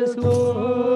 ኢየሱስ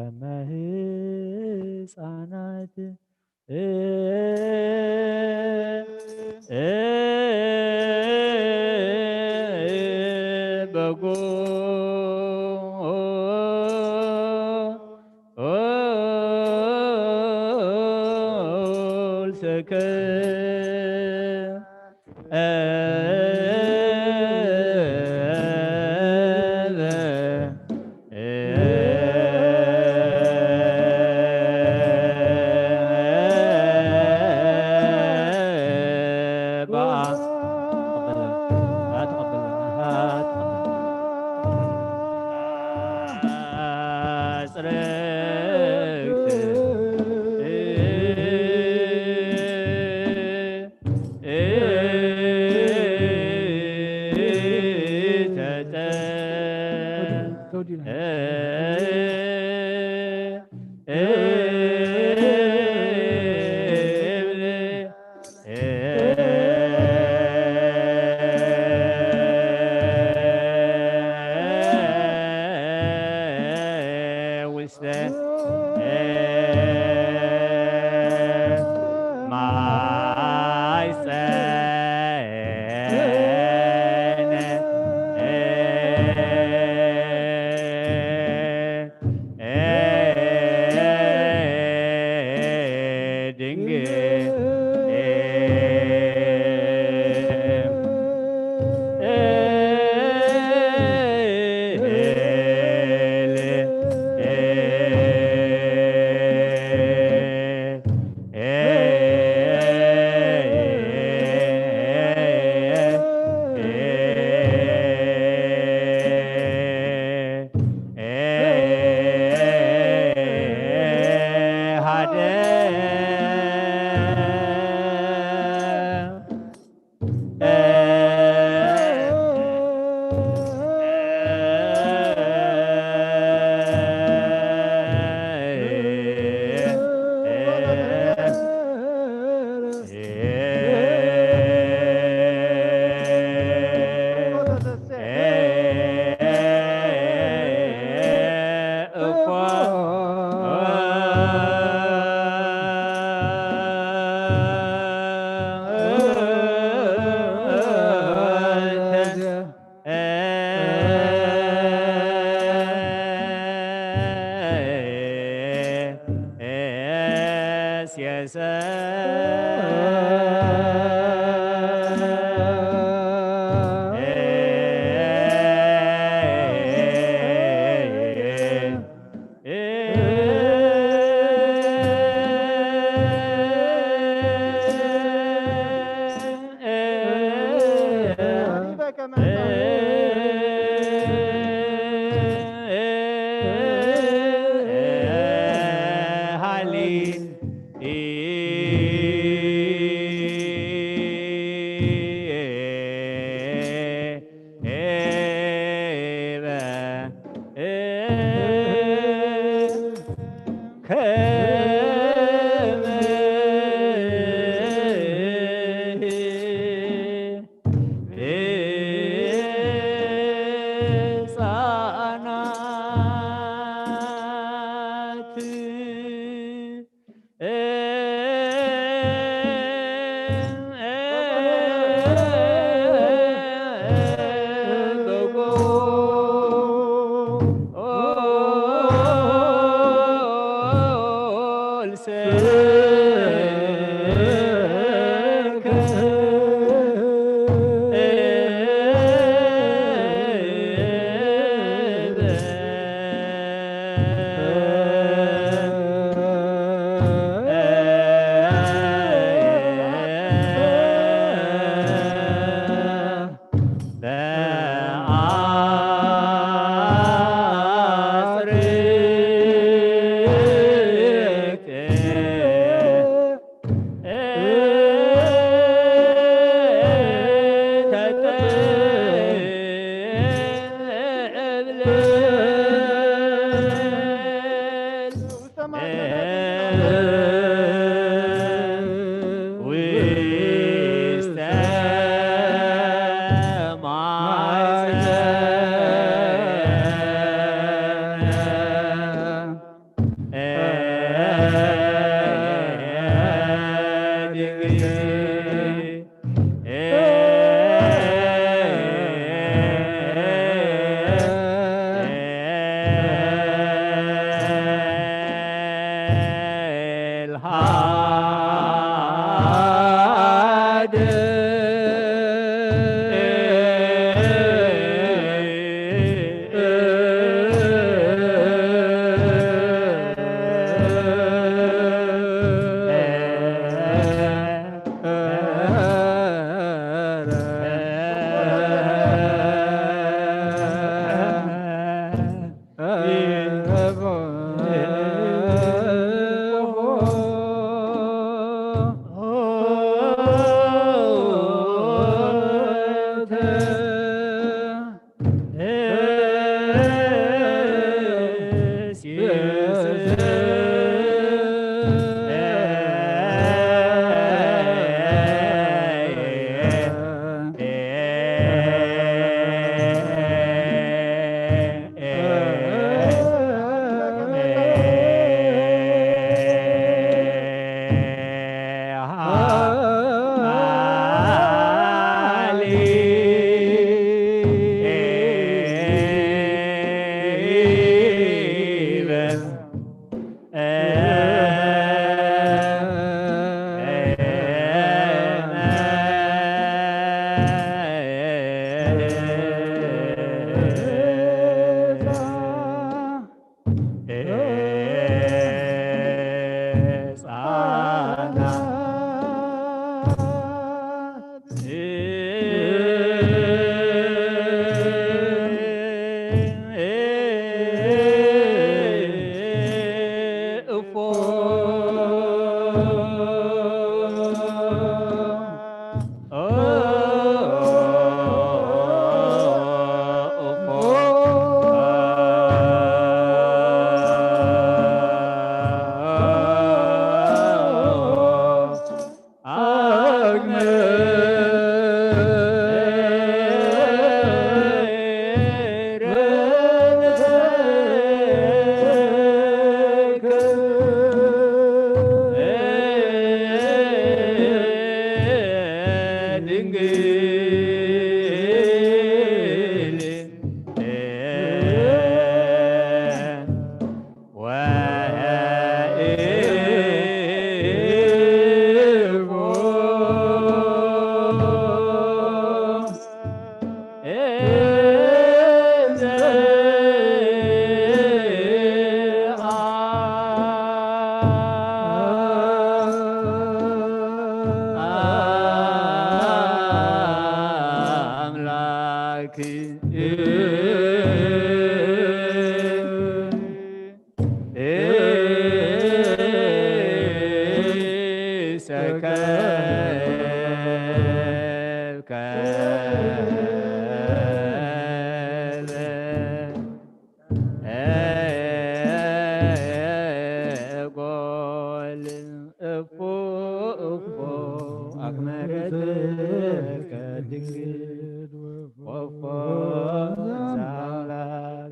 ለመህፃናት በጎ ሰከ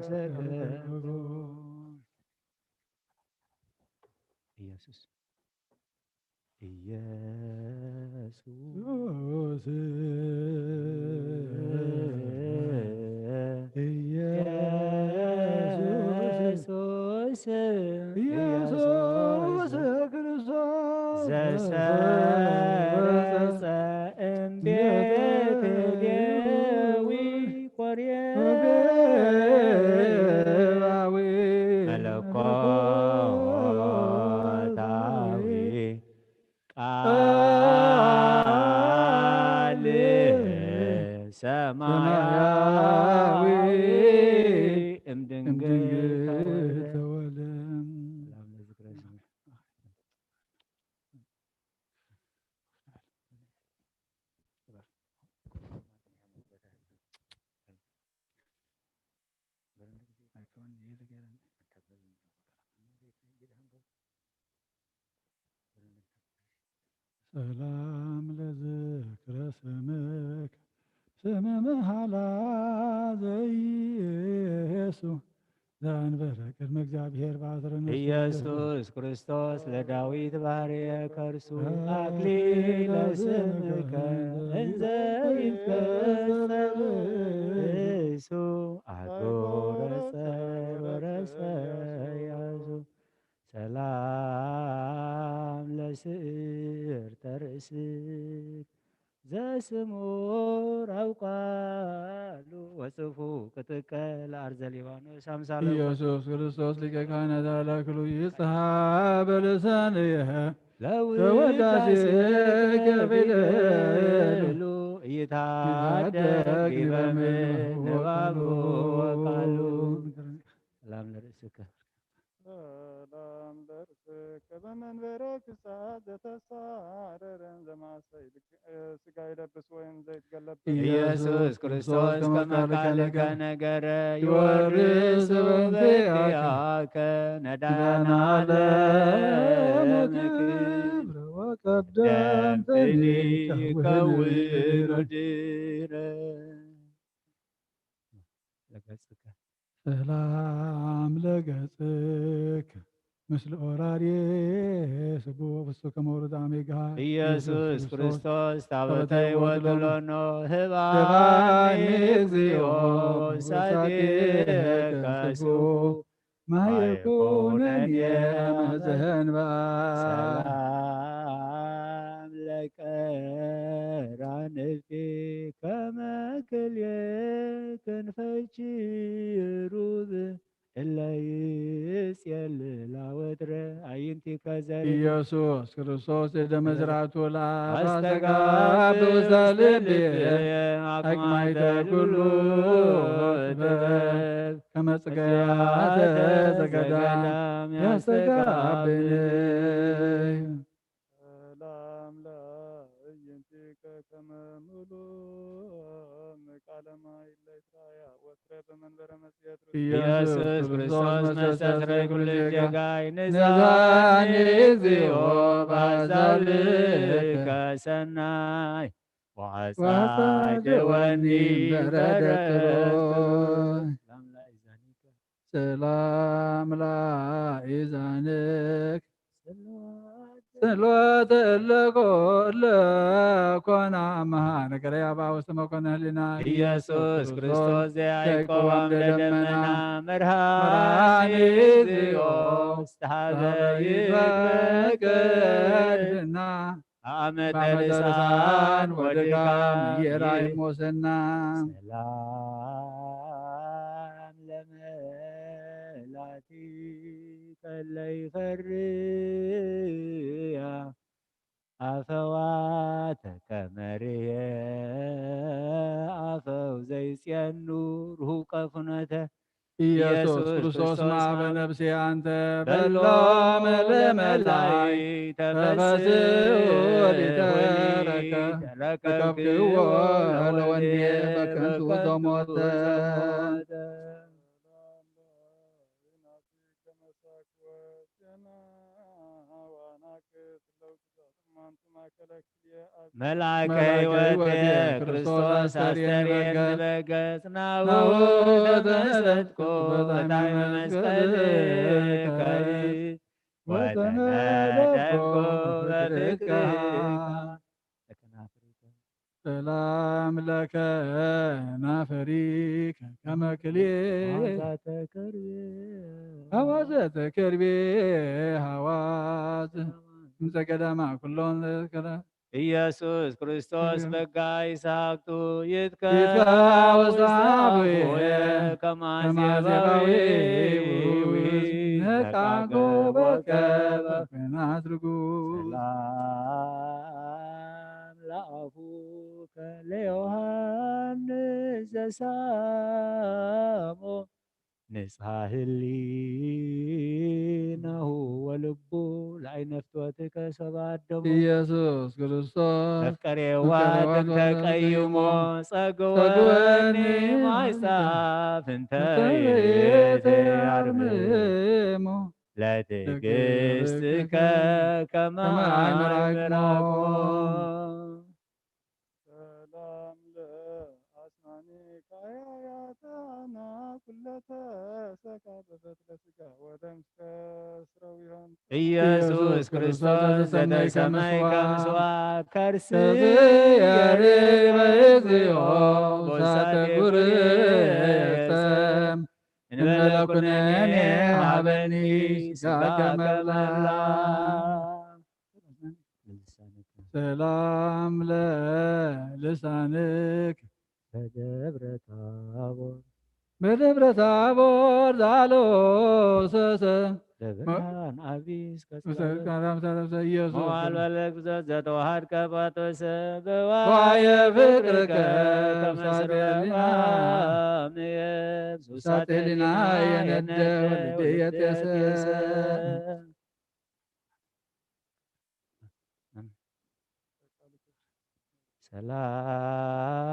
ሰገዶ ኢየሱስ ኢየሱስ ኢየሱስ ክርስቶስ ዘሰረጸ እምቤተ ሌዊ ቆርየባዊ መለኮታዊ ቃል ሰማያዊ እምድንግል ተወልደ። ሰላም ለዝክረ ስምከ ስመ መሐላ ዘኢየሱ ዘእንበረ ቅድመ እግዚአብሔር በአስረነ ኢየሱስ ክርስቶስ ለዳዊት ባርየ ከርሱ አክሊለ ስምከ እንዘ ይትቀጸል እሱ አጎረሰ ወረሰ ያዙ ሰላም ለስዕርተ ርእስክ ዘስሙር አውቃሉ ወጽፉ ቅጥቀል አርዘ ሊባኖስ አምሳለ ኢየሱስ ክርስቶስ ሊቀ ካህናት አላክሉ ይጽሐፍ በልሳንየ ለውዳሴከ ፊደሉ ይታደግ በምንባቡ ወቃሉ ሰላም ለርእስከ ሰላም ለርእስከ በመንበረ ክሳት ዘተሳረረን ዘማሰይ ሥጋ ይለብስ ወይም ዘይትገለብ ኢየሱስ ክርስቶስ ከመካልከ ነገረ ይወርስ በእንቲአከ ነዳና ለምክብር ወቀደምትኒ ይከውር ድረ ለገጽከ ሰላም ለገጽክ ምስለ ኦራርየ ስቡ ፍጹም ከመውረድ አሜጋ ኢየሱስ ክርስቶስ ታበተይ ወትሎኖ ህባኒ እግዚኦ ሳቲከ ስቡ ማየኩነን የመዘንባ ሰላም ለቀራንብቲ ከመክልየ ክንፈች ሩብ እለይጽየልላ ወትረ አዕይንቲ ከዘር ኢየሱስ ክርስቶስ የደመዝራቱ ላስተጋብ ውስተ አቅማይተ ኩሉ ጥበብ ከመጽገያተ ዘገዳም ያስተጋብን ሰላም ለአዕይንቲከ ከመ ምሉእ ቃለ ማይ ለይሳያ ወትረ በመንበረ መጽየት ኢየሱስ ክርስቶስ መስተስረይ ኩሉ ጀጋይ ንዛኒ እግዚኦ በአሕዛብከ ሰናይ ወአጻድወኒ በረድኤትከ ሰላም ለኢዛንክ ስልወተ ለኮና መሃ ነገረ ያባ ውስተ መኮነ ህሊና ኢየሱስ ክርስቶስ ዘያዕቆብ አምደ ደመና መድኃኒ እግዚኦ ውስተ ይትበቀልና አመተ ልሳን ወድካም የራይ ሞሰና ሰላም ለመላቲ ከለይ ፈርያ አፈዋተ ከመርየ አፈው ዘይጽየኑ ርሁቀ ፍኖተ ኢየሱስ ክርስቶስ ማበ ነፍሴ አንተ በሎ መለመላይ ተፈስሕ ተረከብክዎ ለወንዴ በከንቱ ዘሞተ መልአከ ሕይወት ክርስቶስ አስተርየኒ በገጽ ናሁ ተመሰጥኩ በጣዕመ መስቀልከ ወተነደፍኩ በፍቅርከ። ሰላም ለከ ናፈሪከ ከመ ክልኤ ሐዋዘተ ከርቤ ሐዋዝ እምዘገዳማ ኩሎን ኢየሱስ ክርስቶስ በጋ ይስሐቅቱ ይትከ ወሳብየ ከማዜባዊ ነቃጎ በከበ አድርጉ። ሰላም ለአፉከ ለዮሐንስ ዘሳሞ ንጽሐ ህሊናሁ ወልቡ ለዓይነ ፍትወትከ ሰባደሙ ኢየሱስ ክርስቶስ መፍቀሬ ዋድም ተቀይሞ ጸግወኒ ማይጻፍ እንተ ይትአርምሞ ለትዕግሥትከ ከመ አእምራቆ። ኢየሱስ ክርስቶስ ዘተሰመይከ ምስዋዕ ከርስየ በእግዚኦ በውሳጤ ጉርየሰም እንበለ ኩነኔ ሀበኒ ሥጋከ መብላ። ሰላም ለልሳንክ በደብረ ታቦር ዛሎሰሰ ደብርሃን አቢስ መዋዕል በለቅሶት ዘተዋሃድከ ጳጦሰ በዋየ ፍቅርከ ከመ ስርወ ውሳጤ ሕሊና የነደ ወልድየቴሰ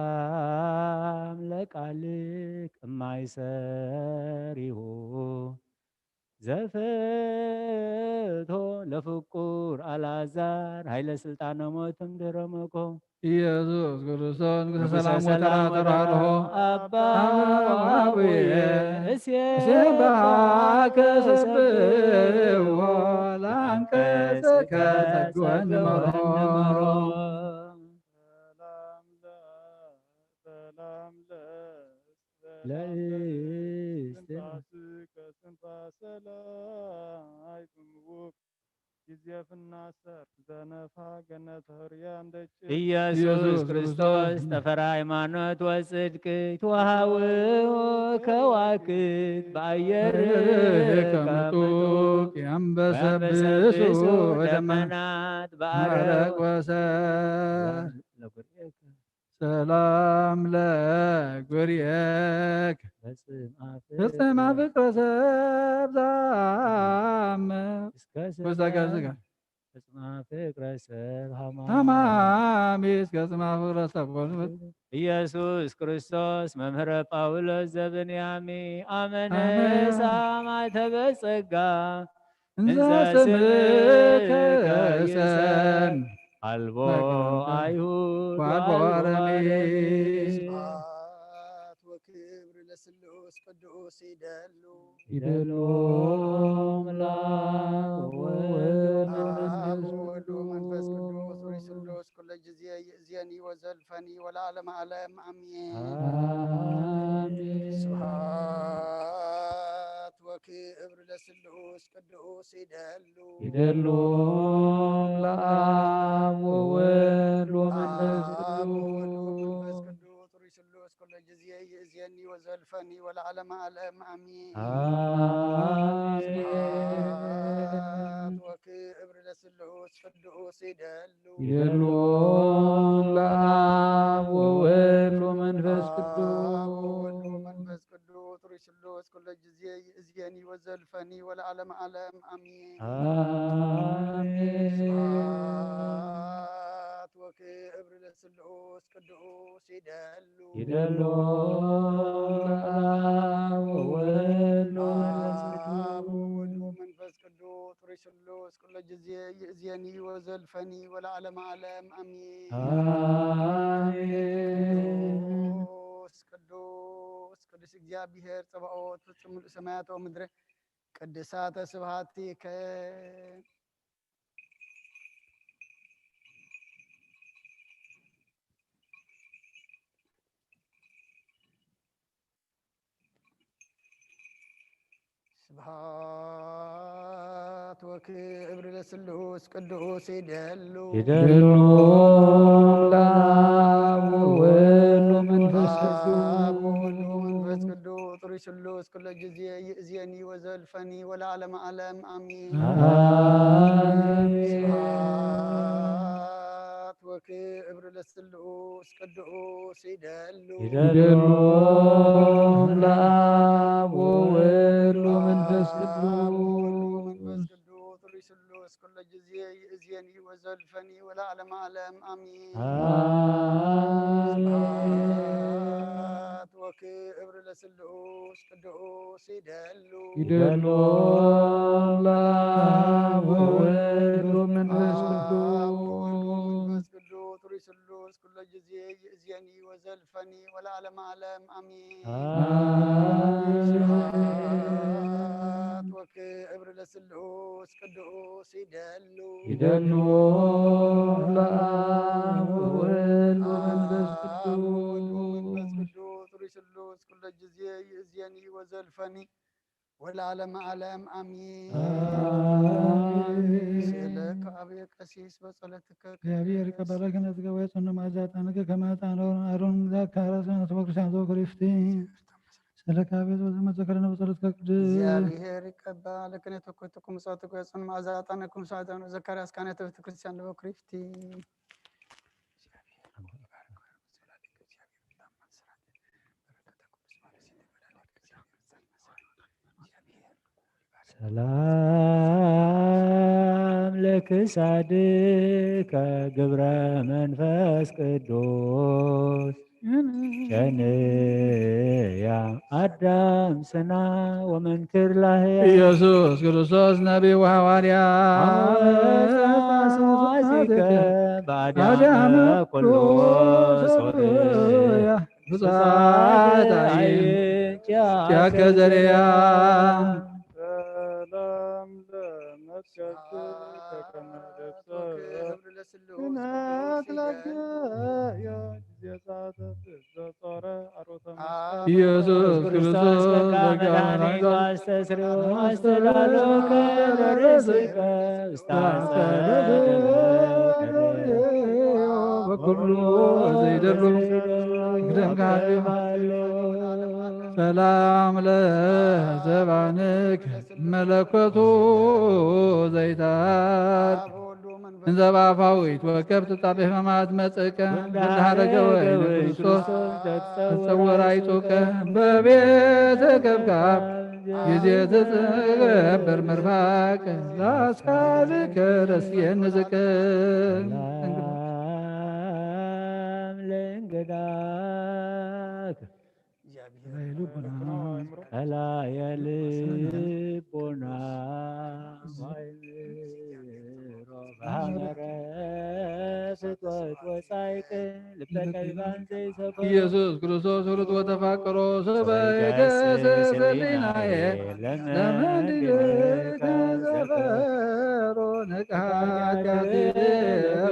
ሰላም ለቃልክ እማይሰሪሁ ዘፍቶ ለፍቁር አልዓዛር ኃይለ ስልጣነ ሞትም ድኅረ መኮ። ኢየሱስ ክርስቶስ ሰላም ወተራተራርሆ አባ አቡየ እሴባከ ሰብሖ ለአንቀጸከ ጸግወን መሮ። ኢየሱስ ክርስቶስ ጠፈረ ሃይማኖት ወጽድቅ ተዋሃውኦ ከዋክብት በአየር ከምጡቅ ያንበሰብሱ ደመናት በአረግ ወሰን። ሰላም ለጉርየክ ፍጽማ ፍቅረ ሰብ ዛመ ወዘገዝጋ ሃማሚ እስከ ጽማ ፍቅረ ሰብ። ኢየሱስ ክርስቶስ መምህረ ጳውሎስ ዘብንያሚ አመነ ሳማዕተበ ጸጋ እንዘ ስምከ ይሰን አልቦ አይሁድ ወአልቦ አረሜ። ወክብር ለስሉስ ቅዱስ ይደሉ ምላክ ወወልድ ወመንፈስ ቅዱስ ወይስሉስ ኩለ ጊዜ ይእዜኒ ወዘልፈኒ ወለዓለመ ዓለም አሜን። ስብሐት ወክብር ለስሉስ ቅዱስ ይደሉ ለአብ ወወልድ ወመንፈስ ቅዱስ ወይስሉስ ኩለ ጊዜ ይእዜኒ ወዘልፈኒ ወለዓለመ ዓለም አሜን። ስብሐት ወክብር ለስሉስ ቅዱስ ይደሉ ለአብ ወወልድ ወመንፈስ ቅዱስ ወይስሉስ ኩለ ጊዜ ይእዜኒ ወዘልፈኒ ወለዓለመ ዓለም አሜን። ስብሐት ወክብር ለስሉስ ቅዱስ ይደሉ ለአብ ወወልድ ወመንፈስ ቅዱስ سلوس كل جزي يأذيني وزلفني والعالم عالم أمين قدوس قدوس قدوس እግዚአብሔር ጸባኦት ፍጹም ሰማያት ወምድር ቅድሳተ ስብሐቲከ ስብሐት ወክብር ለስሉስ ቅዱስ ይደሉ ለአብ ወወልድ ወመንፈስ ቅዱስ ጥሪ ስሉስ ኩለ ጊዜ ይእዜኒ ወዘልፈኒ ወለዓለመ ዓለም አሚን ስብሐት ወክብር ለስሉስ ቅዱስ ይደሉ ለአብ ወወልድ ወመንፈስ ቅዱስ ጥሪ ስሉስ ኩለ ጊዜ ይእዜኒ ወዘልፈኒ ወለዓለመ ዓለም አሚን ስብሐት ወክብር ለስሉስ ቅዱስ ይደሉ ለአብ ወወልድ ወመንፈስ ቅዱስ ጥሪ ስሉስ ኩለ ጊዜ ይእዜኒ ወዘልፈኒ ወለዓለመ ዓለም አሚን ስብሐት ወክብር ለስሉስ ቅዱስ ይደሉ ለአብ ወወልድ ወመንፈስ ቅዱስ ጥሪ ስሉስ ኩለ ጊዜ ይእዜኒ ወዘልፈኒ ወለዓለመ ዓለም አሚን ስእለከ አብየ ቀሲስ በጸሎትከ እግዚአብሔር ይቀበለ ክህነትከ ወይጽን ማዛጣንከ ከመ ዕጣነ አሮን ዘአካረ ስእነተ በክርስቲያን ዘወክሪፍቲ ስእለከ አብየ ዘመዘከረነ በጸሎትከ ቅዱስ እግዚአብሔር ይቀበለ ክህነትከ ወይትቁም ጸሎትከ ወይጽን ማዛጣንከ ሳጣን ዘካርያስ ካህናተ ቤተ ክርስቲያን ዘወክሪፍቲ ሰላም ለክሳድከ ግብረ መንፈስ ቅዱስ ሸንያ አዳም ስና ወመንክር ላህያ ኢየሱስ ክርስቶስ ነቢይ ወሐዋርያ በአዳመ ኩሎ ሶርያ ብፅዓት ኪያከ ዘርያ ሰላም ለመስቀልከ ከመ ልብሰ ክህነት ለክየ ጊዜ ሰዓተ ዘጾረ አሮተ መስቀል ኢየሱስ ክርስቶስ መድኃኒቱ አስተስርዮ አስተዳሎከ ለርእስከ በኩሉ ዘይደሉ ሰላም ለዘባንክ መለኮቱ ዘይታር እንዘ በአፋዊት ወከብት ጣቤ ሕማማት መጽእከ እንድሃረገ ወይነ ክርስቶስ ተጸወረ አይቶከ በቤተ ከብካብ ጊዜ ትጽበር መርባቅ ላስካልከ ረስየን ዝቅን ለእንግዳክ ከላየ ልቦና ባሕረ ፍትወት ወጻይቅ ልበ ጠቢባን ዘይሰፍሩ ኢየሱስ ክርስቶስ ሁሉት ወተፋቅሮ ሰበይከሰሰሊናየ ለመንድልከ ዘፈሮ ንቃት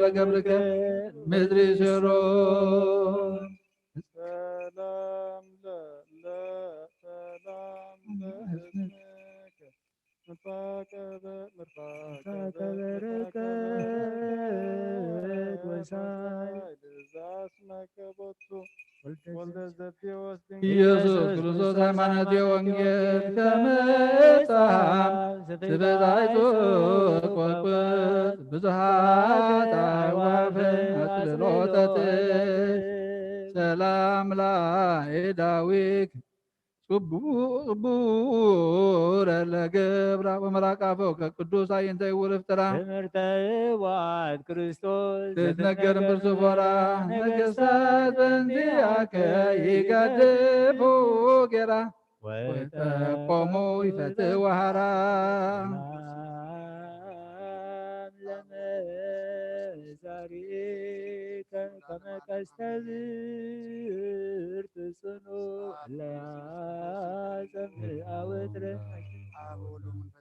በገብርከ ምድሪ ስሮ ሰላም ሰላም ለሕዝብከ ምርፋቀ በረከት ወሳይ ዛስመከ ቦቱ ወልደ ዘብዴዎስ ኢየሱስ ክርስቶስ ሃይማኖት የወንጌል ከመጽሐፍ ስበዛይቶ ቆልቁል ብዙሃት አዕዋፍን አጽልሎተት ሰላም ላዕዳዊክ ጽቡረ ለገብራ ወመራቃፈው ከቅዱስ አይንተ ይውርፍ ጥራ ትምህርተ ዋት ክርስቶስ ትትነገርም ብርሱ ፎራ ነገሥታት በእንቲአከ ይጋድፉ ጌራ ወይጠቆሙ ይፈትሕ ወሃራ ከመቀስተ ብርት ጽኑዕ ለያጸምዕ አወትረ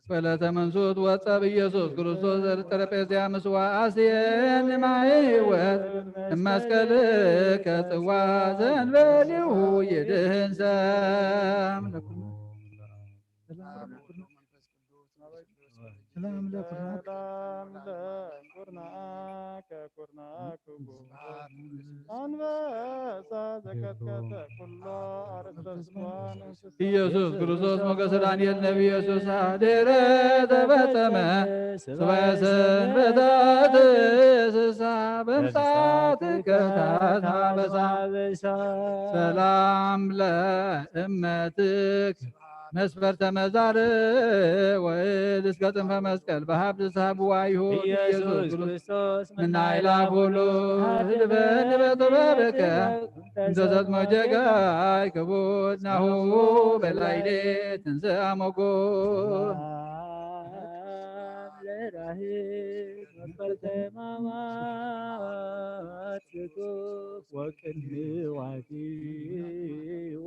በዕለተ መንሱት ወጸብ ኢየሱስ ክርስቶስ ዘጠረጴዛ ምስዋ አስየን ማይ ሕይወት እመስቀል ከጽዋ ዘንበሊሁ ይድህን ሰም ሰላም ለኩርናከ ኩርናክቡ አንበሳ ዘቀጥቀጠ ኩሎ አርእስተ ስብሐነ ኢየሱስ ክርስቶስ ሞገሰ ዳንኤል ነቢየ ኢየሱስ ድኅረ ተፈጸመ ሱባዔ ሰንበታት ስሳ በምጽአት ከታታበሳ ሰላም ለእመትክ መስፈርተ መዛርዕ ወእድ እስከ ጽንፈ መስቀል በሀብት ሳብዋ ይሁን ኢየሱስ ክርስቶስ ምናይላፍ ሁሉ ህድበን በጥበብከ እንተ ዘጥሞ ጀጋይ ክቡድ ናሁ በላይሌ ትንሣኤ ሞጎል ለራሄል መክፈልተ ሕማማት ስጡፍ ወቅድዋቲሁ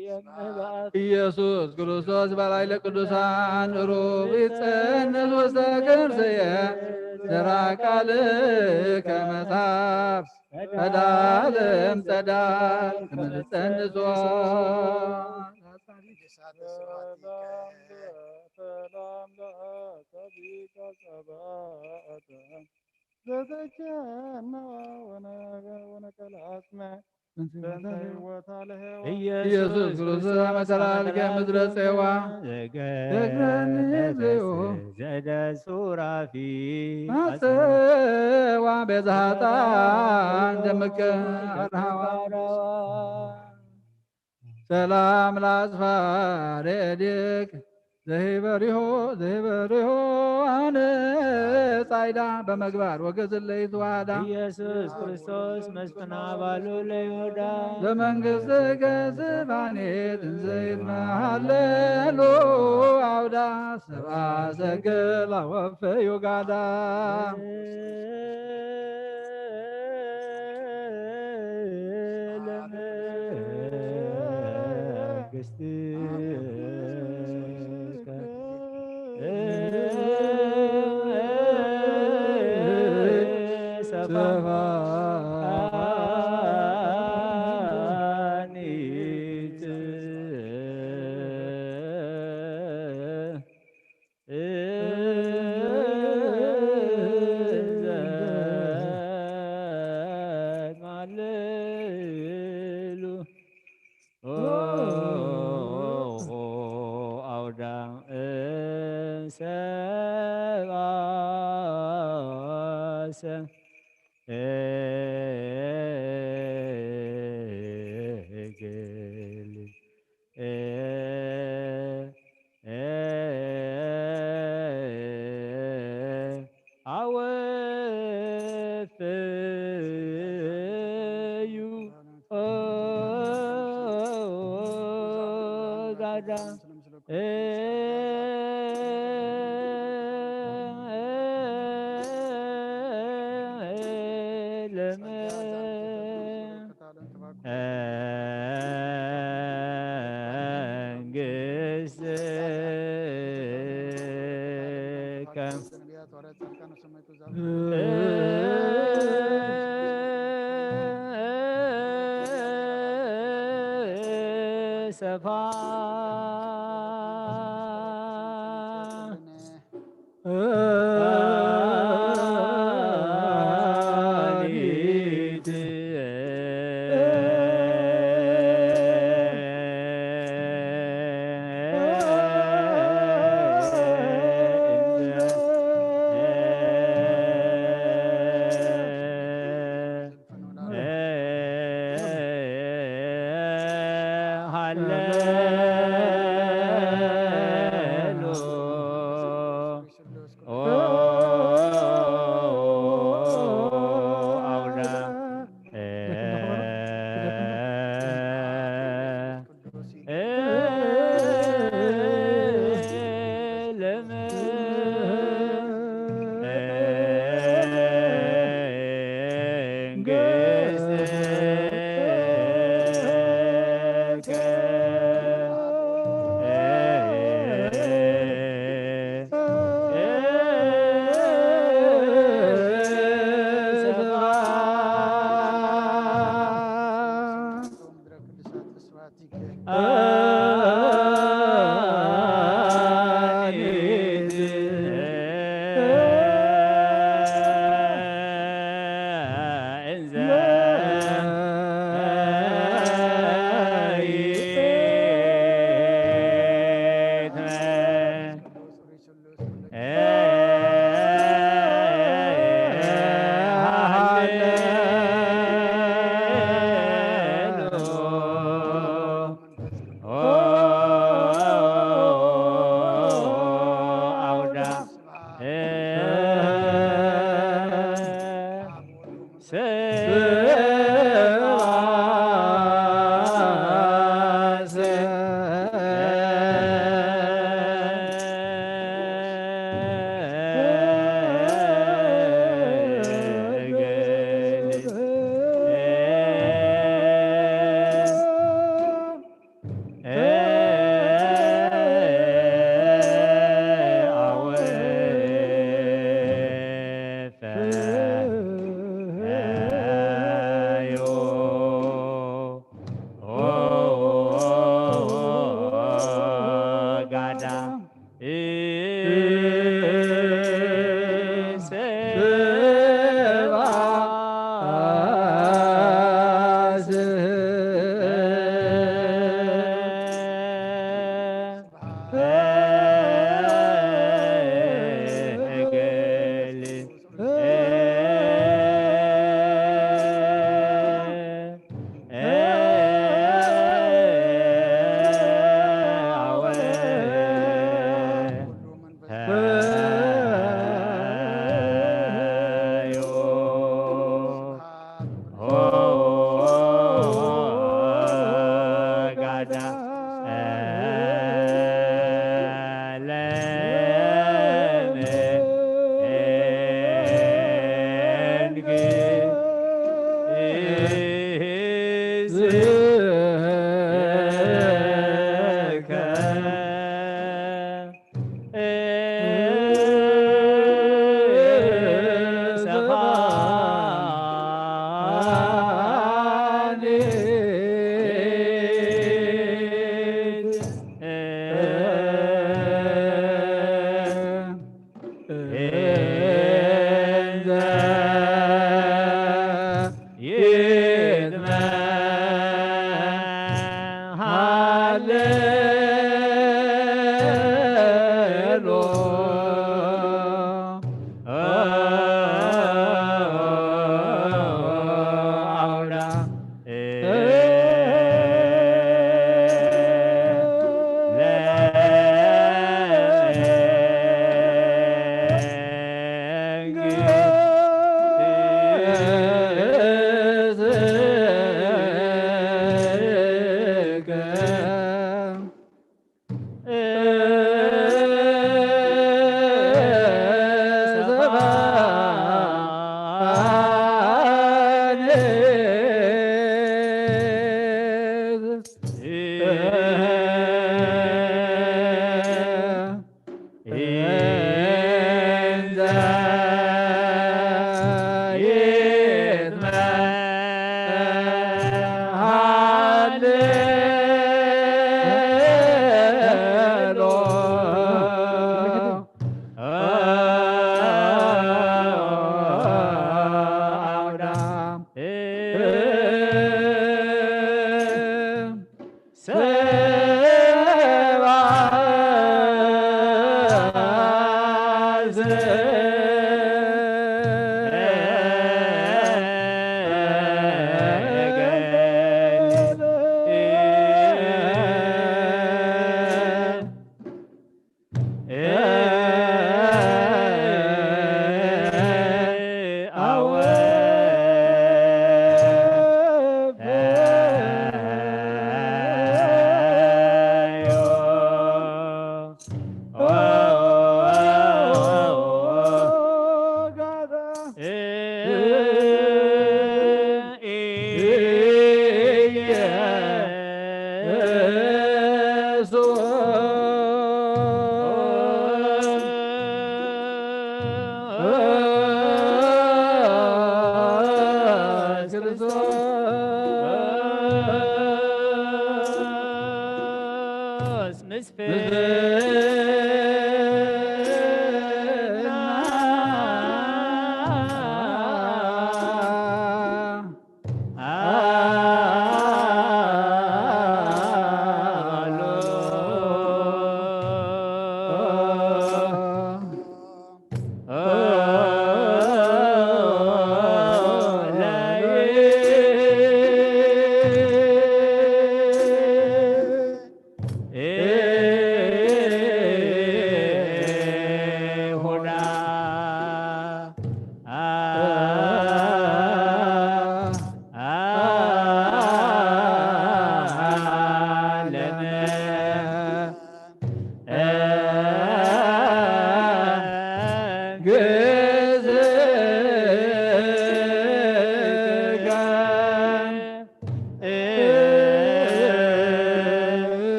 የምብአት ኢየሱስ ክርስቶስ በላይ ለቅዱሳን ሩብ ይጸነስ ውስተ ከርሥየ ዘራ ቃልከ መጽሐፍ ጸዳልም ጸዳል ከመ ትጸንሶ ሰላም ለአሰቢከ ጸባእተ ዘተኬነወ ወነቀላስመ በእንተ ሕይወታ ለሔዋን ኢየሱስ ክርስቶስ መተላልከ ምድረ ፄዋ ዘግረንዝዮ ዘደ ሱራፊ አጽዋ ቤዛ ኃጥአን ደምከ አርሃዋ ሰላም ለአጽፋረ እዴክ ዘሂበሪሆ አነ ጻይዳ በመግባር ወገዝለ ይትዋሃዳ ኢየሱስ ክርስቶስ መስፍና ባሉ ለይሁዳ ለመንግሥትከ ስባኔ ትንሣኤት መሃለሉ አውዳ ሰብአ ሰገል አወፈ ዮጋዳ ሃሌ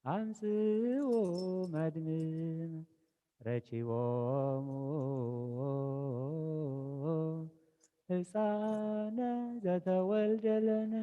አንስኡ መድምን ረቺቦሙ ሕፃነ ዘተወልደለነ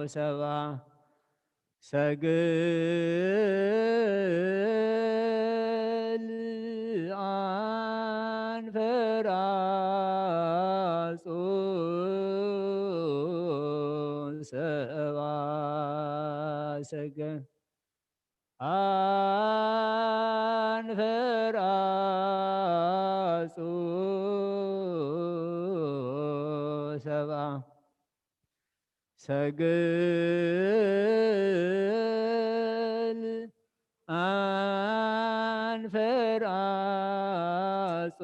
ሰባ ሰግል አንፈራጹ ሰባ ሰገል አንፈራጹ ሰባ ሰግል አንፈራጹ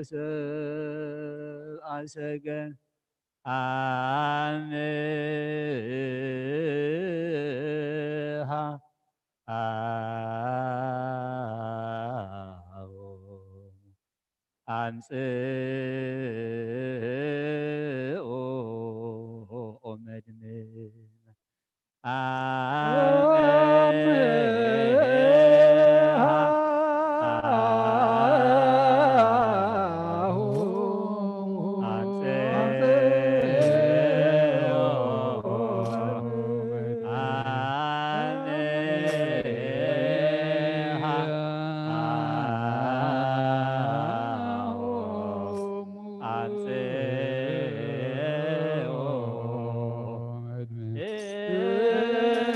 ሰብአ ሰገል አምሃ አዎ አምጽኦ መድምር Yeah.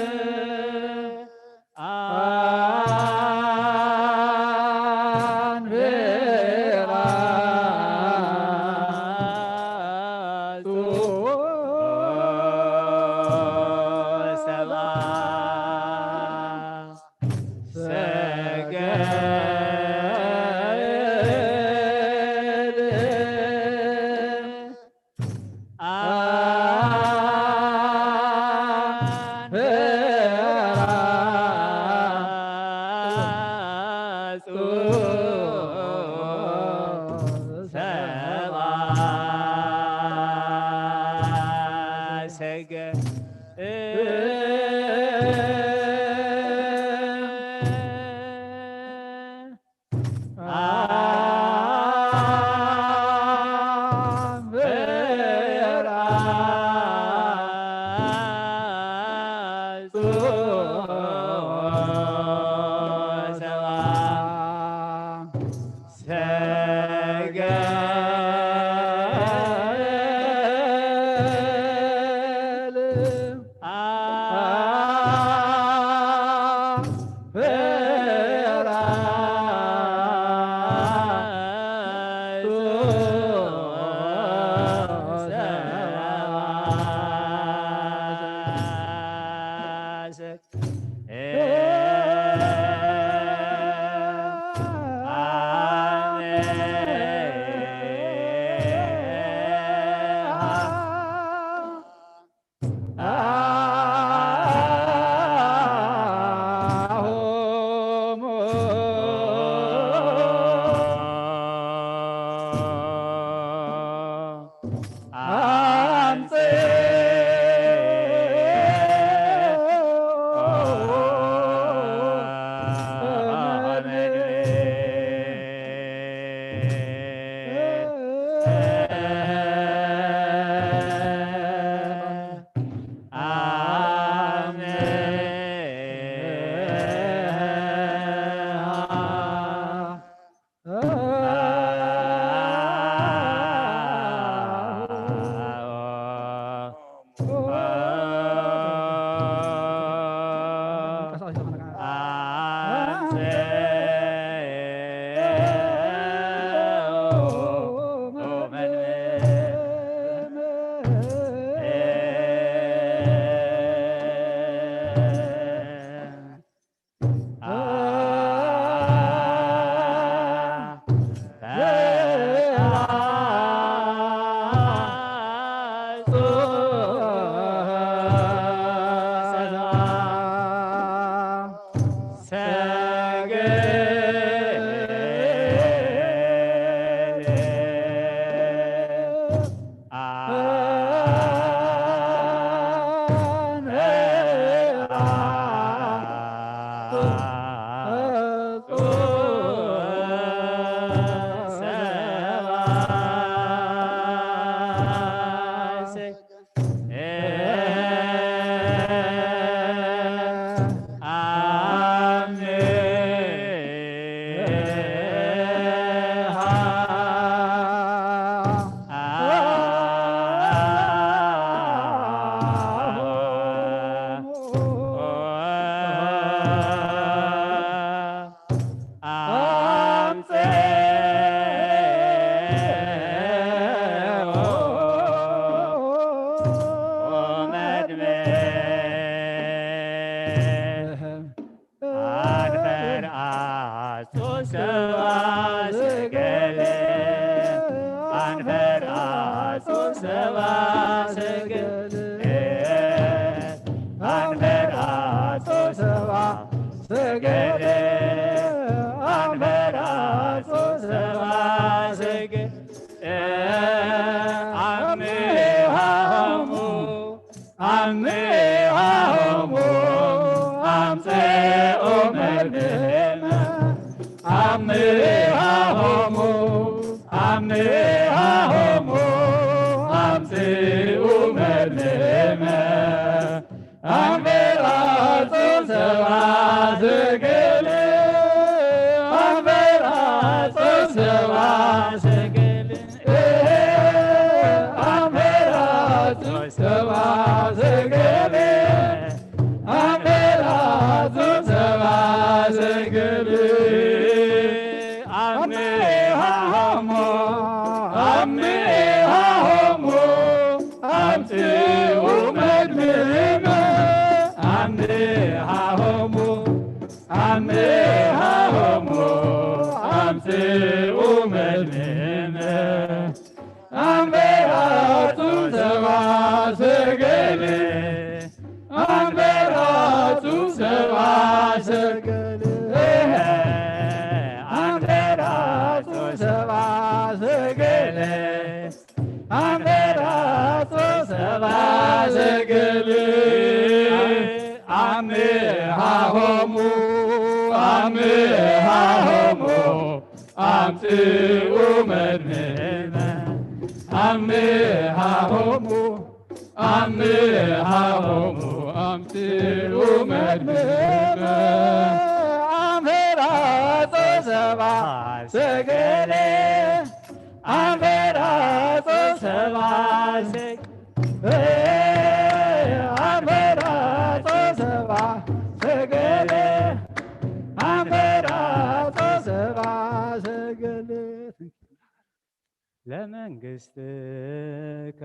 ለመንግሥትከ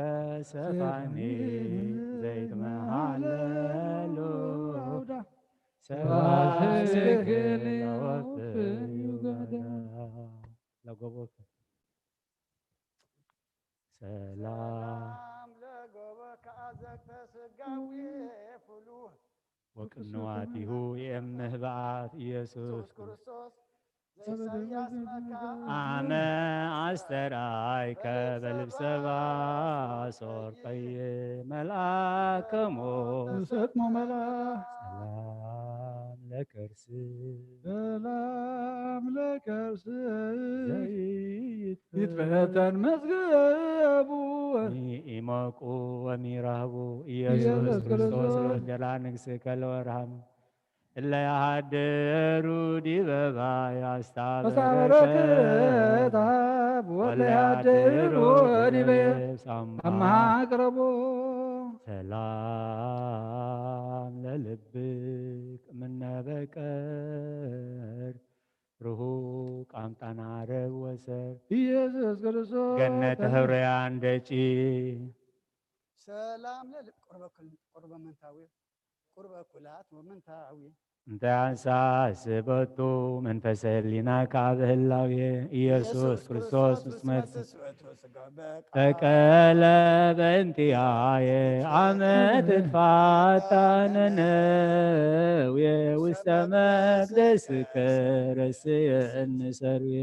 ሰፋኒ ዘይትመሃለሉ ሰባስግል ለጎቦት ሰላም ወቅንዋቲሁ የምህባት ኢየሱስ ክርስቶስ አመ አስተርአይከ በልብሰ ባሶር ቀይ መልአከ ሞት ሰጥሞ መልአክ ሰላም ለከርስ ሰላም ለከርስ ይትፈተን መዝገቡ ኢሞቁ ወሚራቡ ኢየሱስ ክርስቶስ ወንጀላ ንግሥከ ለወርሃም እለ ያሃድሩ ዲበ ያስታበረከት ወለ ያድሩ ዲበ አምሃ ቅረቦ ሰላም ለልብክ እምነ በቀር ርሁቅ አምጣና ረብ ወሰር ኢየሱስ ክርስቶስ ገነተ ህሩያን ደጪ ሰላም ለልብ ቁርበ መንታዊ ቁርበ ኩላት ወመንታዊ እንተ ያንሳስበቱ መንፈሰ ህሊናከ በህላዌ ኢየሱስ ክርስቶስ ምስመት በቀለ በእንቲአየ አመ ትትፋታነነዌ ውስተ መቅደስከ ረስየነ ሰርዌ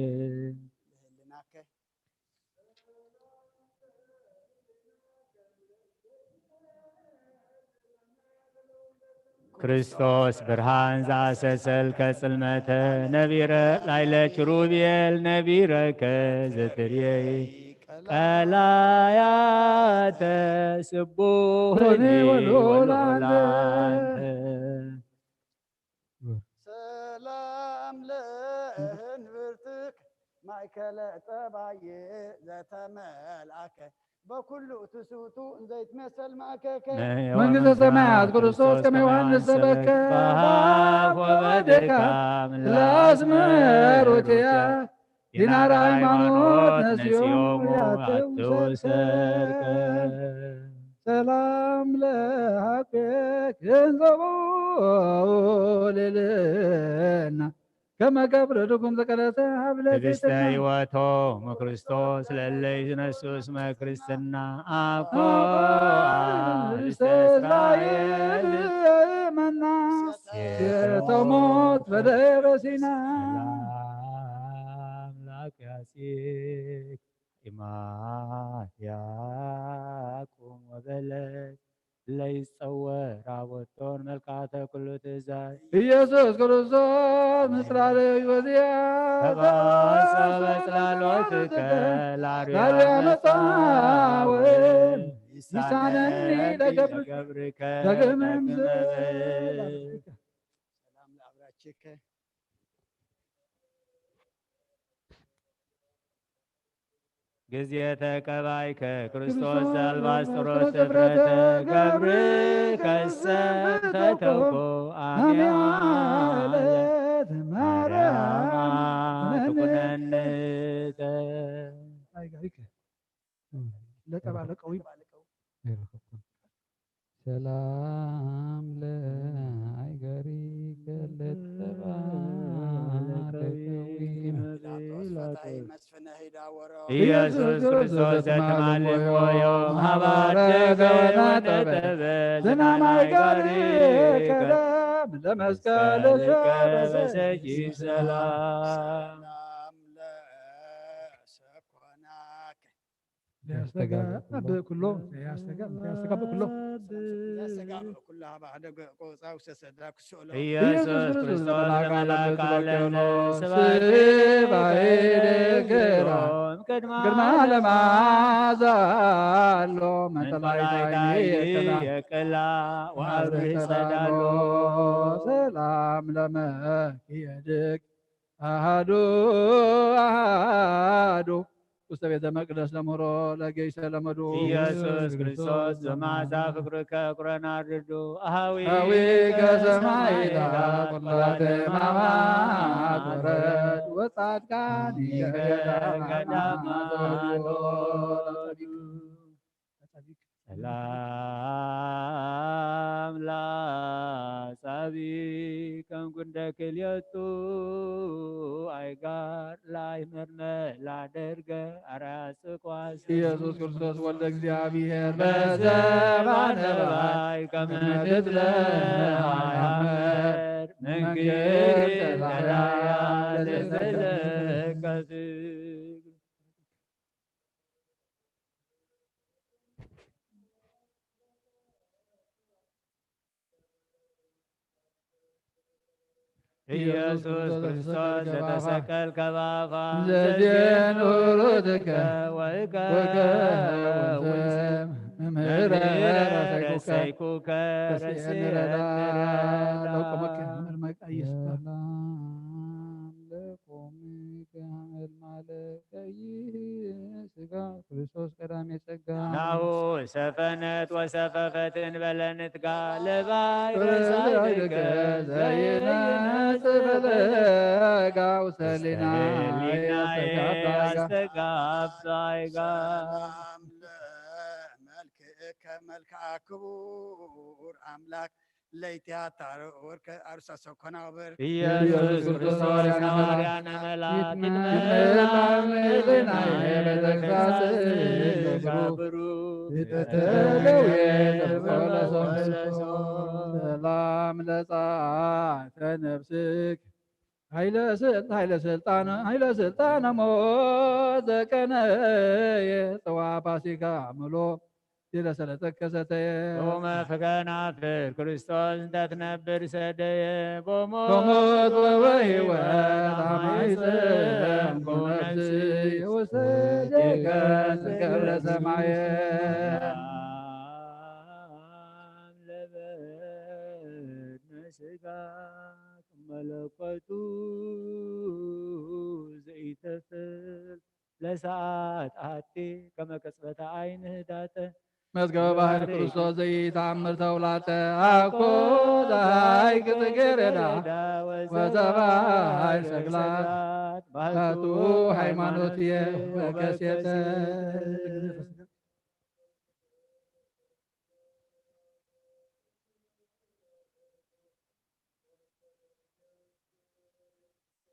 ክርስቶስ ብርሃን ዘአሰሰልከ ጽልመተ ነቢረ ላዕለ ኪሩቤል ነቢረከ ዘትርየይ ቀላያተ ስቡሕኒ ወልዑላንተ ሰላም ለእንብርትክ ማእከለ ጠባየ ዘተመልአከ በኩሉ ትስውቱ እንዘይትመሰል ማእከከ መንግሥተ ሰማያት ክርስቶስ ከመ ዮሐንስ ሰበከ በአፍ ወበድካም ለአስመሮትያ ዲናረ ሃይማኖት ነሲዮ አትውሰድከ ሰላም ለሀቤክ ገንዘቡ ልልና ከመገብር ድኩም ዘቀለተ ህብስተ ሕይወቶሙ ክርስቶስ ለእለ ይነሱ እስመ ክርስትና አኮ ርእሰ እስራኤል መና የተሞት በደብረ ሲና ሰላም ላክያሲክ ኢማያቁም ወበለት ለይጸወር አቦቶን መልካተ ኩሉ ትእዛዝ ኢየሱስ ክርስቶስ ምስራለ ወዚያ ተባሰ በጽላሎትከ ላርያመጣ ወይ ይሳነኒ ለገብርከ ደግመም ሰላም ለአብራችከ ጊዜ ተቀባይከ ክርስቶስ ዘአልባስጥሮስ እፍረተ ገብር ከሰተ ተውኮ አሚያለት ማርያም ትኩነንተ ለጠባለቀዊ ሰላም ለአይገሪከ መስፍነ ሂዳ ወረው ኢየሱስ ክርስቶስ ዘተማልኮ ዮም ሀባርገ ወነጠበ ዝናማይ ጋሪ ዝናማይጋሪከ ከደም ለመስቀል በሰጂ ሰላም ሰላም ለሰኮናከ ያስተጋብ ኩሎ ያስተጋብ ኩሎ ያስተጋብ ኩላ ባዕደ ቆጻው ሰሰዳክ ሶሎ ኢየሱስ ክርስቶስ ለመላክ ዓለም ግርማ ለማዛሎ መጠላይታይ የቅላ ዋብር ጸዳሎ ሰላም ለመክየድቅ አሃዱ አሃዱ ውስተ ቤተ መቅደስ ለምሮ ለጌይሰ ለመዱ ኢየሱስ ክርስቶስ በመዓዛ ፍቅርከ ቁረና ድዱ አሃዊ ከሰማይ ላቁላተ ማማት ወረድ ወጻድቃን ገዳማት ሰላም ላጻቢከም ጉንደ ክልኤቱ አይጋር ላይ መርመላ ደርገ አራጽቋስ ኢየሱስ ክርስቶስ ወልደ እግዚአብሔር በዘባነ በዘባነ ባይ ከመትትለ አያመር መንግር ተራያ ለዘለቀት ኢየሱስ ክርስቶስ ዘተሰቀልከ በአፋ ዘዴን ውሉድከ ወእከ ወከወንዘም መምህረ ረሰይኩከ ረሲየንረዳ ለቆመከ መልመቃ ኢየሱስ ስጋ ክርስቶስ ቀዳሜ ጸጋ ናሁ ሰፈነት ወሰፈፈትን በለንትጋ ለባይ ረሳይከ ዘይነጽበለጋ ውሰሊና ያስተጋባይጋ ሰላም ለመልክዕከ መልክዓ ክቡር አምላክ ለይትያታር ወርከ አርሳ ሰኮና ወበር ኢየሱስ ክርስቶስ ሐዋርያነ መላእክት ሰላም ለጻተ ነፍስክ ኃይለ ስልጣነ ሞት ዘቀነ የጽዋ ፋሲካ ምሎ ይለሰለተከሰተየ ኦመ ፍከናፍር ክርስቶስ እንተትነብር ሰደየ በሞት ወበሕይወት አማይፀንኩ ነፍስ የወሰደከ ገብረ ሰማየ ለበድነ ሥጋ መለኮቱ ዘይተፍል ለሰዓት አቴ ከመ ቅጽበተ ዓይን ህዳተ መዝገበ ባህር ክርስቶስ ዘይተአምር ተውላጠ አኮ ዛይ ቅጽጌረዳ ወዘባይ ሰግላት ባቱ ሃይማኖት የበከሴተ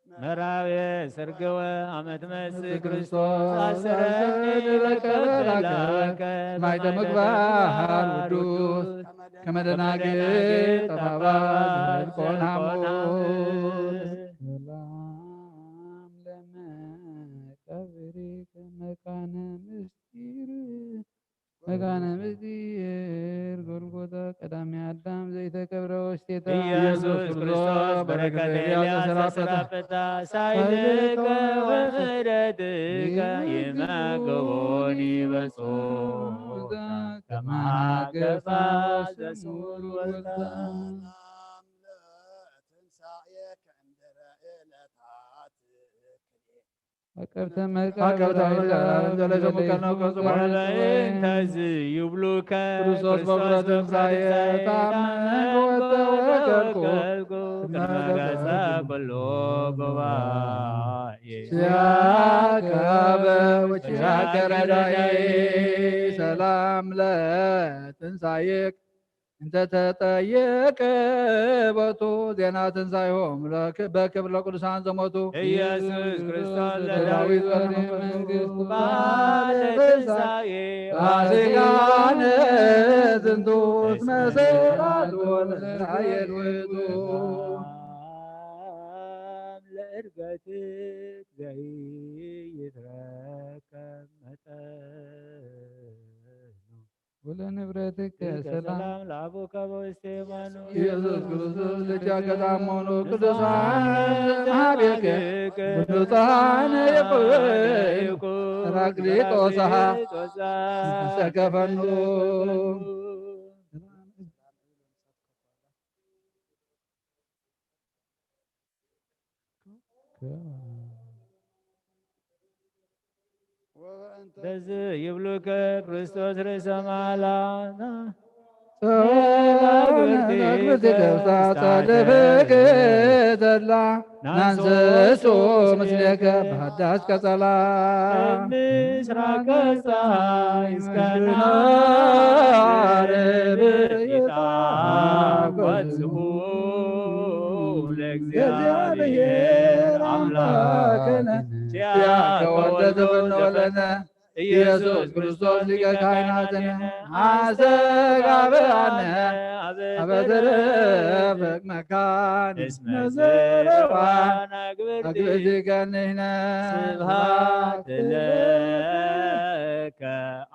መራዌ ሰርገወ አመት መስ ክርስቶስ አሰረኒ ለከበላከ ማይተ ምግባር ውዱስ ከመደናግል ጠባባት ቆናሙ ሰላም ለመቀብሪ ከመካነ ምስጢር መካነ ምስጢር ጎልጎታ ቀዳሚ አዳም ዘይተቀብረ ውስቴታ ኢየሱስ ክርስቶስ በረከተ ያሰራፈታ ሳይልከ ወምሕረትከ ይመግቦኒ በጾም ከማገፋ ዘሱር ወልታ ወበእንተዝ ይብሉከ ክርስቶስ በኩረ ትንሣኤ ታመንክ ወተወከልኩ ከመገጸ ኩሉ ጉባኤ ሲያከበ ወሲያከረዳዬ ሰላም ለትንሣኤክ እንተ ተጠየቀ ቦቱ ዜና ትንሣኤሆሙ በክብር ለቅዱሳን ዘሞቱ ኢየሱስ ክርስቶስ ለዳዊት መንግሥቱ ባለ ትንሣኤ ፋሲካነ ዝንቱ እስመ ሥርዓት ወለትንሣኤል ውእቱ ለዕርገትክ ዘይትረከብ መጠኑ ወለንብረትከ ሰላም ሰላም ለአቡከ በውስተ የማኑ ኢየሱስ ክርስቶስ ልጅ አገጣም ሆኑ ቅዱሳን ማቤከ ቅዱሳን ይቁ ጰራቅሊጦስሃ ሰከፈኑ በዝ ይብሉከ ክርስቶስ ርእሰ መዓላና ሰላምርት ደብሳተ ደፍቅ ዘላ ናንሰሶ ምስሌከ በሃዳስ ቀጸላ ምስራቀ ፀሐይ እስከ ዓርብ ይታወጽሁ ለእግዚአብሔር አምላክነ ሲያከወለተ ብንወለነ ኢየሱስ ክርስቶስ ሊቀ ካህናትነ አስተጋብአነ አበትረፍቅ መካን መዘረዋን አግብዝከንህነ ስብሐት ለከ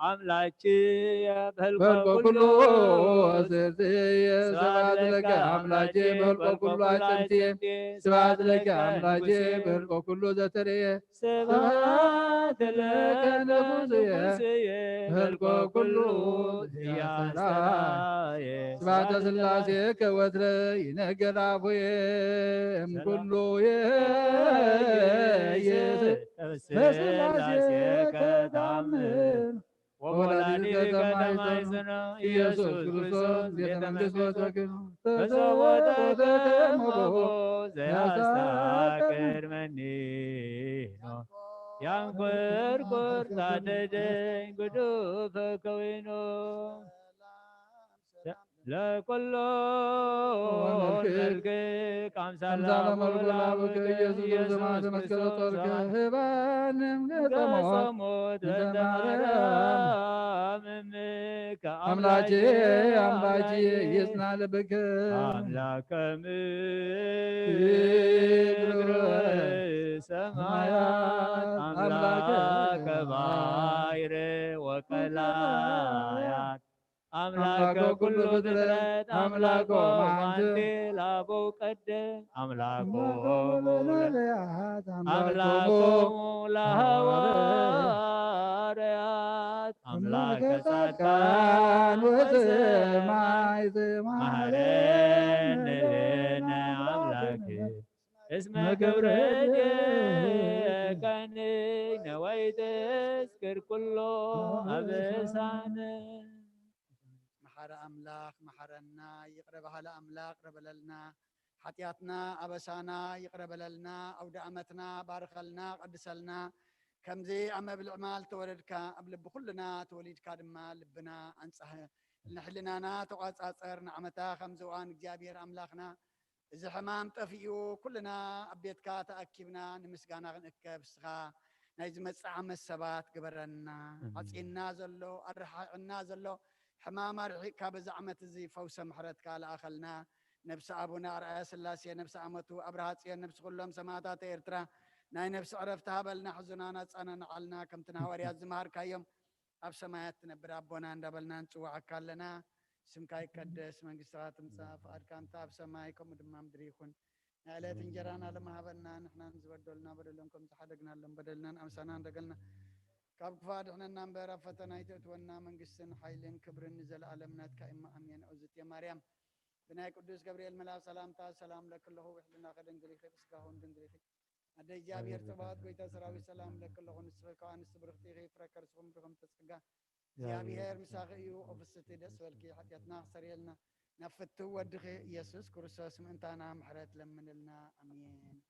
አምላክየ በልቆ ኩሉ ስርትየ ስብሐት ለከ አምላኬ በልቆ ኩሉ አጽንትየ ስብሐት ለከ አምላኬ በልቆ ኩሉ ዘተርየ ስብሐት ለከ ንጉሥየ በልቆ ኩሉ ያስተራየ ስብሐተ ሥላሴ ከወትረ ይነገር አፉየ እምኩሉ በሥላሴ ከታምር ወወላዲተ ከማይዘነ ኢየሱስ ክርስቶስ ቤተ መንግሥት ወተክህኖ ተዘወተ ከመቦ ዘያስታቅር መኒኖ ያንቆርቆር ታደደኝ ጉዱፈ ከዊኖ ለኩሎ መልክክ አምሳለ መልኩላብከ ኢየሱስ ዘማተ መስቀለ ጦርከ ህባንም ገጠሞት ለተማርያም እምከ አምላኬ አምላኬ ይጽና ልብከ አምላከ ምድር ሰማያት አምላከ ባሕር ወቀላያት አምላከ ኩሉ ፍጥረት አምላኮ ማንቴ ላበው ቀደም አምላኮሙ ለሐዋርያት አምላከ ጻድቃን ወሰማይ መሐረነ ለነ አምላክ እስመ ገብረየ ቀንዕ ነዋይተ እዝክር ኩሎ አበሳነ محر أملاك محرنا يقرب على أملاك ربللنا حتياتنا أبسانا يقرب لنا أو دعمتنا بارك لنا قدس لنا كم زي أما بالأعمال تولدك قبل بكلنا توليدك دما لبنا أنصح نحلنا تقاس أثر نعمتها خمزوان جابير أملاكنا إذا حمام طفيو كلنا أبيتك تأكبنا نمسكنا غنكب سخا نايز مسعم السبات قبرنا عصينا زلو أرحنا زلو حمام رحيك بزعمة زي فوس محرتك على أخلنا نفس أبونا رأس اللاسية نفس أمتو أبرهاتية نفس كلهم سماتات إرترا ناي نفس عرفتها بلنا حزنانا أنا نعلنا كم تنهوري الزمار كايوم أب سمايات نبر أبونا ندبلنا نسوع كلنا سمكاي قدس من قصات مصاف أركان تاب سمايكم دمام دريخون نعلات انجرانا لما هبلنا نحنا نزبدلنا بدلنكم تحدقنا لهم بدلنا أمسانا دقلنا كاب كفاد احنا نمبر فتنا يتونا من قسن حيلين كبر نزل عالمنا كإما أمين أوزت يا مريم بناي قدوس جبريل ملاك سلام تا سلام لك الله وحدنا قدن قليخي بسكاهون دن قليخي أدي جابير تبات قويتا سراوي سلام لك الله نسفكا نسبرختي غي فركر سخم بخم تسكا جابير مساقيو أفستي دس والكي حتيتنا سريلنا نفتو ودخي يسوس كرسوس من انتانا محرات لمن لنا أمين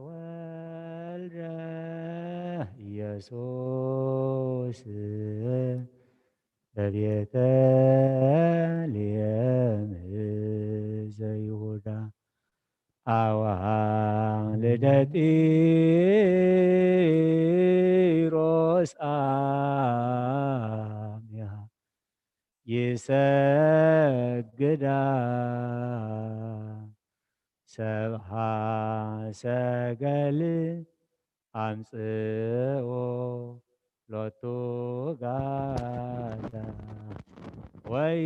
والد يسوس በቤተልሔም ዘይሁዳ አዋን ለጢሮስ አምያ ይሰግዳ ሰብሃ ሰገል አምጽኦ ሎቱ ጋዳ ወይታሰይሃ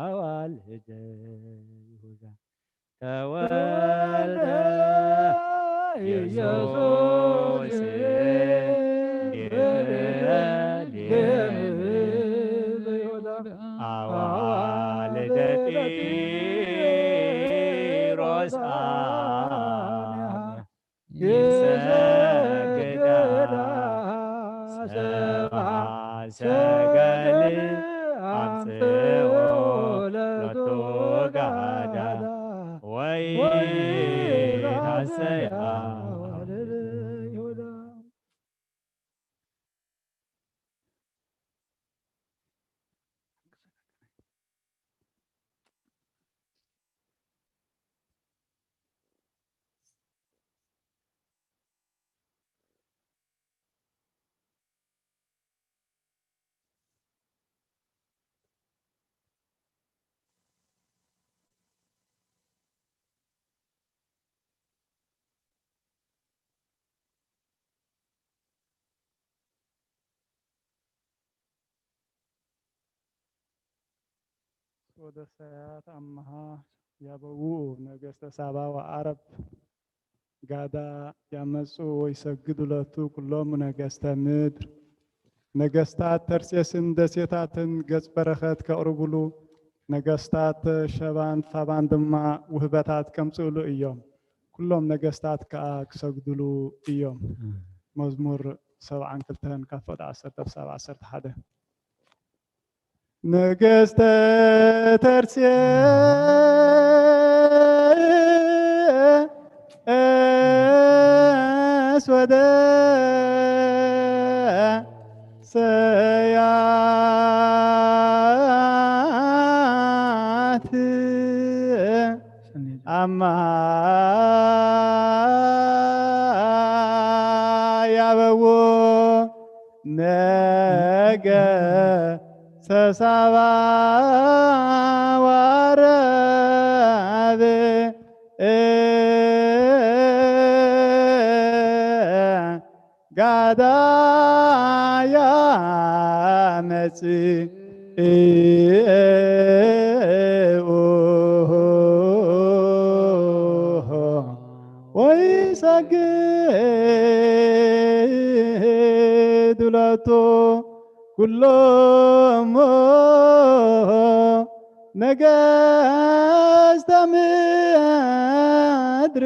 አዋልደ ይሁዳ ተወልደ ኢየሱስ አዋልደ ጢሮስ ይሰግዳ ሰብአ ሰገል አምጽኦ ሎቱ ጋዳ ወይታሰይሃ ወደ ሰያት አመሃ ያበው ነገስተ ሳባ ወአረብ ጋዳ ያመጹ ወይሰግዱ ለቱ ኩሎም ነገስተ ምድር ነገስታት ተርሴስን ደሴታትን ገጽ በረኸት ከቅርቡሉ ነገስታት ሸባን ፋባን ድማ ውህበታት ከምጽእሉ እዮም ኩሎም ነገስታት ከዓ ክሰግድሉ እዮም መዝሙር 72 ካብ ፈቅዲ 10-11 ነገስተ ተርሴስ ወደ ሰያት አማ ያበዎ ነገ ሰሳባ ዋረብ ጋዳ ያመጽኡ ወይሰግዱ ለቱ ኩሎም ነገስተ ምድር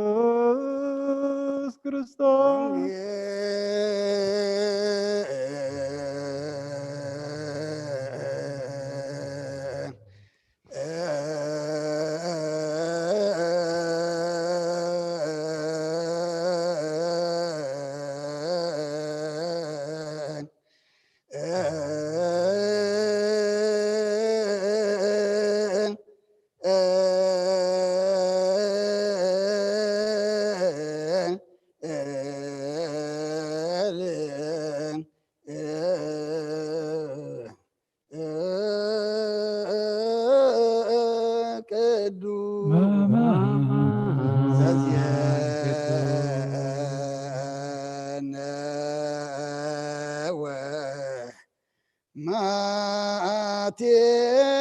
ኢየሱስ ክርስቶስ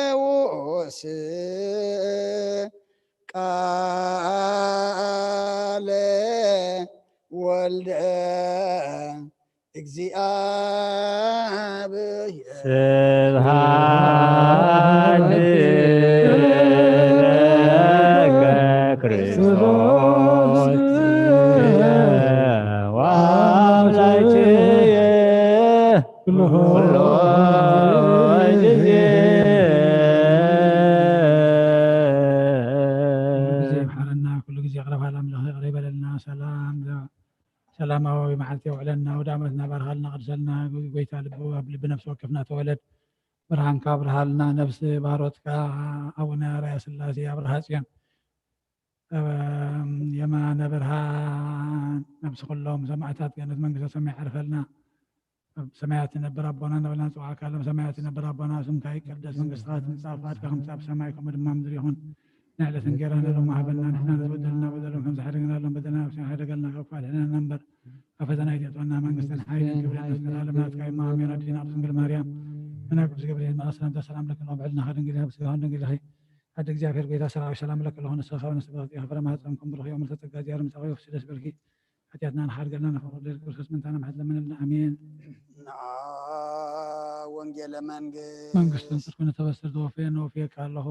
ማቴዎስ ቃለ ወልደ እግዚአብሔር ስብሐት ለከ ክርስቶስ ወአምላክየ ኩሎ ጊዜ ይምሐረና ኩሉ ጊዜ ቅረብ አምላኽ ይቅር ይበለልና ሰላማዊ መዓልቲ የውዕለና ወደ ዓመትና ባርኻልና ቅድሰልና ጎይታ ልቢ ነፍሲ ወከፍና ተወለድ ብርሃንካ ብርሃልና ነፍሲ ባሮትካ አቡነ አርአያ ሥላሴ አብርሃ ጽዮን የማነ ብርሃን ነፍሲ ኩሎም ሰማዕታት ገነት መንግስተ ሰማይ ዓርፈልና ሰማያት የነበረ አቦና ነብልና ጽዋዕካ ለም ሰማያት የነበረ አቦና ስምካ ይቀደስ መንግስትካ ትምጻእ ፈቃድካ ከምቲ ኣብ ሰማይ ከምኡ ድማ ምድሪ ይኹን نعلة انجرنا لهم عبدنا نحن نتبدلنا بدلهم كم سحرنا لهم بدلنا وسحر قلنا كفال لنا ننبر أفدنا يدعونا من قصد حي كبرنا نسكر على منات كاي ما أمير الدين عبد سنجل مريم من أقول سجبرين ما أسلم تسلام لك الله بعدنا خير نجلها بس هون نجلها هدك جافر بيت سلام وسلام لك الله نسخة ونسبات يا خبر ما هتسمكم بروح يوم التقى جار مسوي في سدس بركي حتياتنا نحر قلنا نفرض للكرسس من تانا محد من أمين ወንጌለ መንግስትን ጽድቅን ተበስር ተወፌን ወፌክ አለሁ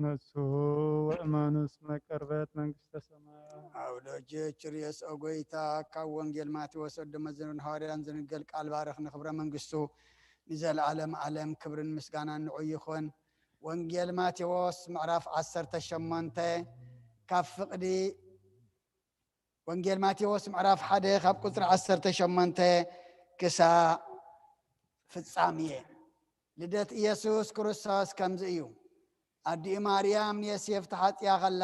ነሱ ወእማኑስ መቀርበት መንግስተ ሰማያት አውሎጅ ጭሪየስ ኦጎይታ ካብ ወንጌል ማቴዎስ ወደ መዘኑን ሐዋርያን ዝንገል ቃል ባረኽ ንኽብረ መንግስቱ ንዘለዓለም ዓለም ክብርን ምስጋናን ንዑ ይኹን ወንጌል ማቴዎስ ምዕራፍ 18 ካብ ፍቕዲ ወንጌል ማቴዎስ ምዕራፍ 1 ካብ ቁጥሪ 18 ክሳ ፍጻሜ ልደት ኢየሱስ ክርስቶስ ከምዚ እዩ ኣዲኡ ማርያም ንዮሴፍ ተሓፅያ ኸላ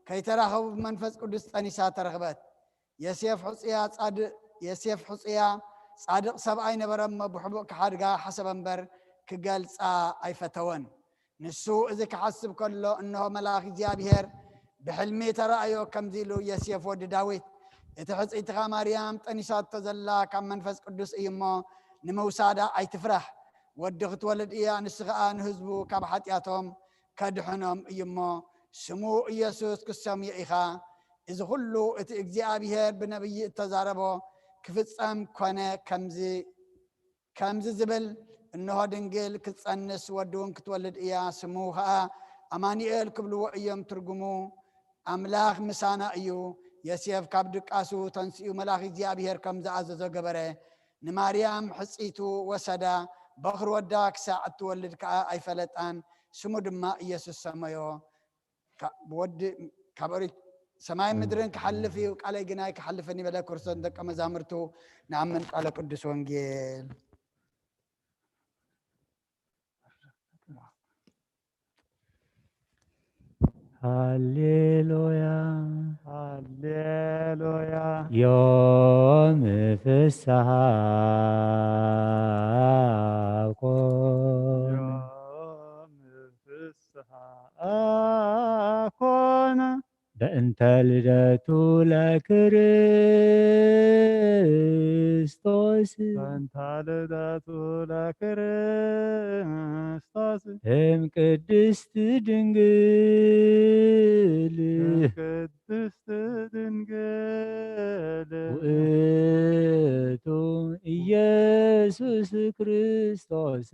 ከይተራኸቡ ብመንፈስ ቅዱስ ፀኒሳ ተረኽበት ዮሴፍ ሕፁያ ጻድቕ ሰብኣይ ነበረ እሞ ብሕቡእ ክሓድጋ ሓሰበ እምበር ክገልፃ ኣይፈተወን ንሱ እዚ ክሓስብ ከሎ እነሆ መልኣክ እግዚኣብሔር ብሕልሚ ተረኣዮ ከምዚ ኢሉ ዮሴፍ ወዲ ዳዊት እቲ ሕፅይትኻ ማርያም ጠኒሳቶ ዘላ ካብ መንፈስ ቅዱስ እዩ እሞ ንመውሳዳ ኣይትፍራሕ ወዲ ክትወልድ እያ ንሱ ኸኣ ንህዝቡ ካብ ሓጢኣቶም ከድሕኖም እዩ እሞ ስሙ ኢየሱስ ክሰምዮ ኢኻ እዚ ኩሉ እቲ እግዚኣብሔር ብነቢይ እተዛረቦ ክፍፀም ኮነ ከምዚ ዝብል እነሆ ድንግል ክትፀንስ ወዲ እውን ክትወልድ እያ ስሙ ኸኣ ኣማኒኤል ክብልዎ እዮም ትርጉሙ ኣምላኽ ምሳና እዩ ዮሴፍ ካብ ድቃሱ ተንስኡ መልኣክ እግዚኣብሔር ከም ዝኣዘዞ ገበረ ንማርያም ሕፂቱ ወሰዳ በኽሪ ወዳ ክሳዕ እትወልድ ከዓ ኣይፈለጣን ስሙ ድማ ኢየሱስ ሰመዮ ወዲ ካብ ሰማይ ምድርን ክሓልፍ እዩ ቃለይ ግናይ ክሓልፈኒ በለ ክርስቶስ ደቀ መዛሙርቱ ንኣምን ቃለ ቅዱስ ወንጌል ሃሌሉያ ሃሌሉያ ዮም ፍስሐ ኮነ ዮም ፍስሐ ኮነ በእንተ ልደቱ ለክርስቶስ በእንተ ልደቱ ለክርስቶስ እም ቅድስት ድንግል ውእቱ ኢየሱስ ክርስቶስ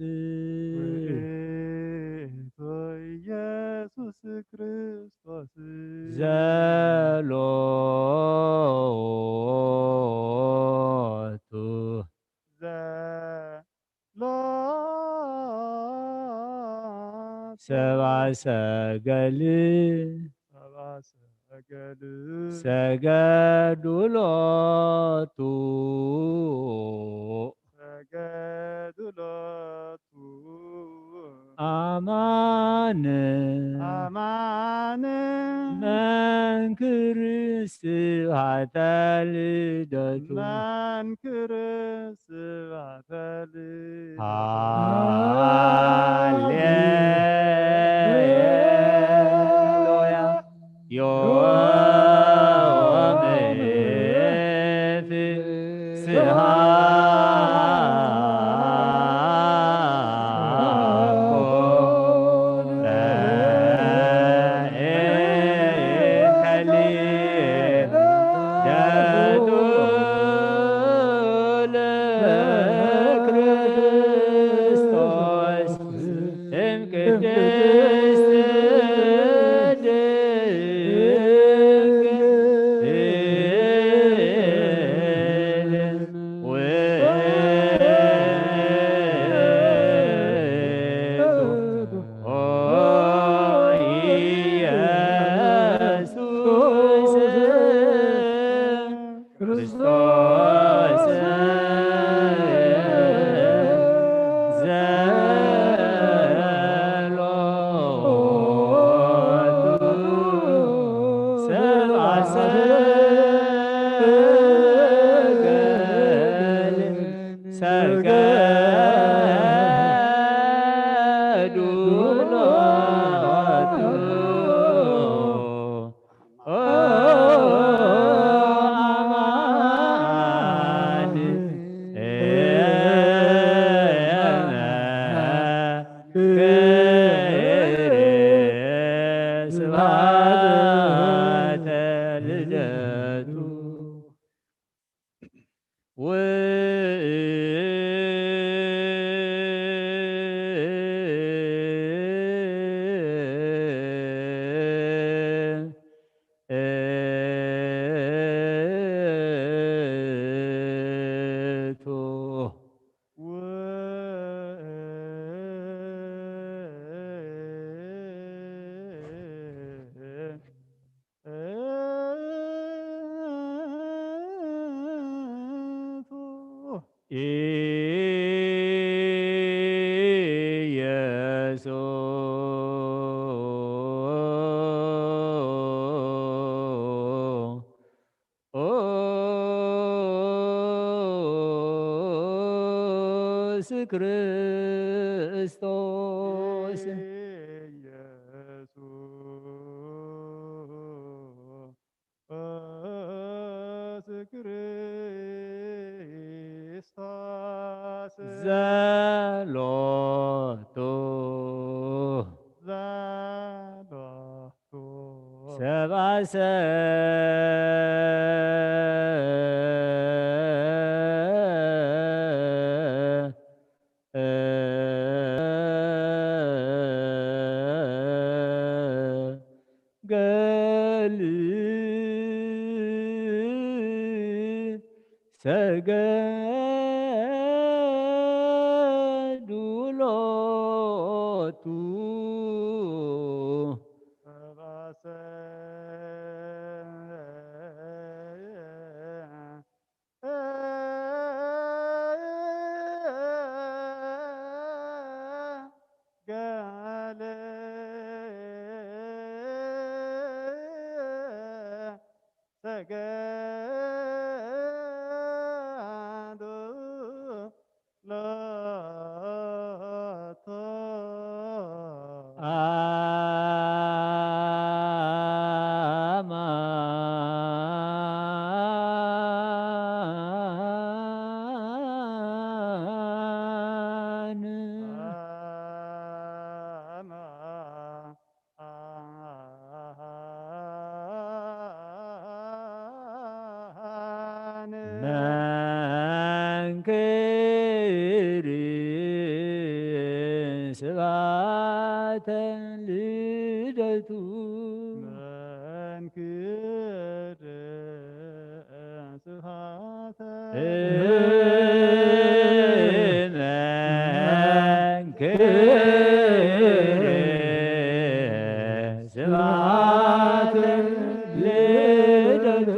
ውእቱ ኢየሱስ ክርስቶስ ዘሎቱ ሰብአ ሰገል ሰገዱ ሎቱ አማን መንክር ስብሐተ ልደቱ ሃሌሉያ ዮም ፍስሐ ኮነ ክርስቶስ ዘሎቱ ሰብአ ገል ሰገዱ ሎቱ መንክር ስብሐተ ልደቱ መንክር ስብሐተ ልደቱ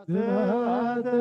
ስብሐተ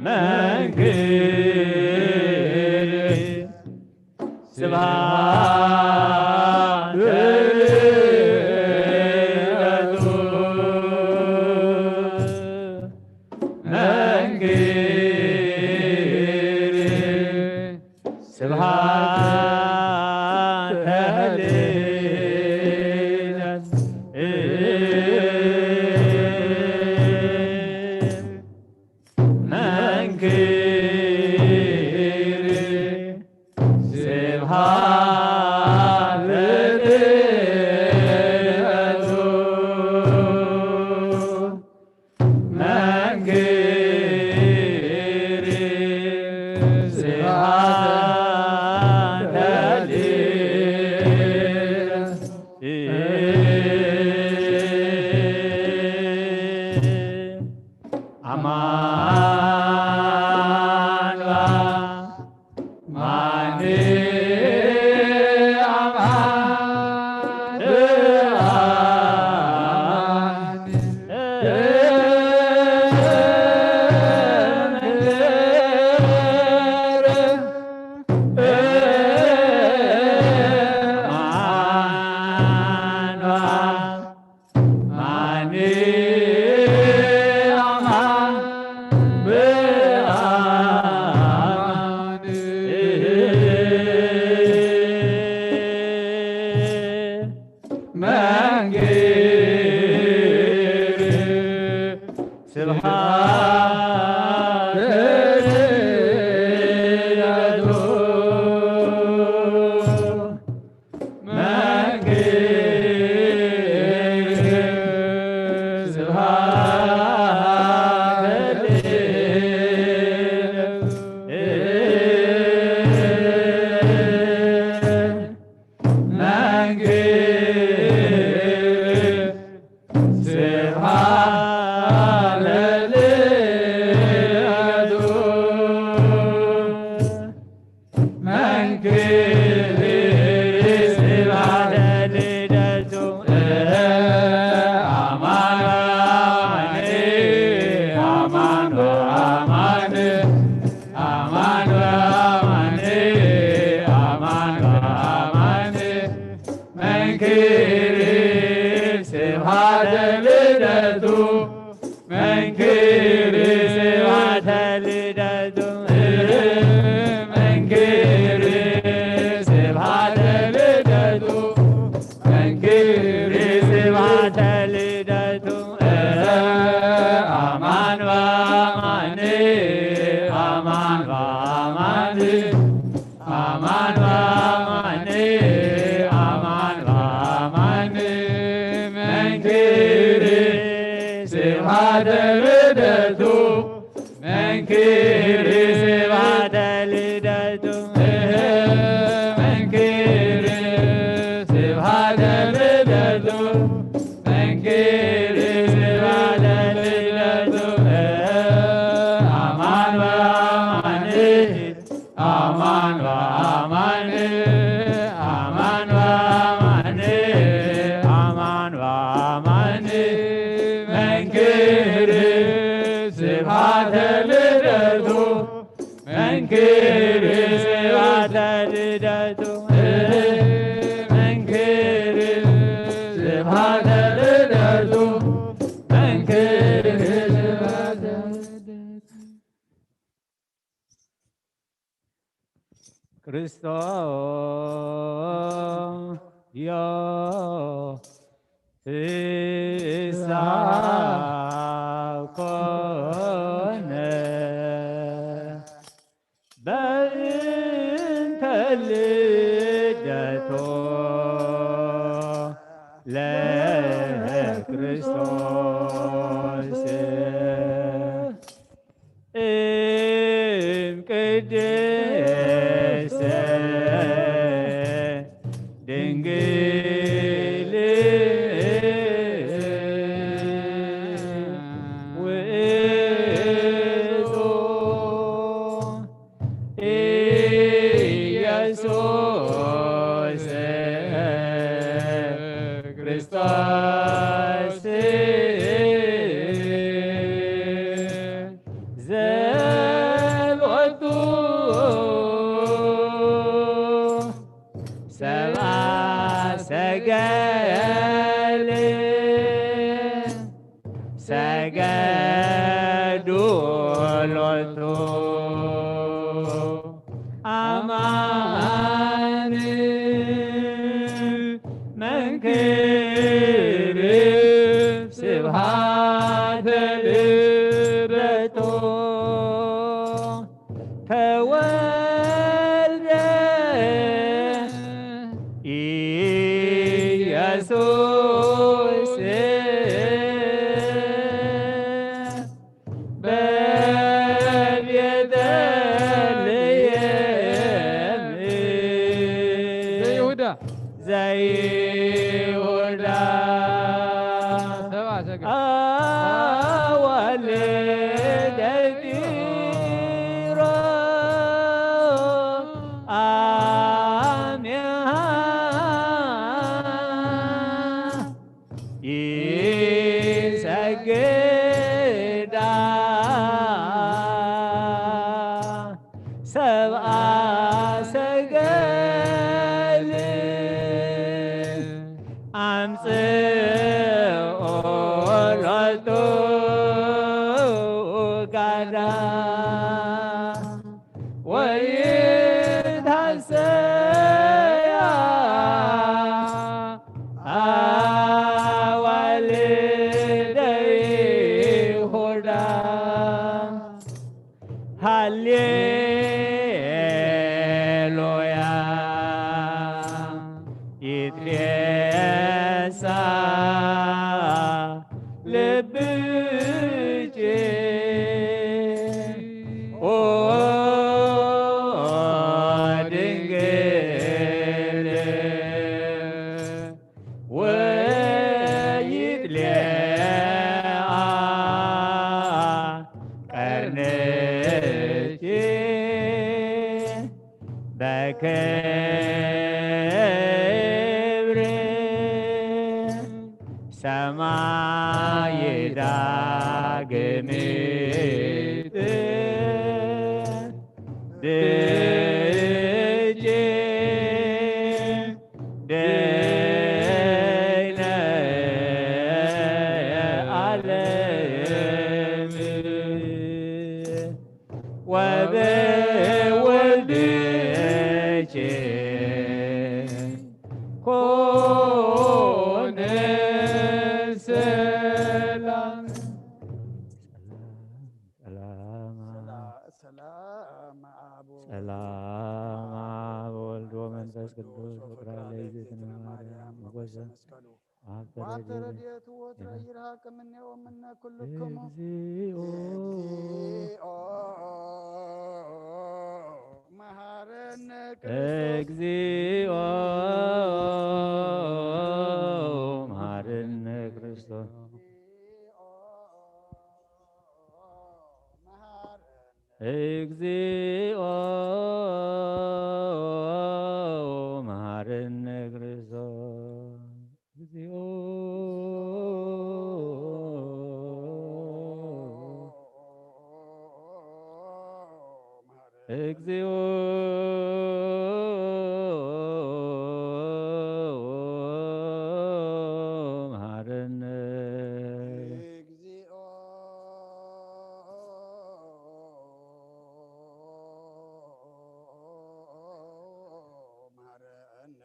መንክር ስብሐት ለልደቱ መንክር ስብሐት Christus አማን መንክር ስብሐተ ልደቶ ተወልደ ኢየሱስ በቤተልሔም ዘይሁዳ ዘይሁዳ ሰብአ ሰገል አዋልደ ጢሮ አሜሃ ይሰግዳ ሰብአ ሰገል አምጽኦ ሎቱ ጋዳ ወይታሰያ አዋልደ ይሁዳ ሃሌሉያ ይትሬሳ ልብጬ ኦ ድንግል ወይትሌአ ቀርንቼ በክብር ሰማይ ዳግሚት ደጄ ደይነ ዓለም ወበወልድቼ ኮነ ሰላም ሰላም አብ ሰላም አብ ወልድ ወመንፈስ ቅዱስ ፍቅረ ለይእዜትነ ማርያም ወዘ መስቀሉ አብ ዋተ ተረድኤ ረድኤቱ ወትረ ይርሐቅ እምኔ ወእምነ ኩልክሙ እግዚኦ እግዚኦ መሐረነ ክርስቶስ እግዚኦ መሐረነ ክርስቶስ እግዚኦ መሐረነ ክርስቶስ እግዚኦ እግዚኦ መሐረነ እግዚኦ መሐረነ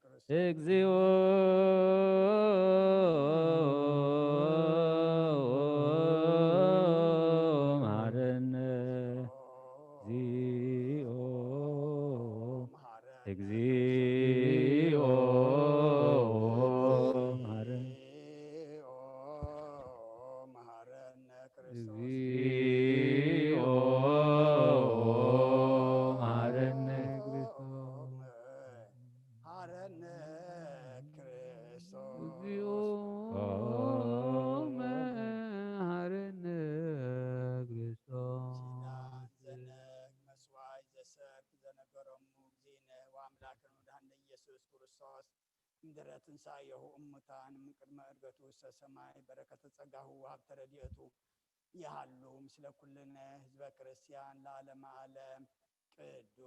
ክርስቶስ እግዚኦ መሐረነ እግዚኦ መሐረነ መሐረነ ክርስቶስ እግዚኦ መሐረነ ክርስቶስ መሐረነ ክርስቶስ እግዚኦ መሐረነ ክርስቶስ ዘነግ መስዋዕት ዘሰርክ ዘነገሮሙ እግዚእነ ወአምላክነ ወመድኃኒነ ኢየሱስ ክርስቶስ እምድኅረ ትንሣኤሁ እሙታን እምቅድመ ዕርገቱ ውስተ ሰማይ በረከተ ጸጋሁ ወሀብተ ረድኤቱ ይሃሉ ምስለ ኩልነ ህዝበ ክርስቲያን ለዓለመ ዓለም ቅዱስ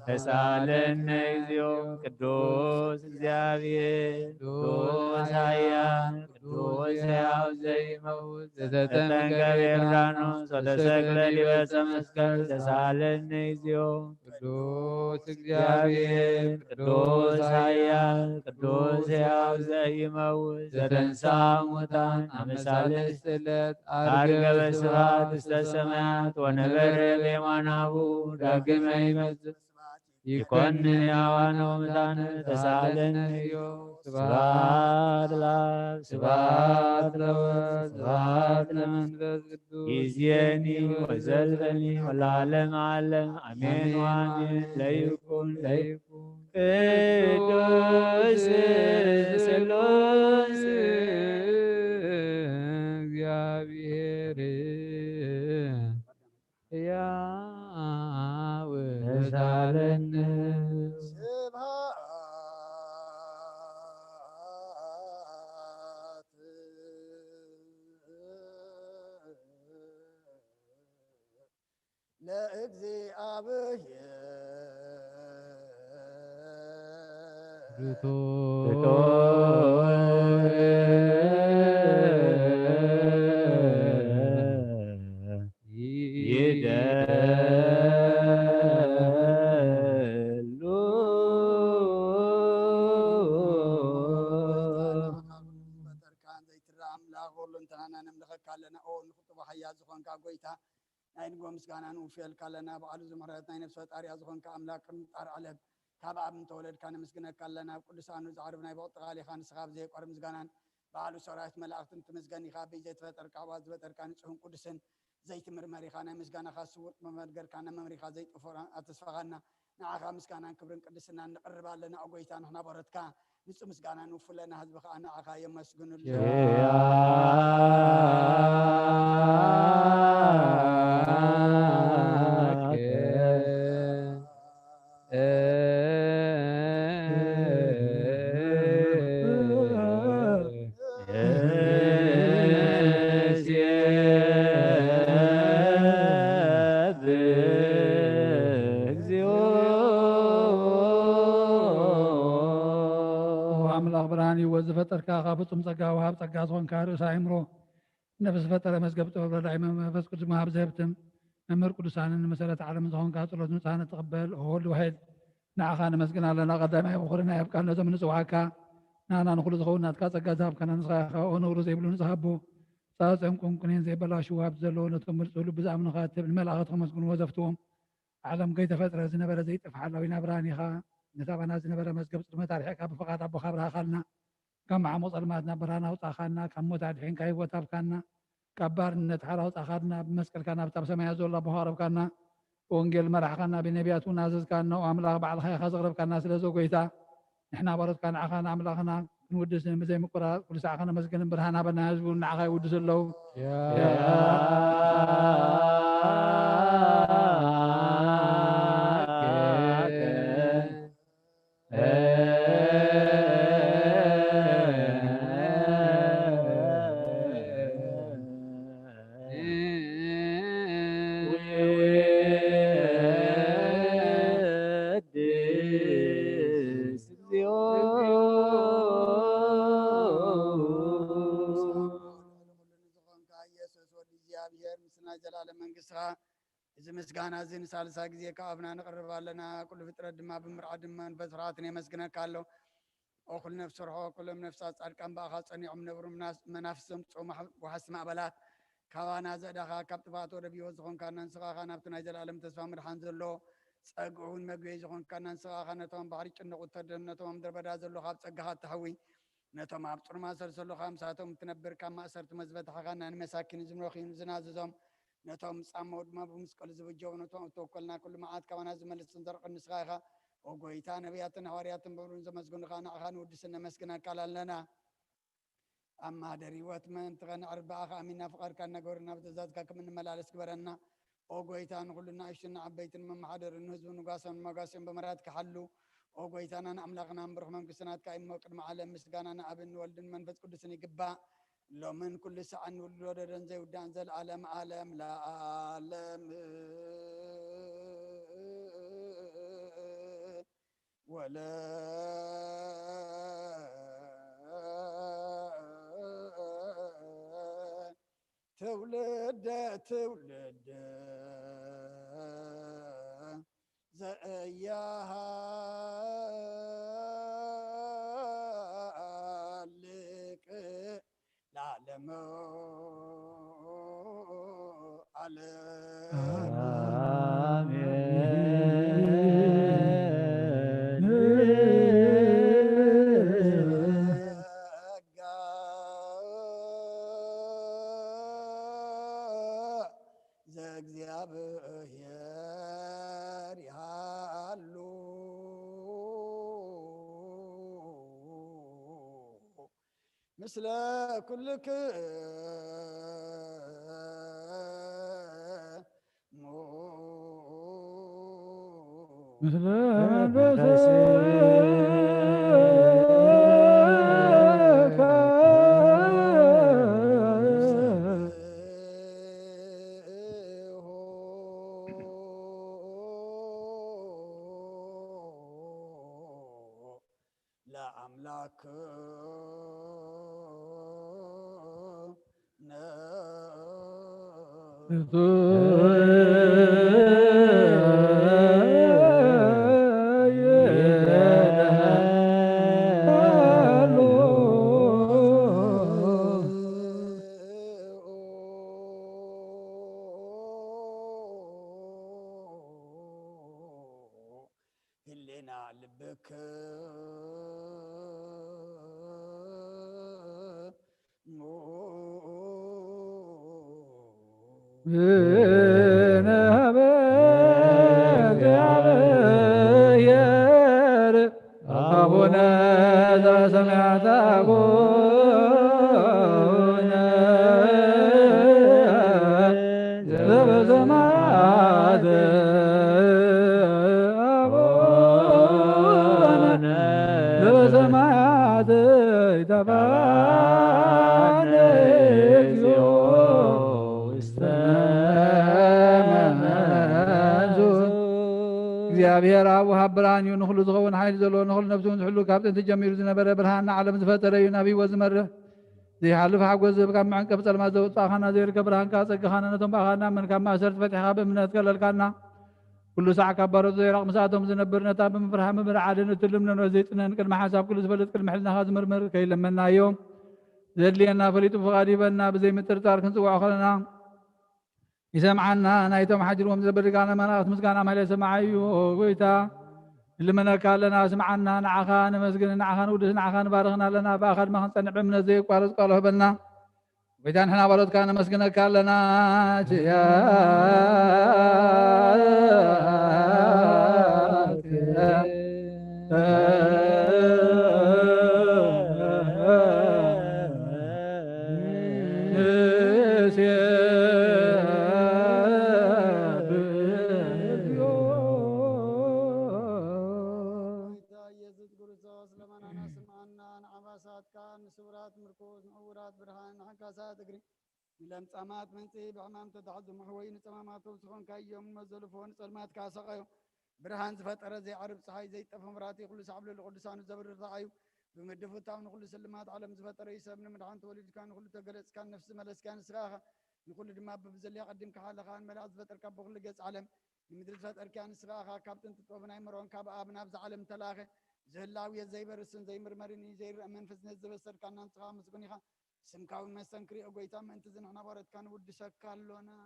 ተሳለነ እግዚኦ ቅዱስ እግዚአብሔር ቅዱስ ኃያል ቅዱስ ሕያው ዘይመውት ዘተጠምቀ በዮርዳኖስ ወተሰቅለ ዲበ ዕፀ መስቀል ተሳለነ እግዚኦ ቅዱስ እግዚአብሔር ቅዱስ ኃያል ቅዱስ ሕያው ዘይመውት ዘተንሥአ እሙታን አመ ሣልስት ዕለት ዐርገ በስብሐት ውስተ ሰማያት ወነበረ በየማናሁ ዳግመ ይመጽእ ይኰንን ሕያዋነ ወሙታነ ተሳለነ እግዚኦ ስብሐት ለአብ ስብሐት ለወልድ ስብሐት ለመንፈስ ቅዱስ ይእዜኒ ወዘልፈኒ ወለዓለመ ዓለም አሜን ወአሜን። ለይኩን ቅዱስ ስሉስ እግዚአብሔር ሕያው ተሳለነ ናይ ንጎ ምስጋና ንውፍየልካ ኣለና በዓሉ ዝምሕረት ናይ ነፍሲ ፈጣሪያ ዝኾንካ ኣምላክ ቅንጣር ዓለም ካብ ኣብ እንተወለድካ ነመስግነካ ኣለና ቅዱሳኑ ዛዕርብ ናይ በቕቲ ቃሊኻ ንስኻ ብዘየቆር ምስጋናን በዓሉ ሰራዊት መላእክትን ትመስገኒኻ ብዘይተፈጠርካ ዋ ዝበጠርካ ንጹህን ቅዱስን ዘይትምርመሪኻ ናይ ምስጋናኻ ስውጥ መመድገርካ ነመምሪኻ ዘይጥፎር ኣተስፋኻና ንዓኻ ምስጋናን ክብርን ቅድስናን ንቕርብ ኣለና ኣጎይታ ንሕና በረትካ ንጹህ ምስጋና ንውፍለና ህዝቢ ከዓ ንዓኻ የመስግኑሉ ዝፈጠርካ ካብ ፍጹም ጸጋ ወሃብ ጸጋ ዝኾንካ ርእሰ ኣእምሮ ነፍሲ ፈጠረ መዝገብ ጥበብ ረዳኢ መንፈስ ቅዱስ መሃብ ዘህብትን መምህር ቅዱሳንን መሰረት ዓለም ዝኾንካ ጸሎት ንጹሃን ተቐበል ወልድ ዋሕድ ንዓኻ ነመስግን ኣለና ቀዳማይ በኹርና የብቃል ነዞም ንጽዋዓካ ንሕና ንኹሉ ዝኸውን ናትካ ጸጋ ዝሃብካና ንስኻ ኢኻ ኦ ነውሩ ዘይብሉ ንዝሃቦ ጻጽን ቁንቁንን ዘይበላሽው ሃብቲ ዘለዎ ነቶም ምልፁ ልቢ ዝኣምኑኻ ትብል ንመላእኽቲ ከመስግንዎ ዘፍትዎም ዓለም ከይተፈጥረ ዝነበረ ዘይጠፍሕ ሓላዊና ብርሃን ኢኻ ነታባና ዝነበረ መዝገብ ጽልመት ኣርሒቕካ ብፍቓድ ኣቦኻ ብርሃኻልና ካብ ማዕሙቕ ጸልማትና ብርሃን ኣውፃእኻና ካብ ሞት ኣድሒንካ ህይወት ሃብካና ካብ ባርነት ሓር ኣውፃእኻና ብመስቀልካ ናብታ ኣብ ሰማያት ዘሎ ኣቦኻ ቀረብካና ብወንጌል መራሕኻና ብነቢያት እውን ኣዘዝካና ኣምላኽ ባዕልኻ ኢኻ ዘቕረብካና ስለዚ ጎይታ ንሕና በረትካ ንዓኻ ንኣምላኽና ክንውድስን ብዘይ ምቁራፅ ኩሉ ሰዓኻ ነመስግንን ብርሃን ሃበና ህዝቡ ንዓኻ ይውድስ ኣለዉ إذا مسكانا زين سالسا جزية كأبنا نقرب لنا كل فترة دما بمرعد دما بسرعتنا مسكنا كالو وكل نفس روحه كل نفس أركان بأخذ أني عم نبر منافسهم صوم وحسم بلات كوانا زدها كبتفات وربي وزخون كان نسخا خانا بتناجل عالم تسفام الحنزل له سأقعون مجوي زخون كان نسخا خانا توم بحري كنا قتدم نتوم دربدا زلو خاب سأقها تحوي نتوم عبطر ما سر سلو خام ساتهم تنبر كما أسرت مزبط حقانا مساكين زمروخين زناززهم نتوم صامود ما بمسكال زوجو نتوم توكلنا كل معاد كوانا زمل السندرق النسخاخا وقويتا نبياتنا حوارياتنا بورون زمزقون خانا أخان ودسنا مسكنا كالا لنا أما دريوات من تغنى أربعة خامنا فقر كان نقولنا بتزاد كمن ملالس كبرنا وقويتان كلنا عشنا عبيت من محضر النهز ونقاسم مقاسم بمرات كحلو وقويتان أنا أملاقنا برخ من كسنات كاين موقع معلم مسكان أنا أبن ولد من فت كل سنة قبا لو من كل ساعة نولد رنزي ودانزل عالم عالم لا عالم ولا تولد زيها لك العالم مثل كلك مثل لا أملاك اللينا لبك أبونا ذا سمعت أبونا ذا سمعت أبونا ذا سمعت تبانك እግዚአብሔር አብ ወሀብ ብርሃን ይሁን ሁሉ ዝኸውን ኃይል ዘሎ ንኹሉ ነፍሱን ዝሕሉ ካብ ጥንቲ ጀሚሩ ዝነበረ ብርሃንና ዓለም ዝፈጠረ እዩ ናብይ ወዝመርህ ዘይሓልፍ ሓጎስ ዝህብ ካብ መዐንቀፍ ጸልማት ዘውፅእኻና ዘይርከብ ብርሃንካ ፀግኻና ነቶም ባኻና ምን ካብ ማእሰርቲ ፈቲሕኻ ብእምነት ከለልካና ኩሉ ሰዕ ካብ ባሮት ዘይራቕ ምስኣቶም ዝነብር ነታ ብምፍርሃ ምብርዓድን እትልምነኖ ዘይጥነን ቅድሚ ሓሳብ ኩሉ ዝፈልጥ ቅድሚ ሕልናኻ ዝምርምር ከይለመናዮም ዘድልየና ፈሊጡ ፍቓድ ይበና ብዘይ ምጥርጣር ክንፅዋዖ ከለና يسمعنا نايتهم حجرهم زبرقانا مناخت مسقانا مهلا سمعي وقويتا اللي منك لنا سمعنا نعخان مسقنا نعخان ودس نعخان بارغنا لنا باخر ما خنصنع بمنا زي قارس قالوا بلنا ويتان حنا برد كان مسقنا كان لنا لم تمات من سيب عمام تتحد محوين تمامات وسخون كايوم مزلفون سلمات كاسقايو برهان زفتر زي عرب صحي زي تفهم راتي كل صعب للقدسان الزبر الرعايو بمدفو تاون كل سلمات عالم زفتر يسب من مدحان تولد كان كل تقلص كان نفس ملس كان سراخه نقول دما ببزلي قدم كحالخان ملاذ فتر كاب بكل جز عالم نمدر فتر كان سراخا كابتن تطوبنا يمرون كاب ابنا بز عالم تلاخه زهلاوي زي برسن زي مرمرني زي منفس نزبسر كان انتقا مسكونيخا سمكاوي مسنكري اغويتا من تزن احنا بارت كان ود شكالونا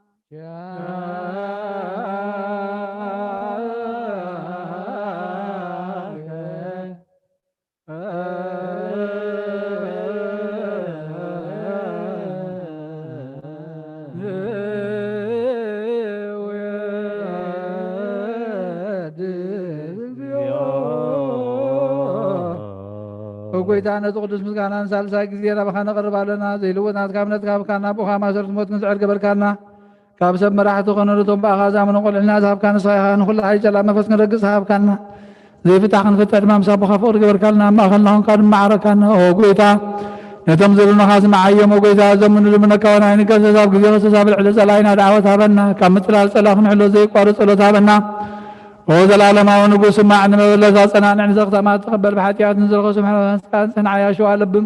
وقويتانا تقدس مسكانا سالسا كزيرا بخانا قربا لنا زي لوتنا تكامنت كابكانا بوخا ما سرت موت نزعر قبركانا كابسب مراحة قنولتهم بأخازا من نقول إحنا ذهب كان صحيحا نقول حي جلا ما فسنا رقص ذهب كان زي فتح نفتح إمام سابو خفور قبركانا ما خلناهم كان معركانا وقويتا نتمزلون خازم عيم وقويتا زمن لمن كوانا يعني كذا ذهب كذا ساب العلس علينا دعوة هابنا كمثل الصلاة نحلو زي قارص صلاة هابنا وذا العالم ونقول سمعنا ولا صنع نعني زغت ما تقبل بحاتيات نزل سبحانه وتعالى صنع يا شو لبم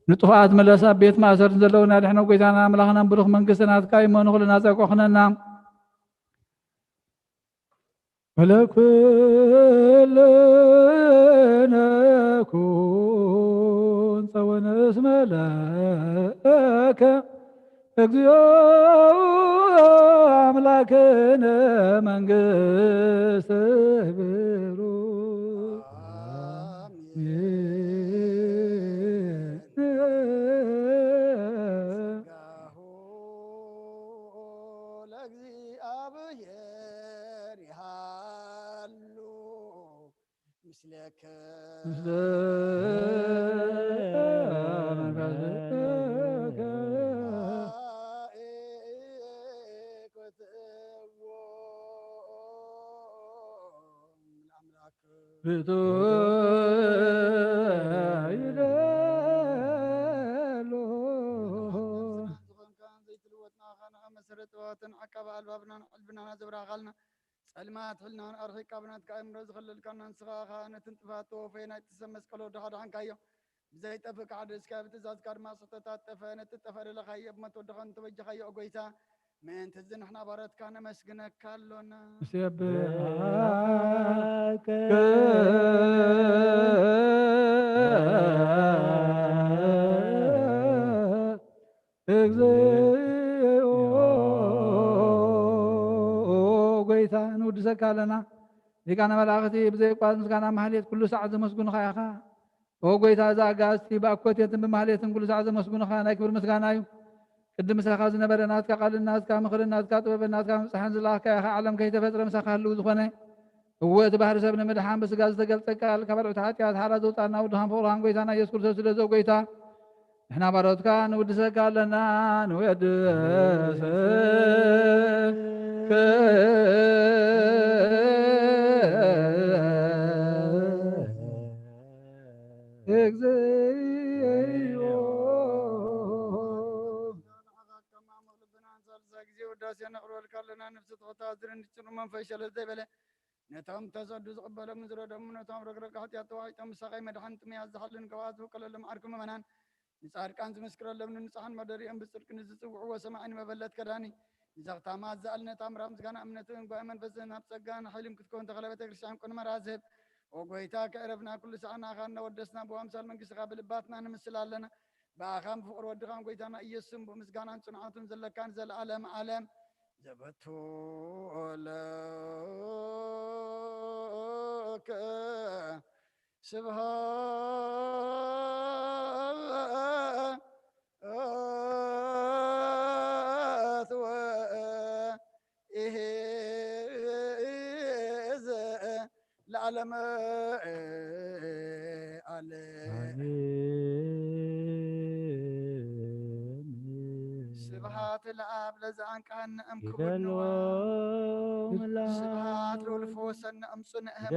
نطفات ملسا بيت ما سر نزلونا نحن وقيتانا ملخنا بروخ من قسنا كايم ونخلنا زقوخنا نام ولكل نكون سوى اسم لك እግዚኦ አምላክነ መንግሥት ብሩ ለእግዚአብሔር ይሃሉ ምስለከ عقب البابنا قلبنا زبرا غلنا سلمات حلنا ارخي كابنات كايم رز خلل كان نسخا نتنطفاتو فينا تسمس كلو دخل عن كايو زي تفك عدس كابت زاز كار ما سطتات تفانه تتفر لخيب ما تدخن توجه خيو قويتا من تزن احنا بارت كان مسكنك كالونا سبحانك قويتا نودسك لنا لكان ملاختي بزي قاد مسكانا محليت كل ساعة مسكون خيخا وقويتا زاقاستي باكوت يتم بمحليت كل ساعة مسكون خيانا يكبر مسكانا قدم مسخاز نبر الناس كقال الناس كمخر الناس كطبب الناس كمسحن الله كيخا علم كي تفتر مسخال له زخنه هو تبهر سبن مدحان بس غاز تقلتك الكبر وتحاتيات حالات وطانا ودهان فوران قويتانا يذكر سلسلة قويتا احنا بارد كان ودسك لنا نودس نتام تصدق قبل من زرد من نتام رجرك حتى يتوعي تام ساقي مدحن تمي الزحلن كواز وكل معركم منان نصار كان مسكر لمن نصحن مدري ام بسرك نزصو وسمعني مبلت كداني اذا تما زالنا تام رمز كان امنتن بامن بزنا بسغان حلم كتكون تغلبت كريستيان كن مرازب وقويتا كعرفنا كل ساعنا خانا ودسنا بوامثال منقس قابل باتنا نمسلالنا باخام فقر ودخان قويتانا ايسم بمسغانان صنعاتن زلكان زل عالم عالم زبتو لك سبحان العالم سبحات العاب لزعن كان ام كبر سبحات للفوسن ام صنعهم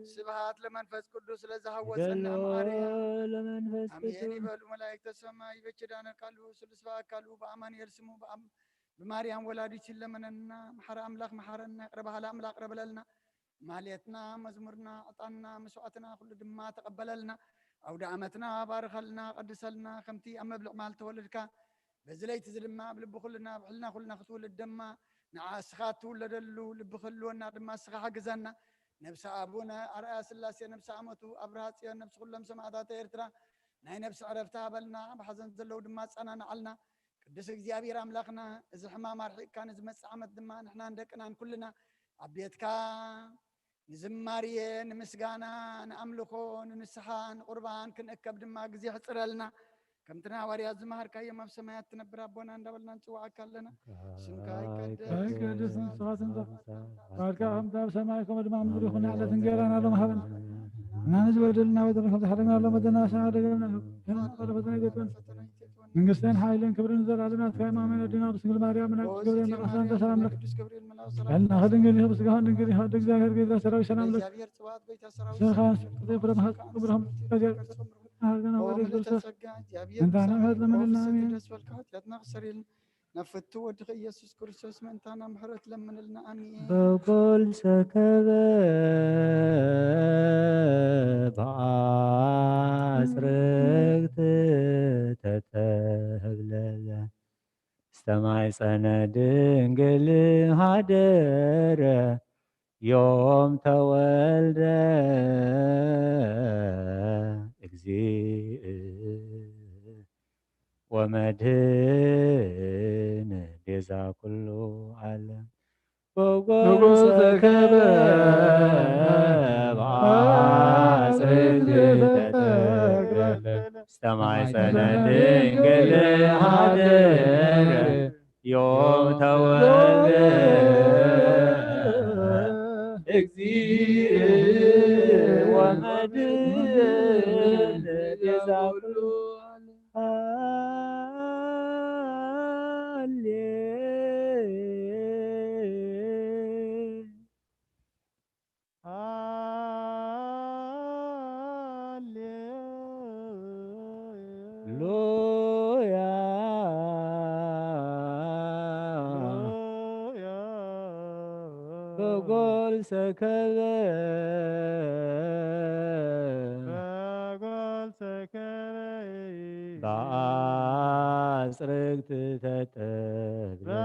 سبحات لمنفس قدوس لزهوسن ام عريا امين يبلو ملائكة السماء بجدانا قالوا سلسفا قالوا بامان يرسموا بماريام ولادي لمننا محر املاك محرنا قربها الاملاك قرب لنا ماليتنا مزمرنا عطانا مسوعتنا كل دما تقبل لنا او دعمتنا بارك لنا قدس لنا خمتي اما بالعمال تولدك بزليت زلما بلب كلنا بحلنا كلنا ختولد دما نعاسخات تولدلو لب خلونا دما سخا حجزنا نفس ابونا ارأس سلاسي نفس عمتو ابرهاتيا نفس كلهم سمعات ايرترا ناي نفس عرفتها بلنا بحزن زلو دما صنا نعلنا قدس እግዚአብሔር አምላክና እዚ ሕማም አርሒቅካ ንዝመጽእ ዓመት ድማ ንሕና እንደቅናን ኩልና ኣብ ቤትካ ንዝማርየ ንምስጋና ንኣምልኾ ንንስሓ ንቁርባን ክንእከብ ድማ ግዜ ሕፅረልና ከምትና ሐዋርያት ዝመሃርካዮም ኣብ ሰማያት ትነብር ኣቦና እንዳበልና ንፅዋዓካ ኣለና ስምካ ይቀደስ ንስኻትን ባርካ ከምታ ኣብ ሰማይ ከምኡ ድማ ምድሪ ይኹን ዕለት እንጀራና ሎም ሃበና እና ንዝበደልና በደልና ከም ዝሓደግና ሎ መደና ሳደገና ፈተና ገጠን መንግሥትን ኃይልን ክብርን ዘላለማት ከማመን ድና ብስንግል ማርያም እና ገብርኤል መልአክ ሰላም ለክ ያልና ከድንግል ይህ ብስጋሁን ድንግል ይህ እግዚአብሔር ጌታ ሰራዊት ሰላም ለክ ስኻን ፍረም ሀቅ ብርሃም ከዚያ አርገና ወደ ክርስቶስ እንታና ለምንና አሜን نفتو ودخ ኢየሱስ ክርስቶስ መንታና ምሕረት ለምንልና አሜን በጎል ሰከበ በአጽርግት ተተብለለ እስተማይ ጸነ ድንግል ሃደረ ዮም ተወልደ እግዚእ ወመድህን ቤዛ ኩሉ ዓለም በጎል ሰከበ በአጽርግት ተተክለ እስተማኅፀነ ድንግል ኀደረ ዮም ተወልደ እግዚእ ወመድህን ቤዛ ኩሉ በጎል ሰከበ በአጽርግት ተተክለ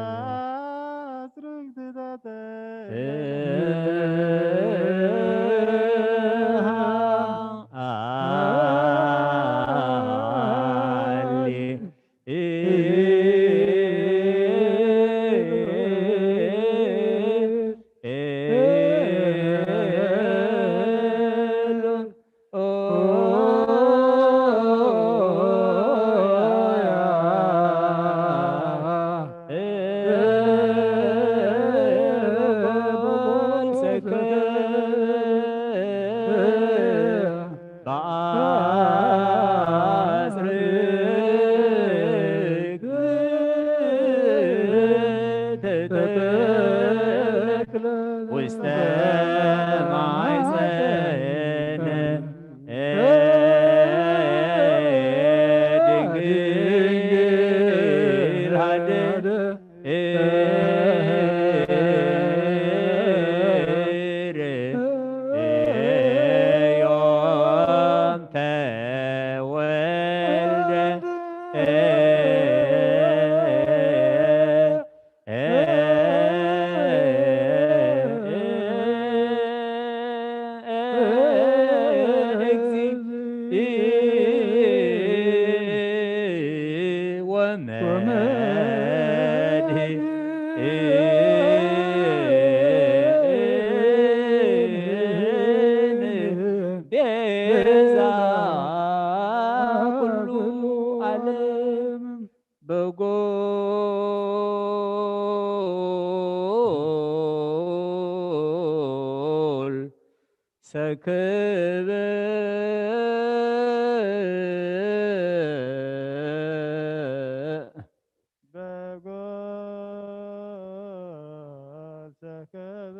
በጎል ሰከበ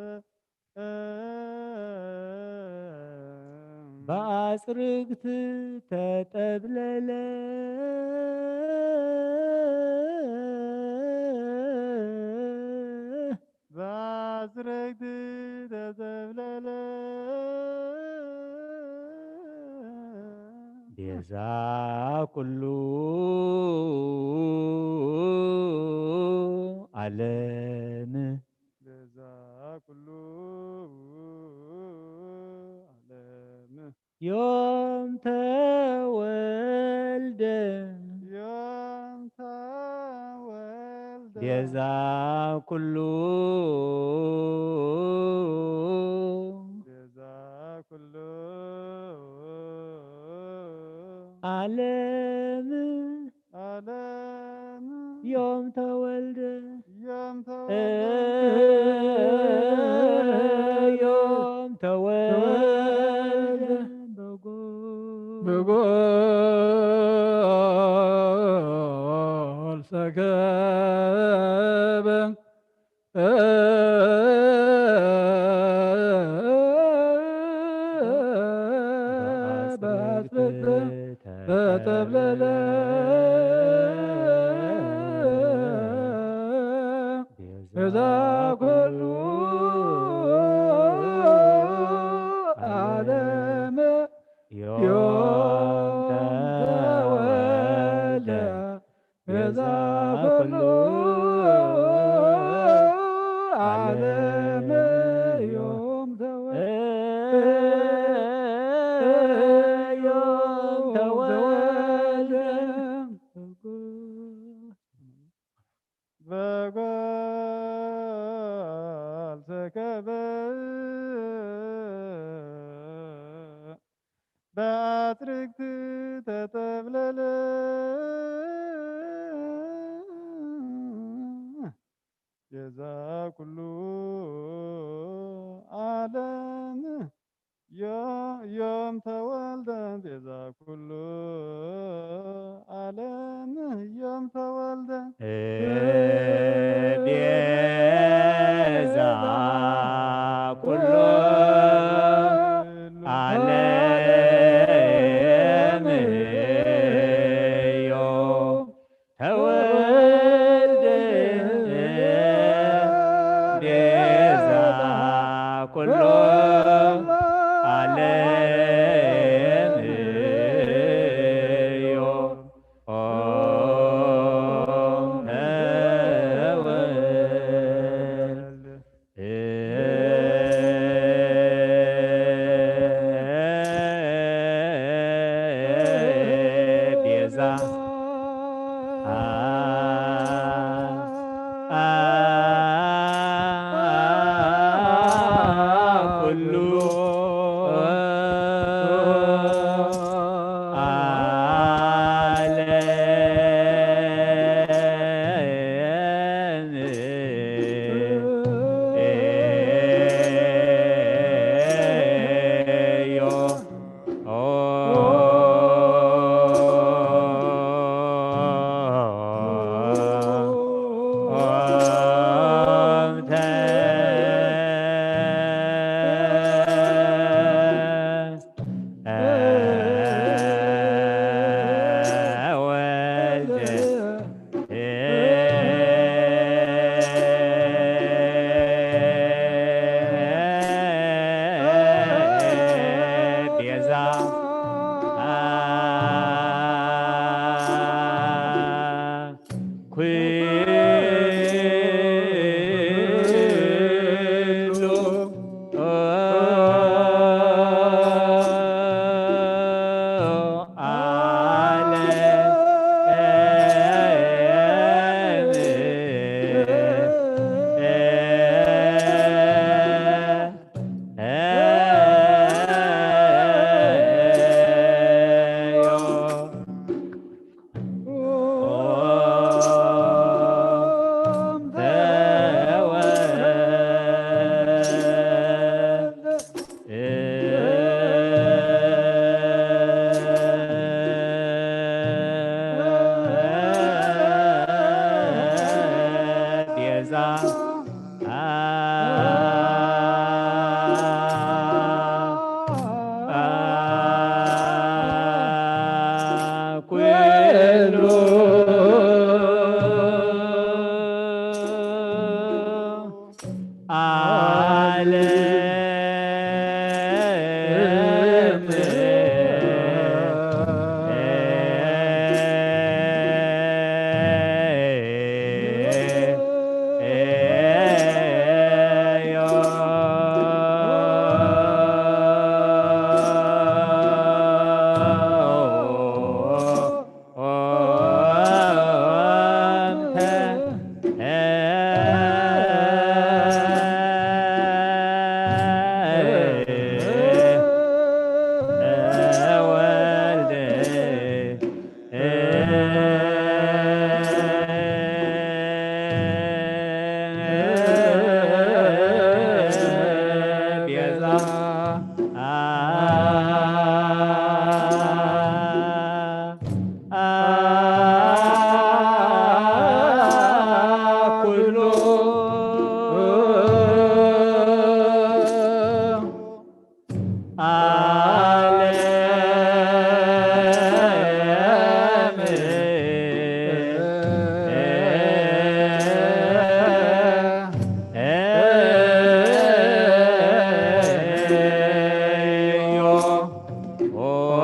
በአጽርግት ተጠብለለ ቤዛ ኩሉ ዓለም ቤዛ ኩሉ ዓለም ዮም ተወልደ ዮም ተወልደ ቤዛ ኩሉ ቤዛ ኩሉ ዓለም ዓለም ዮም ተወልደ ዮም ዮም ተወልደ بقول سكابا إذا كل عالم يوم تولد إذا كل عالم يوم በጎል ሰከበ በአትርክት ተጠብለለ ቤዛ ኩሉ ዓለም ዮም ተወልደ ቤዛ ኩሉ ዓለም ዮም ተወልደ ቤዛ ኩሉ ዓለም ዮም ተወልደ ቤዛ ኩሉ ዓለም ዮም Amen.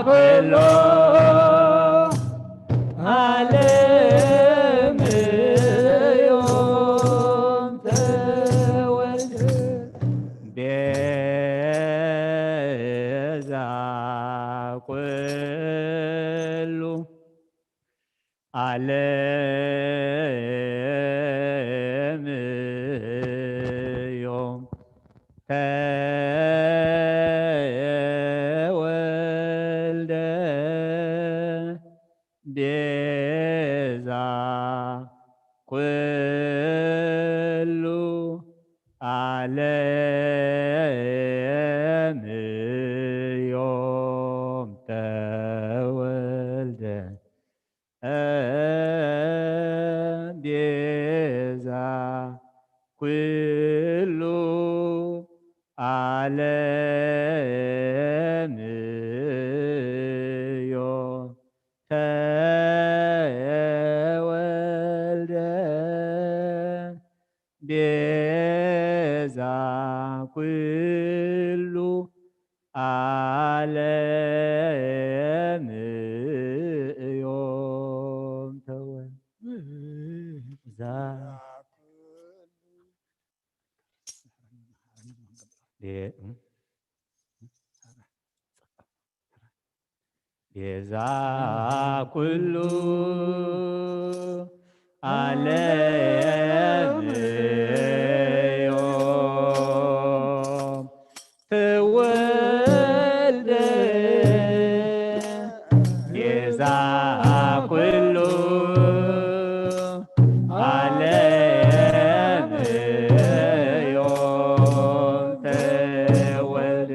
ኩሎ ዓለም ዮም ተወልደ ቤዛ ኩሉ ዓለም ዮም ተወልደ ቤዛ ኩሉ ዓለም ዮም ተወልደ ቤዛ ኩሉ ዓለም ዮም ተወልደ ቤዛ ኩሉ ዓለም ዮም ተወልደ ቤዛ ኩሉ ዓለም ዮም ተወልደ ቤዛ ኩሉ ዓለም ዮም ተወልደ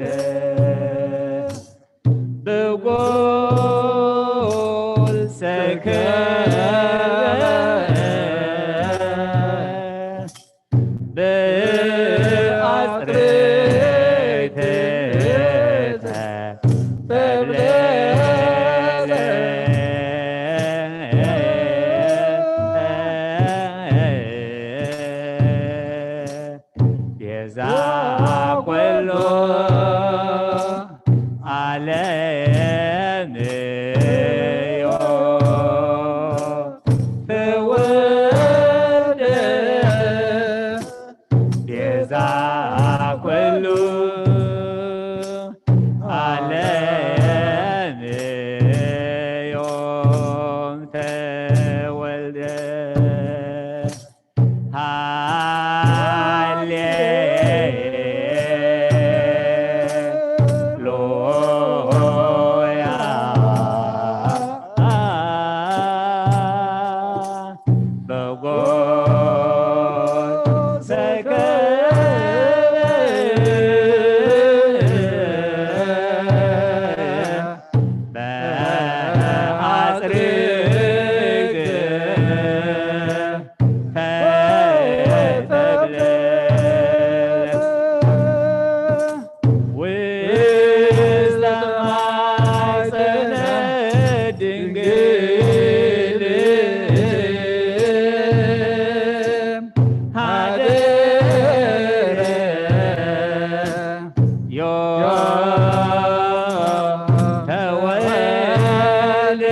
ብጎል ሰከረ በአጽርዕተ ተበለለ ቤዛ ኩሉ ዓለም ዮም ተወልደ ቤዛ ኩሉ ዓለም ዮም ተወልደ ሃሌሉያ በጎል ሰከረ በአጽርዕት ተተብለለ ውስተ ማኅፀነ ድንግል ሀደረ ዮም ተወልደ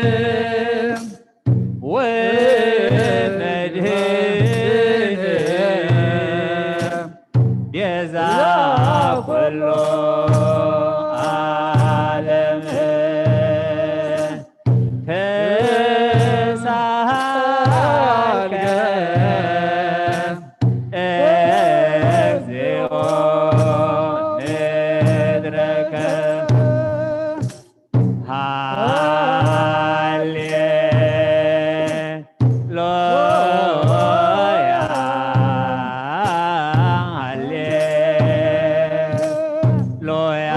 እግዚእ ወመድኅን ቤዛ ኩሉ ዓለም ተሳሃልከ እግዚኦ ንድረከ ሃሌሉያ ሃሌሉያ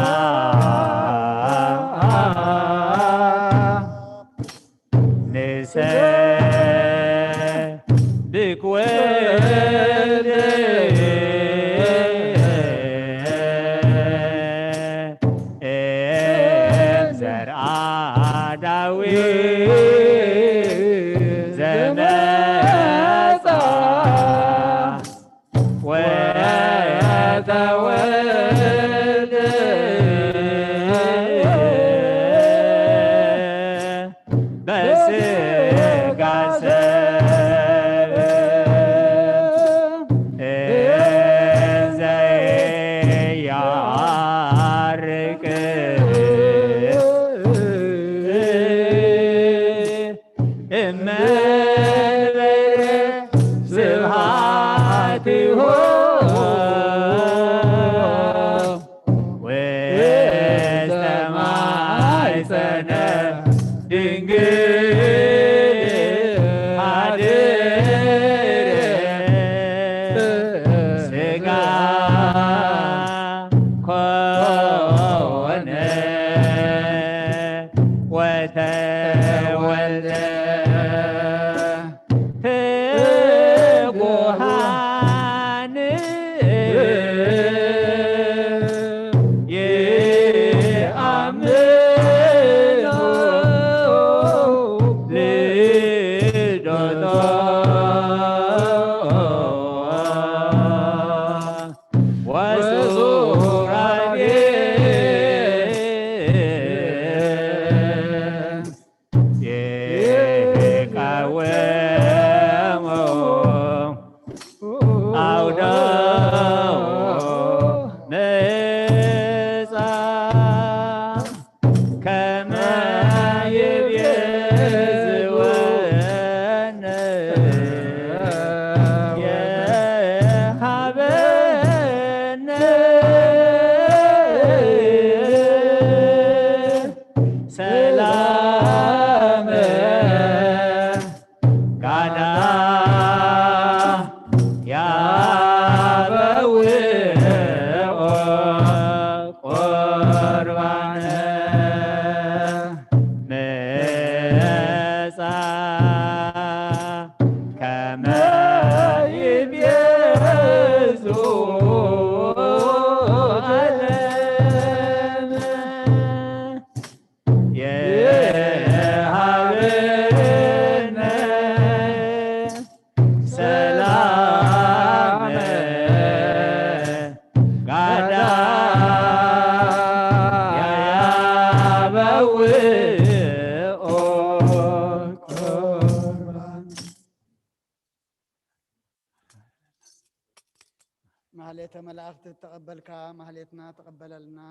ንሰብክ ወልደ እምዘርአ ዳዊት ኮነ ድንግል ሀድር ሥጋ ኮነ ወተወልደ ትጉሃን ይአምኑ ልደቶ ወሱራፌል ይቃወሙ አውደ ምጽአ ከመ ይቤዝወነ የሀበነ ሰላመ ጋዳ ያበውኦ ቁርባነ ምጽአ ከመ ይቤዙ ዓለመ የሀበነ ሰላመ ጋዳ ያበውኦ ቁርባነ ማህሌተ መላእክት ተቀበልካ ማህሌትና ተቀበለልና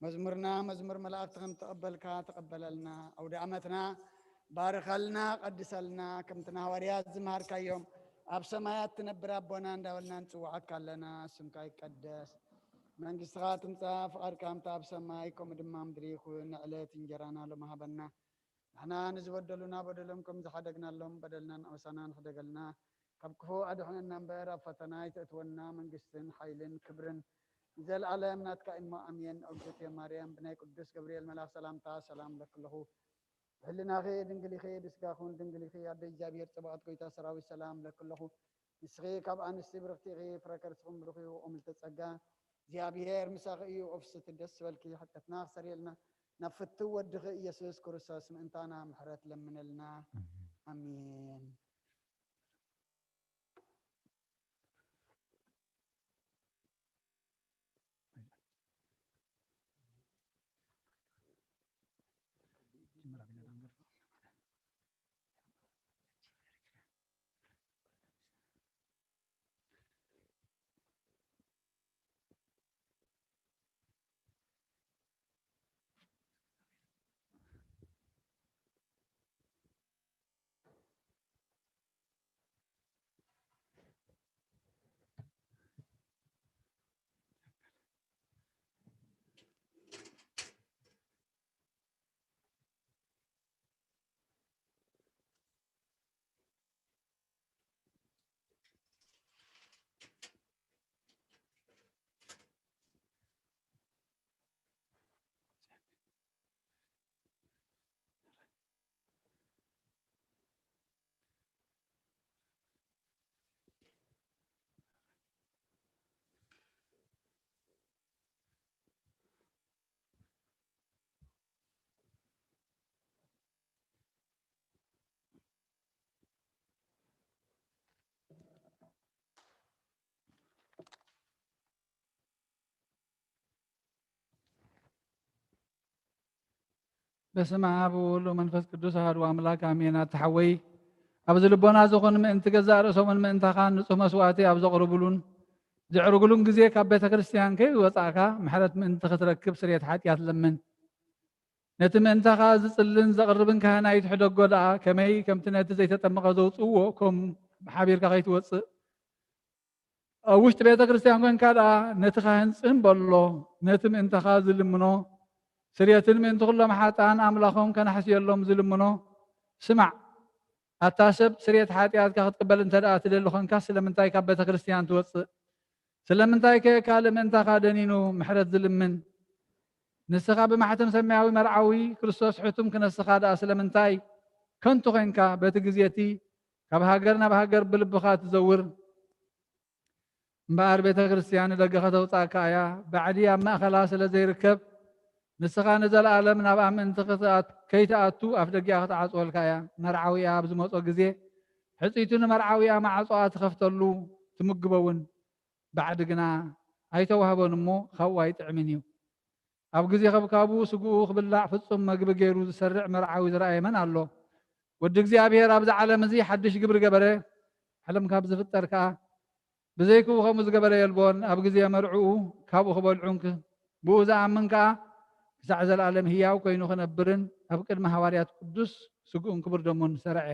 መዝሙርና መዝሙር መላእክት ከም ተቀበልካ ተቀበለልና አውደ ዓመትና ባርከልና ቀድሰልና ከምትና ሐዋርያት ዝማርካዮም ኣብ ሰማያት ትነብር ኣቦና እንዳበልና ንፅዋዓካ ኣለና ስምካ ይቀደስ መንግስትኻ ትምፃእ ፍቃድካ ከምቲ ኣብ ሰማይ ከምኡ ድማ ምድሪ ይኹን ንዕለት እንጀራና ሎሚ ሃበና ንሕና ንዝበደሉና በደሎም ከም ዝሓደግናሎም በደልናን ኣወሳናን ክደገልና ካብ ክፉ ኣድሕነና እምበር ኣብ ፈተና ይተእትወና መንግስትን ሓይልን ክብርን ዘለዓለም ናትካ እሞ ኣሜን። እግዝእትየ ማርያም ብናይ ቅዱስ ገብርኤል መልኣክ ሰላምታ ሰላም ለክለኹ ህልናኸ ድንግሊኸ ድስጋኹን ድንግሊኸ ኣደ እግዚኣብሔር ፅባቐት ጎይታ ሰራዊት ሰላም ለክለኹ ንስኺ ካብ ኣንስቲ ብርክቲ ኢኺ ፍረ ከርስኹም ብሩኽ እዩ ቁምልተ ጸጋ እግዚኣብሔር ምሳኺ እዩ ኦፍስቲ ደስ በልኪ ሓጢአትና ክሰሪየልና ናብ ፍትው ወድኺ ኢየሱስ ክርስቶስ ምእንታና ምሕረት ለምነልና ኣሜን። በስመ አብ ወወልድ ወመንፈስ ቅዱስ አሐዱ አምላክ አሜን። አትሐወይ ኣብዚ ልቦና ዝኾኑ ምእንቲ ገዛእ ርእሶምን ምእንታኻ ንጹህ መስዋዕቲ ኣብ ዘቕርብሉን ዝዕርግሉን ግዜ ካብ ቤተ ክርስቲያን ከይወፃእካ ምሕረት ምእንቲ ክትረክብ ስርየት ሓጢኣት ለምን። ነቲ ምእንታኻ ዝጽልን ዘቕርብን ካህናይ ትሕደጎ ደኣ ከመይ ከምቲ ነቲ ዘይተጠመቐ ዘውፅዎ ከም ሓቢርካ ከይትወፅእ ኣብ ውሽጢ ቤተ ክርስቲያን ኮንካ ደኣ ነቲ ካህን ፅን በሎ ነቲ ምእንታኻ ዝልምኖ سريتن من تغلم حاتان أملاخهم كان حسيلهم ظلمنو سمع أتاسب سريت حاتيات كتقبل انت رأت للخن كاس لمن تاي كبت كريستيان توص سلمن تاي كالم انت قادنينو محرد ظلمن نسخا بمحتم سماوي مرعوي كريستوس حتم كنسخا دا سلمن تاي كنتو خنكا بتجزيتي كبهاجرنا بهاجر بالبخات زور مبار بيت كريستيان دغه توصاكايا بعديا ما خلاص لزي ركب نسخا نزل عالم نبا من تقطات كيتاتو افدغيا تعصولكايا مرعويا بزمصو غزي حصيتون مرعويا مع صوات خفتلو تمغبون بعد غنا ايتوهبون مو خواي طعمنيو اب غزي خبكابو سغو خبلاع فصم مغب غيرو زسرع مرعوي زراي من الله ود እግዚአብሔር አብዛ ዓለም እዚ ሓድሽ ግብሪ ገበረ ዓለም ካብ ዝፍጠር ከዓ ብዘይኩ ከምኡ ዝገበረ የልቦን ኣብ ግዜ መርዑኡ ካብኡ ክበልዑንክ ብኡ ዝኣምን ከዓ ክሳዕ ዘለኣለም ህያው ኮይኑ ክነብርን ኣብ ቅድሚ ሃዋርያት ቅዱስ ስጉኡን ክቡር ደሞን ሰርዐ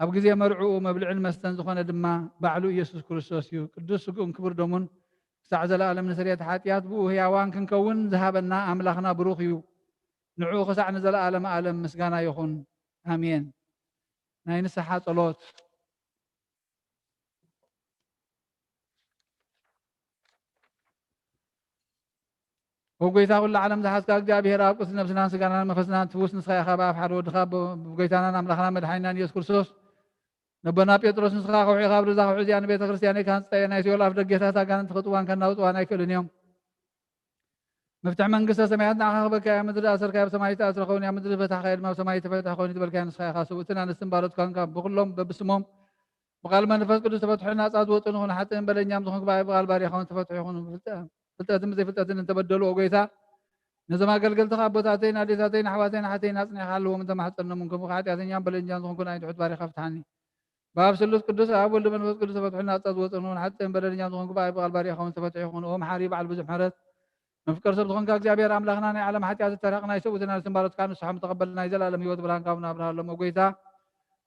ኣብ ግዜ መርዑኡ መብልዕን መስተን ዝኾነ ድማ ባዕሉ ኢየሱስ ክርስቶስ እዩ ቅዱስ ስጉኡን ክቡር ደሞን ክሳዕ ዘለኣለም ንስርየት ሓጢኣት ብኡ ህያዋን ክንከውን ዝሃበና ኣምላኽና ብሩኽ እዩ ንዕኡ ክሳዕ ንዘለኣለም ዓለም ምስጋና ይኹን آمين. ناي نسحة صلوت. وقيتا كل عالم ذا حسكاك جا بهرا قص نفسنا سكانا مفسنا تفوس نسخا خاب حرود خاب وقيتانا نملخنا مدحينا يسوع كريستوس نبنا بيتروس نسخا خوي خاب رزاق عزيان بيت كريستياني كان سينا يسوع لاف دقيتا كانت خطوان كان نوطوانا كل يوم مفتح منقصة سمعتنا عقبك يا مدر أسر كيف سمايت أسر خوني يا مدر فتح خير ما سمايت فتح خوني تبل كان سخاء خاصوتنا نستنبارت كان بقولهم بسمهم وقال ما نفس كل تفتحنا صاد وطنهم حتى إن بلن يام تخون كباي بقال باري خون تفتحون فتأتم زي فتأتم تبدلوا وقيتا نزما قلت خابوتاتين حديثاتين حواتين حتين أصنع حلو من تم حتى منكم وقعتين يام بلن يام تخون كنا يدحط باري خفتحني باب سلوت قدوس أبو اللي من كل تفتحنا صاد وطنهم حتى إن بلن يام تخون كباي بقال باري خون تفتحون وهم حارب على البزح حرت نفكر سبتكون كأجابير أملاخنا نعلم حتى هذا التاريخنا يسوي تنا سنبارت كانوا صحم تقبلنا يزال على ميوت برهان كابنا برهان لما قويتا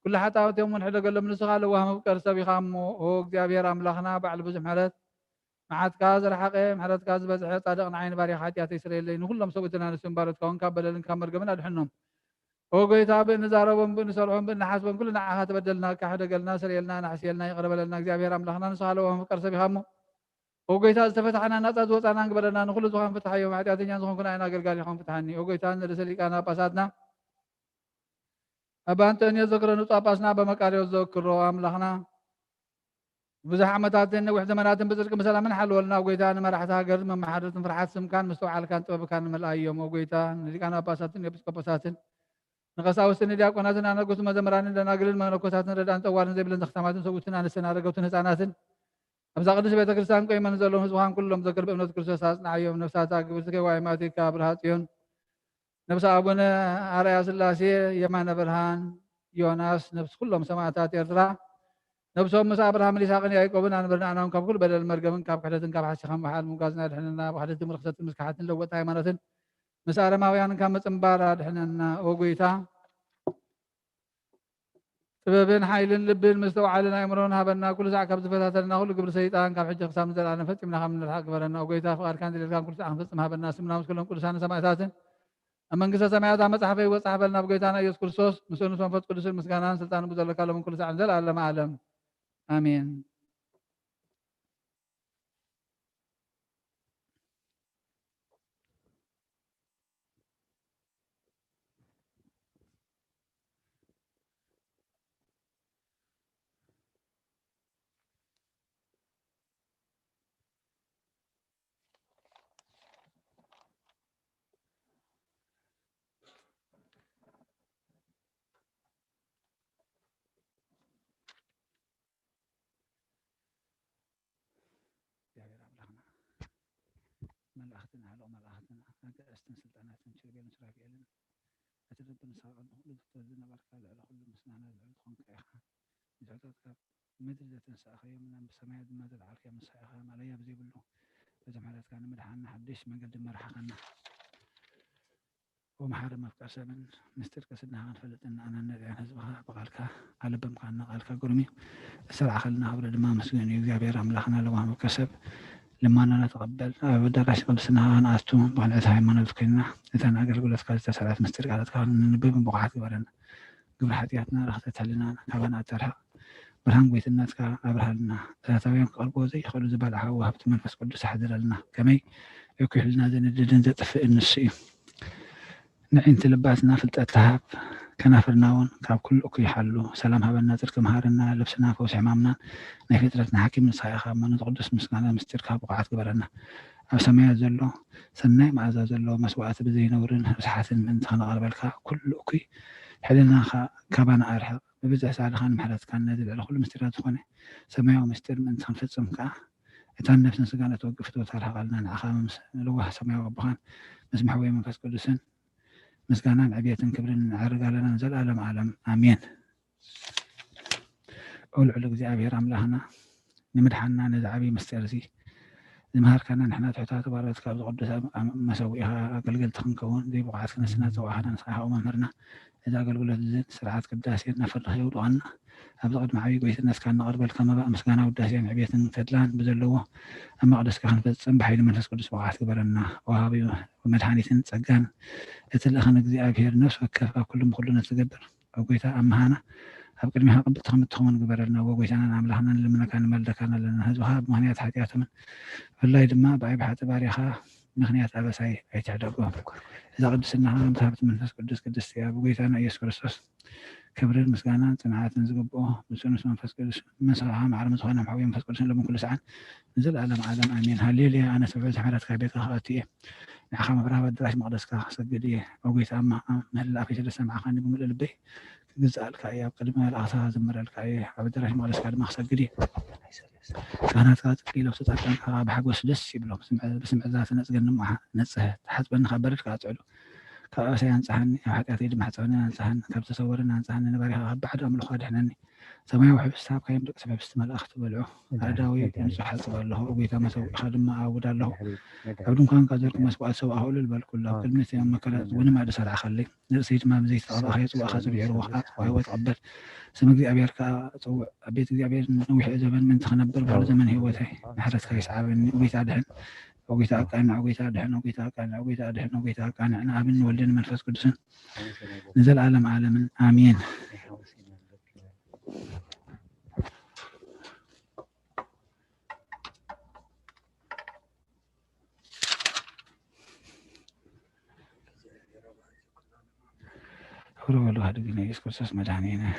كل حتى يوم من حدا قال من سقال وهم فكر سبي خام هو أجابير أملاخنا بعد بزم حرت معاد كاز الحقي محرت كاز بزح صادقنا عين باري حتى إسرائيل لين كلهم سوي تنا سنبارت كون كابل لين كامر قمنا دحنهم هو قويتا بنزارهم بنسرهم بنحاسبهم كلنا عها تبدلنا كحدا قالنا سريلنا نحسيلنا يقرب لنا أجابير أملاخنا نسقال وهم فكر سبي خامو وقيتا استفتحنا نطاز وطانا قبلنا نخل زخان فتح يوم عتاتين زخان كنا عنا قلقال يخان فتحني وقيتا نرسلك أنا باساتنا أبانتن يذكر نطا باسنا بمكاري وذكروا أملخنا بزح عمتاتين وحدة مناتن بزرق مثلا من حل ولنا وقيتا مرحتها قرد من محرة فرحات سمكان مستوعال كانت وبكان من الأيام وقيتا نريك أنا باساتن يبسك باساتن نقصا وسن دياك وناتن أنا قسم زمران لنا قلل ما نكوساتن ردان توارن زي بلن تختاماتن سوتن أنا سنة رقوتن هساناتن أمسا قدس بيت كريستيان كي من زلهم سبحان كلهم ذكر بأمنة كريستوس أصنع يوم نفساتا قبلتك وعيماتي كابرهاتيون نفس أبونا عرياس اللاسي يمان برهان يوناس نفس كلهم سماعتات يرترا نفسهم مسا أبراهام لساقن يعيقوبن أنا برنا أنهم كاب كل بدل المرقمن كاب حدثن كاب حسيخان بحال مقازنا دحننا وحدثن مرخصة مسكحاتن لوت هايمانتن مسا رماويان كام متنبارا دحننا وقويتا سببين حايلن لبين مستوى علينا يمرون هبنا كل ساعة كبز فتاتنا كل قبل سيطان كاب حج خسام نزل على فتح من الحق برنا وقيتا فقار كان دليل كل ساعة فتح هبنا سمنا كلهم كل سنة سماعتاتن أما انقصة سماعات عمت حفي وصحف لنا بقيتانا يسوع كريستوس مسؤول سنفت كل سر مسكانان سلطان بزرق كلهم كل ساعة نزل على ما علم آمين ملأختنا على ملأختنا أنت أستن سلطانات شربين إسرائيل أتربى نصار أنه لتزدنا بركة على كل مسنانا العلقون كيخا جعلتك مدرجة ساخية من بسماء مادة العركة من ساخة مالية بزي بلو بزمالات كان مدحنا حديش ما قدم مرحقنا ومحارم القاسة من مستر كسدنا غنفلت إن أنا نرجع نزبها بقالك على بمقعنا قالك قرمي السرعة خلنا هبرد ما مسؤولين يجابير أملاخنا لو هم كسب لما أنا نتقبل ودرش قدسنا أنا أستوم بقنعتها هيمنة كنا إذا أقول لك تسألت مستر قالت كان نبي بقعات قبرنا قبل حياتنا رخت لنا كابنا ترها برهان قويت الناس كأبرها لنا ثلاثة قلبو زي خلو زبالة هوا هبت منفس قدس حدر لنا كمي يكح لنا ذن الدين تطفئ النسي نعين تلباتنا في التهاب كنافرناون كاب كل أكي حلو سلام هبنا ترك مهارنا لبسنا فوس حمامنا نفترتنا حكيم نصايخا ما نتقدس مسكنا مستر كاب بقعات قبرنا أو سمايا زلو سناي مع زلو مسوعات بزي نورن رسحات من تخنا قلبك كل أكي حلنا كابانا أرحب ببزع سعد خان محلات كان نازل على كل مسترات خونه سمايا ومستر من تنفذ كا إتان نفس نسقنا توقفت وتارها قالنا نعخام لوه سمايا وبخان مسمحوي من فاس قدسن مسكانا عبية كبرن عرق لنا نزل ألم عالم آمين أول علق زي أبي رام لهنا نمدحنا نزعبي مسترزي المهار كان نحن تحتها تبارك كابز قدس مسويها قلقل تخنكون دي بقعات كنا سنة وحنا نصحها ومهرنا إذا قلقل الزين سرعات قداسين نفر خيول وعنا أبغض معي قويت الناس كان نقرب الكما بقى مسكانا وداسين عبية تدلان بزلوه أما قدس كان فتصن بحيل من قدس بقعات كبرنا وهابي ومدحاني تنسقان يتلخن እግዚአብሔር ነፍስ ወከፍ ኣብ ኩሉ ምኩሉነት ዝገብር ኣብ ጎይታ ኣብ መሃና ኣብ ቅድሚኻ ቅብእ ትኸውን ግበረልና ወጎይታናን ኣምላኽናን ልምነካ ንመልደካን ኣለና ህዝብኻ ብምክንያት ሓጢኣቶምን ብፍላይ ድማ ብዓይቢ ሓፂ ባርያኻ ምክንያት ኣበሳይ ኣይትዕደጎም እዛ ቅድስናኻ ምትሃብቲ መንፈስ ቅዱስ ቅድስቲ እያ ብጎይታና ኢየሱስ ክርስቶስ ክብርን ምስጋናን ፅንዓትን ዝግብኦ ብፅኑስ መንፈስ ቅዱስ መስኻ ማዕረም ዝኾነ ምሕዊ መንፈስ ቅዱስን ሎምን ኩሉ ሰዓን ንዘለኣለም ዓለም ኣሜን ሃሌሉያ ኣነ ስብሒ ዝሕረትካ ቤትካ ክኣቱ እየ ንዓኻ ምብራህ ኣዳራሽ መቕደስካ ክሰግድ እየ ኣብ ጎይታ ምህላእ ከይተሰማዕኻኒ ብምልእ ልበይ ክግዛእልካ እየ ኣብ ቅድሚ መልእኽትኻ ዝምረልካ እየ ኣብ ኣዳራሽ መቕደስካ ድማ ክሰግድ እየ ካህናትካ ፅድቂ ኢሎም ተፃቀምካ ብሓጎስ ደስ ይብሎም ብስምዒ ዛተ ነፅገኒ እሞ ነፅህ ተሓፅበኒ ካብ በረድ ክኣፅዕሉ ካብ ኣበሳይ ኣንፃሓኒ ኣብ ሓጢኣተይ ድማ ሓፀበኒ ኣንፃሓኒ ካብ ተሰወረኒ ኣንፃሓኒ ንባሪኻ ካብ ባዕድ ኣምልኾ ኣድሕነኒ ሰማያዊ ሕብስቲ ኣብ ካይም ደቂ ሰብ ሕብስቲ መላእኽቲ በልዑ ኣእዳዊ ንፁሕ ሓፅብ ኣለኹ ጎይታ መሰዊእኻ ድማ ኣውድ ኣለኹ ኣብ ድንኳንካ ዘርቂ መስዋዕት ሰብኣ ክእሉ ዝበልኩሉ ኣብ ቅድሚት መከላት እውን ማእዲ ሰርዓኸለይ ንርእሰይ ድማ ብዘይተቐባእኸ ፅዋእኻ ዝብዒርዎ ኣፅዋዕዎ ትቐበል ስም እግዚኣብሔርካ ፅውዕ ኣብ ቤት እግዚኣብሔር ነዊሕ ዘመን ምንቲ ክነብር በሎ ዘመን ሂወተይ ምሕረትካ ይስዓበኒ ጎይታ ድሕን وقيت أقانع وقيت أدحن وقيت أقانع وقيت أدحن وقيت أقانع نعبن ولدنا منفس قدسن نزل عالم عالم آمين هو هذا قلنا يسكت اسمه دعنينا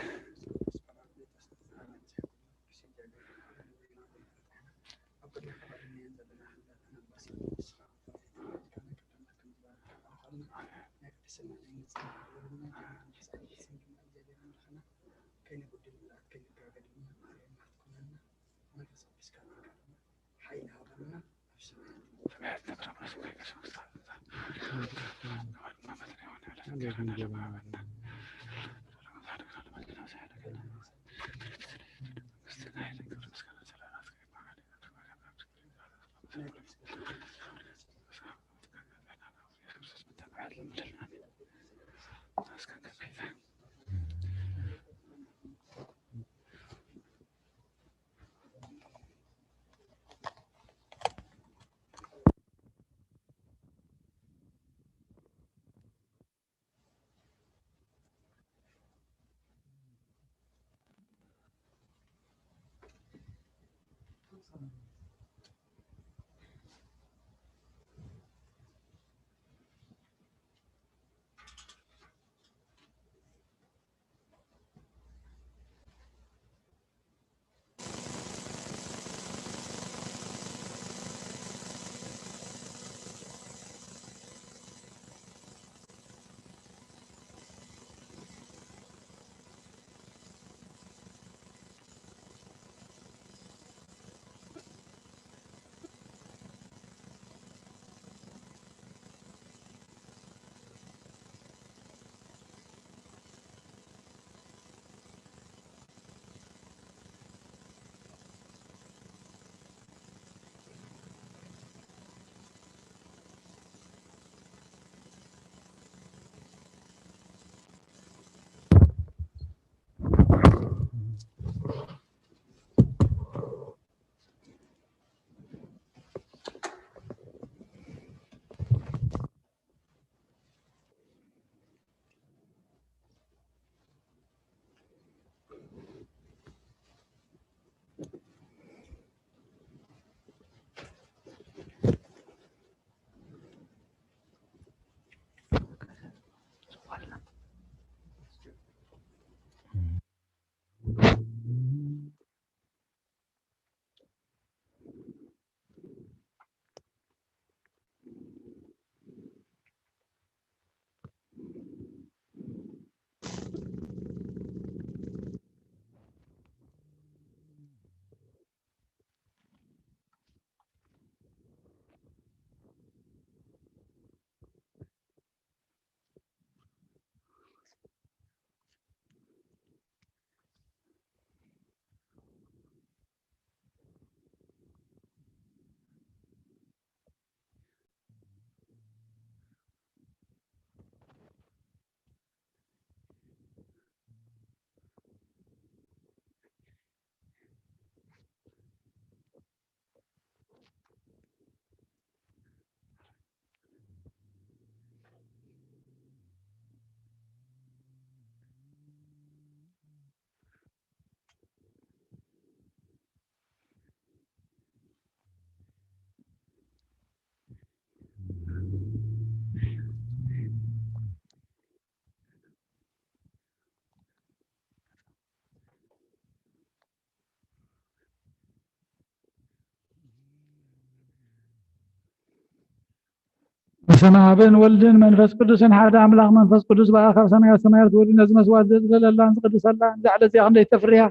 በስመ አብ ወልድን መንፈስ ቅዱስን ሓደ አምላክ መንፈስ ቅዱስ በአካብ ሰማያት ሰማያት ወልድ ነዚ መስዋዕት ዘፅለላን ዝቅድሰላን ዛዕለ እዚኣ ክንደይ ተፍርያ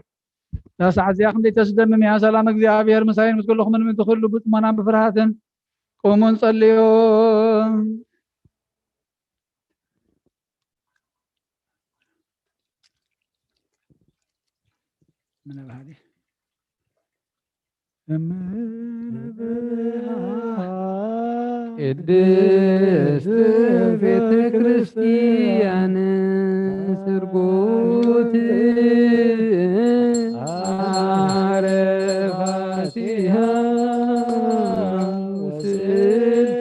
ዳሰዓት እዚኣ ክንደይ ተስደምም እያ ሰላም እግዚአብሔር ምሳይን ምስ ኩልኩም ምን ትኽእሉ ብጥሞናን ብፍርሃትን ቁሙን ጸልዩ من هذه ቅድስት ቤተ ክርስቲያን ስርጉት አረፋቲሃ ውስልት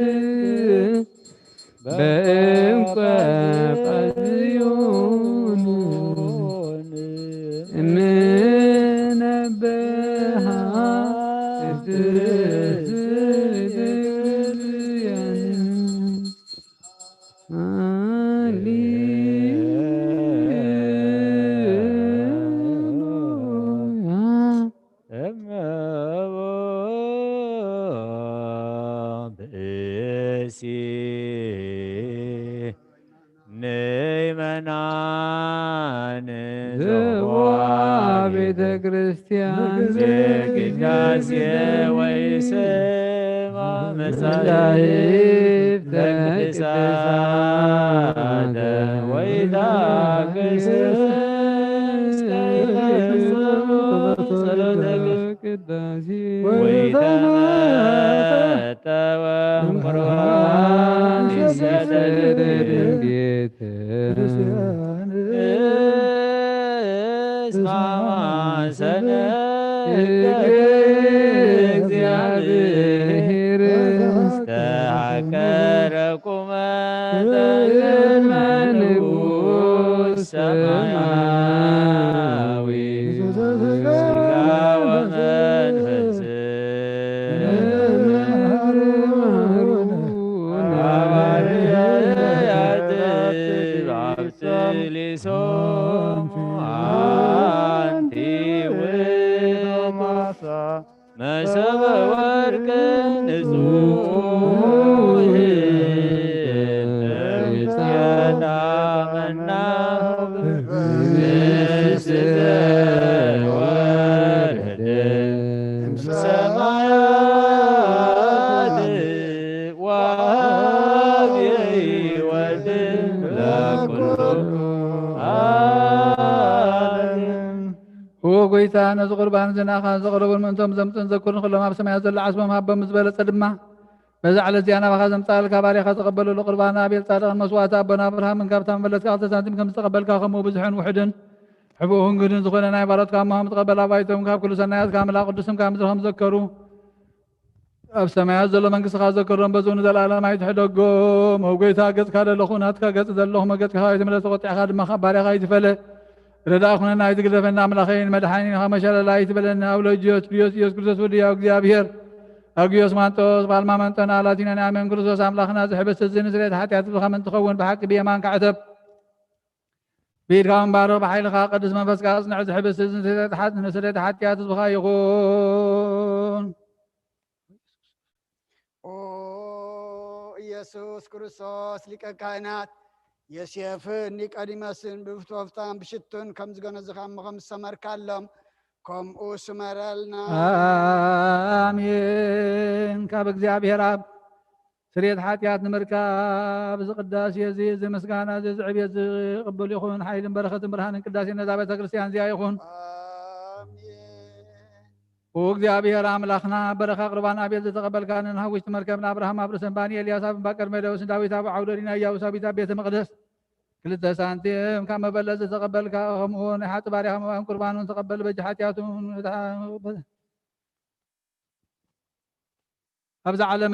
በእንቋ ጳዝዮን እምነበሃ ቅድስት ቤተ ክርስቲያን ቅዳሴ ወይስማ መጻሕፍተ ቅድሳተ ወይታገሥ ጸሎተ ቅዳሴ ወይተመጠወ ቁርባን ይሰደድ ቤተ እስማማሰነ እግዚአብሔር ስተአከረ ቁመተ ቅድመ ንጉሥ ሰማያዊ ሥጋ ወመንፈስ ሐዋርያት ባብትሊሶን መሰበ ወርቅ ንጹሕ ክርስቲያና መና ምስለ ወረደ እምሰማያት ወሀብየ ሕይወት ለኩሉ ጎይታ ነዚ ቁርባን ዝናኻ ዘቕረቡን ምእንቶም ዘምፅን ዘኩርን ኩሎም ኣብ ሰማያት ዘሎ ዓስቦም ሃቦም ዝበለፀ ድማ በዛ ዕለት እዚኣ ናባኻ ዘምፃልካ ባሪኻ ተቐበለሉ ቁርባን ኣቤል ጻድቕን መስዋዕቲ ኣቦና ኣብርሃምን ካብታ መበለትካ 2 ሳንቲም ከም ዝተቐበልካ ከምኡ ብዙሕን ውሕድን ሕቡእ ህንግድን ዝኾነ ናይ ባሮትካ እሞም ትቐበል ኣባይቶም ካብ ኩሉ ሰናያት ካብ ምላኽ ቅዱስም ካብ ምድርኸም ዘከሩ ኣብ ሰማያት ዘሎ መንግስትኻ ዘከሮም በዝኡ ንዘለኣለም ኣይትሕደጎም ኣብ ጎይታ ገጽካ ደለኹ ናትካ ገጽ ዘለኹ መገጽካ ይትምለስ ተቆጢዕካ ድማ ካብ ባሪኻ ይትፈለ ረዳእ ኩነና ይትግደፈና ኣምላኸይን መድሓኒን መሸለላ ይትበለና ኣብ ለጅዮስ ኢየሱስ ክርስቶስ ወድያ እግዚአብሔር ኣግዮስ ማንጦስ ባልማ መንጠና ላቲናን ኣሜን ክርስቶስ ኣምላኽና ዝሕበስ እዚ ንስርየት ሓጢኣት ብኸመ እንትኸውን ብሓቂ ብየማን ካዕተብ ብኢድካ ምንባርኽ ብሓይልኻ ቅዱስ መንፈስካ ኣጽንዕ ዝሕበስ እዚ ንስርየት ሓጢኣት ህዝብኻ ይኹን ኦ ኢየሱስ ክርስቶስ ሊቀ ካህናት የሴፍን ኒቆዲሞስን ብፍትወፍታን ብሽቱን ከም ዝገነዝኻ ከም ዝሰመርካሎም ከምኡ ስመረልና አሜን። ካብ እግዚአብሔር ኣብ ስርየት ሓጢኣት ንምርካብ እዚ ቅዳሴ እዚ ምስጋና እዚ ዕብየት ዝቕበሉ ይኹን ሓይልን በረኸትን ብርሃንን ቅዳሴ ነዛ ቤተ ክርስቲያን እዚኣ ይኹን እግዚአብሔር አምላኽና በረኻ ቁርባን ኣቤል ዝተቐበልካ ንሃዊሽቲ መርከብ ንኣብርሃም ኣብ ርእሰን ባኒ ኤልያስ ኣብ ባቀርሜሎስ ዳዊት ኣብ ዓውደሪና ኢያቡሳዊት ኣብ ቤተ መቅደስ 2 ሳንቲም ካብ መበለት ዝተቐበልካ ከምኡ ናይ ሓፂ ባሪኻ መባን ቁርባኑን ተቐበል በጂ ሓጢኣቱን ኣብዚ ዓለም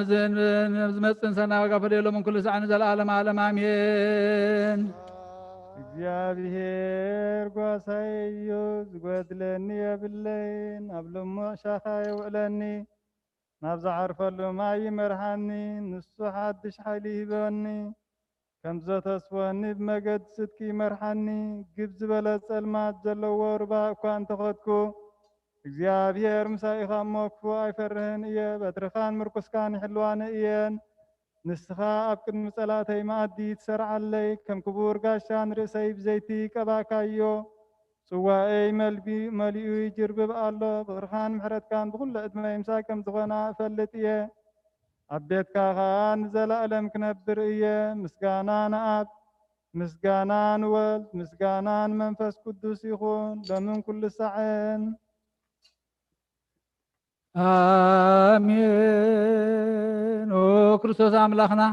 ዝመፅን ሰናይ ዋጋ ፈደሎም ኩሉ ሰዓት ንዘለኣለም ዓለም ኣሜን። እግዚአብሔር ጓሳዩ ዝጎድለኒ የብለይን ኣብ ልሙዕ ሻኻ የውዕለኒ ናብ ዝዓርፈሉ ማይ ይመርሓኒ ንሱ ሓድሽ ሓይሊ ይህበኒ ከም ዘተስወኒ ብመገድ ስድቂ ይመርሓኒ ግብ ዝበለ ጸልማት ዘለዎ ርባእ እኳ እንተኸድኩ እግዚአብሔር ምሳኢኻ እሞ ክፉእ ኣይፈርህን እየ በትርኻን ምርኩስካን ይሕልዋኒ እየን نسخا أبكن مسألاتي مادي تسرع علي كم كبور قاشان رسي بزيتي كباكايو سواء مليو يجرب بقالو برخان محرد كان بقول لأدما يمساكم زغنا فلتيه عبيت كاغان زلا ألم كنبر إيه مسقانان أب مسقانان ولد مسقانان منفس قدوس يخون لمن كل سعين آمين وكريستوس أملاخنا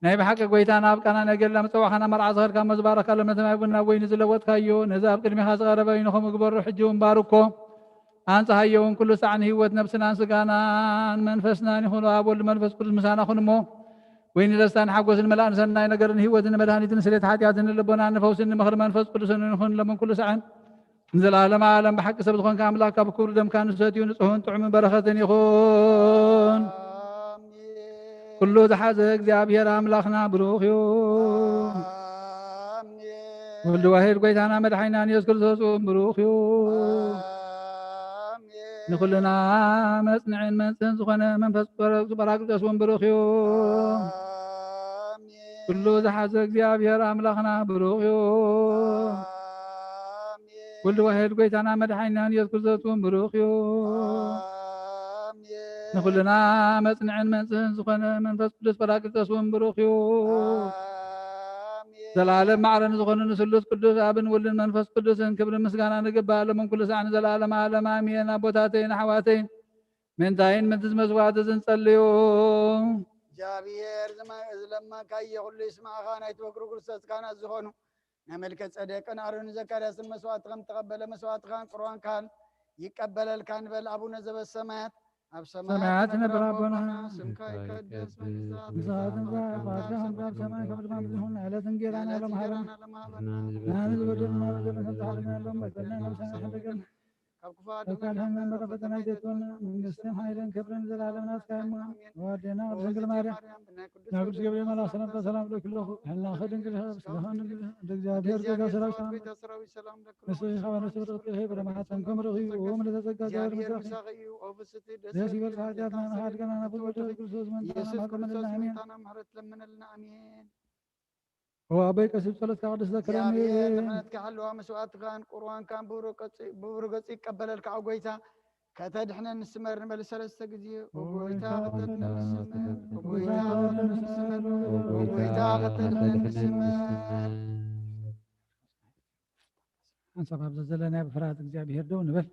نايب حق قويتانا أبقانا نقل لما توحنا مرعى صغير كان مزبارك الله متما يقولنا وين زلوت كايو نزاب كلمة خاص غير بينهم قبر حجون باركو أنت هيون كل ساعة هيوت نفسنا سقانا منفسنا نخون أبول منفس كل مسانا خنمو وين لستان حقوس الملان سنة نقرن هيوت ملهاني تنسلت حاتياتنا لبنا نفوس مخر منفس كل سنة نخون لمن كل ساعة انزل عالم عالم بحق سبت خون كاملاك بكور دم كان ساتي ونصحون طعم بركة يخون كل تحاز እግዚአብሔር አምላክና ብሩክ ይሁን ወልድ ዋሕድ ጎይታና መድኃኒና ኢየሱስ ክርስቶስ ብሩክ ይሁን ንኩልና መጽንዕን መንጽህን ዝኾነ መንፈስ ጰራቅሊጦስ ብሩክ ይሁን ኩሉ ዝሓዘ እግዚአብሔር አምላክና ብሩክ ይሁን ወልድ ዋሕድ ጎይታና መድኃኒና ኢየሱስ ክርስቶስ ብሩክ ይሁን ንኩልና መጽንዕን መንጽህን ዝኾነ መንፈስ ቅዱስ ጰራቅሊጦስ ብሩክ ይሁን ዘላለም ማዕረን ዝኾነ ንስሉስ ቅዱስ አብን ወልድን መንፈስ ቅዱስን ክብርን ምስጋና ንግባእ ለመን ኩሉ ሰዓን ዘላለም ዓለም አሜን። አቦታተይን ኣሕዋተይን ምንታይን ምንትዝ መስዋዕት ዝንጸልዩ እግዚአብሔር ዝለመንካዮ ኩሉ ይስማዕኻ ናይ ትበክሩ ክርስቶስ ካህናት ዝኾኑ ናይ መልከ ጸደቅን ኣሮን ዘካርያስን መስዋዕት ከም ተቐበለ መስዋዕትኻን ቁርባንካን ይቀበለልካ ንበል። አቡነ ዘበሰማያት ኣብ ሰማያት ነበር አቦና ስምካ ይቀደስ ምሳትን ባርካም ካብ ሰማይ ከም ድማ ምዝሁን ዕለትን ጌራና ለማህረና ናን ዝበደልና ዘለሰንተሃልና ሎም በቀልና ነብሰና ሓደገን ተካልህን መንበረ ፈተና ይደትወና መንግስትን ሓይልን ክብርን ዘላለም ናትካይማ ወዴና ወደ ድንግል ማርያም ናብ ቅዱስ ገብርኤል መልአክ ሰላምታ ሰላም ለክለኹ ሕልናኸ ድንግል ስለሆን ድንግል እንደ እግዚአብሔር ጸጋ ሰራዊት ሰላም ንሱ ይኸባነ ስብርቅ ይሄ ብረማሓተን ከምርኺቡ ምለተጸጋ ዛር ምድረኺ ደስ ይበል ሓጢአትና ንሓድገና ናብ ወደ ክርስቶስ መንታና ማቀመልና አሜን وأبيك أسيب صلاة قدس ذكرني እግዚአብሔር ካህልዋ መስዋዕትካን ቁርባንካን ብብሩ ገጽ ይቀበለልካ ጎይታ ከተድሕነ ንስመር ንበል ሰለስተ ግዜ ጎይታ ከተድሕነ ንስመር ጎይታ ከተድሕነ ንስመር አንሳብ ኣብ ዘለና ብፍርሃት እግዚአብሔር ደው ንበል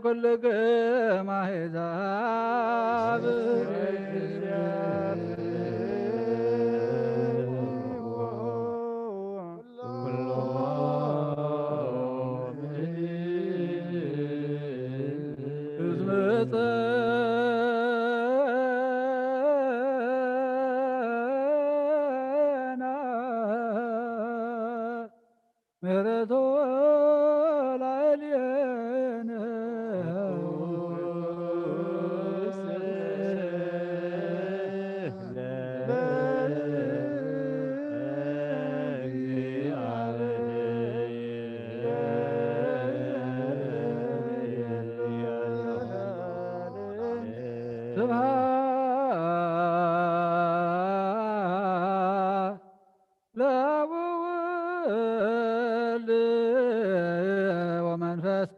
ኩልክም አሕዛብ ምህረቶ ላዕሌነ ስብሐት ለአብ ወወልድ ወመንፈስ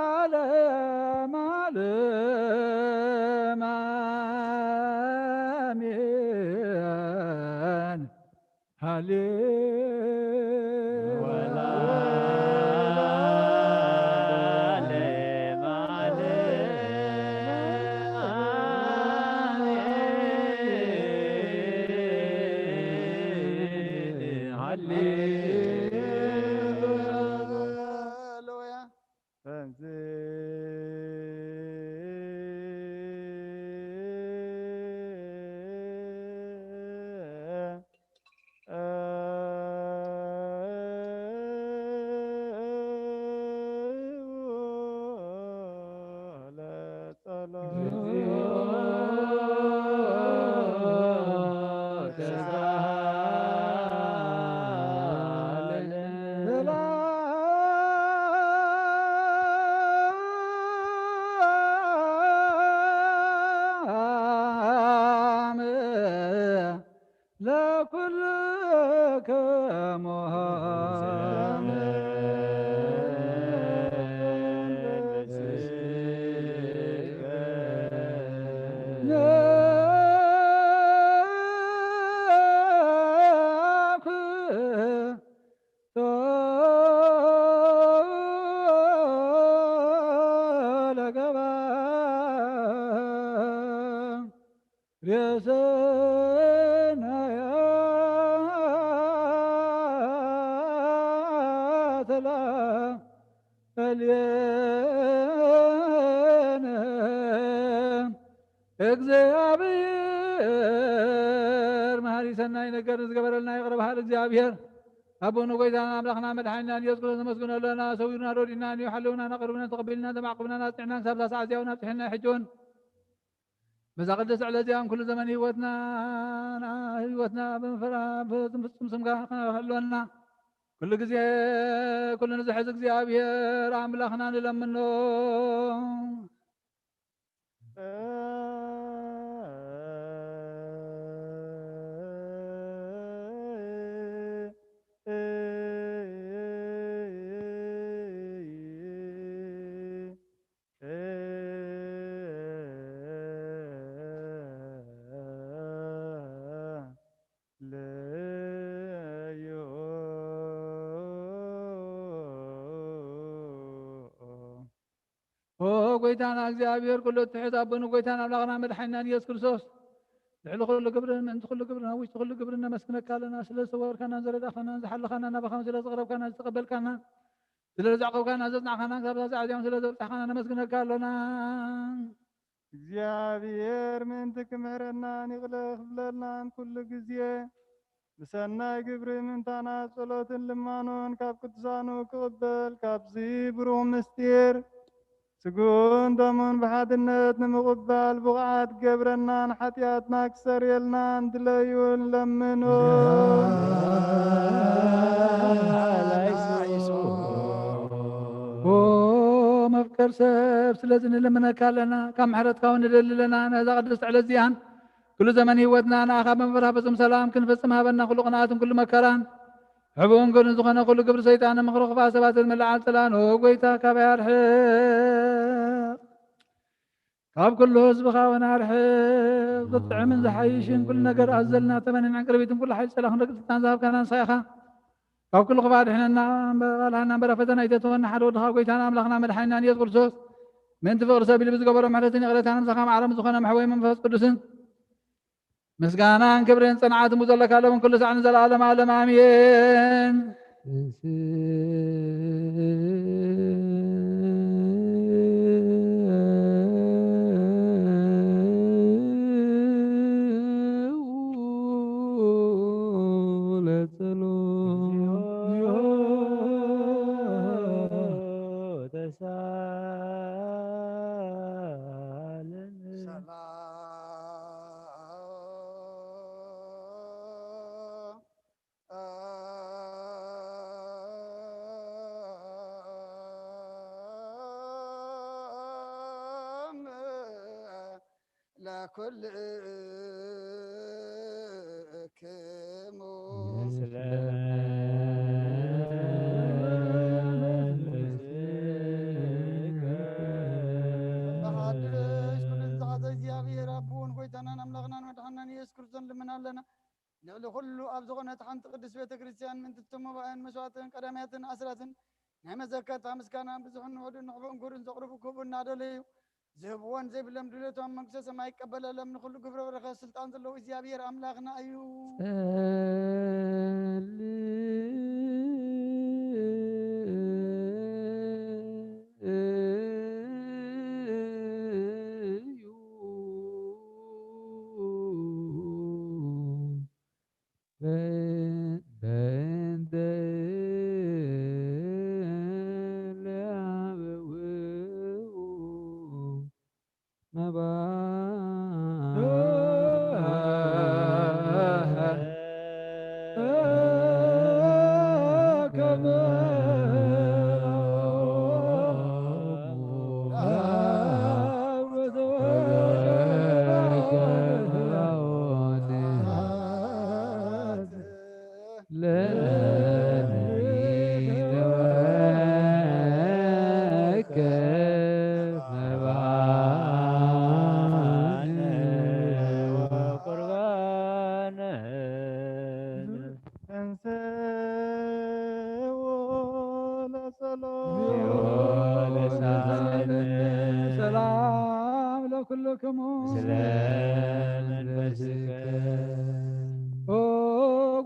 ወለዓለመ ዓለም አሜን። ሃሌሉያ ሰላም ለኩልክሙ እግዚአብሔር መሐሪ ሰናይ ነገር ዝገበረልና ይቅር በሃል እግዚአብሔር አቡነ ጎይታና አምላኽና መድሓኒና ኢየሱስ ክርስቶስ ተመስግነለና ሰዊርና ሮዲና ሓለውና ናቅርብና ተቀቢልና ተማዕቅብና ናፅዕና ክሳብ ዛሰዓ እዚያውን ኣብፅሕና ሕጆን በዛ ቅዱስ ዕለት እዚኣ ኩሉ ዘመን ህይወትና ፍፁም ስምካ ክህልወና ኩሉ ግዜ ኩሉ ንዝሕዝ እግዚአብሔር ኣምላኽና ንለምኖ ጎይታና እግዚአብሔር ኩሉ ትሕት ኣቦኑ ጎይታና ኣምላኽና መድሓኒና ኢየሱስ ክርስቶስ ልዕሊ ኩሉ ግብርን ምእንቲ ኩሉ ግብርን ኣብ ውሽጢ ኩሉ ግብርን ነመስግነካ ኣለና ስለ ዝተወርካና ዘረዳኸና ዝሓለኻና ናባኻ ስለ ዝቕረብካና ዝተቐበልካና ስለ ዘዕቐብካና ዘፅናዕካና ክሳብ ዛዕዝያውን ስለ ዘብፅሕካና ነመስግነካ ኣለና እግዚአብሔር ምእንቲ ክምህረናን ይቕለኽ ብለልናን ኩሉ ግዜ ብሰናይ ግብሪ ምንታና ጸሎትን ልማኖን ካብ ቅዱሳኑ ክቕበል ካብዚ ብሩህ ምስጢር ስጉን ደሙን ብሓድነት ንምቕባል ብቕዓት ገብረናን ሓጢኣትና ክሰርየልና እንድለዩን ለምኖ መፍቀር ሰብ ስለዚ ንልምነካ ኣለና ካብ ምሕረትካ እውን ንደሊ ኣለና ነዛ ቅድስቲ ዕለት እዚኣን ኩሉ ዘመን ህይወትና ንኣኻ መንበራ ፍጹም ሰላም ክንፍጽም ሃበና ኩሉ ቅንዓትን ኩሉ መከራን ሕቡእን ገድን ዝኾነ ኩሉ ግብሪ ሰይጣን ምኽሪ ክፋእ ሰባትን ምልዓል ጥላን ጎይታ ካበይ ኣርሕቕ ካብ ኩሉ ህዝብኻ እውን ኣርሕቕ ዝጥዕምን ዝሓይሽን ኩሉ ነገር ኣዘልና ተመንን ዕንቅርቢትን ኩሉ ሓይሊ ፀላኽን ደቂ ስልጣን ዝሃብካና ንስኻ ኢኻ ካብ ኩሉ ክፋእ ድሕነና ባልሃና እምበረ ፈተና ይተትወና ሓደ ወድኻ ጎይታና ኣምላኽና መድሓኒና ኢየሱስ ክርስቶስ ምንቲ ፍቕሪ ሰብ ኢሉ ብዝገበሮ ምሕረትን ይቕረታን ንስኻ ማዕረም ዝኾነ ማሕወይ መንፈስ ቅዱስን ምስጋናን ክብርን ጽንዓትን ዘለካ ለውን ኩሉ ሰዓትን ዘለዓለም ዓለም ኣሜን። ንዕሊ ኩሉ ኣብ ዝኾነት ሓንቲ ቅዱስ ቤተ ክርስቲያን ምንትቶም መባእን መስዋዕትን ቀዳምያትን ኣስራትን ናይ መዘከርታ ምስጋና ብዙሕን ውሑድን ንኽቡእን ክብርን ዘቕርቡ ክቡእ እናደለዩ ዝህብዎን ዘይብሎም ድሌቶም መንግስተ ሰማይ ይቀበለሎም ንኩሉ ግብረ በረኸት ስልጣን ዘለዎ እግዚኣብሔር ኣምላኽና እዩ።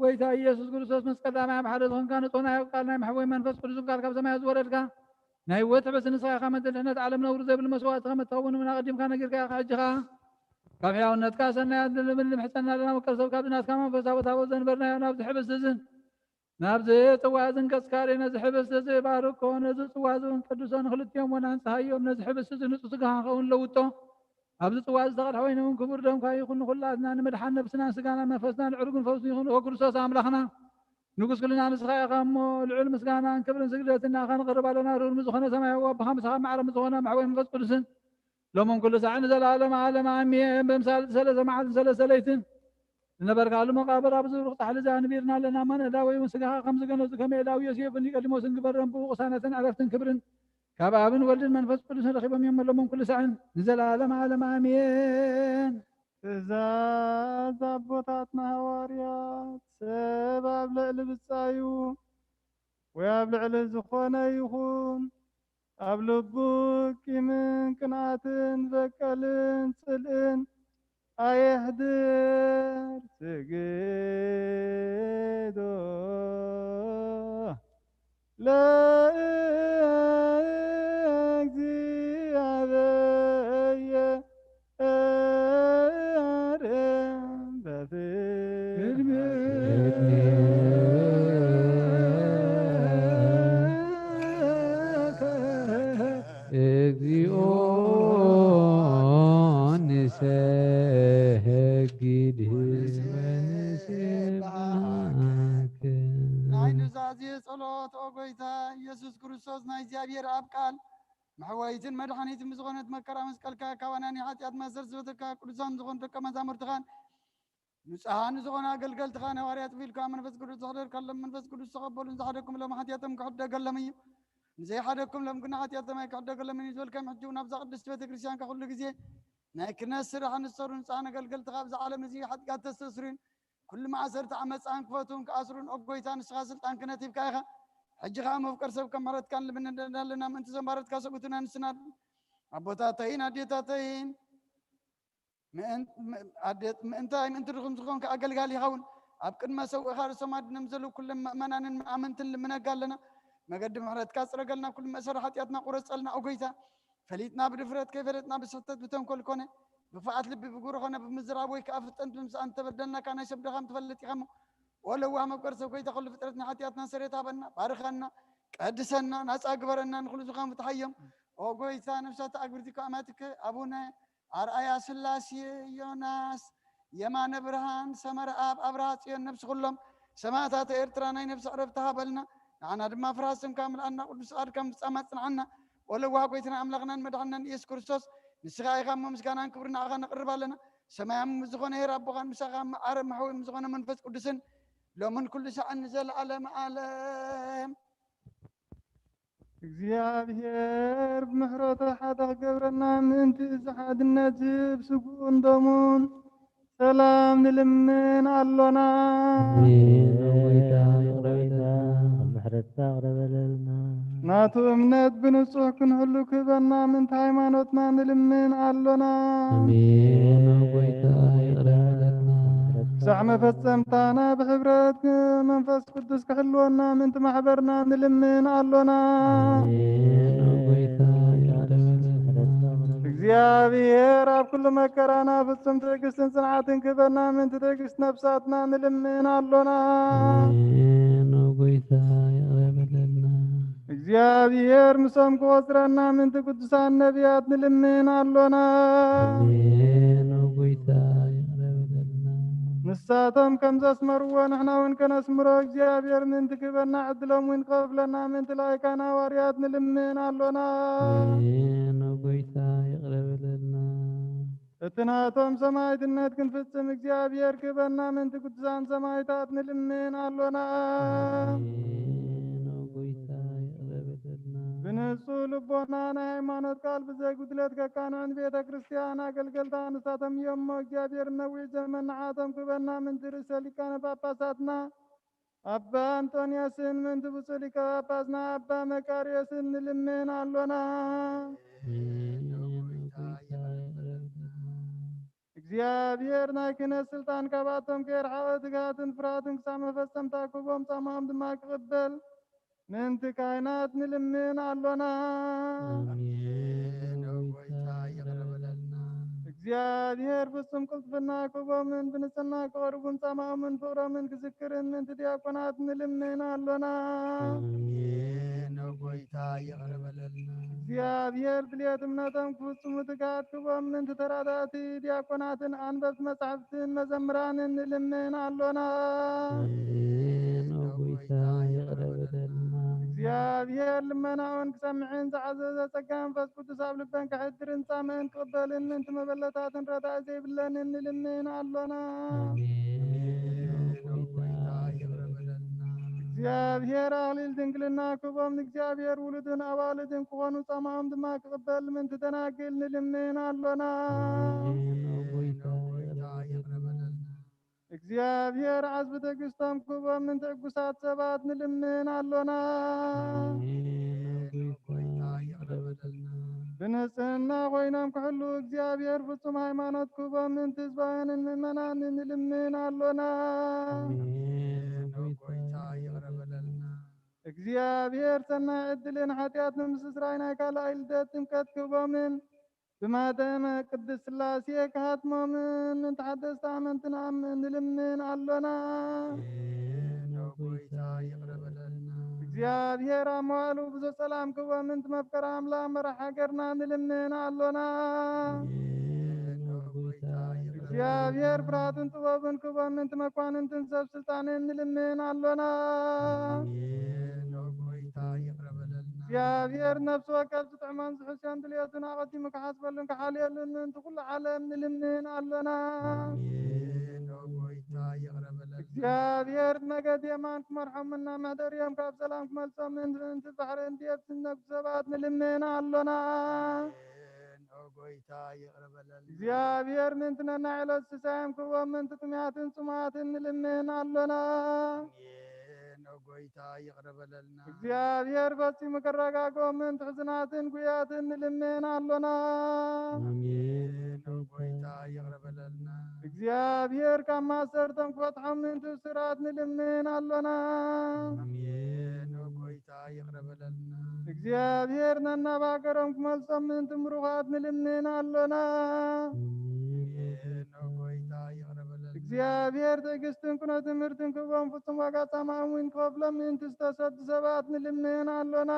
ጎይታ ኢየሱስ ክርስቶስ መስቀል ዳማይ ኣብ ሓደ ዝኾንካ ንጾና ያውቃል ናይ ማሕወይ መንፈስ ቅዱስ ቃል ካብ ሰማይ ዝወረድካ ናይ ህይወት ሕበስ ንስኻ ኢኻ መድሕነት ዓለም ነውሪ ዘይብል መስዋዕት ከመታውን ምና ቀዲምካ ነጊርካ ኢኻ ሕጂኻ ካብ ሕያውነትካ ሰናያት ልምልም ሕፀና ለና ውቀር ሰብ ካብ ዝናትካ መንፈሳዊ ታቦት ዘንበርናዮ ናብዚ ሕበስ እዝን ናብዚ ጽዋዕ እዝን ከስካሪ ነዚ ሕበስ እዚ ባርኮ ነዚ ጽዋዕ እዝን ቅዱሶ ንክልቲኦም ወናንፀሃዮም ነዚ ሕበስ እዚ ንጹህ ስጋኻ ኸውን ለውጦ ኣብዚ ጽዋዕ ዝተቐድሐ ወይኒ እውን ክቡር ደምካ ይኹን ንኹላትና ንምድሓን ነብስናን ስጋና መንፈስናን ዕርጉን ፈውሲ ይኹን ኦ ክርስቶስ ኣምላኽና ንጉስ ኩልና ንስኻ ኢኻ እሞ ልዑል ምስጋናን ክብርን ስግደትን ናኻ ንቕርብ ኣለና ርግሚ ዝኾነ ሰማያዊ ኣቦኻ ምስኻ ማዕረም ዝኾነ ማሕወይ መንፈስ ቅዱስን ሎሞን ኩሉ ሰዓት ንዘለዓለም ዓለም ኣሜን። በምሳሌ ሰለስተ መዓልትን ሰለስተ ለይትን ዝነበርካሉ መቃብር ኣብዚ ሩቕ ጣሕሊ ዘንቢርና ኣለና መነዳወይ እውን ስጋኻ ከም ዝገነዙ ከመይ ኤላዊ ዮሴፍን ኒቆዲሞስን ግበረን ብቕሳነትን ዕረፍትን ክብርን ካብ ኣብን ወልድን መንፈስ ቅዱስን ረኺቦም እዮም ሎሞን ኩሉ ሰዓት ንዘለዓለም ዓለም ኣሜን። ትእዛዝ ኣቦታትና ሃዋርያት ሰብ ኣብ ልዕሊ ብጻዩ ወይ ኣብ ልዕሊ ዝኾነ ይኹን ኣብ ልቡ ቂምን ቅንዓትን በቀልን ጽልእን ኣየሕድር ስግዶ ለእግዚአብሔር ጎይታ ኢየሱስ ክርስቶስ ናይ እግዚአብሔር ኣብ ቃል محويتن مدحنيت مزغونت مكرا مسكلكا كواناني حاتيات ما زرزوتكا قدسان زغون دكا مزامرتخان نسهان زغونا قلقلتخان هواريات فيلكا من فس قدس زغدر كلم من فس قدس سقبولن زحدكم لما حاتياتم كحدا قلمي زي حدكم لما كنا حاتياتم كحدا قلمي يزول كم حجونا بزا قدس بيت كريستيان كل غزي ناكنا سرح نصرون سانا قلقلتخا بزا عالم زي حد قاد تستسرين كل ما عسرت عمص انكفتون كاسرون اوغويتان سخاسل تانكنتيف كايخا حجها مفكر سب كمرت كان لبنا لنا من تزمرت كاسبتنا نسناد ابوتاتين اديتاتين من اديت انت انت رغم زكون كاقلقال يخون ابكن ما سوى خار سماد نمزلو كل منان امنت من قال لنا ما قدم حرت كاسر قالنا كل ما سر حياتنا قرصلنا اوغيتا فليتنا بدفرت كيفرتنا بسطت بتنكل كونه بفعت لبي بقور خنا بمزرابوي كافت انت انت بدلنا كان يشبد خم تفلت يخم ولو هم كرسو كي تخل فترتنا حتياتنا سريتها بنا بارخنا قدسنا ناس اكبرنا نخلو زخام تحيم او غويتا نفسات اكبرتك اماتك ابونا ارعيا سلاسي يوناس يمان برهان سمر اب ابراس النفس كلهم سماتات ارترانا نفس عرفتها بلنا انا دما فراسم كامل ان قدس اركم صمتنا عنا ولو غويتنا املغنا مدعنا يسوع كريستوس نسخاي خام مسكانا كبرنا اغا نقرب لنا سمايام مزغونه ربغان مسخام عرب محوي مزغونه منفس قدسن لو من كل شيء نزل على معالم እግዚአብሔር ብምሕረቱ ሓደ ክገብረና ምእንቲ ዝሓድ ነዝብ ስጉኡን ደሙን ሰላም ንልምን ኣሎና ናቱ እምነት ብንጹሕ ክንህሉ ክህበና ምንቲ ሃይማኖትና ንልምን ኣሎና ብዛዕ መፈጸምታና ብሕብረት መንፈስ ቅዱስ ክሕልወና ምንቲ ማሕበርና ንልምን ኣሎና እግዚአብሔር ኣብ ኩሉ መከራና ፍጹም ትዕግስትን ጽንዓትን ክህበና ምንቲ ትዕግስት ነብሳትና ንልምን ኣሎና እግዚአብሔር ምሶም ክወፅረና ምንቲ ቅዱሳን ነቢያት ንልምን ኣሎና ንሳቶም ከም ዘስመርዎ ንሕና እውን ከነስምሮ እግዚአብሔር ምንቲ ክህበና ዕድሎም እውን ከፍለና ምንቲ ላይካና ዋርያት ንልምን ኣሎና እቲ ናቶም ሰማዕትነት ክንፍጽም እግዚአብሔር ክህበና ምንቲ ቅዱሳን ሰማዕታት ንልምን ኣሎና ብንጹህ ልቦና ናይ ሃይማኖት ቃል ብዘይጉድለት ከቃንዕን ቤተ ክርስቲያን ኣገልገልታ ንሳቶም እዮም እሞ እግዚአብሔር ነዊሕ ዘመን ንዓቶም ክህበና ምንቲ ርእሰ ሊቃነ ጳጳሳትና አባ አንጦንያስን ምንቲ ብፁዕ ሊቀ ጳጳስና አባ መቃርዮስን ንልምን ኣሎና እግዚአብሔር ናይ ክህነት ስልጣን ካብኣቶም ከይርሓቐ ትግሃትን ፍርሃትን ክሳብ መፈጸምታ ክህቦም ጻማኦም ድማ ክቕበል ምንቲ ካህናት ንልምን ኣሎና እግዚአብሔር ፍጹም ቅልጥፍና ክህቦምን ብንጽህና ክቐርቡን ጻማኦምን ፍቕሮምን ክዝክርን ምንቲ ዲያቆናት ንልምን ኣሎና እግዚአብሔር ድልየት እምነቶም ክፍጽሙ ትግሃት ክህቦም ምንቲ ተራዳእቲ ዲያቆናትን አንበብቲ መጻሕፍትን መዘምራንን ንልምን ኣሎና እግዚአብሔር ልመናውን ክሰምዕን ዝዓዘዘ ጸጋ መንፈስ ቅዱስ ኣብ ልበን ክሕድርን ጻምእን ክቕበልን ምንቲ መበለታትን ረዳእ ዘይብለንን ንልምን ኣሎና እግዚአብሔር ኣኽሊል ድንግልና ክህቦም ንእግዚአብሔር ውሉድን ኣዋልድን ክኾኑ ጻማኦም ድማ ክቕበል ምንቲ ደናግል ንልምን ኣሎና እግዚአብሔር ዓዝቢ ትዕግስቶም ክህቦም ምንቲ ዕጉሳት ሰባት ንልምን ኣሎና ብንጽህና ኮይኖም ክሕሉ እግዚአብሔር ፍጹም ሃይማኖት ክህቦም ምንቲ ህዝባውያንን ምእመናንን ንልምን ኣሎና እግዚአብሔር ሰናይ ዕድልን ኃጢአት ንምስስራይ ናይ ካልኣይ ልደት ጥምቀት ክህቦምን ብማተመ ቅድስት ሥላሴ ክሃትሞምን ምንቲ ሓደስቲ ኣመንቲ ንልምን ኣሎና እግዚአብሔር ኣብ መዋዕሉ ብዙሕ ሰላም ክህቦም ምንቲ መፍቀሪ ኣምላኽ መራሒ ሃገርና ንልምን ኣሎና እግዚአብሔር ፍርሃትን ጥበብን ክህቦም ምንቲ መኳንንትን ሰብ ስልጣንን ንልምን ኣሎና እግዚአብሔር ነፍስ ወከፍ ጥዕማን ዝሕስያን ድልየትን ኣቐዲሙ ክሓስበሉን ክሓልየሉን ምእንቲ ኩሉ ዓለም ንልምን ኣለና አሜን። ጎይታ ይቅረበለልና። እግዚአብሔር ነገድ የማን ክመርሖምና መህደርዮም ካብ ሰላም ክመልሶም ምእንቲ ባሕሪ እንድየት ዝነጉ ሰባት ንልምን ኣሎና ጎይታ ይቅረበለልና። እግዚአብሔር ምእንቲ ነናዕለት ስሳዮም ክቦም ምእንቲ ጥምያትን ጽማትን ንልምን ኣሎና ጎይታ ይቅረበለልና። እግዚአብሔር ፈጺሙ ክረጋግኦም ምእንቲ ሕዝናትን ጉያትን ንልምን ኣሎና ጎይታ ይቅረበለልና። እግዚአብሔር ካብ ማሰርቶም ክፈትሖም ምእንቲ ስራት ንልምን ኣሎና ጎይታ ይቅረበለልና። እግዚአብሔር ነናባገሮም ክመልሶም ምእንቲ ምሩኻት ንልምን ኣሎና ጎይታ ይቅረበለልና። እግዚአብሔር ትዕግስትን ኩነ ትምህርትን ክቦም ፍጹም ዋጋ ሰማያዊን ክኸፍሎም ምእንቲ ዝተሰዱ ሰባት ንልምን ኣሎና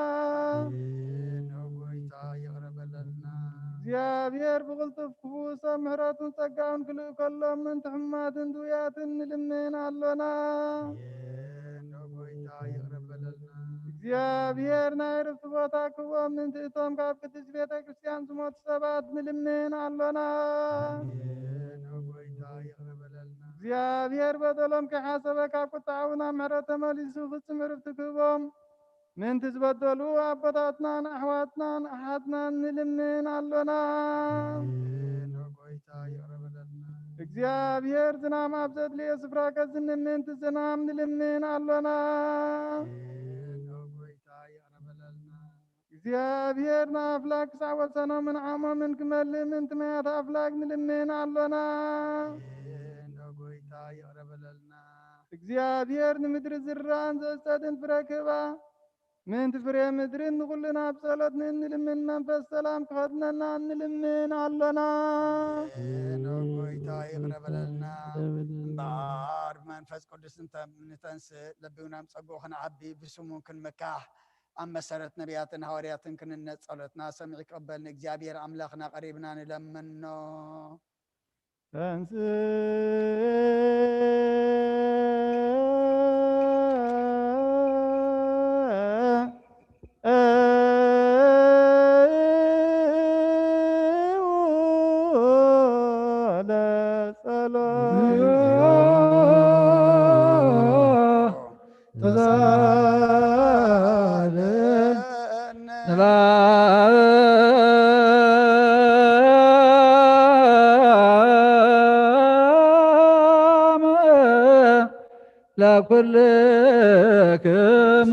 ጎይታ ይቅረበለልና። እግዚአብሔር ብቕልጡፍ ክፍውሶም ምሕረቱን ጸጋውን ክልእ ከሎም ምእንቲ ሕማትን ድውያትን ንልምን ኣሎና ጎይታ ይቅረበለልና። እግዚአብሔር ናይ ርፍቲ ቦታ ክቦም ምእንቲ እቶም ካብ ቅድስት ቤተ ክርስቲያን ዝሞቱ ሰባት ንልምን ኣሎና ጎይታ ይቅረበለልና። እግዚአብሔር በደሎም ከይሓሰበ ካብ ቁጣዓውና ምሕረት ተመሊሱ ፍጹም ዕርፍቲ ክህቦም ምእንቲ ዝበደሉ ኣቦታትናን ኣሕዋትናን ኣሓትናን ንልምን ኣሎና ጎይታ ይቅረበለልና። እግዚአብሔር ዝናም ኣብ ዘድልየ ስፍራ ከዝንም ምእንቲ ዝናም ንልምን ኣሎና ጎይታ ይቅረበለልና። እግዚአብሔር ንኣፍላግ ክሳዕ ወሰኖምን ዓሞምን ክመልእ ምእንቲ ማያት ኣፍላግ ንልምን ኣሎና ጎይታ ይቅረበለልና። እግዚአብሔር ንምድሪ ዝራእን ዘጸድን ፍረ ክህባ ምእንቲ ፍሬ ምድርን ንኹልና ብጸሎት ንልምን መንፈስ ሰላም ክኸድነና ንልምን ኣሎና ጎይታ ይቅረበለልና። እምበር መንፈስ ቅዱስ ንተንስእ ለቢውናም ጸጉዑ ክንዓቢ ብስሙ ክንምካሕ ኣብ መሰረት ነቢያትን ሃዋርያትን ክንነት ጸሎትና ሰሚዕ ይቅበልን እግዚአብሔር ኣምላኽና ቀሪብና ንለምኖ ለኩልክሙ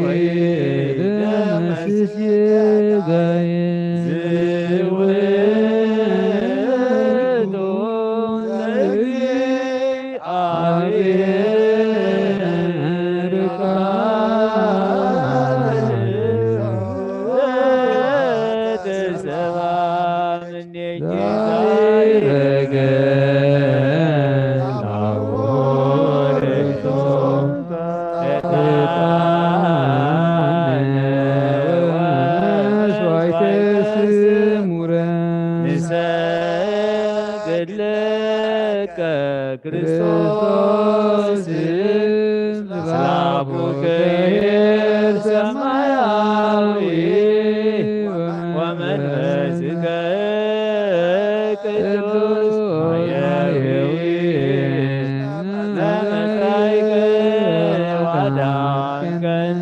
ወይደመስስ ጌጋዬ ዝውእቱ ለእግዚአብሔር ቃል ዘተሰብአ እምኔኪ ክርስቶስ ስላቡከ ሰማያዊ ወመንፈስከ ቅዱስ ማያዊ ለመካይከ ዋዳንከን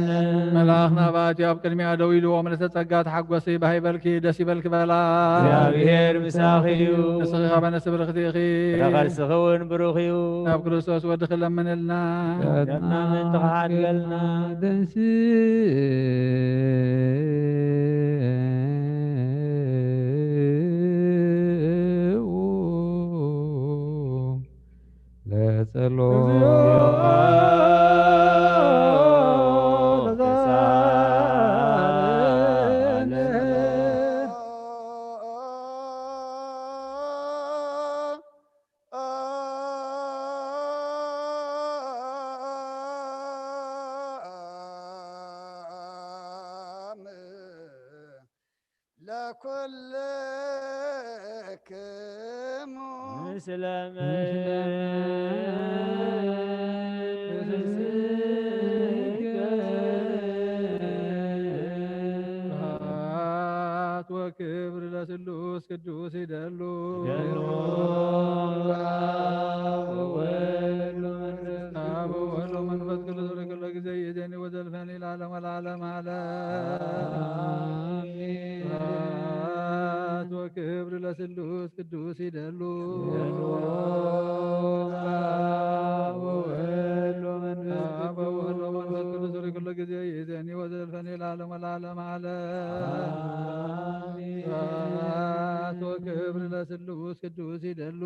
መልአክ ናባት ኣብ ቅድሚያ ደው ኢሉ ምልተጸጋ ተሓጐሲ ባሂበልኪ ደስ ይበልክ በላ እግዚአብሔር ምሳኺ እዩ ንስኺ ኸ በነሲ ብርኽቲ ኢኺ ረኸርስኺ እውን ብሩኽ እዩ ናብ ክርስቶስ ወዲ ክለምንልና ደናምን ተኸሓድገልና ደንስ ለኩልክሙ ምስለ ስብሐት ወክብር ለስሉስ ቅዱስ ይደሉ አብ ወወልድ ወመንፈስ ቅዱስ በኩሉ ጊዜ ይእዜኒ ወዘልፈኒ ለዓለመ ዓለም ስብሐት ወክብር ለስሉስ ቅዱስ ይደሉ አብ ወወልድ ወመንፈስ ቅዱስ በኩሉ ጊዜ ይእዜኒ ወዘልፈኒ ለዓለመ ስብሐት ወክብር ለስሉስ ቅዱስ ይደሉ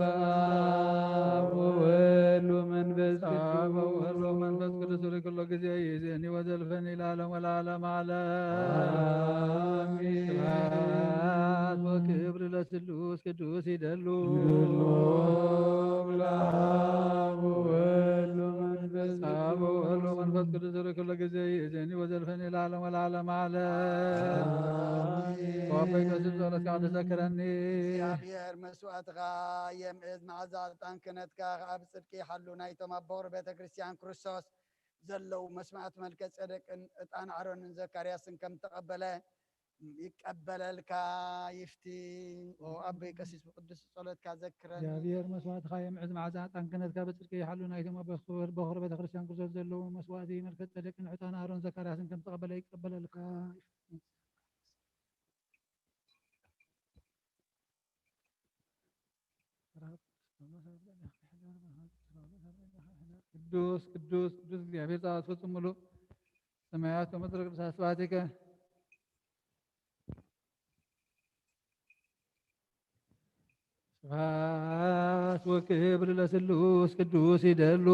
አብ ወወልድ ወመንፈስ ቅዱስ በኩሉ ጊዜ ይእዜኒ ወዘልፈኒ ለዓለመ ስብሐት ወክብር ለስሉስ ቅዱስ ይደሉ አብ ወወልድ ወመንፈስ ቅዱስ በኩሉ ጊዜ ይእዜኒ ወዘልፈኒ ለዓለመ ወአበይ ቀሲስ ጸሎትካ ተዘክረኒ እግዚአብሔር መስዋዕትኻ የምዕዝ መዓዛ ዕጣን ክህነትካ ኣብ ጽድቂ ይሓሉ ናይቶም ኣብ በቕሪ ቤተ ክርስቲያን ክርስቶስ ዘለው መስማዕት መልከ ጸደቅን ዕጣን አሮንን ዘካርያስን ከም ተቀበለ ይቀበለልካ ይፍቲ አበይ ቀሲስ ብቅዱስ ጸሎትካ ዘክረን እግዚአብሔር መስዋዕትኻ የምዕዝ መዓዛ ዕጣን ክህነትካ በጽድቂ ይሓሉ ናይቶም ኣብ በኽሪ ቤተ ክርስቲያን ክርስቶስ ዘለው መስዋዕት መልከ ጸደቅን ዕጣን አሮን ዘካርያስን ከም ተቀበለ ይቀበለልካ ቅዱስ ቅዱስ ቅዱስ እግዚአብሔር ጸባኦት ፍጹም ምሉእ ሰማያት ወምድር ቅዱሳት ስብሐቲከ ስብሐት ወክብር ለስሉስ ቅዱስ ይደሉ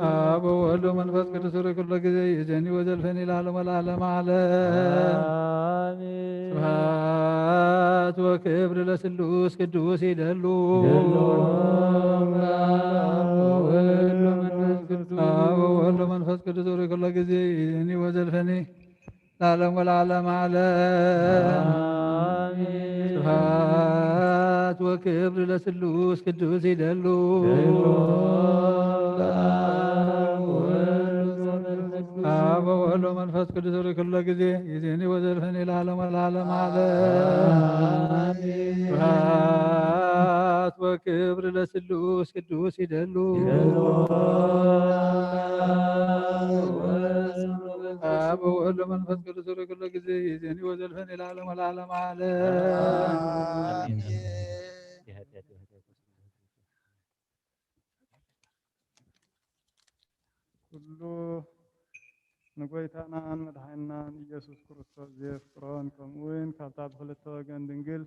አብ ወወልድ ወመንፈስ ቅዱስ በኩሉ ጊዜ ይእዜኒ ወዘልፈኒ ለዓለመ ስብሐት ወክብር ለስሉስ ቅዱስ ይደሉ አብ ወወልድ ወመንፈስ ቅዱስ በኩሉ ጊዜ ይእዜኒ ወዘልፈኒ ለዓለመ ስብሐት ወክብር ለስሉስ ቅዱስ ይደሉ አብ ወወልድ ወመንፈስ ቅዱስ በኩሉ ጊዜ ይእዜኒ ወዘልፈኒ ለዓለመ ስብሐት ወክብር ለስሉስ ቅዱስ ይደሉ አብ ወወልድ ወመንፈስ ቅዱስ በኩሉ ጊዜ ይእዜኒ ወዘልፈኒ ለዓለመ ኩሉ ንጎይታናን መድሓኒናን ኢየሱስ ክርስቶስ ዘፍቅሮን ከምኡውን ካብታ ብክልተ ወገን ድንግል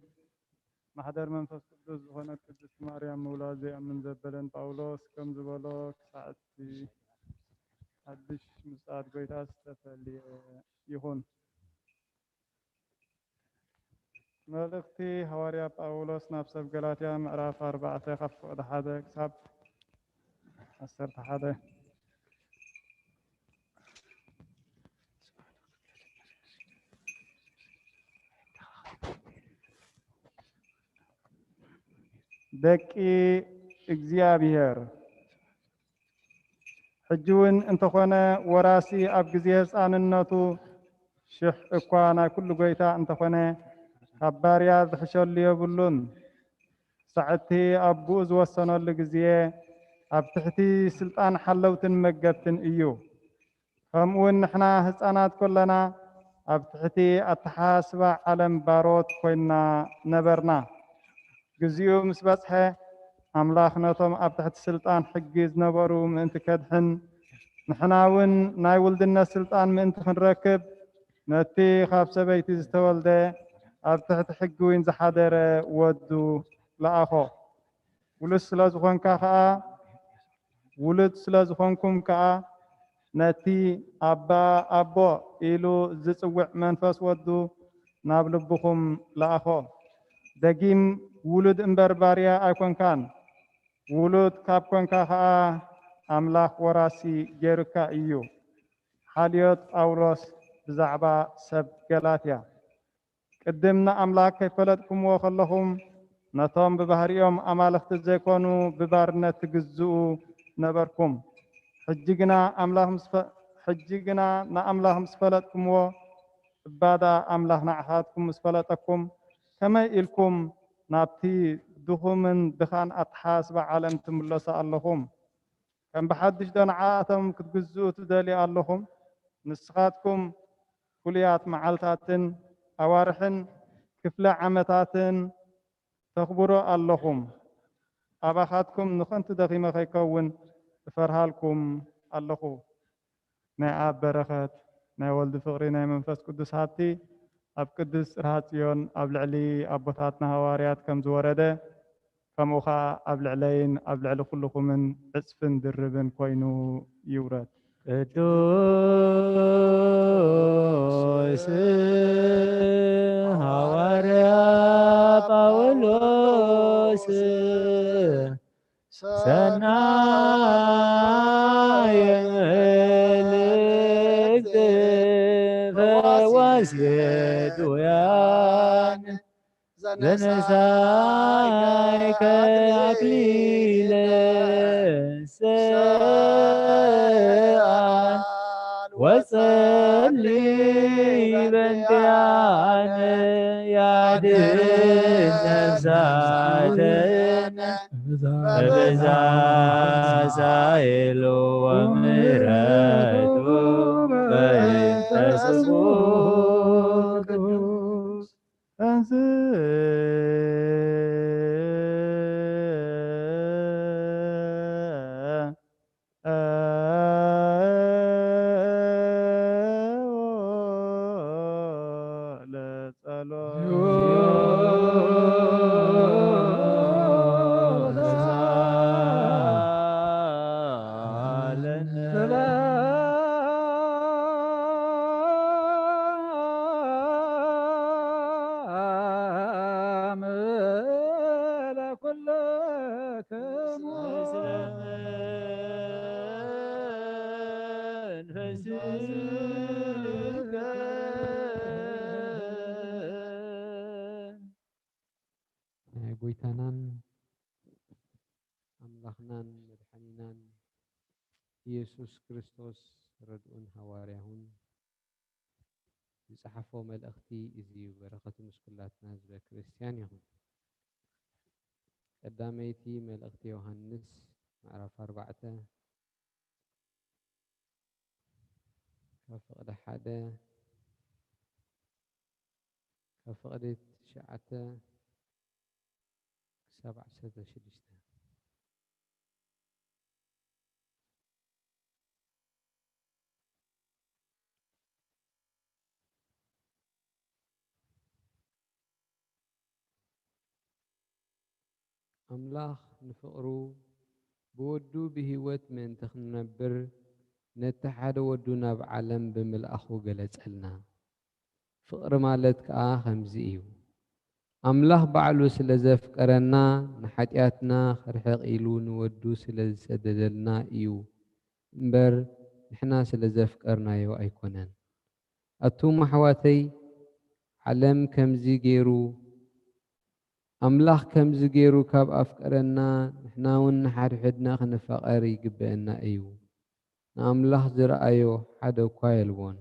ማሕደር መንፈስ ቅዱስ ዝኾነት ቅድስቲ ማርያም ምውላድ ዘይኣምን ዘበለን ጳውሎስ ከም ዝበሎ ክሳዕቲ ሓድሽ ምጽኣት ጎይታ ዝተፈልየ ይኹን። መልእኽቲ ሐዋርያ ጳውሎስ ናብ ሰብ ገላትያ ምዕራፍ 4 ካብ ፍቕዲ 1 ክሳብ 11 ደቂ እግዚአብሔር ሕጂ እውን እንተኾነ ወራሲ ኣብ ግዜ ህፃንነቱ ሽሕ እኳ ናይ ኩሉ ጎይታ እንተኾነ ካብ ባርያ ዝሕሸሉ የብሉን ሳዕቲ ኣቦኡ ዝወሰነሉ ግዜ ኣብ ትሕቲ ስልጣን ሓለውትን መገብትን እዩ። ከምኡውን ንሕና ህፃናት ኮለና ኣብ ትሕቲ ኣተሓሳስባ ዓለም ባሮት ኮይና ነበርና። ግዚኡ ምስ በፅሐ ኣምላኽ ነቶም ኣብ ትሕቲ ስልጣን ሕጊ ዝነበሩ ምእንቲ ከድሕን ንሕና እውን ናይ ውልድነት ስልጣን ምእንቲ ክንረክብ ነቲ ካብ ሰበይቲ ዝተወልደ ኣብ ትሕቲ ሕጊ እውን ዝሓደረ ወዱ ለኣኾ። ውሉድ ስለ ዝኾንኩም ከዓ ነቲ ኣባ ኣቦ ኢሉ ዝፅውዕ መንፈስ ወዱ ናብ ልብኹም ለኣኾ። ደጊም ውሉድ እምበር ባርያ ኣይኮንካን። ውሉድ ካብ ኮንካ ከዓ ኣምላኽ ወራሲ ጌሩካ እዩ። ሓልዮት ጳውሎስ ብዛዕባ ሰብ ገላትያ ቅድም ንኣምላኽ ከይፈለጥኩምዎ ከለኹም ነቶም ብባህሪኦም ኣማልኽቲ ዘይኮኑ ብባርነት ትግዝኡ ነበርኩም። ሕጂ ግና ንኣምላኽ ምስ ፈለጥኩምዎ እባዳ ኣምላኽ ንዓኻትኩም ምስ ፈለጠኩም ከመይ ኢልኩም ናብቲ ድኹምን ድኻን ኣተሓሳስባ ዓለም ትምለሱ ኣለኹም? ከም ብሓድሽ ዶ ንዓኣቶም ክትግዝኡ ትደልዩ ኣለኹም? ንስኻትኩም ፍሉያት መዓልታትን ኣዋርሕን ክፍለ ዓመታትን ተኽብሮ ኣለኹም። ኣባኻትኩም ንኸንቱ ደኺመ ከይከውን እፈርሃልኩም ኣለኹ። ናይ ኣብ በረኸት ናይ ወልዲ ፍቕሪ ናይ መንፈስ ቅዱስ ሃብቲ ኣብ ቅዱስ ጽርሐ ጽዮን ኣብ ልዕሊ ኣቦታትና ሃዋርያት ከም ዝወረደ ከምኡ ከዓ ኣብ ልዕለይን ኣብ ልዕሊ ኩልኩምን ዕፅፍን ድርብን ኮይኑ ይውረድ። ቅዱስ ሐዋርያ ጳውሎስ ሰናየ መልእክት ፈዋስ የድውያን ዘነሳይከ አክሊለ ሰአል ወጸልይ በእንቲአነ ያድኅን ነፍሳተነ በብዛ ሳይሉ ወምሕረቱ በእንተ ስሙ ቅዱስ ጎይታናን ኣምላኽናን መድሓኒናን ኢየሱስ ክርስቶስ ረድኡን ሃዋርያሁን ዝፀሓፎ መልእኽቲ እዚ በረኸቱ ምስ ኩላትና ህዝበ ክርስቲያን ይኹን። ቀዳመይቲ መልእኽቲ ዮሃንስ ምዕራፍ 4 ካብ ፍቕዲ 1 ካብ ፍቕዲ 9 ክሳብ 16 أملاخ نفقرو بودو بهوت من تخنبر نتحد ودونا بعالم بملأخو قلتلنا فقر مالتك خمزيو أملاخ بعلو سلزفقرنا نحاتياتنا خرحق إلو نودو سلزسددلنا إيو مبر نحنا سلزفقرنا يو أيكونن أتوم حواتي علم كمزي جيرو أملاخ كمزي جيرو كاب أفكرنا نحنا ونحر حدنا خنفقر يقبئنا أيو نأملاخ زرأيو حدا كوايلون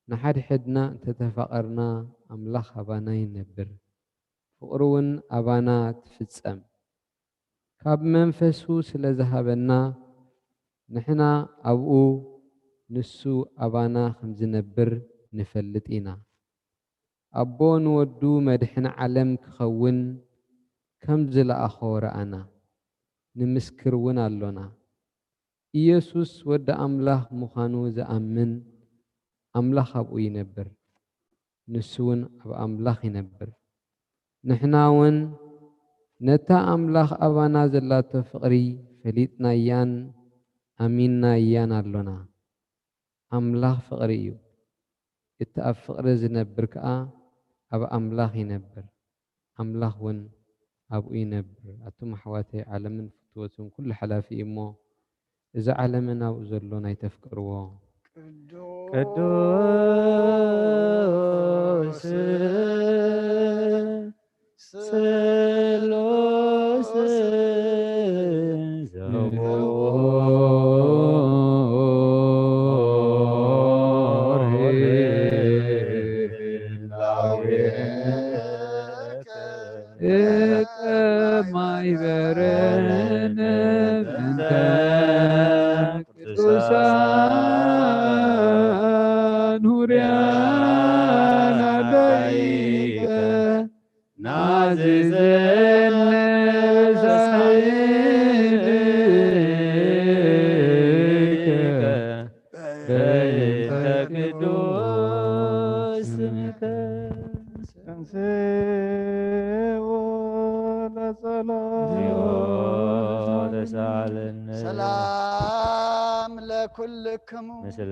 نحر حدنا تتفقرنا أملاخ أبانا ينبر فقرون أبانا تفتصم كاب منفسو سلزهبنا نحنا أبو نسو أبانا خمز نبر نفلتينا أبو نودو مدحنا علم كخون كمز لأخور أنا نمسكرون اللونا إيسوس ود أملاح مخانو زأمن أملاح أبو ينبر نسون أبو أملاح ينبر نحناون نتا أملاح أبانا زلات فقري فليتنا يان أميننا يان اللونا أملاح فقريو التأفقر زنبر كأ أبو أملاح ينبر أملاح ون أبو ينبر أتم حواتي عالم فتوتهم كل حلافي إمو إذا علمنا وزلونا يتفكروا قدوس سلوس زمور ما يبرن انت قدوسان هوريان عليك ناززن سعيدك بيت قدوس سلام لكلكم مثل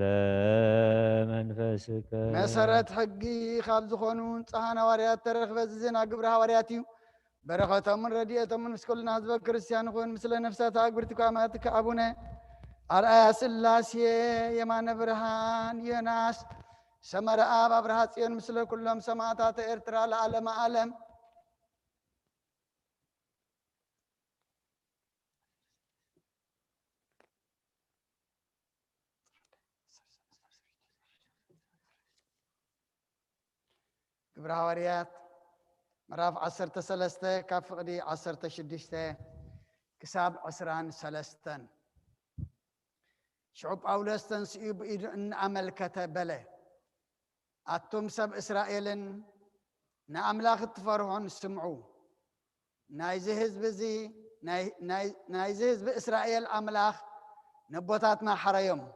منفسك مسرت حقي خاب زخونون صحانا واريات ترخ بزينا قبرها وارياتيو بركة من رديئة من مسكولنا حزب كريستيان خون مثل نفساتها قبرتك عماتك أبونا أرأي سلاسي يمان برهان يناس سمر آب أبرهاتيون مثل كلهم سماعتات إرترا لعالم عالم قبر هواريات مراف 13 كاف فقدي 16 كساب 13 شعوب أولستن سيب إن عمل كتبله أتم سب إسرائيل نأملاخ تفرحون سمعوا نايزهز بزي نايزهز بإسرائيل أملاخ نبوتات ما حريم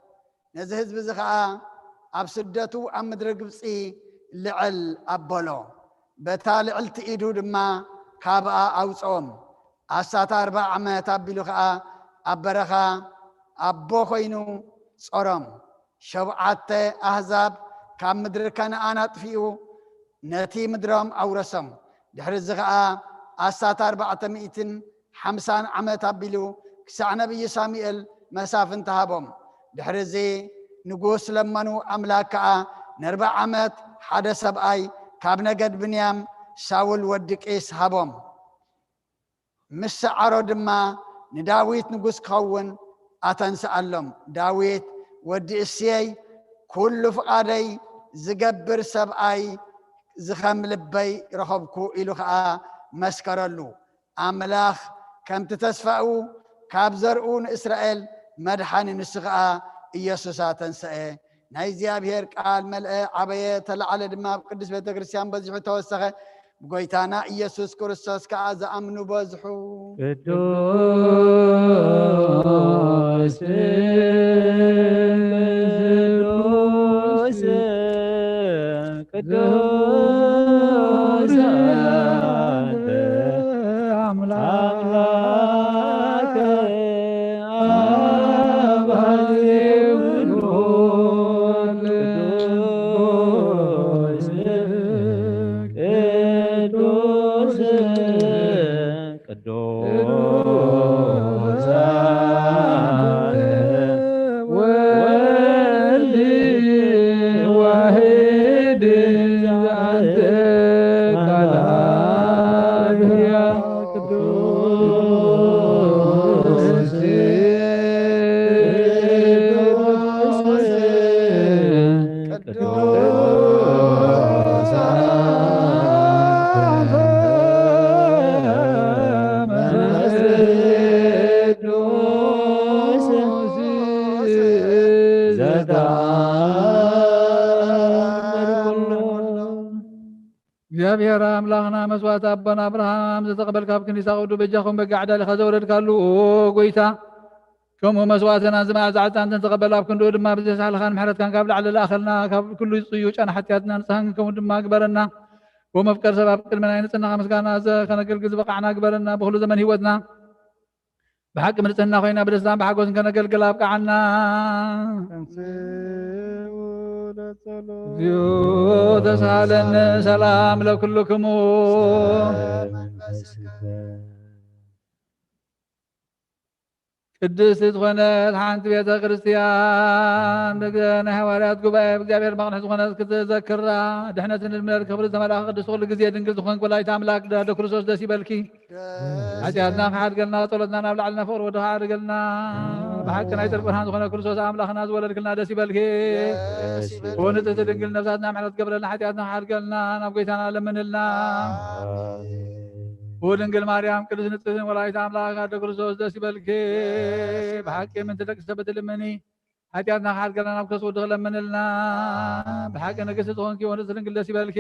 نزهز بزخاء أبسدتو أمدر قبسي لعل أبولو بتالعل تئيدو دما كابا أوصوم أسات 4 عمات أبلو خاء أبرخا أبو خوينو صرم شبعات أحزاب كام مدر كان أنا طفيو نتي مدرم أورسم دحر الزغاء أسات 450 عمات أبلو كسع نبي ساميل مسافة تهابهم دحر زي نقوس لمنو أملاكا 4 عمات حدا سبأي كابنا قد بنيام ساول ودك إيس هابهم مس عرض ما نداويت نقوس كون أتنسألهم داويت ودي السيي كل فقادي زقبر سبأي زخم لبي رخبكو إلو خاء مسكرلو أملاخ كم تتسفأو كابزرؤون إسرائيل مدحان نسخاء إيسوسا تنسأي نايزيا بهير قال ملأ عبية تلعلى دما بقدس بيت كريستيان بزحو توسخه بقويتانا إيسوس كريستوس كعز أمنو بزحو قدوس قدوس قدوس እግዚአብሔር አምላኽና መስዋዕት አቦና አብርሃም ዘተቀበልካ ኣብ ክንዲ ሳቅዱ በጃኹም በጋዕዳ ለኻ ዘወረድካሉ ጎይታ ከምኡ መስዋዕትና ዝማዕዛዕታ እንተን ተቐበል ኣብ ክንዱ ድማ ብዘሳልኻን ምሕረትካን ካብ ላዕሊ ላእኸልና ካብ ኩሉ ይፅዩ ጨና ሓትያትና ንፅሃን ከምኡ ድማ ግበረና ወመፍቀር ሰብ ኣብ ቅድሚ ናይ ንፅህናኻ ምስጋና ከነገልግል ዝበቃዕና ግበረና ብኩሉ ዘመን ሂወትና بحق من السنة خوينا بالإسلام بحق وزن كنا قل قلاب قعنا زيو تسهلن سلام لكلكم ቅድስት ዝኾነት ሓንቲ ቤተ ክርስቲያን ብግነ ሃዋርያት ጉባኤ ብእግዚአብሔር መቕንሒ ዝኾነት ክትዘክራ ድሕነትን ልምነር ክብሪ ዝተመልአ ቅዱስ ኩሉ ግዜ ድንግል ዝኾንክ ወላዲተ ኣምላክ ዳደ ክርስቶስ ደስ ይበልኪ ሓጢኣትና ክሓድገልና ጸሎትና ናብ ላዕልና ፍቅሪ ወድኻ ኣድርገልና ብሓቂ ናይ ጥር ብርሃን ዝኾነ ክርስቶስ ኣምላኽና ዝወለድክልና ደስ ይበልኪ ወንፅሕቲ ድንግል ነብሳትና ምሕረት ገብረልና ሓጢኣትና ክሓድገልና ናብ ጎይታና ለምንልና ودنقل مريم كل سنة ولاية أملاك هذا كرسوس دس يبلك بحق من تدك سبت المني حتى حال قلنا نبكس ودخل من لنا بحق أنا قصة هون كي ونسلن كل دس يبلك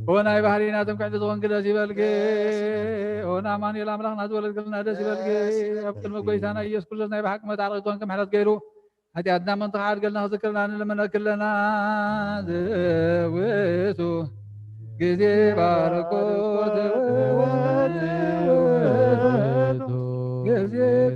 هنا يبحرينا تم قاعد هون كل دس يبلك هنا ماني الأملاك نازل كلنا دس يبلك أبكر مقبيسانا يس كل سنة بحق ما تعرض هون كم حالات غيره حتى أدنى من تحال قلنا ذكرنا لمن كلنا ذويتو كذي باركوت كذي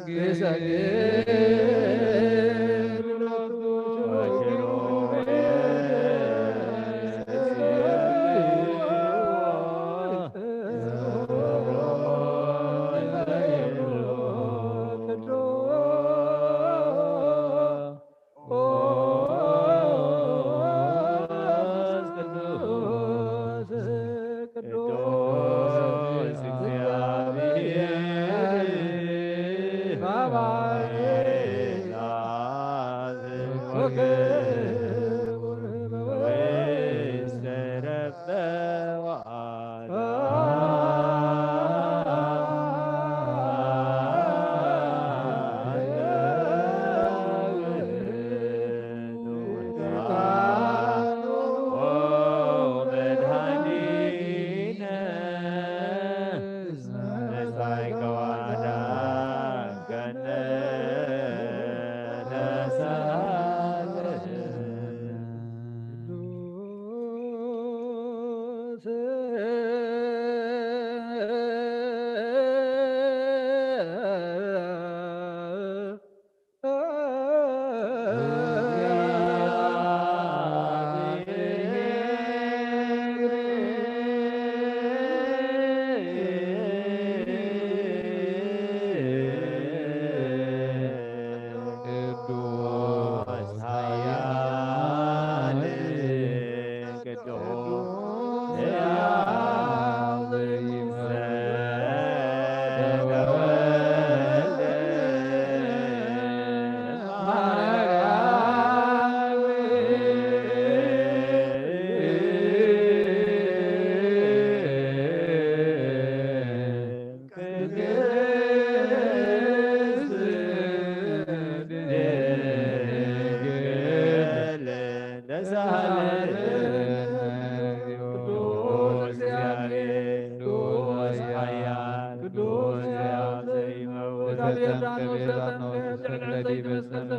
Yes, I did.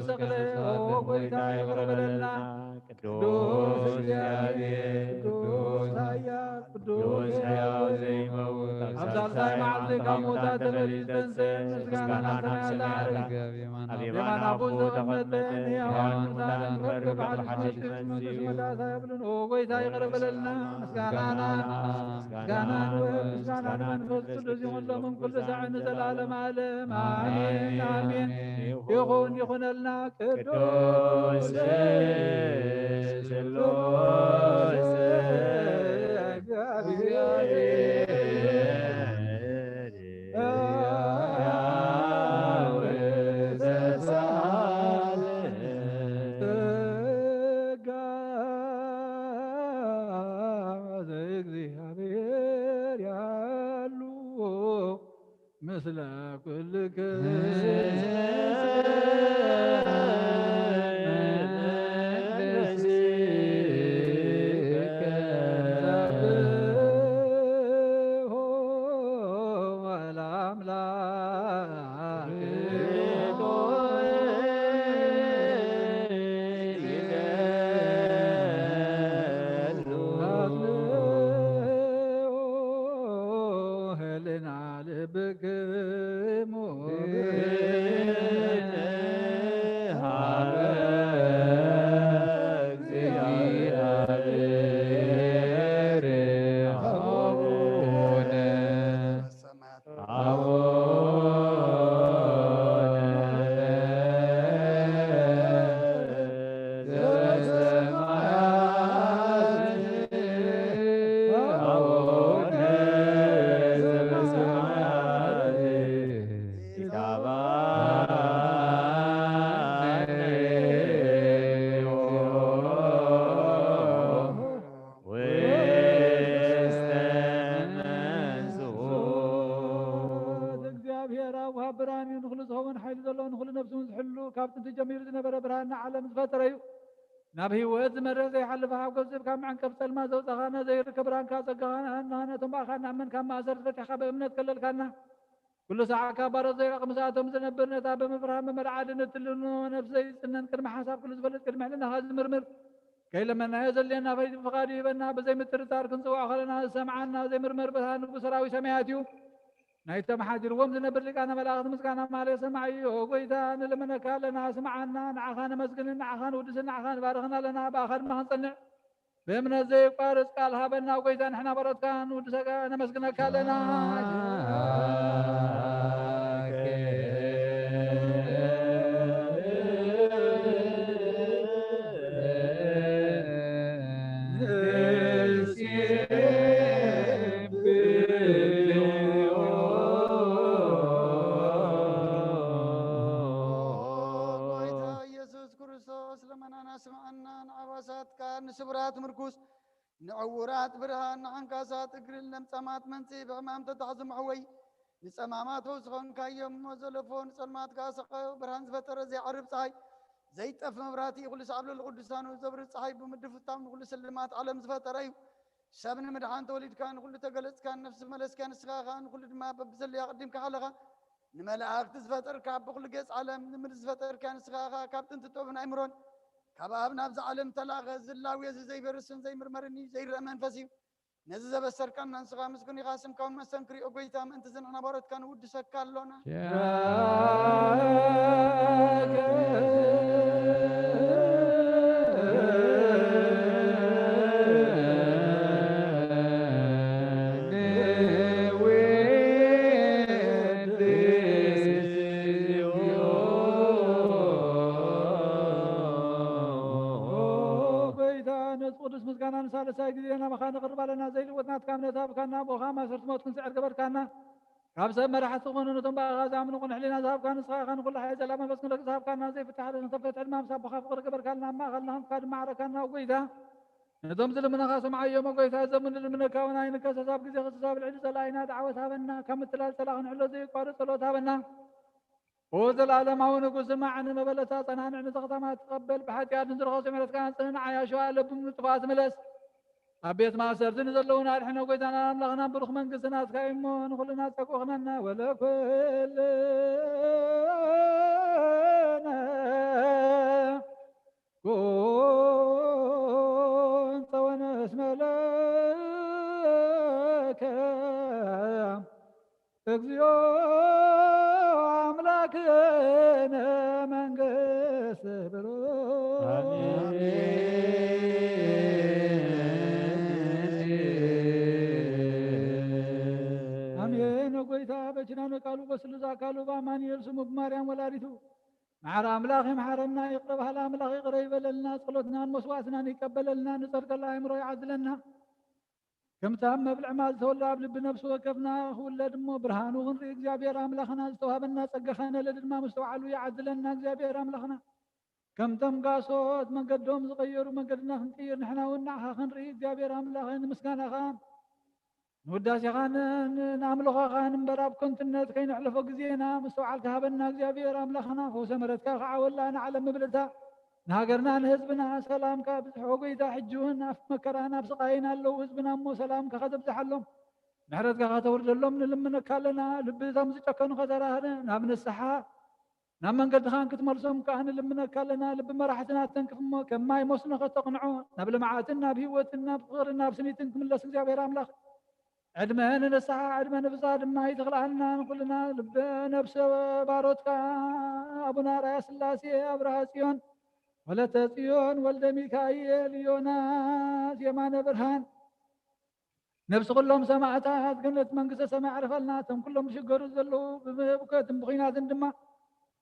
ተሰቅለ ወጎይታ ይቅረበለና ቅዱስ እግዚአብሔር ቅዱስ ኃያል ቅዱስ ሕያው ዘይመውት አብዛልታይ መዓልቲ ካብ ሞታት ተመሊሰንሰ ምስጋና ናንተና ያለ አቤማን አቡዝ ተቀመጠን ሕያዋን ሙታን መርገብ ሓድሽ መንግሥት መዳሳ የብልን ወጎይታ ይቅረበለልና ምስጋናና ምስጋናን ምስጋናን መንፈስ ቅዱስ ይኹንሎምን ኩሉ ሰዓት ንዘላለም ዓለም አሜን አሜን ይኹነልና ቅዱስ ስሉስ እግዚአብሔር ሕያው ዘሳልዕ ጸጋ ዘእግዚአብሔር ያሉ ምስለ ኩልክም جميل زنبر برهان عالم فتريو نبي وز مرة زي حل فها وقصب كم عن كبسل ما زوج أخانا زي ركبران كاس أخانا أنا ثم أخانا من كم ما زرت فتح خبر من تكلل كنا كل ساعة كبر زي رقم ساعتهم زنبر نتابع من فرهم مرعاد نتلونه نفسي سنن كلمة حساب كل زبلت كلمة لنا هذا مرمر كي لما نهزل لنا في فقادي بنا بزي متر تاركن سوا أخلنا سمعنا زي مرمر بهان وسراوي سمعاتيو نايت محاجر ومز نبر لك أنا ملاغ مسكانا مالي سمعي وقويتا لمن كالنا سمعنا نعخان مسكن نعخان ودس نعخان بارغنا لنا بآخر ما هنصنع بمنا زي قارس قال هابنا وقويتا نحنا برد كان ودس كان مسكنا كالنا سبرات مركوس نعورات برهان عنكاسات اقرل لمسامات منسي بأمام تتعظم عوي نسمامات وسخون كايم وزلفون سلمات كاسقة برهان زفتر زي عرب صحي زي تف مبراتي يقول سعبل القدسان وزبر صحي بمدف التام يقول سلمات علم زفتر ايو سابن مدحان توليد كان يقول تقلت كان نفس ملس كان سخاخان يقول ما ببزل يقدم كحلقة نملأك تزفتر كاب بقول قيس علم نمر زفتر كان سخاخا كابتن تتوبن عمرون كبابنا بز عالم تلاغ زلاوي زي برسن زي مرمرني زي رمان فسي نزز بسر كان نسخا مسكني قاسم كون مسنكري اوغيتا من تزن انا بارت كان ود سكالونا مسكانا نسال سايقنا مخان قرب لنا زي الوتنات كامله تاب كان ابو خامس صرت موت كن سعر قبر كان كابس مرحت تقون انه تنبا غازا من نقول حلينا ذهب كان صاغ نقول حاجه لما بس نقول ذهب كان زي فتح لنا صفت المام صاب خاف قبر كان ما خلناهم كان معركه وقيدا ندم زل من خاص معي يوم وقيدا زمن من كون عين كساب زي خصاب العز لاينا دعوتها بنا كم تلال تلاغن حلو زي قارص صلوتها بنا وذل العالم هون نقول معنا مبلتا طنان عن تقدما تقبل بحاجات نزل خاص ملت كانت صنع يا شوال لبم طفاس ملس أبيت ما سرتني زلونا الحين وقيتنا لغنا برخ من قسنا تكايمون خلنا تكوخنا ولا كل كنت ونسمى لك እግዚኦ አምላክነ መንግሥት ብሎ አሜን። ጎይታ በችናነ ቃሉ በስሉስ አካሉ በአማኑኤል ስሙ በማርያም ወላዲቱ መሐረ አምላኽ ይምሐረና ይቅረ ባህለ አምላኽ ይቅረ ይበለልና ጸሎትናን መስዋዕትናን ይቀበለልና ንጸድቀላ አእምሮ ይዓዝለና ከምታም መብልዕ ማል ተወልደ ኣብ ልቢ ነብሲ ወከፍና ክውለድ እሞ ብርሃኑ ክንርኢ እግዚአብሔር ኣምላኽና ዝተዋሃበና ጸጋኻ ነለድ ድማ ምስ ተባዕሉ ይዓዝለና እግዚአብሔር ኣምላኽና ከምቶም ጋሶት መንገዶም ዝቐየሩ መንገድና ክንቅይር ንሕና እውን ንዓኻ ክንርኢ እግዚአብሔር ኣምላኽ ንምስጋናኻ ንውዳሴኻን ንኣምልኾኻ ንእምበር ኣብ ከንቱነት ከይነሕልፎ ግዜና ምስ ተባዕልካ ሃበና እግዚአብሔር ኣምላኽና ፈውሰ ምሕረትካ ክዓወላ ንዓለም ምብልታ ንሃገርና ንህዝብና ሰላምካ ብዝሕ ጎይታ ሕጂ እውን ኣብ መከራን ኣብ ስቃይን ኣለው ህዝብና እሞ ሰላምካ ከተብዝሓሎም ምሕረትካ ከተወርደሎም ንልምነካ ኣለና ልቢ እቶም ዝጨከኑ ከተራህነ ናብ ንስሓ ናብ መንገድኻን ክትመልሶም ከዓ ንልምነካ ኣለና ልቢ መራሕትና ተንክፍ እሞ ከም ማይ መስኖ ከተቕንዖ ናብ ልምዓትን ናብ ሂወትን ናብ ፍቕርን ናብ ስኒትን ክምለስ እግዚአብሔር ኣምላኽ ዕድመ ንንስሓ ዕድመ ንፍሳ ድማ ይትኽልኣልና ንኩልና ልበ ነብሰ ባሮትካ ኣቡነ ኣርአያ ስላሴ ኣብርሃ ጽዮን ወለተ ጽዮን ወልደ ሚካኤል ዮናስ የማነ ብርሃን ነብሲ ኩሎም ሰማዕታት ገነት መንግስተ ሰማይ ዕረፈልና እቶም ኩሎም ዝሽገሩ ዘለዉ ብብከትን ብኹናትን ድማ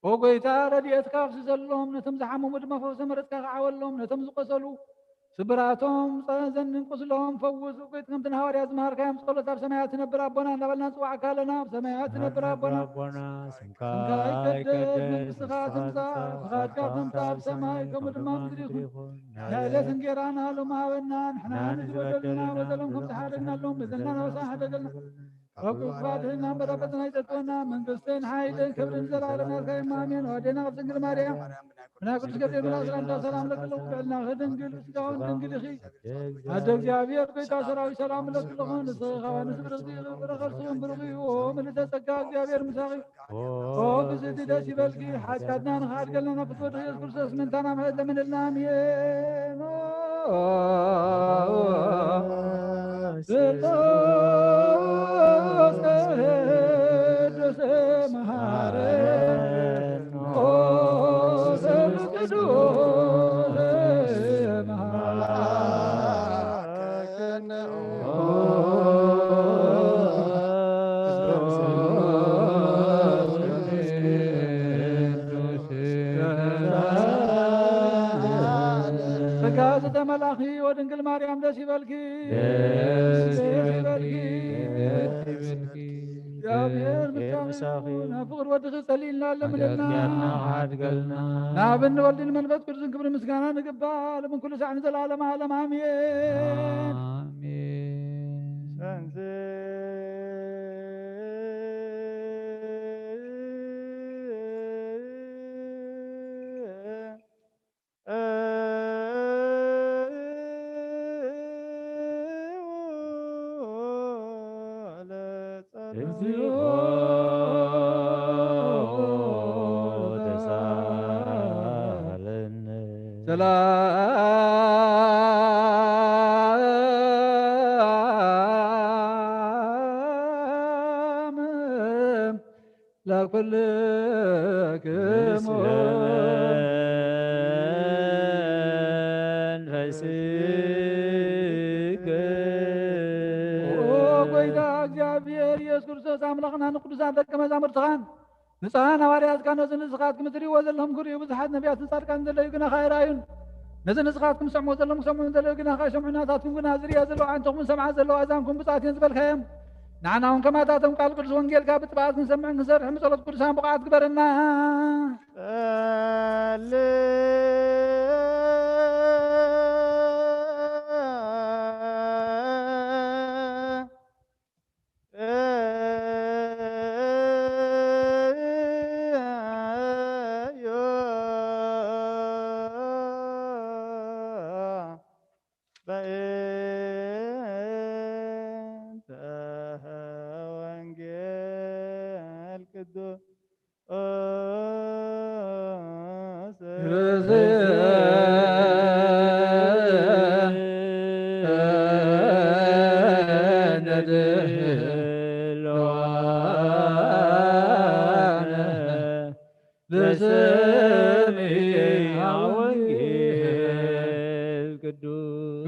ወጎይታ ረድኤትካ ኣብሲ ዘሎም ነቶም ዝሓመሙ ድማ ፈውሰ ምሕረትካ ክዓወሎም ነቶም ዝቆሰሉ ስብራቶም ዘንን ቁስሎም ፈውስ ጎይታ ከምቲ ንሃዋርያ ዝመሃርካዮም ጸሎት ኣብ ሰማያት ትነብር ኣቦና እናበልና ንፅዋዕካ ኣለና ኣብ ሰማያት ትነብር ኣቦና ስምካ ይቀደስ መንግስትኻ ትምጻእ ፍቃድካ ከምቲ ኣብ ሰማይ ከምኡ ድማ ምድሪ ይኹን ንዕለት እንጀራና ሎሚ ሃበና ንሕና ንዝበደሉና በደሎም ከም ዝሓደግናሎም በደልና ናበሳና ሓደገልና ካብ ክፋትህና በረከትና ይጠጥወና መንግስትን ሓይልን ክብርን ዘላለና ኢልካ አሜን። ወዴና ኣብ ድንግል ማርያም እና ቅዱስ ገብርኤል መልአክ ሰላምታ ሰላም ለክለኹ ብዕልና ድንግል ስጋውን ድንግል ኢኺ ኣደ እግዚአብሔር ጎይታ ሰራዊት ሰላም ለክለኹ ንስኻ ንስብርኽቲ ብረኸርስኹም ብርኺ ኦ ምልዕተ ጸጋ እግዚአብሔር ምሳኺ ኦ ብዝእቲ ደስ ይበልኪ ሓጢአትና ንኽሓድገልና ናብ ፍትወድ ኢየሱስ ክርስቶስ ምንታና ምሕረት ለምንልና አሜን። ቅዱስ መሐረነ ጸጋ መላኺ ወድንግል ማርያም ደስ ይበልኪ እግዚአብሔር ምሳኺ ፍቅር ወድኺ ጸሊልና ለምለና ናብን ወልድን መንፈስ ቅዱስን ክብሪ ምስጋና ንግባእ ለምን ኩሉ ሰዓት ንዘላለም ዓለም አሜን አሜን። ሰላም ለኩልክሙ ጎይታ እግዚአብሔር ኢየሱስ ክርስቶስ አምላኽና ንቅዱሳን ደቀ መዛሙርትኻን ንጹሓን ሐዋርያትካ ነዚ ንስኻትኩም እትሪእዎ ዘለኹም ክሪኡ ብዙሓት ነቢያትን ጻድቃን ዘለዩ ግና ካይራእዩን ነዚ ንስኻትኩም ሰምዑ ዘለኹም ክሰምዑ ዘለዩ ግና ካይሰምዑ ናታትኩም ግና ዝርያ ዘለዉ ዓንተኹም ሰምዓ ዘለዉ ኣዛንኩም ብፅዓት እየን ዝበልካዮም ንዓና እውን ከማታቶም ቃል ቅዱስ ወንጌልካ ብጥባዓት ክንሰምዕን ክንሰርሕ ምጸሎት ቅዱሳን ብቕዓት ግበረና Rose በሰምያ ወንጌል ቅዱስ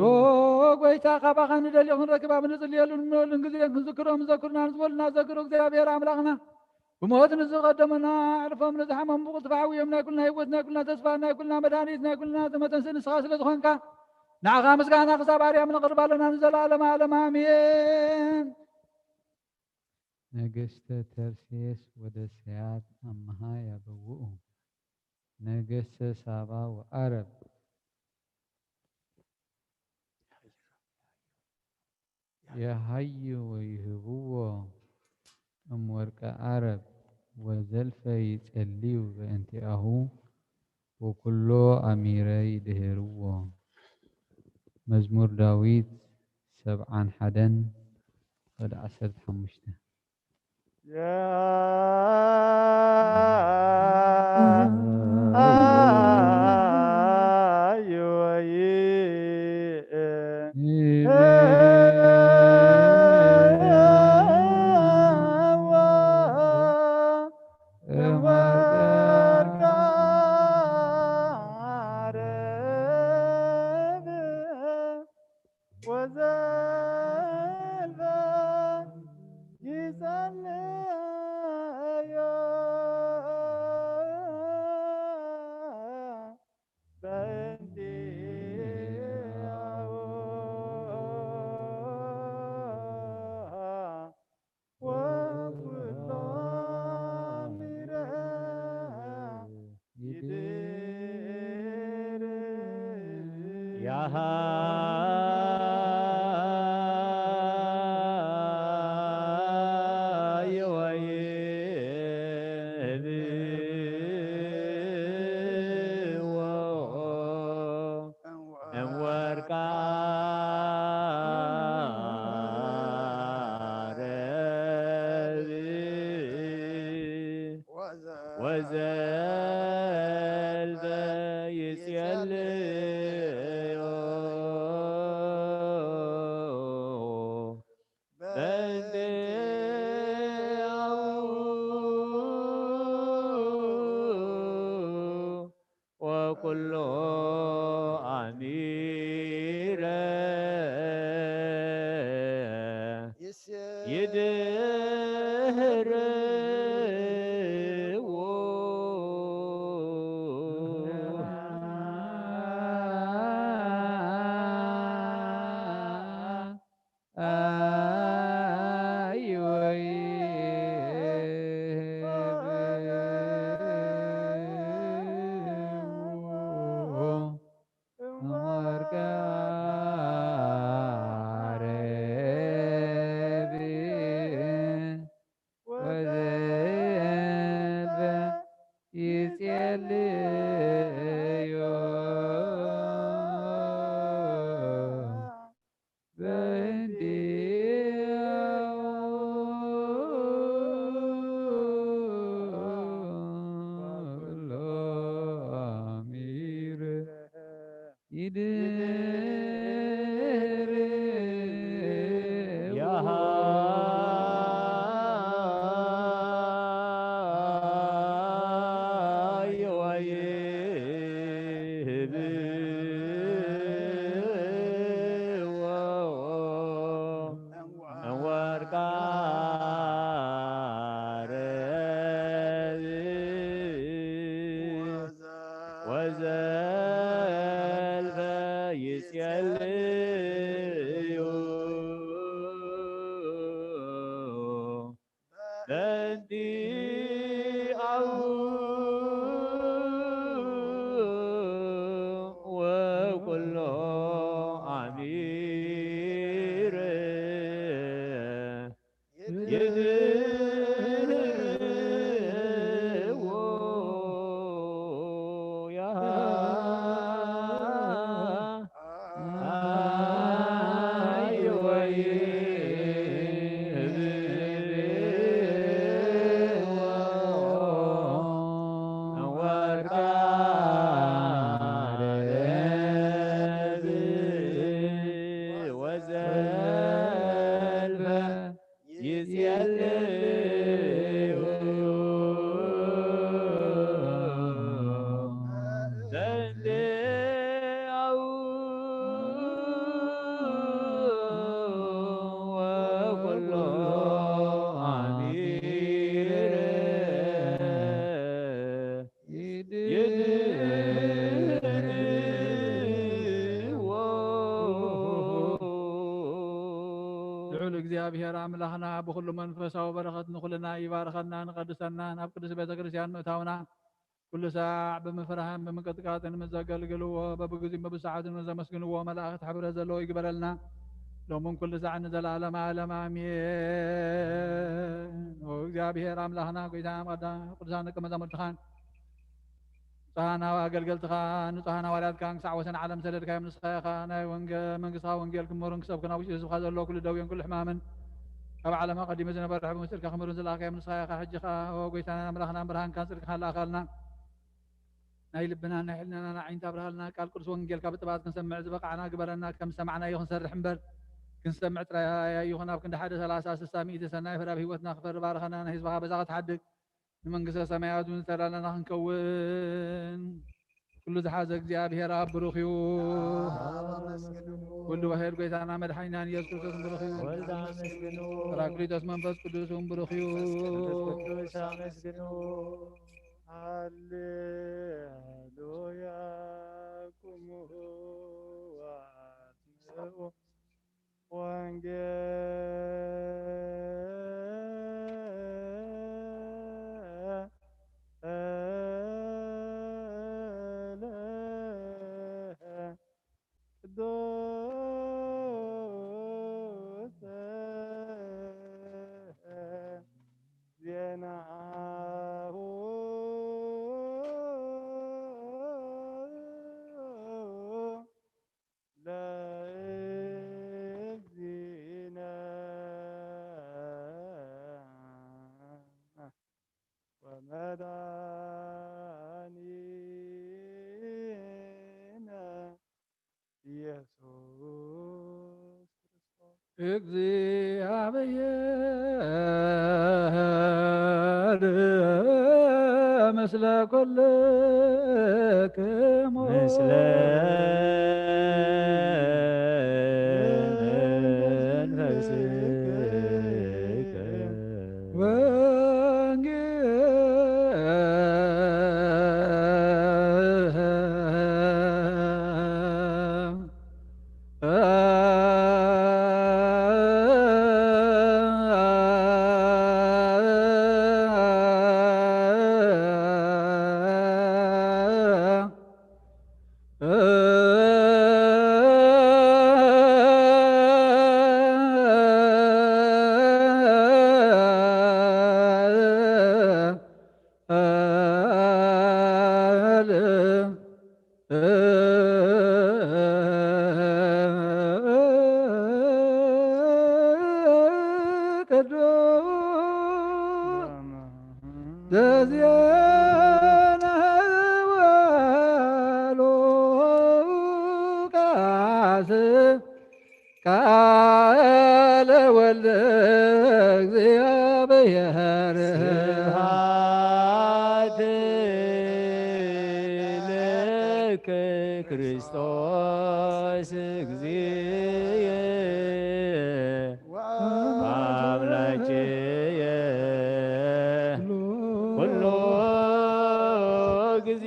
ጎይታ ካባኻ ንደልዮ ክንረክባ ብንጽልየሉ ንብለሉን ጊዜ ክንዝክሮም ዘክሩና ንዝበሉና ዘክሮ እግዚአብሔር አምላኽና ብሞት ንዝቐደሙና ዕርፎም ንዝሓመሙ ብቕልጥፋዓዊዮም ናይ ኩልና ህይወት ናይ ኩልና ተስፋ ናይ ኩልና መድሃኒት ናይ ኩልና ተመተንስእ ንስኻ ስለ ዝኾንካ ንዓኻ ምስጋና ክሳብ ኣርያም ነቕርብ ኣለና ንዘለዓለመ ዓለም አሜን። ነገሥተ ተርሴስ ወደሰያት አምሃ ያበውኡ ነገሥተ ሳባ ወአረብ የሀዩ ወይህብዎ እምወርቀ አረብ ወዘልፈ ይጸልዩ በእንቲአሁ ወኩሎ አሚረ ይድህርዎ። መዝሙር ዳዊት 71 ወደ 15 እግዚአብሔር አምላኽና ብኩሉ መንፈሳዊ በረኸት ንኹልና ይባርከና ንቀድሰና ናብ ቅዱስ ቤተ ክርስቲያን ምእታውና ኩሉ ሳዕ ብምፍራህን ብምንቅጥቃጥን ምዘገልግልዎ በብግዚኡ በብሰዓትን ዘመስግንዎ መላእኽቲ ሕብረት ዘለዎ ይግበረልና ሎምን ኩሉ ሳዕ ንዘላለም ዓለም አሜን። እግዚአብሔር አምላኽና ጎይታና ቅዱሳን ደቀ መዛሙርትኻን ንጹሓን ኣገልገልትኻ ንጹሓን ሃዋርያትካ ክሳዕ ወሰን ዓለም ሰደድካዮም ንስኻ ኢኻ ናይ መንግስትኻ ወንጌል ክመሩን ክሰብኩን ኣብ ውሽጢ ህዝብካ ዘሎ ኩሉ ደዌን ኩሉ ሕማምን ካብ ዓለማ ቀዲሙ ዝነበረ ሕቡእ ምስጢርካ ክመሩን ዝለኣኻዮም ንስኻ ኢኻ ሕጂ ኸ ጎይታና ኣምላኽና ብርሃንካን ጽድቅኻን ለኣኻልና ናይ ልብና ናይ ሕሊናና ዓይንታ ብርሃልና ቃል ቅዱስ ወንጌልካ ብጥባት ክንሰምዕ ዝበቃዕና ግበረና ከም ሰማዕናዮ ክንሰርሕ እምበር ክንሰምዕ ጥራይ ይኹን ኣብ ክንዲ 1 30 60 ሚእቲ ሰናይ ፍረ ኣብ ሂወትና ክፈሪ ባርኸና ናይ ህዝብኻ በዛ ክትሓድግ ንመንግስተ ሰማያት ዝተዳለና ክንከውን ኩሉ ዝሓዘ እግዚአብሔር ኣብ ብሩኽ እዩ ኩሉ ወሄድ ጎይታና መድሓኒናን ኢየሱስ ክርስቶስ ብሩኽ እዩ ወልድ አመስግኑ ጰራቅሊጦስ መንፈስ ቅዱስ ብሩኽ እዩ መንፈስ ቅዱስ አመስግኑ ሃሌሉያ ቁሙ ወአጽምዑ እግዚአብሔር ምስለ ኩልክሙ ምስለ መንፈስከ ቃለ ወልደ እግዚአብሔር ስብሐት ለከ ክርስቶስ እግዚእ አምላክየ ኩሉ ጊዜ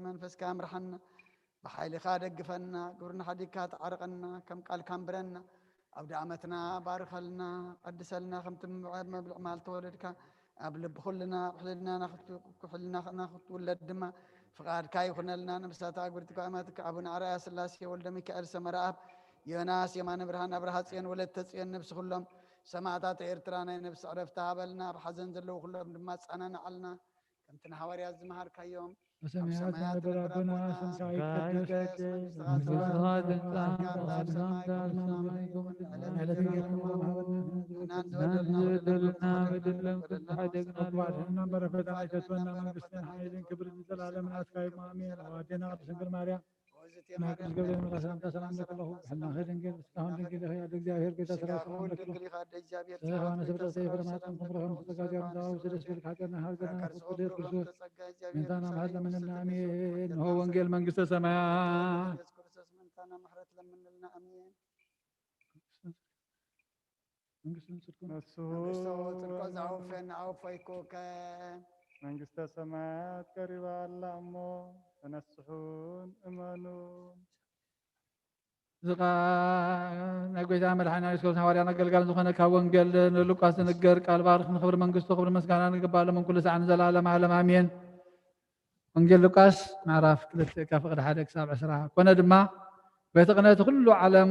መንፈስካ ምርሐና ብሓይልኻ ደግፈና ግብርና ሓዲግካ ተዓርቀና ከም ቃልካ ንብረና ኣብ ዳኣመትና ባርከልና ቀድሰልና ከምቲ መብልዕ ማል ተወለድካ ኣብ ልቢ ኩልና ኩሕልናና ክትውለድ ድማ ፍቃድካ ይኹነልና ነብሳት ኣግብርቲካ እማትካ ኣቡነ ኣርኣያ ስላሴ ወልደ ሚካኤል ሰመራ ኣብ ዮናስ የማነ ብርሃን ኣብርሃ ፅዮን ወለተ ፅዮን ነብሲ ኩሎም ሰማዕታት ኤርትራ ናይ ነብሲ ዕረፍቲ ሃበልና ኣብ ሓዘን ዘለዉ ኩሎም ድማ ፃናናዓልና ከምቲ ንሃዋርያት ዝመሃርካዮም በሰማያት የነበረ አቡነ ስምከ ይቀደስ ወባድህና በረከት አይተትወና መንግስትን ኃይልን ክብር ዘላለም ናትካይ አሜን። አዋዴና ቅድስት ድንግል ማርያም እና ቅዱስ ገብርኤል መልአክ ሰላምታ ሰላም ለክለሁ ሕና ድንግል እስካሁን ድንግል ያደ እግዚአብሔር ጌታ ስራ ሰላም ለክለሁ ስለሆነ ስብረት ዘይፍር ማጠን ኩምረኸም ተዘጋጃ ምዛው ስደስ ብል ካቀና ሀገና ፍቅር ክርስቶስ ምንታና ማህል ለምንና አሜን። ሆ ወንጌል መንግስተ ሰማያት መንግስተ ሰማያት ቀሪባ አላ እሞ ተነስሑን እመኑን። ዝቃ ናይ ጎይታ መድሓኒና ኢየሱስ ክርስቶስ ሐዋርያን ኣገልጋልን ዝኾነ ካብ ወንጌል ንሉቃስ ዝንገር ቃል ባርክ ንክብሪ መንግስቱ ክብሪ ምስጋና ንግባእ ሎምን ኩሉ ሰዓት ንዘላለም ዓለም ኣሜን። ወንጌል ሉቃስ ምዕራፍ 2 ካብ ፍቅዲ 1 ክሳብ 20 ኮነ ድማ ቤተ ክህነት ኩሉ ዓለም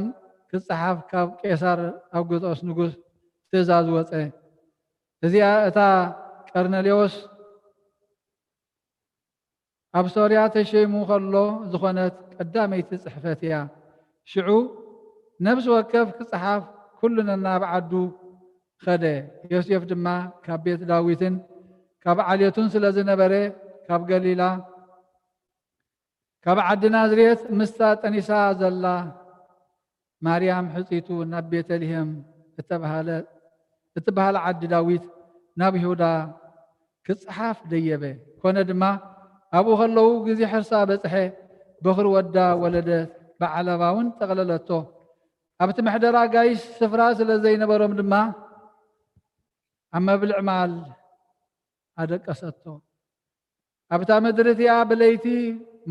ክፀሓፍ ካብ ቄሳር ኣውግጦስ ንጉስ ትእዛዝ ወፀ። እዚኣ እታ ቀርኔሌዎስ ኣብ ሶርያ ተሸይሙ ከሎ ዝኾነት ቀዳመይቲ ፅሕፈት እያ። ሽዑ ነብሲ ወከፍ ክፀሓፍ ኩሉ ነናብ ዓዱ ኸደ። ዮሴፍ ድማ ካብ ቤት ዳዊትን ካብ ዓልየቱን ስለ ዝነበረ ካብ ገሊላ ካብ ዓዲ ናዝሬት ምስታ ጠኒሳ ዘላ ማርያም ሕፂቱ ናብ ቤተልሔም እትበሃል ዓዲ ዳዊት ናብ ይሁዳ ክፀሓፍ ደየበ። ኮነ ድማ ኣብኡ ከለዉ ግዜ ሕርሳ በፅሐ በኽሪ ወዳ ወለደት ብዓለባ እውን ጠቕለለቶ። ኣብቲ ምሕደራ ጋይስ ስፍራ ስለ ዘይነበሮም ድማ ኣብ መብልዕ ማል ኣደቀሰቶ። ኣብታ ምድሪ እቲኣ ብለይቲ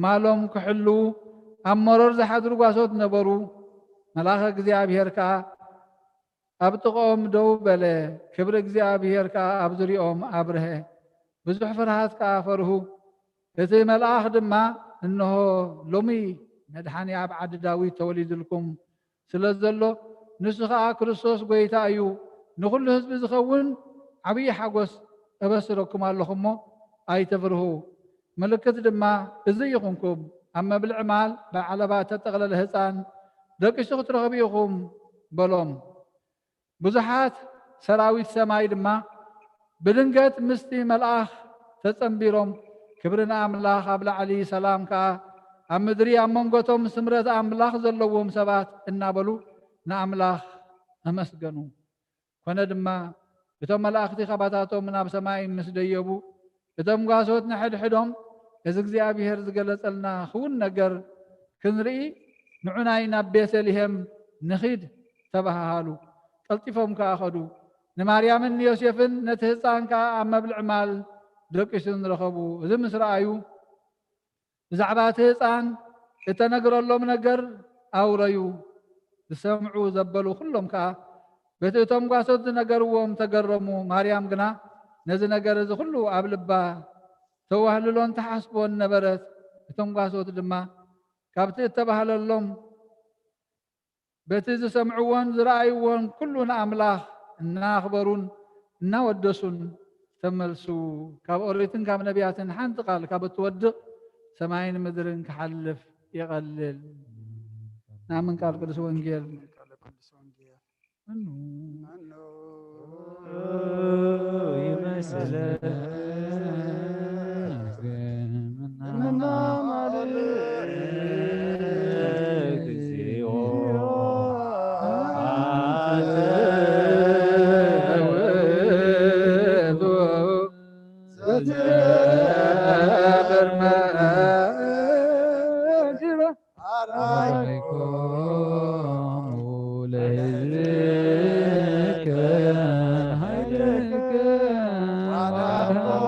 ማሎም ክሕልው ኣብ መሮር ዝሓድሩ ጓሶት ነበሩ። መልኣኸ እግዚኣብሔር ከዓ ኣብ ጥቕኦም ደው በለ። ክብሪ እግዚኣብሔር ከዓ ኣብ ዙርዮኦም ኣብርሀ። ብዙሕ ፍርሃት ከዓ ፈርሁ። እቲ መልኣኽ ድማ እንሆ ሎሚ መድሓኒ ኣብ ዓዲ ዳዊት ተወሊድልኩም ስለ ዘሎ ንሱ ከዓ ክርስቶስ ጎይታ እዩ። ንኩሉ ህዝቢ ዝኸውን ዓብዪ ሓጎስ እበስረኩም ኣለኹ እሞ ኣይተፍርሁ። ምልክት ድማ እዚ ይኹንኩም፣ ኣብ መብልዕ ማል ብዓለባ ተጠቕለለ ህፃን ደቂሱ ክትረኽቡ ኢኹም በሎም። ብዙሓት ሰራዊት ሰማይ ድማ ብድንገት ምስቲ መልኣኽ ተፀምቢሮም ክብሪ ንኣምላኽ ኣብ ላዕሊ ሰላም ከዓ ኣብ ምድሪ ኣብ መንጎቶም ስምረት ኣምላኽ ዘለዎም ሰባት እናበሉ ንኣምላኽ ኣመስገኑ። ኮነ ድማ እቶም መላእኽቲ ኻባታቶም ናብ ሰማይ ምስ ደየቡ እቶም ጓሶት ንሕድሕዶም እዚ እግዚኣብሔር ዝገለጸልና ክውን ነገር ክንርኢ ንዑናይ ናብ ቤተልሔም ንኺድ ተባሃሉ። ቀልጢፎም ከዓ ኸዱ። ንማርያምን ዮሴፍን ነቲ ህፃን ከዓ ኣብ መብልዕ ማል ደቂሱ ንረኸቡ። እዚ ምስ ረኣዩ ብዛዕባ እቲ ህፃን እተነግረሎም ነገር ኣውረዩ። ዝሰምዑ ዘበሉ ኩሎም ከዓ በቲ እቶም ጓሶት ዝነገርዎም ተገረሙ። ማርያም ግና ነዚ ነገር እዚ ኩሉ ኣብ ልባ ተዋህልሎን ተሓስቦን ነበረት። እቶም ጓሶት ድማ ካብቲ እተባህለሎም በቲ ዝሰምዕዎን ዝረኣይዎን ኩሉ ንኣምላኽ እናኽበሩን እናወደሱን ተመልሱ። ካብ ኦሪትን ካብ ነቢያትን ሓንቲ ቃል ካብ እትወድቕ ሰማይን ምድርን ክሓልፍ ይቐልል። ናምን ቃል ቅዱስ ወንጌል ይመስለ Oh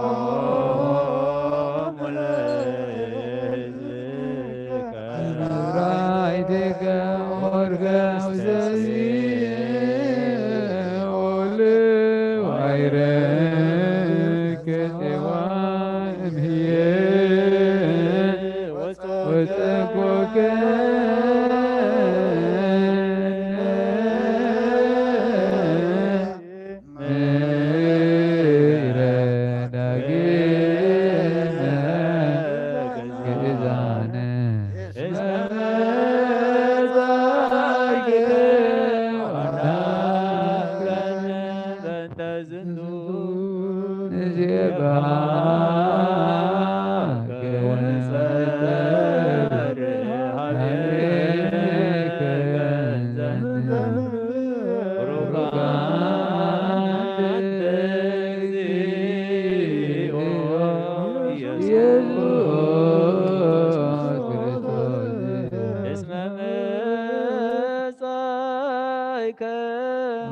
ጸጋይከ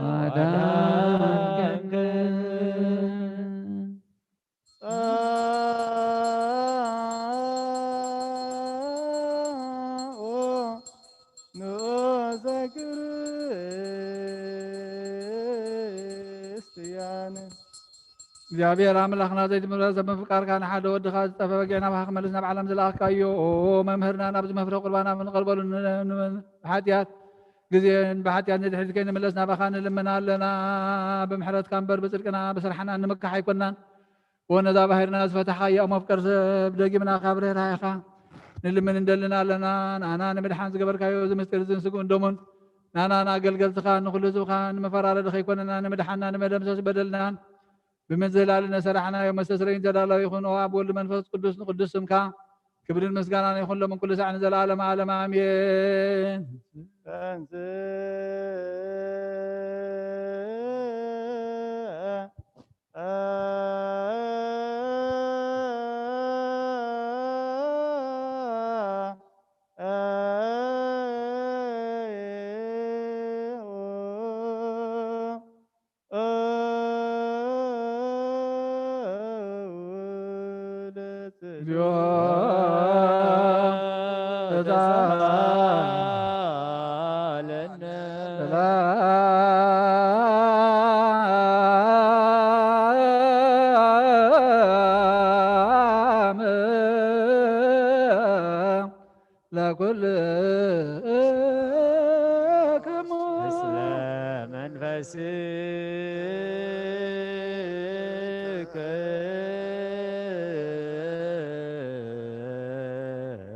አዳንከን ንዑሰ ክርስቲያን እግዚአብሔር አምላኽና ዘይትምረፅ ዘመፍቃርካ ንሓደ ወድኻ ዝጠፈ በጊዕና ባኻ ክመልስ ናብ ዓለም ዝለኣኽካዮ መምህርና ናብዚ መፍረ ቁርባና ንቐርበሉ ብሓጢኣት ግዜን ብሓጢኣት ንድሕሪት ከይንምለስ ናባኻ ንልምና ኣለና ብምሕረትካ እምበር ብፅድቅና ብስራሕና ንምካሕ ኣይኮናን ወነዛ ባሂርና ዝፈታሓዮ መፍቀር ሰብ ደጊምና ካብ ርህራይኻ ንልምን እንደልና ኣለና ንኣና ንምድሓን ዝገበርካዮ እዚ ምስጢር እዚ ንስጉእን ደሙን ናና ንኣገልገልትኻ ንኩሉ ህዝብካ ንመፈራረዲ ከይኮነና ንምድሓና ንመደምሰስ በደልናን ብምዝህላል ነሰራሕናዮ መስተስረይን ተዳላዊ ይኹን ኣብ ወልድ መንፈስ ቅዱስ ንቅዱስ ስምካ ክብርን ምስጋናን ይኹን ሎምን ኩሉ ሳዕ ንዘለዓለመ ዓለም ኣሜን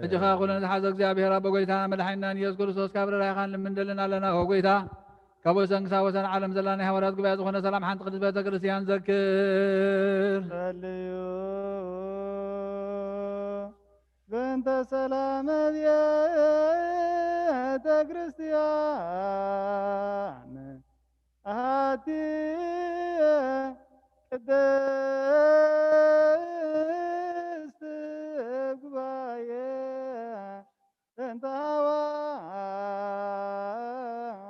እጅኻ ኩለን ዝሓዘ እግዚአብሔር ኣቦ ጎይታ መድሓኒትናን ኢየሱስ ክርስቶስ ካብ ርራይኻን ልምንደልና ኣለና ኦ ጎይታ ካብ ወሰን ክሳብ ወሰን ዓለም ዘላ ናይ ሃዋርያት ጉባኤ ዝኾነ ሰላም ሓንቲ ቅድስት ቤተ ክርስቲያን ዘክር ጸልዩ በእንተ ሰላመ ቤተ ክርስቲያን አሐቲ ቅድስት ጉባኤ በእንተ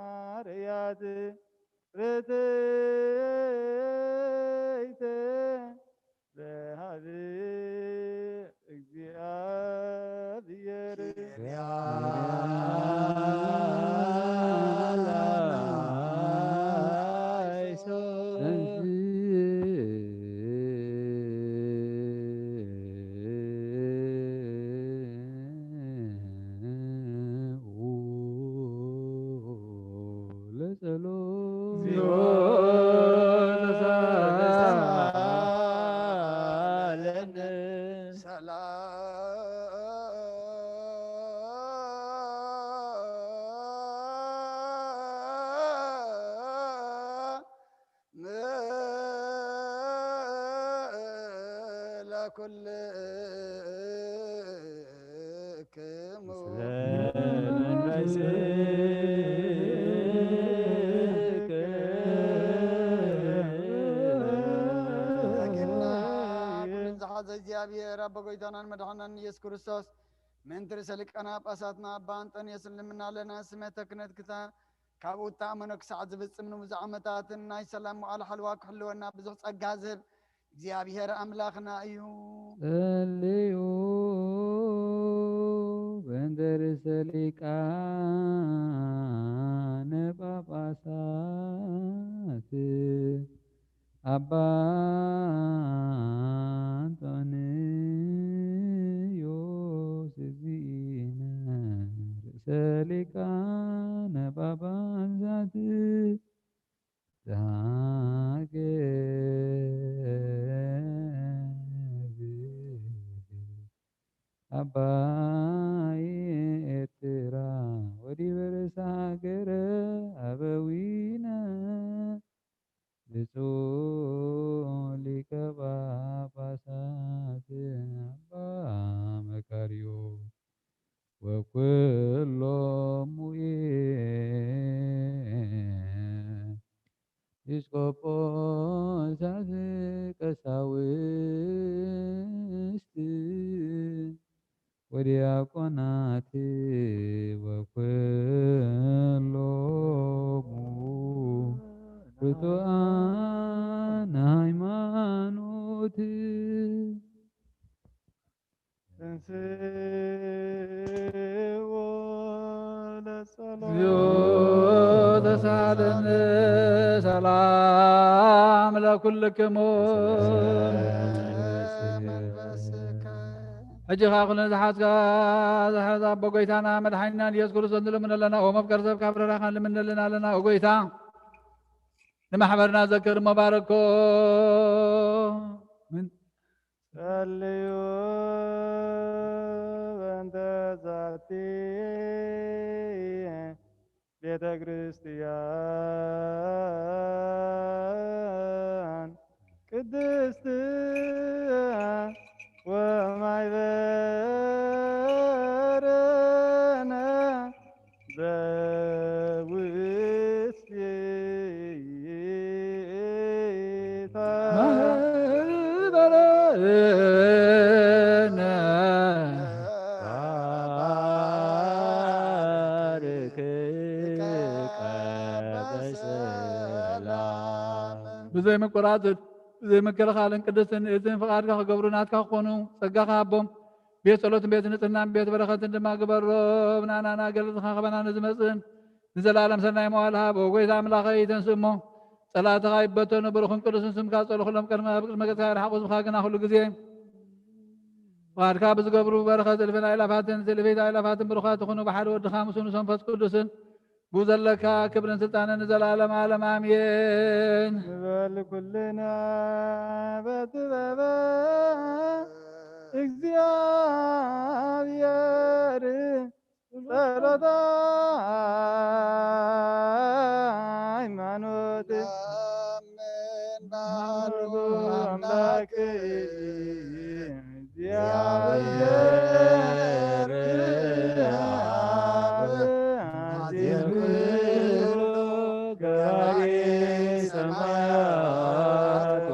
ሐዋርያት ርትዕት በኀበ እግዚአብሔር እግዚአብሔር አቦ ጎይታናን መድኃኒታችን ኢየሱስ ክርስቶስ ምንትር ሰሊቃና ጳጳሳትና አባ አንጦንዮስ ልምና ለና ስመተ ክህነት ክታ ካብኡ ተኣመኖ ክሳዕ ዝፍፅም ንብዙሕ ዓመታትን ናይ ሰላም መዓል ሓልዋ ክሕልወና ብዙሕ ጸጋ ዝህብ እግዚአብሔር ኣምላኽና እዩ ጸልዩ በእንተ ርእሰ ሊቃነ ጳጳሳት አባ አንጦንዮስ እግዚእነ ርእሰ ሊቃነ ጳጳሳት ዘሀገር አባይ ኤርትራ ወዲበ ርእሰ ሀገረ አበዊነ ብፁዕ ሊቀ ጳጳሳት አባ መካርዮ ወኩሎሙ ኤጲስቆጶሳት ቀሳውስት ወዲያቆናት ወኩሎሙ ብርቱዓን ሃይማኖት እንስዎ እግዚኦ ለጸሎት ተሳለን ሰላም ለኩልክሙ መንፈስከ ሕጂ ኻ ኩለን ዝሓዝካ ዝሓዛ ኣቦ ጎይታና መድሓኒናን ኢየሱስ ክርስቶስ ንልምን ኣለና ኦ መፍቀር ሰብ ካብ ረራኻ ንልምንልና ኣለና ኦ ጎይታ ንማሕበርና ዘክር መባረኮ ጸልዩ በእንተ ዛቲ ቤተ ክርስቲያን ቅድስት ወማይበረነ በውስቴታ ማህበረነ ብዘይ መቆራፅድ ብዘይ መከልኻልን ቅድስትን እዝን ፍቃድካ ክገብሩ ናትካ ክኾኑ ፀጋኻ ኣቦም ቤት ጸሎትን ቤት ንጽህናን ቤት በረኸትን ድማ ግበሮም ናናና ገለፅኻ ኸበና ንዝመፅን ንዘላለም ሰናይ መዋል ሃብ ኦ ጎይታ ኣምላኸይ ተንስእ እሞ ጸላትኻ ይበተኑ ብሩኽን ቅዱስን ስምካ ፀሉ ኩሎም ቅድመ ገጽካ ይረሓቑ ስብኻ ግና ኩሉ ግዜ ፍቃድካ ብዝገብሩ በረኸት እልፍን ኣእላፋትን እልፊት ኣእላፋትን ብሩኻት ይኹኑ ብሓደ ወድኻ ምስ መንፈስ ቅዱስን ብኡ ዘለካ ክብርን ስልጣንን ንዘላለም ዓለም ኣሜን ንበል ኩልና በጥበበ እግዚአብሔር ጸሎተ ሃይማኖት አሜን ባህሉ አምላክ እግዚአብሔር አብ አዚም ኩሉ ገባሬ ሰማያት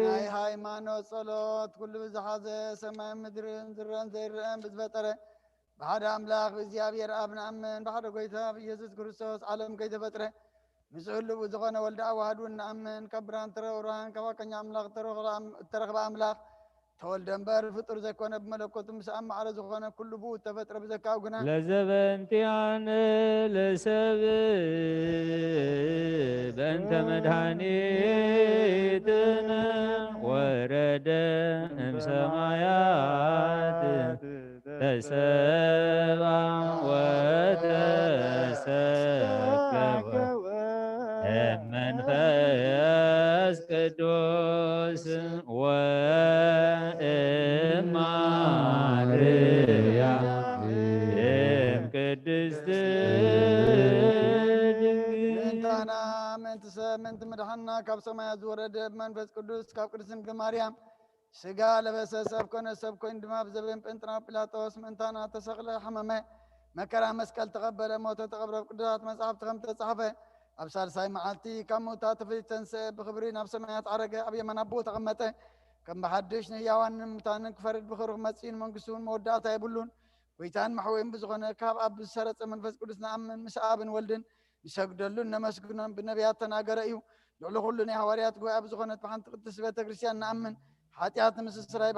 ናይ ሃይማኖት ጸሎት ኩሉ ዝሓዘ ሰማይ ምድርን ዝረአን ዘይረአን ብዝፈጠረ ብሓደ ኣምላኽ ብእግዚአብሔር ኣብ ንኣምን ብሓደ ጎይታ ብኢየሱስ ክርስቶስ ዓለም ከይተፈጥረ ምስ ህልው ዝኾነ ወልዲ ኣዋህዱን ንኣምን ካብ ብርሃን ተረብራን ካብ ሓቀኛ ኣምላኽ ተረኽበ ኣምላኽ ተወልደ እምበር ፍጡር ዘይኮነ ብመለኮቱ ምስ ኣብ ማዕረ ዝኾነ ኩሉ ብኡ ተፈጥረ ብዘካው ግና ለዘበንቲያን ለሰብ በእንተ መድኃኒትነ ወረደ እምሰማያት ተሰብአ ወተሰከበ እመንፈስ ቅዱስ ወእማርያም ቅድስት ምንታና ምንቲ ሰብ ምንቲ ምድሓና ካብ ሰማያት ዝወረደ ብመንፈስ ቅዱስ ካብ ቅድስት ድንግል ማርያም ስጋ ለበሰ ሰብ ኮነ ሰብ ኮይኑ ድማ ብዘበን ጴንጥና ጲላጦስ ምእንታና ተሰቕለ ሓመመ መከራ መስቀል ተቐበለ ሞተ ተቐብረ ቅዱሳት መጽሓፍቲ ከም ተጻሕፈ ኣብ ሳልሳይ መዓልቲ ካብ ሙታት ተፈሊጡ ተንሥአ ብኽብሪ ናብ ሰማያት ዓረገ ኣብ የማን ኣቦ ተቐመጠ ከም ብሓድሽ ንህያዋን ምውታንን ክፈርድ ብኽብሪ ክመጽእን መንግስቱን መወዳእታ የብሉን ጎይታን ማሕወይን ብዝኾነ ካብ ኣብ ዝሰረፀ መንፈስ ቅዱስ ንኣምን ምስ ኣብን ወልድን ንሰግደሉን ነመስግኖን ብነቢያት ተናገረ እዩ ልዕሊ ኩሉ ናይ ሃዋርያት ጉባኤ ብዝኾነት ብሓንቲ ቅድስት ቤተ ክርስቲያን ንኣምን ሓጢኣት ንምስስራይ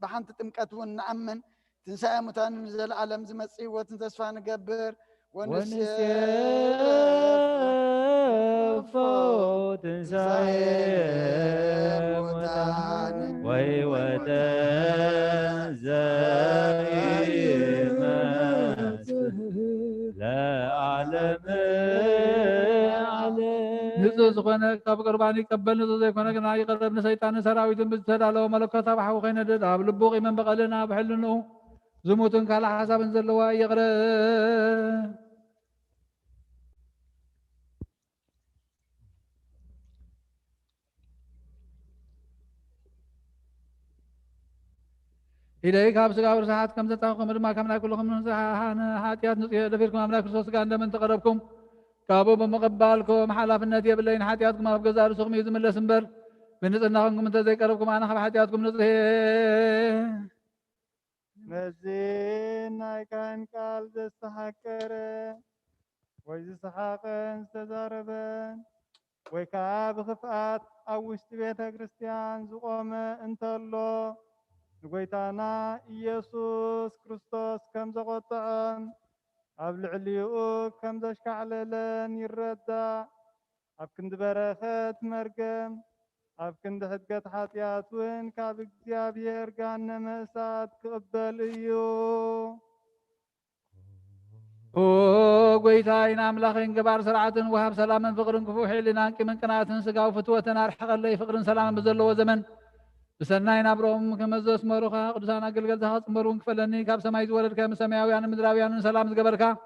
ብሓንቲ ጥምቀት እውን ንኣምን ትንሣኤ ሙታን ዘለዓለም ዝመጽእ ህይወትን ተስፋ ንገብር ወንሴፎ ትንሣኤ ሙታን ወሕይወተ ዘይመጽእ ለዓለመ ንጹህ ዝኾነ ካብ ቁርባን ይቀበል ንጹህ ዘይኮነ ግና ይቐርብ ንሰይጣንን ሰራዊትን ብዝተዳለወ መለኮታዊ ሓዊ ኸይነድድ ኣብ ልቡ ቂምን በቐልን ኣብ ሕልንኡ ዝሙትን ካልእ ሓሳብን ዘለዋ ይቕረብ ኢደይ ካብ ስጋ ርስሓት ከም ዘጣኹም ድማ ካብ ናይ ኩልኹም ሓጢኣት ንጽዮ ደፊርኩም ኣብ ናይ ክርስቶስ ስጋ እንደምን ተቐረብኩም ካብኡ ብምቕባልኩም ሓላፍነት የብለይን ሓጢኣትኩም ኣብ ገዛ ርእስኹም እዩ ዝምለስ እምበር بنصنعكم من تذكركم أنا خب حياتكم نصه مزينا كان قال زستحكر ويزسحاقن استزاربن ويكاب خفات أو بيت كريستيان زقوم انتلو نقويتانا إيسوس كريستوس كم زغطعن أبل عليو كم زشكعللن يردع أب كند برخت مرقم أب كند حدقت حاتيات وين كاب اكزيابير قان مسات قبل إيو وقويتاين أملاخين قبار سرعة وهاب سلاما فقر كفوحي لنانك من قناة سقاو فتوة أرحق اللي فقر سلاما بزلو وزمن بسناين أبروم كمزوس مروخا قدسانا قلقل تهاس مرون كفلني كاب سمايز ورد كام سماويان مدراويان سلام زقبركا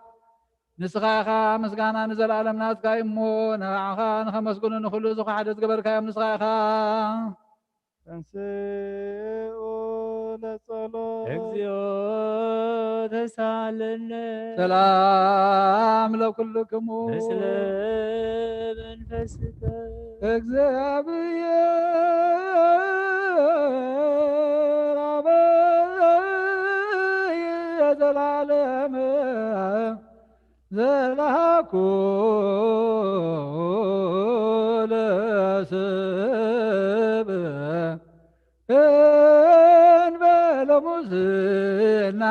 نسخاخا مسقانا نزل عالم ناس كايمو نعخا نخمس قلن نخلو زخا حدث قبركا يم نسخاخا تنسيء لصلوت እግዚኦ ተሳለነ سلام لو كلكم ምስለ መንፈስከ እግዚአብሔር አበይ የዘላለም ዘላኩ ለስብ እንበለ ሙስና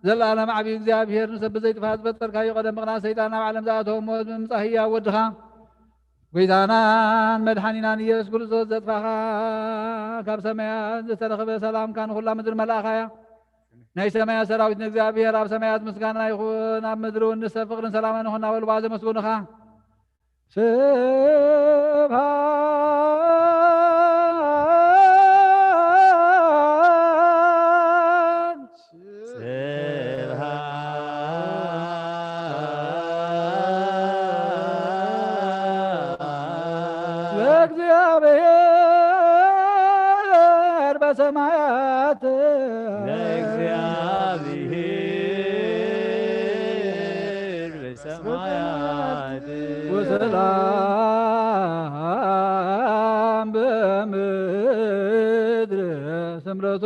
ዘላለም ዓብይ እግዚአብሔር ንሰብ ዘይጥፋት በጠርካዮ ቀደም ምቕና ሰይጣን ኣብ ዓለም ዝኣተዎ ሞት ምምፃእ ህያው ወድኻ ጎይታናን መድሓኒናን ኢየሱስ ክርስቶስ ዘጥፋኻ ካብ ሰማያት ዝተረኸበ ሰላምካ ንኩላ ምድሪ መላእኻያ ናይ ሰማያት ሰራዊት ንእግዚአብሔር ኣብ ሰማያት ምስጋና ይኹን ኣብ ምድሪ እውን ንሰብ ፍቅርን ሰላምን ንኹናበልዋ ዘመስጉንኻ ስብሃት ለእግዚአብሔር በሰማያት ለእግዚአብሔር በሰማያት ወሰላም በምድር ስምረቱ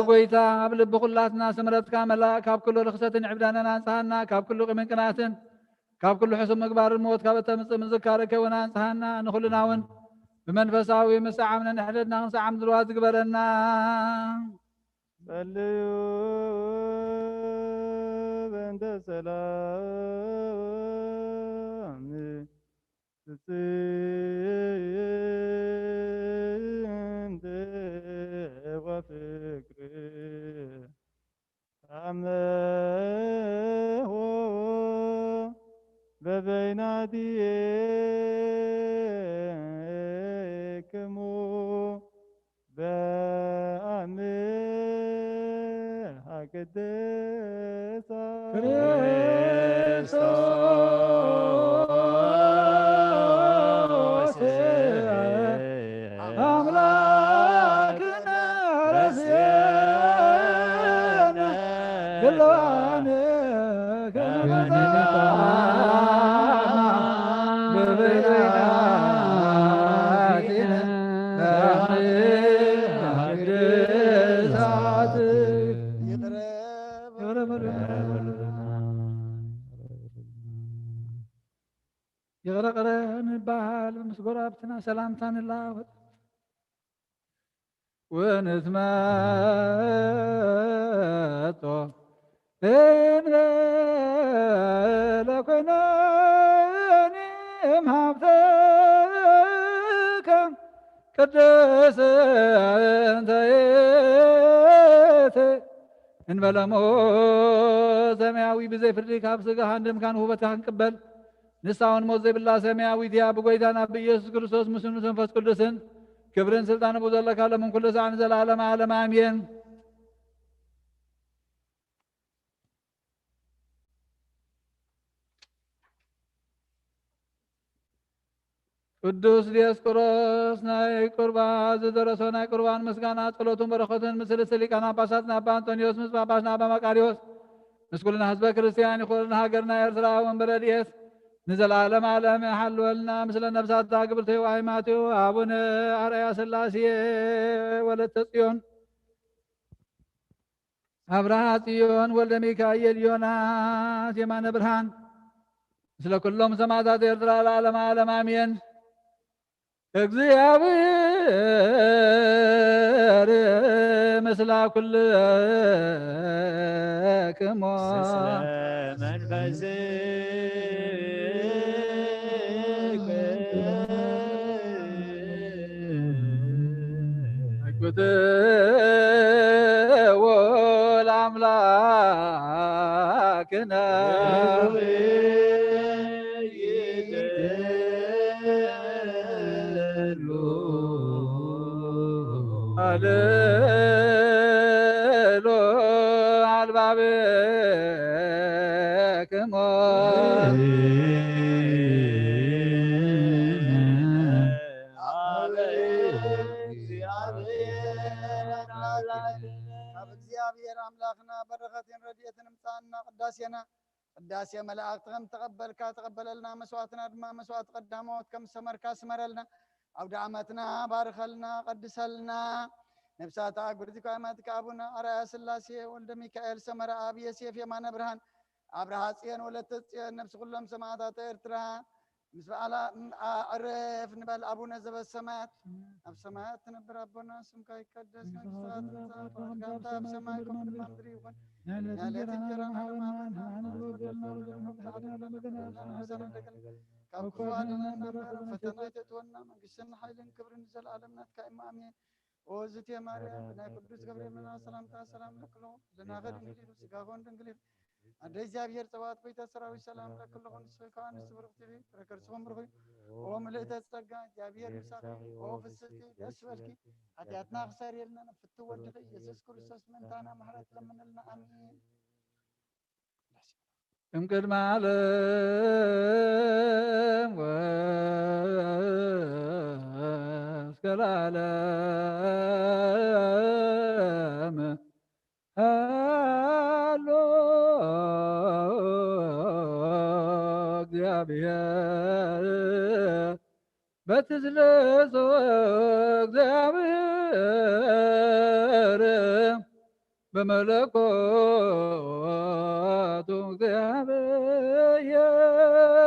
ጎይታ ኣብ ልቢ ኩላትና ስምረትካ መላእ ካብ ኩሉ ርክሰትን ዕብዳንን አንጽሃና ካብ ኩሉ ቂምን ቅንኣትን ካብ ኩሉ ሕሱብ ምግባርን ሞት ካብ እተምፅእ ምዝካርከ እውን አንጽሃና ንኩልና እውን ብመንፈሳዊ ምሰዓምነ ንሕደድና ክንሰዓም ድልዋት ዝግበረና ጸልዩ በእንተ ሰላም ፍጽምት ወፍቅር አምነሆ በበይናቲክሙ በአምሃ ቅድስት ክርስቶስ አምላክነ ረስየነ ግልዋነ ከመጣና በበይናቲነ በአምሃ ቅድሳት ይቅረቅረ ንባሃል ምስጎራብትና ሰላምታ ንላወጥ ወንትመጦ እንበለ ኮይነኒ እምሃብተከ ቅድስት የተ እንበለ ሞት ሰማያዊ ብዘይ ፍርዲ ካብ ስጋኻን ደምካን ውህበትካ ክንቅበል ንሳውን ሞት ዘይብላ ሰማያዊት እያ ብጎይታና ብኢየሱስ ክርስቶስ ምስሉ መንፈስ ቅዱስን ክብርን ስልጣን ብኡ ዘለካ ለምን ኩሉ ሰዓን ዘላለም ዓለም አሜን። ቅዱስ ዲዮስቆሮስ ናይ ቁርባን ዝደረሶ ናይ ቁርባን ምስጋና ጸሎቱን በረኸቱን ምስ ርእሰ ሊቃነ ጳጳሳት አባ አንጦንዮስ ምስ ጳጳስና አባ መቃርዮስ ምስ ኩልና ህዝበ ክርስቲያን ይኹን ሃገርና ኤርትራ ወንበረ ረድኤት ንዘላለም ዓለም ይሓልወልና ምስለ ነብሳት ግብርተ ዋይማቴዎ አቡነ አርአያ ሥላሴ ወለተ ጽዮን አብርሃ ጽዮን ወልደ ሚካኤል ዮናስ የማነ ብርሃን ምስለ ኩሎም ሰማዕታት ኤርትራ ለዓለመ ዓለም አሜን። እግዚአብሔር ምስለ ኩልክሙ እግብትዎ ለአምላክነ ሃሌሉ አልባብክሙ ካብ እግዚአብሔር አምላክና በረኸትን ረድኤትን ምፃና ቅዳሴና ቅዳሴ መላእክት ከም ተቀበልካ ተቀበለልና መስዋዕትና ድማ መስዋዕት ቀዳሞት ከም ሰመርካ ስመረልና አውደ ዓመትና ባርከልና ቀድሰልና ነብሳት አጉርቲካ አማትካ አቡነ አርአያ ሥላሴ ወልደ ሚካኤል ሰመራ አብ ዮሴፍ የማነ ብርሃን አብርሃ ጽዮን ወለተ ጽዮን ነብስ ኩሎም ሰማዕታት ኤርትራ ምስ በዓላ ዕረፍ ንበል አቡነ ዘበሰማያት ኣብ ሰማያት ትነብር አቦና ስምካ ይቀደስ መንግሥትካ ትምጻእ ፈቃድካ ኣብ ሰማይ ከምኡ ድማ ምድሪ ይኹን የዕለት እንጀራና ሃበና ካብ ክፉ አድነና ፈተና ይተትወና መንግሥትን ኃይልን ክብርን ዘለዓለም ናትካ ኢማ አሜን። ኦ ዝቴ ማርያም ብናይ ቅዱስ ገብርኤል መልአክ ሰላምታ ሰላም ለክሎ ዝናኸ ድንግል ኢሉ ሥጋኮን ድንግል ኢሉ አደ እግዚአብሔር ጸባኦት ቤተ ሰራዊት ሰላም ለክሎ ንስካ አንስት ብርክት ኢሉ ረከርስኩም ብርኹ ኦ ምልእተ ጸጋ እግዚአብሔር ምሳኺ ኦ ፍስሕቲ ደስ በልኪ ኃጢአትና ክሰሪየልና ፍቱ ወድኺ ኢየሱስ ክርስቶስ ምንታና ምሕረት ለምንልና አሜን። እምቅድመ ዓለም ወእስከ ለዓለም ሃሎ እግዚአብሔር በትዝለጾ እግዚአብሔር በመለኮቱ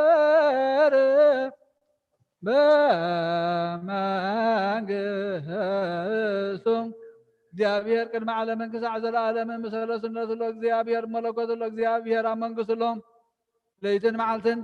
እግዚአብሔር በመንግሥቱ እግዚአብሔር ቅድመ ዓለምን ክሳዕ ዘለዓለምን መሰለስነቱ ለእግዚአብሔር መለኮቱ ለእግዚአብሔር ኣብ መንግሥሎም ለይትን መዓልትን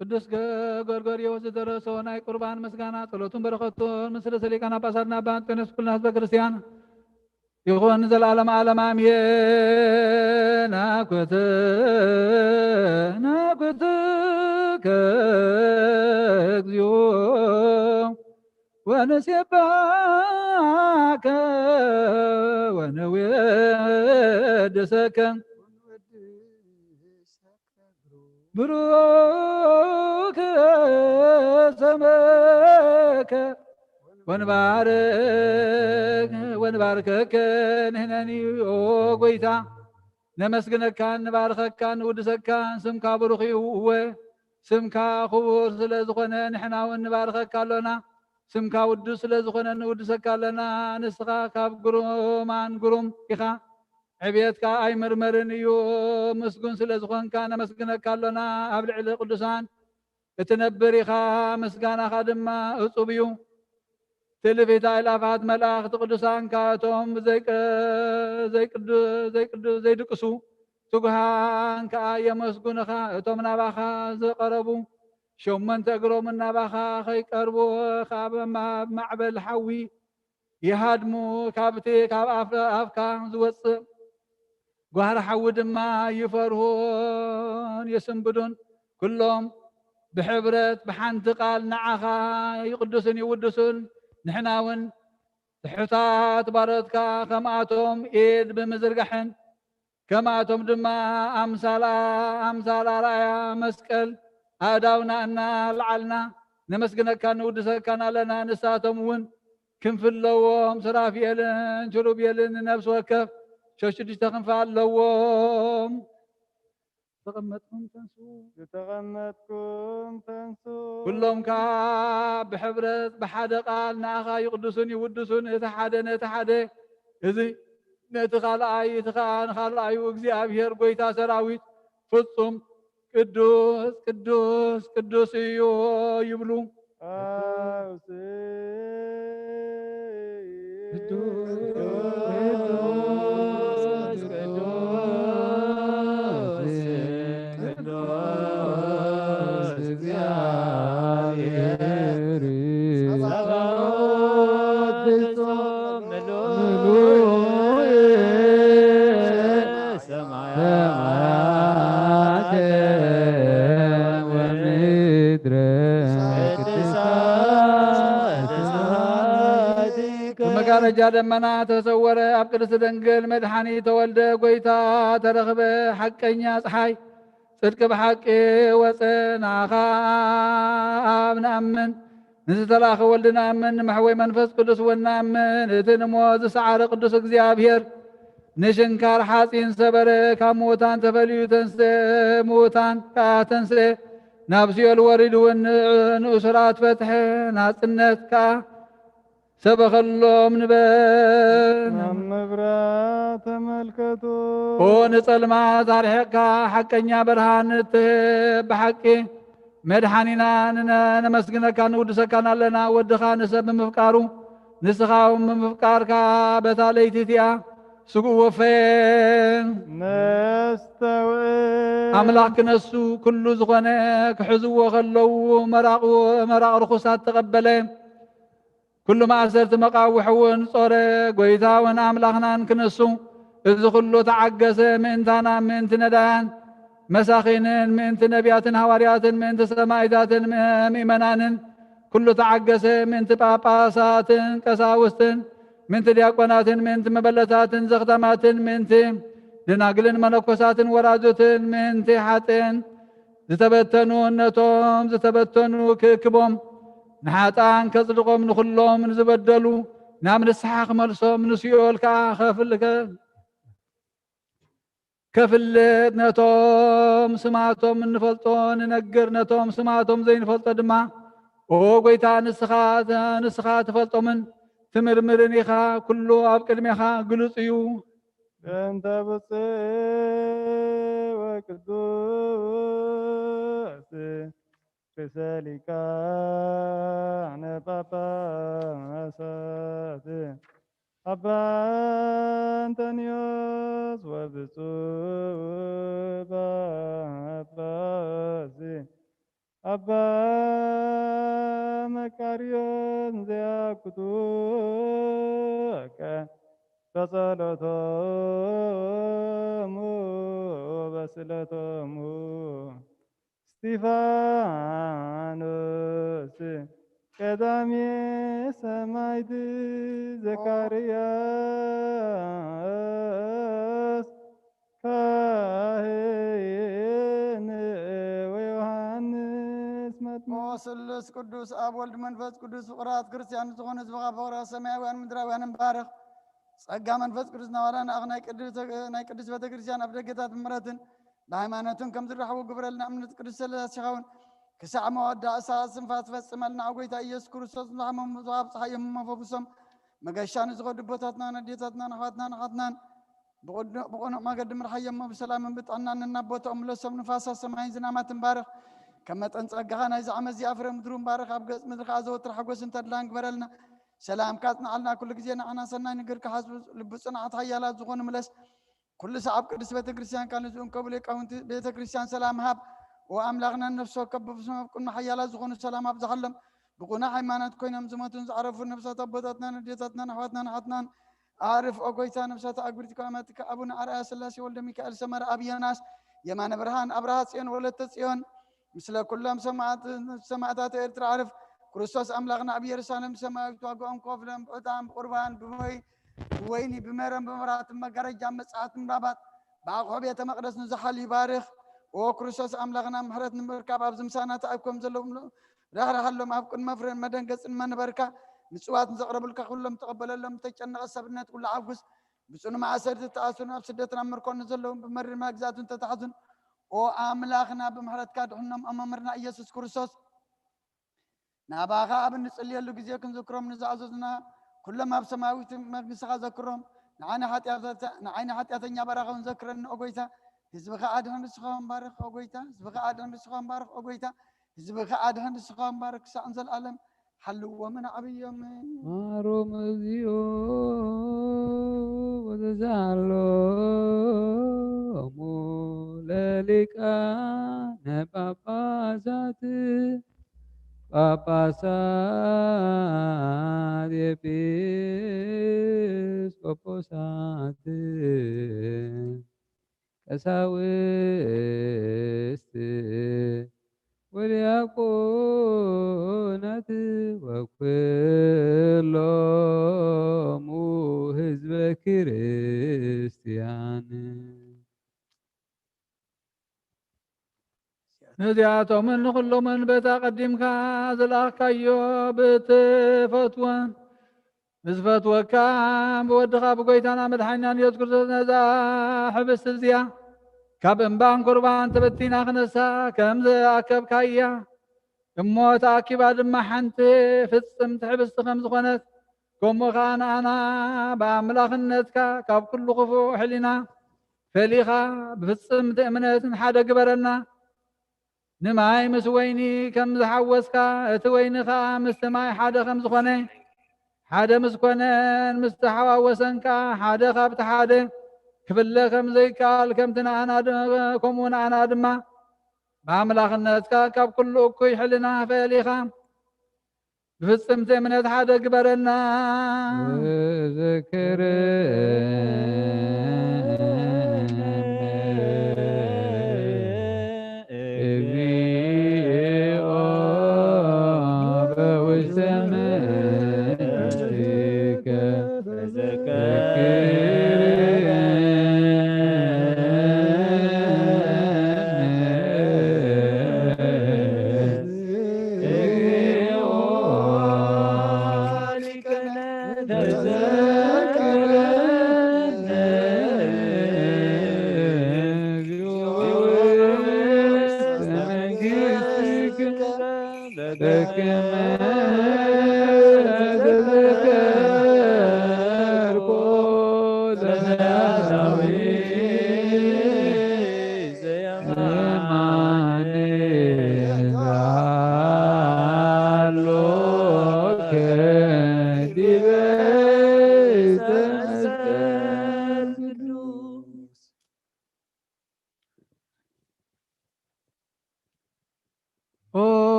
ቅዱስ ጎርጎርዮስ ዝደረሰው ናይ ቁርባን ምስጋና ጸሎቱን በረኸቱን ምስ ርእሰ ሊቃነ ጳጳሳትና አባ አንጦንዮስ ኩልና ህዝበ ክርስቲያን ይኹን ዘለዓለመ ዓለም አሜን። ናኩትከ እግዚኦ ወንሴባከ ወነዌድሰከ ብሩክ ስምከ ወንባርከከ ንሕነኒ ኦ ጎይታ ነመስግነካ ንባርከካ ንውድሰካ ስምካ ብሩኽ እወ ስምካ ክቡር ስለ ዝኾነ ንሕና እውን ንባርከካ ኣለና ስምካ ውዱስ ስለ ዝኾነ ንውድሰካ ኣለና ንስኻ ካብ ግሩማን ግሩም ኢኻ ዕብየትካ ኣይምርመርን እዩ ምስጉን ስለ ዝኾንካ ነመስግነካ ኣለና ኣብ ልዕሊ ቅዱሳን እትነብር ኢኻ ምስጋናኻ ድማ እጹብ እዩ ትልፊት ኣእላፋት መላእኽቲ ቅዱሳን ካቶም ዘይድቅሱ ትጉሃን ከዓ የመስጉንኻ እቶም ናባኻ ዝቐረቡ ሸመንተ እግሮም ናባኻ ከይቀርቡ ካብ ማዕበል ሓዊ ይሃድሙ ካብቲ ካብ ኣፍካ ዝወፅእ ጓህሪ ሓዊ ድማ ይፈርሁን ይስንብዱን ኩሎም ብሕብረት ብሓንቲ ቃል ንዓኻ ይቅድሱን ይውድሱን ንሕና እውን ትሑታት ባሮትካ ከምኣቶም ኢድ ብምዝርጋሕን ከምኣቶም ድማ ኣምሳል ኣርኣያ መስቀል ኣእዳውና እናለዓልና ነመስግነካ ንውድሰካን ኣለና። ንሳቶም እውን ክንፍለዎም ስራፊኤልን ኪሩቤልን ነፍሲ ወከፍ ሸሽዱሽተ ክንፊ ኣለዎም። ተቐመጥኩም ተንሱ ኩሎም ከዓ ብሕብረት ብሓደ ቃል ንኣኻ ይቅድሱን ይውድሱን እቲ ሓደ ነቲ ሓደ እዚ ነቲ ካልኣይ እቲ ከዓ ንካልኣዩ እግዚኣብሔር ጎይታ ሰራዊት ፍጹም ቅዱስ ቅዱስ ቅዱስ እዩ ይብሉ። መጋረጃ ደመና ተሰወረ ኣብ ቅድስቲ ድንግል መድኃኒ ተወልደ ጎይታ ተረኽበ ሓቀኛ ፀሓይ ጽድቂ ብሓቂ ወፀ ናኻ ኣብ ንኣምን ንዝተላኸ ወልድ ንኣምን ንማሕወይ መንፈስ ቅዱስ ወናምን እቲ ንሞት ዝሰዓረ ቅዱስ እግዚአብሔር ንሽንካር ሓፂን ሰበረ ካብ ምዉታን ተፈልዩ ተንስአ ምዉታን ከዓ ተንስአ ናብ ሲኦል ወሪዱ እውን ንእሱራት ፈትሐ ናጽነት ከዓ ሰበኸሎም ንበል ናብ መብራት ተመልከቱ ኦ ንጸልማት ኣርሒቕካ ሓቀኛ ብርሃን እትህብ ብሓቂ መድሓኒና ነመስግነካ ንውድሰካን ኣለና። ወድኻ ንሰብ ብምፍቃሩ ንስኻ ብምፍቃርካ በታ ለይቲ እያ ስጉእ ወፈየ ነስተውዕል ኣምላኽ ክነሱ ኩሉ ዝኾነ ክሕዝዎ ከለዉ መራቕ ርኩሳት ተቐበለ ኩሉ ማእሰርቲ መቃውሕ እውን ጾረ ጎይታ እውን ኣምላኽናን ክነሱ እዚ ኩሉ ተዓገሰ ምእንታና ምእንቲ ነዳያን መሳኺንን ምእንቲ ነቢያትን ሃዋርያትን ምእንቲ ሰማይታትን ምእመናንን ኩሉ ተዓገሰ ምእንቲ ጳጳሳትን ቀሳውስትን ምእንቲ ዲያቆናትን ምእንቲ መበለታትን ዘኽተማትን ምእንቲ ደናግልን መነኮሳትን ወራጆትን ምእንቲ ሓጥን ዝተበተኑ ነቶም ዝተበተኑ ክእክቦም ንሓጣን ከጽድቆም ንኹሎም ንዝበደሉ ናብ ንስሓ ክመልሶም ንሲኦል ከዓ ከፍልጥ ነቶም ስማቶም እንፈልጦ ንነግር ነቶም ስማቶም ዘይንፈልጦ ድማ ኦ ጎይታ ንስኻ ትፈልጦምን ትምርምርን ኢኻ ኩሉ ኣብ ቅድሜኻ ግሉጽ እዩ። በእንተ ብፅዕ ወቅዱስ ርእሰ ሊቃነ ጳጳሳት አባ አንቶኒዮስ ወብፁዕ ጳጳስ አባ መቃርዮስ ዘያኩቱከ በጸሎቶሙ በስእለቶሙ እስጢፋኖስ ቀዳሜ ሰማዕት ዘካርያስ ካህን ወዮሐንስ መጥምቅ ስሉስ ቅዱስ አብ ወልድ መንፈስ ቅዱስ ፍቁራት ክርስቲያን ዝኾኑ ህዝብኻ ፍቁራ ሰማያውያን ምድራውያንን ባርኽ ጸጋ መንፈስ ቅዱስ ናባላን ኣኽ ናይ ቅዱስ ቤተ ክርስቲያን ኣብ ደገታት ምሕረትን ብሃይማኖትን ከም ዝረኸቡ ግብረልና እምነት ቅዱስ ስለዝሽኸውን ክሳዕ መወዳእ እሳት ስንፋስ ፈጽመልና ኣብ ጎይታ ኢየሱስ ክርስቶስ ዝሓመሙ ዝሃብ ፀሓዮም መፈብሶም መገሻ ንዝኸዱ ቦታትና ነዴታትና ኣሕዋትና ንሓትናን ብቕኑዕ መገዲ ምርሓዮሞ ብሰላምን ብጥዕናን እናቦቶኦም ምለሶም ንፋሳት ሰማይን ዝናማትን ባርኽ ከም መጠን ጸጋኻ ናይዚ ዓመት እዚኣ ፍረ ምድሩን ባርኽ ኣብ ገጽ ምድሪ ከዓ ዘወትር ሓጎስን ተድላን ግበረልና ሰላምካ ጽንዓልና ኩሉ ግዜ ንዓና ሰናይ ነገር ክሓስቡ ልቢ ጽንዓት ሃያላት ዝኾኑ ምለስ كل صعب قدس بيت كريستيان كان يزون قبل كونت بيت كريستيان سلام هاب وأملاغنا نفسه كبب سما كنا حيالا زغون السلام هاب زحلم بقونا حيمانات كوينا مزماتون عرفوا نفسات أبداتنا نديتاتنا نحواتنا نحاتنا عارف أقويتا نفسات أقبرتك أماتك أبونا أرأى سلاسي ولد ميكائيل سمر أبي ناس يمان برهان أبرهات سيون ولد تسيون مثل كلهم سماعات إرتر عارف كريستوس أملاغنا أبي يرسالم سما يتواقعهم كوفلم بقدام قربان بموي ويني بمرم بمرات مقرج جامع ساعات مرابات باقو بيت مقدس نزحل يبارخ وكريستوس أملاغنا محرت نبركاب أبزم سانات أبكم زلهم راه لهم أبكم مفرن مدنقص من بركة نسوات نزقرب لك كلهم تقبل لهم تجنى السبنات كل عفوس بسون مع سرت التعاسون بسدتنا مركون نزلهم بمر ماجزات انت تحزن وأملاغنا بمحرت كاد حنم أمامرنا يسوع كريستوس ناباغا أبن نصلي له جزيكم ذكرهم نزعزنا كلما بسماوي مغنسخا ذكرهم نعين حتى برغون ذكرن أقويتا حزبك أدهن سخام بارك أقويتا حزبك أدهن سخام بارك أقويتا حزبك أدهن سخام بارك سأنزل العالم حلو ومن عبي من مارو مزيو وتزعلو مولالك أنا بابا ذاتي Papasat episcoposat kasawist وليكونت وكلهم حزب كريستيان نزياتهم من كل من بتقدم كازل كيو بتفتوان بفتوى كام بودخا بقيتنا مدحنا يذكر نزا حبس الزيا كابن بان قربان تبتينا خنسا كم أكب كايا موت أكيد ما حنت فتصم تحبس خمس خنت كم خان أنا بعمل خنتك كاب كل خفو حلنا فليخا بفتصم تأمنت حدا قبرنا نماي مسويني كم زحوسكا اتوينخا مستماي حدا خمس خني حدا مسكونن مستحواوسنكا حدا خبت حدا كفل كم زي قال كم تنا انا كمون انا دما باملاخنتكا كاب كله اكو يحلنا فليخا بفصمت من حدا قبرنا ذكر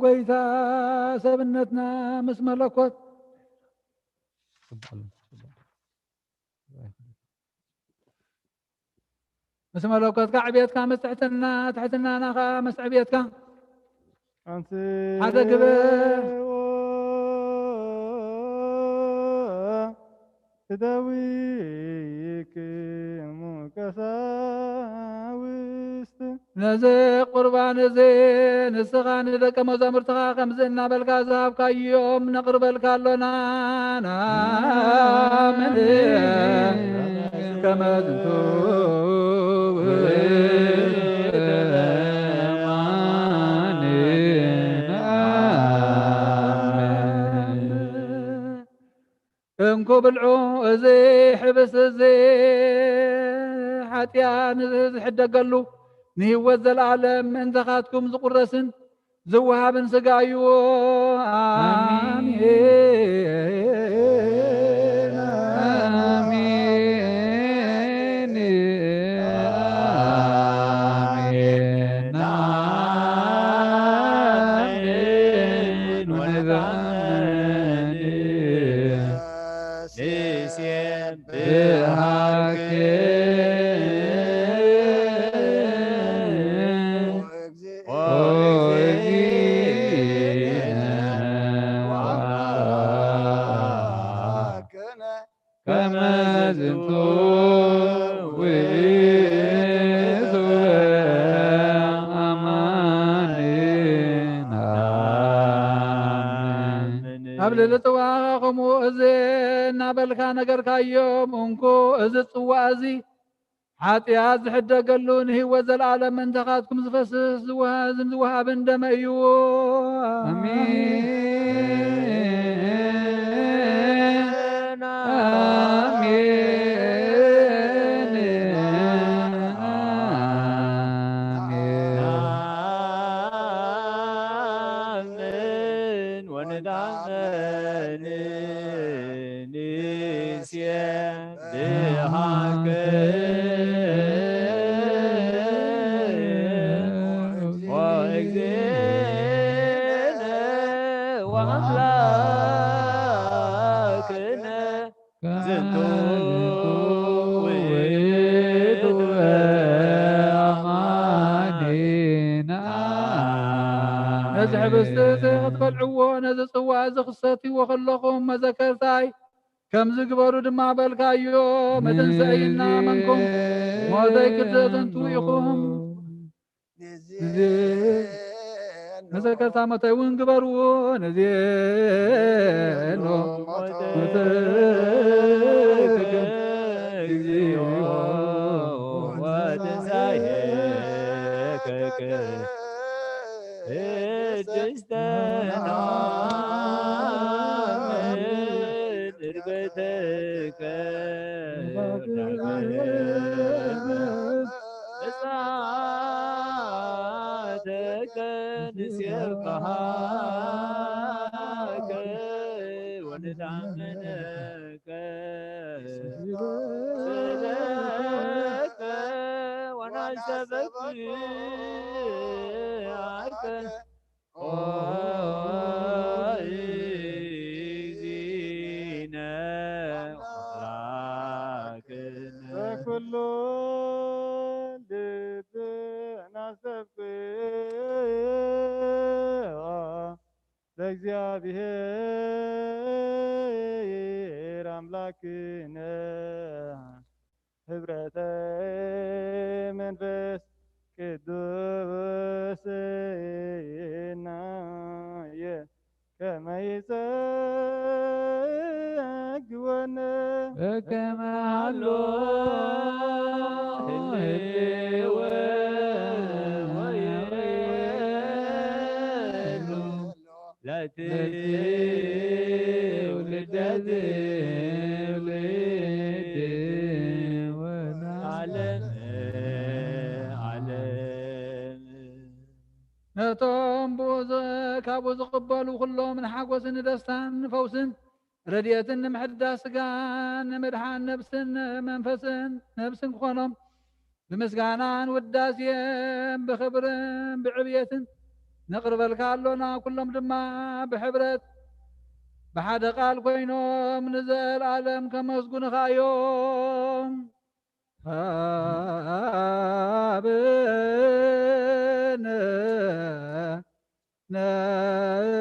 قويتا سبنتنا مس ملكوت مس ملكوت كعبيتك مس تحتنا انا مس عبيتك أنت هذا كبير تداويك مكساوست نزي قربان زي نسخان ذاك مزامرتها خمسنا بالكازاب كيوم نقرب الكالونا نامن كما انكو بالعو زي حبس زي حتيان حد قالو نيوز العالم من ذخاتكم زقرسن زوهابن سقايو آمين آمين نسيم كما زنتو ويتو أماننا قبل لتواخم وأزين نابل كان قركايوم انكو أزت وازي حاتيات زحدة قالون هو العالم من تقاتكم زفسس زوازن زوهاب اندم أيوه آمين آمين وندعنا نسيان بحق وإجزينا وأملاكنا زنتو ويدو أمانينا نزحب استيقظ بالعوة نزل صوا زخصتي وخلقهم ما ذكرتاي كم زقبروا دمع بالكايو مدن سعينا منكم وذيك زنتو يقوم نذكرتا متى ونقبروا نزينو نسيبهاك وندعمنك سلك ونعسبك ويزينا وراكنا كل لبنا سبقا ለእግዚአብሔር አምላክነ ህብረተ መንፈስ ቅዱስና ከመ ይጸግወነ በከመ ሀሎ ህልወ ወይሉ ለትውልደ ትውልድ ዓለም ዓለም ነቶም ካብኡ ዝቕበሉ ኩሎም ንሓጎስን ደስታን ፈውስን ረድኤትን ንምሕዳስ ስጋን ንምድሓን ነብስን መንፈስን ነብስን ክኾኖም ብምስጋናን ውዳሴን ብክብርን ብዕብየትን ነቕርበልካ ኣሎና ኩሎም ድማ ብሕብረት ብሓደ ቃል ኮይኖም ንዘለዓለም ከመስጉንኻ እዮም ሃበነ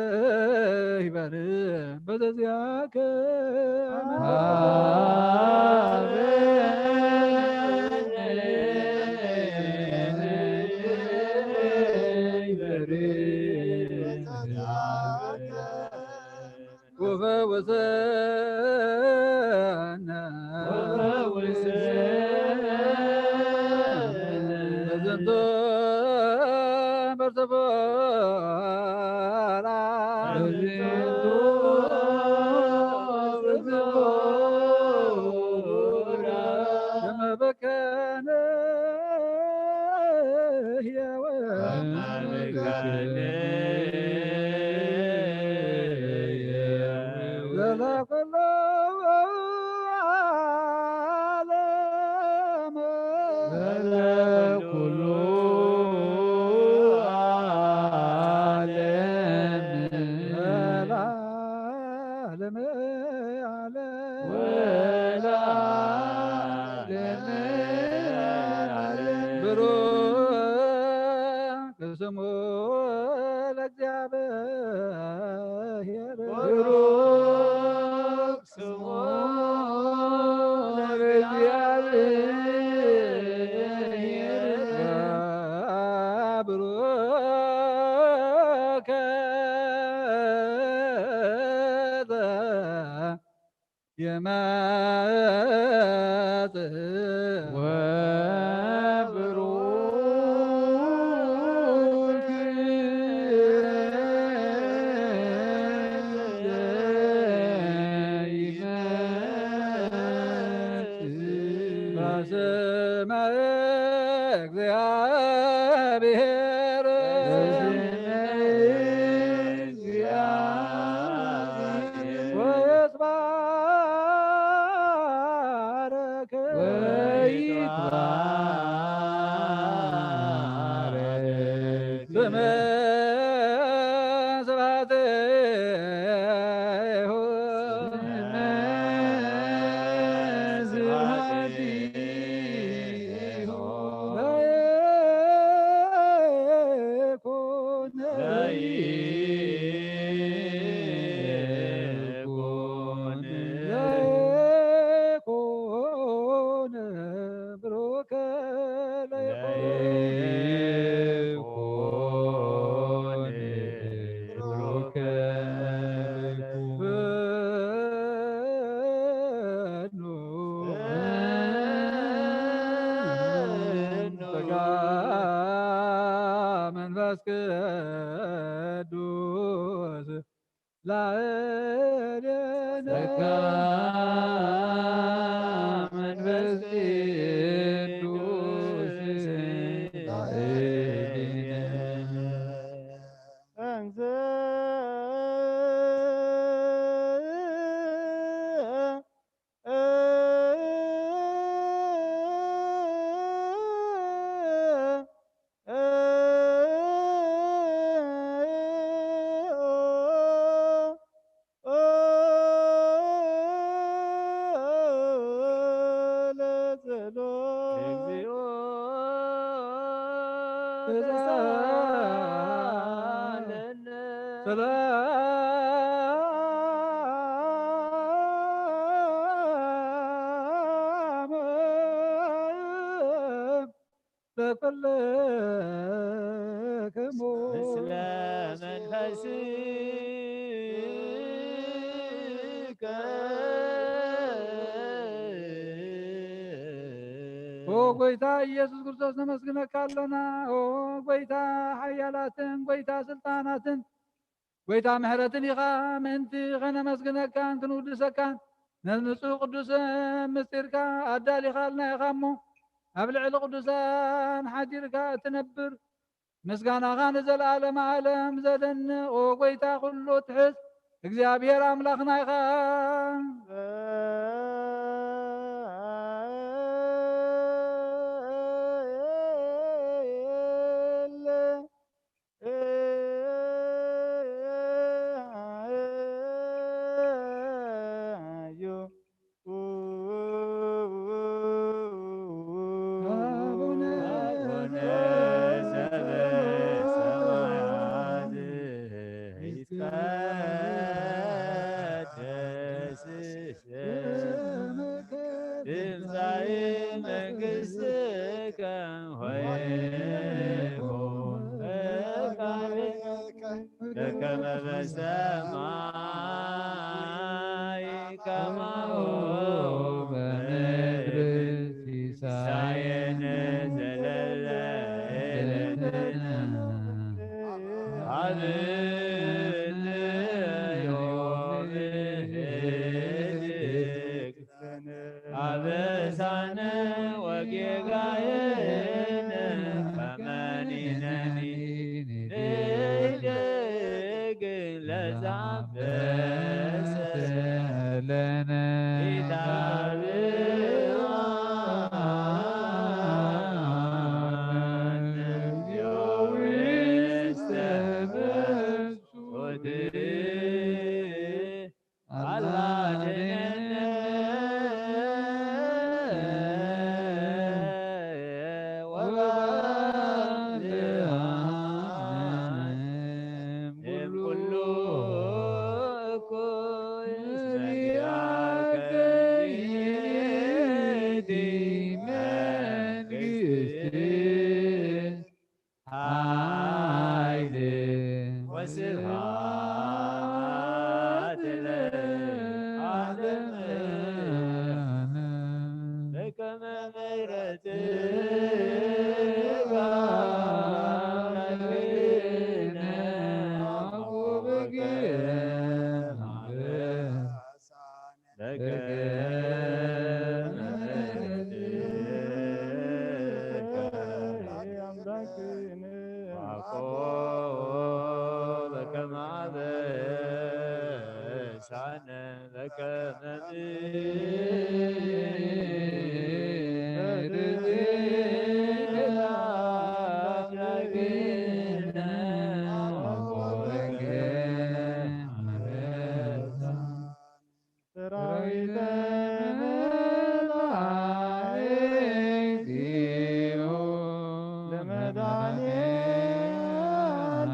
ነይበር በዘዚያከ وفوزنا بزنت برتفارا كما بكانا يا لا ዓለመ ዓለም ወለዓለመ ዓለም ብሩክ ስሙ ለእግዚአብሔር ብሩክ ስሙ ለእግዚአብሔር ብሩከ የመጽእ ወብሩክ ዘይመጽእ በስመ እግዚአብሔር ወይትባረክ ስመ ስብሐቲሁ ለይኩን ለይኩን ብሩከ መንፈስ ቅዱስ ላዕሌነ መንፈስ ቅዱስ እንዘ እግዚኦ ተሳሃለነ ሰላም ለኩልክሙ ምስለ መንፈስከ ኦ ጎይታ ኢየሱስ ክርስቶስ ነመስግነካለና። ኦ ጎይታ ሓያላትን ጎይታ ስልጣናትን ጎይታ ምሕረትን ኢኻ ምእንቲ ኸነመስግነካን ክንውድሰካን ንንጹህ ቅዱስ ምስጢርካ ኣዳሊኻልና ኢኻ እሞ ኣብ ልዕሊ ቅዱሳን ሓዲርካ እትነብር ምስጋናኻ ንዘለዓለመ ዓለም ዘደንቕ ኦ ጎይታ ኩሉ ትሕዝ እግዚአብሔር ኣምላኽና ኢኻ ከመ በሰማይ ከማሁ በምድር ሲሳየነ ዘለለ ዕለትነ ሀብነ ዮም ህድግ አበሳነ ወጌጋየነ ከመ ንሕነኒ ንህድግ ለዘአበሰ ለነ አላ አበሳነ በከመ ሰራዊተ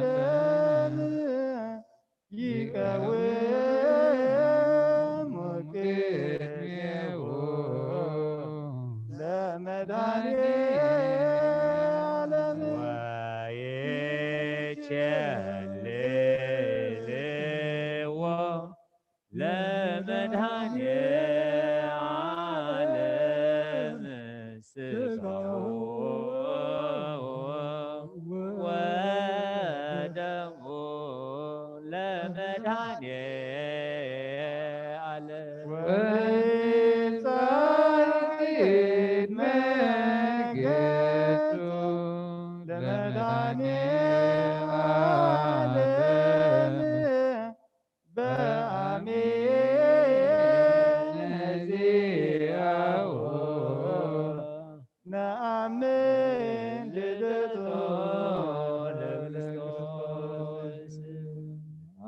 ለመድኃኔዓለም ይቀውም ቅኔሁ ለመድኃኔዓለም ወይቼልልዎ ለመድኃኔዓለም ሥጋው ወደሙ ለመድኃኔዓለም ወጻድቅ መንገቱ ለመድኃኔዓለም በአሜን ነዚያው ነአምን ልደቶ ለክርስቶስ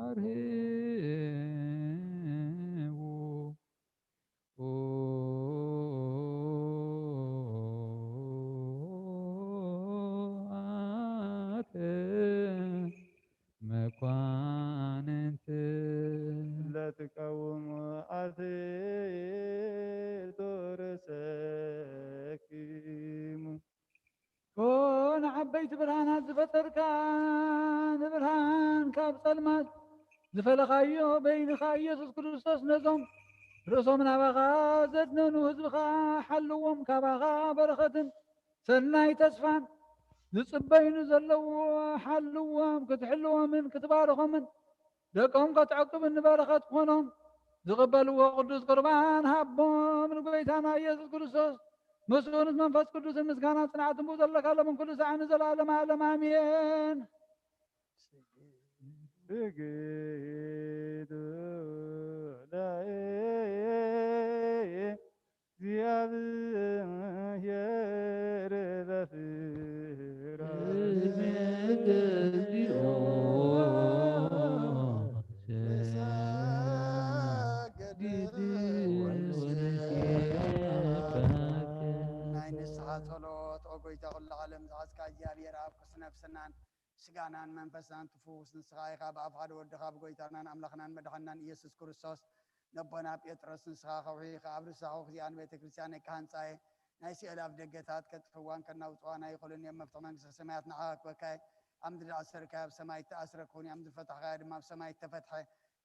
አርህቡ አተ መኳንንት ለትቀውሙ አትቶ ርእሰክሙ ኮን ዓበይቲ ብርሃናት ዝፈጠርካ ንብርሃን ካብ ጸልማት ዝፈለኻዮ በይንኻ ኢየሱስ ክርስቶስ ነዞም ርእሶም ናባኻ ዘድነኑ ህዝብኻ ሓልዎም ካባኻ በረኸትን ሰናይ ተስፋን ዝጽበይኑ ዘለዉ ሓልዎም ክትሕልዎምን ክትባርኾምን ደቆም ከተዕቅብን በረኸት ክኾኖም ዝቕበልዎ ቅዱስ ቁርባን ሃቦም ንጎይታና ኢየሱስ ክርስቶስ ምስኡንስ መንፈስ ቅዱስን ምስጋና ጽንዓትን ብኡ ዘለካሎምን ኩሉ ሰዓን ዘለዓለም ዓለም አሜን። ስግዱ ለእግዚአብሔር ናይ ንስሓ ጸሎት ኦ ጎይታ ኩሉ ዓለም ዝሓዝካ እግዚኣብሔር ኣብ ቅዱስ ነፍስናን ስጋናን መንፈስናን ትፍውስ ንስኻ ኢኻ ብኣፍኻ ወድኻ ብጎይታናን ኣምላኽናን መድሓናን ኢየሱስ ክርስቶስ ነቦና ጴጥሮስ ንስኻ ከውሒኻ ኣብ ርሳኹ እዚኣን ቤተ ክርስቲያን ናይ ካህንፃየ ናይ ስእሊ ኣብ ደገታት ከጥፍዋን ከናውፅዋና ይኽእሉን እዮም መፍትሒ መንግስቲ ሰማያት ንዓኻ ክበካየ ኣብ ምድሪ ኣሰርካዮ ኣብ ሰማይ ተኣስረ ክኸውን ኣብ ዝፈታሕካዮ ድማ ኣብ ሰማይ ተፈትሐ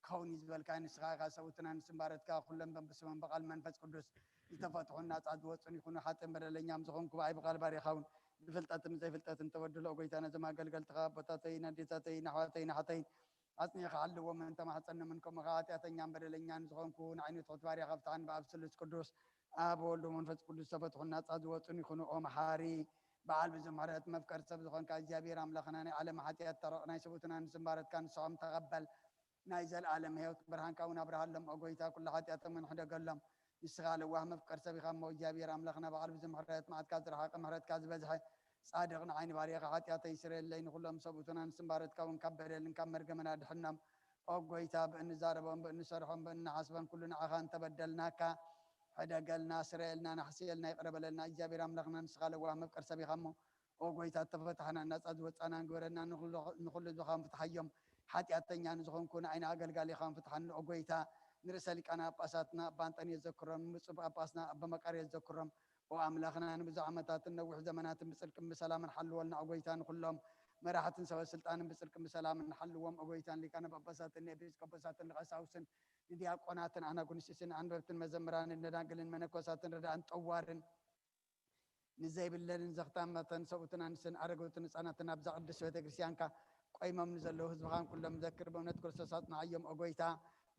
ክኸውን እዩ ዝበልካዮ ንስኻ ኢኻ ሰውትና ንስምባረትካ ኩሎም በብስሞም በቓል መንፈስ ቅዱስ ዝተፈትሑን ናፃ ዝወፁን ይኹኑ ሓጥን በደለኛም ዝኾንኩ ብኣይ ብቓል ባሪኻውን ብፍልጠትን ዘይፍልጠትን ተበድሎ ጎይታና ዘማገልገልትኻ ኣቦታተይ ኣዴታተይ ኣሕዋተይ ናሓተይ ኣጽኒዕኻ ኣለዎም እንተ ማሕፀንምን ከምኡ ከዓ ኃጢአተኛን በደለኛን ዝኾንኩ ንዓይነቱ ክትባርያ ካብታን ብኣብ ስሉስ ቅዱስ ኣብ ወልዶ መንፈስ ቅዱስ ተፈትሑን ናፃ ዝወፁን ይኹኑ ኦ መሓሪ በዓል ብዝምሕረት መፍቀር ሰብ ዝኾንካ እግዚኣብሔር ኣምላኽና ናይ ዓለም ሓጢአት ተረቕ ናይ ሰቡትና ንስምባረትካ ንስዖም ተቐበል ናይ ዘለዓለም ህይወት ብርሃንካ እውን ኣብርሃሎም ኦ ጎይታ ኩሉ ኃጢአቶም ንሕደገሎም ንስኻ ለዋህ መፍቀር ሰብ ኢኻ እሞ እግዚኣብሔር ኣምላኽና በዓል ብዝምሕረት መዓትካ ዝረሓቐ ምሕረትካ ዝበዝሐ ጻድቕ ንዓይኒ ባርያኻ ኃጢአተይ ይስረየለይ ንኹሎም ሰብኡትና ንስምባረትካ እውን ካብ በደልን ካብ መርገምን ኣድሕኖም ኦ ጎይታ ብእንዛረቦም ብእንሰርሖም ብእንሓስቦም ኩሉ ንዓኻ እንተበደልናካ ሕደገልና ስረየልና ናሕስየልና ይቕረበለልና እግዚኣብሔር ኣምላኽና ንስኻ ለዋህ መፍቀር ሰብ ኢኻ እሞ ኦ ጎይታ ተፈታሕና ናፃ ዝወፃና ንግበረና ንኹሉ ዝኻን ፍትሓዮም ኃጢአተኛ ንዝኾንኩ ንዓይኒ ኣገልጋሊ ኢኻ ፍትሓኒ ኦ ጎይታ ንርእሰ ሊቃነ ጳጳሳትና ኣባ አንጠንዮስ ዘክሮም ንብፁዕ ጳጳስና ኣባ መቃርዮስ ዘክሮም ኦ ኣምላኽና ንብዙሕ ዓመታትን ነዊሕ ዘመናትን ብጽድቅን ብሰላምን ሓልወልና ኦ ጎይታ ንኹሎም መራሕትን ሰበስልጣንን ብጽድቅን ብሰላምን ሓልዎም ኦ ጎይታን ሊቃነ ጳጳሳትን ንኤጲስቆጶሳትን ንቐሳውስትን ንዲያቆናትን ኣናጉንስስን ኣንበብትን መዘምራንን ነዳንግልን መነኮሳትን ረዳእን ጠዋርን ንዘይብለንን ዘኽታመተን ሰብኡትን ኣንስትን ኣረገውትን ህፃናትን ኣብዛ ቅዱስ ቤተ ክርስቲያንካ ቆይሞም ንዘለዉ ህዝብኻን ኩሎም ዘክር ብእምነት ክርስቶስ ኣጽናዕዮም ኦ ጎይታ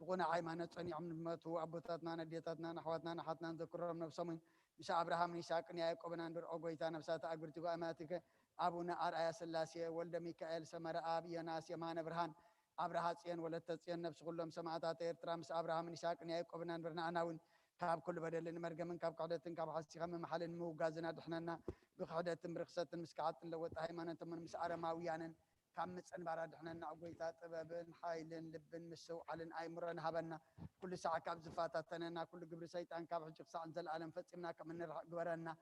ብቑና ሃይማኖት ጸኒዖም ንመቱ ኣቦታትናን ኣዴታትናን ኣሕዋትናን ኣሓትናን ዘክሮም ነብሶምን ምሻ አብርሃምን ይስሐቅን ያዕቆብን አንድርኦ ጎይታ ነፍሳት አግብርቲ ጓማቲከ አቡነ አርአያ ስላሴ ወልደ ሚካኤል ሰመረ አብ ዮናስ የማነ ብርሃን أبرها تسين ولا تسين نفس كلهم سماعات إيرترا مس أبراهام إسحاق يعقوب نبرنا أنا وين كاب كل بدل مرجع من كاب قعدة كاب حسي خم محل مو جازنا دحنا بقعدة مرخصة مسكعات لو تهيمنا تمن مس أرماويانا كم متسن برا دحنا نعقويتات بن حايلن لبن مسو على أي مرة نهبنا كل ساعة كاب زفاتنا كل قبل سيتان كاب حجق ساعة نزل العالم فتمنا كم من جبرنا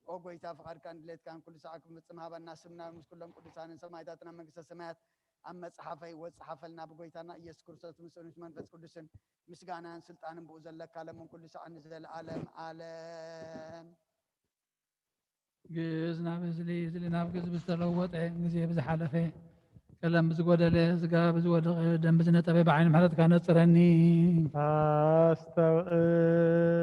أوجويتا فقر كان ليت كان كل ساعة كم متسمها بنا سمنا مس كلهم كل ساعة سمايتاتنا من قصة سمات أما صحافي وصحافلنا بقويتنا يسكر صوت مسؤولين من فس كل سن مسجانا سلطان بوزل لك على من كل ساعة نزل العالم عالم جزنا بزلي زلنا بجز بستلوت زي بزحلفه كلام بزود له زقا بزود دم بزنة طبيب عين محلت كانت ترني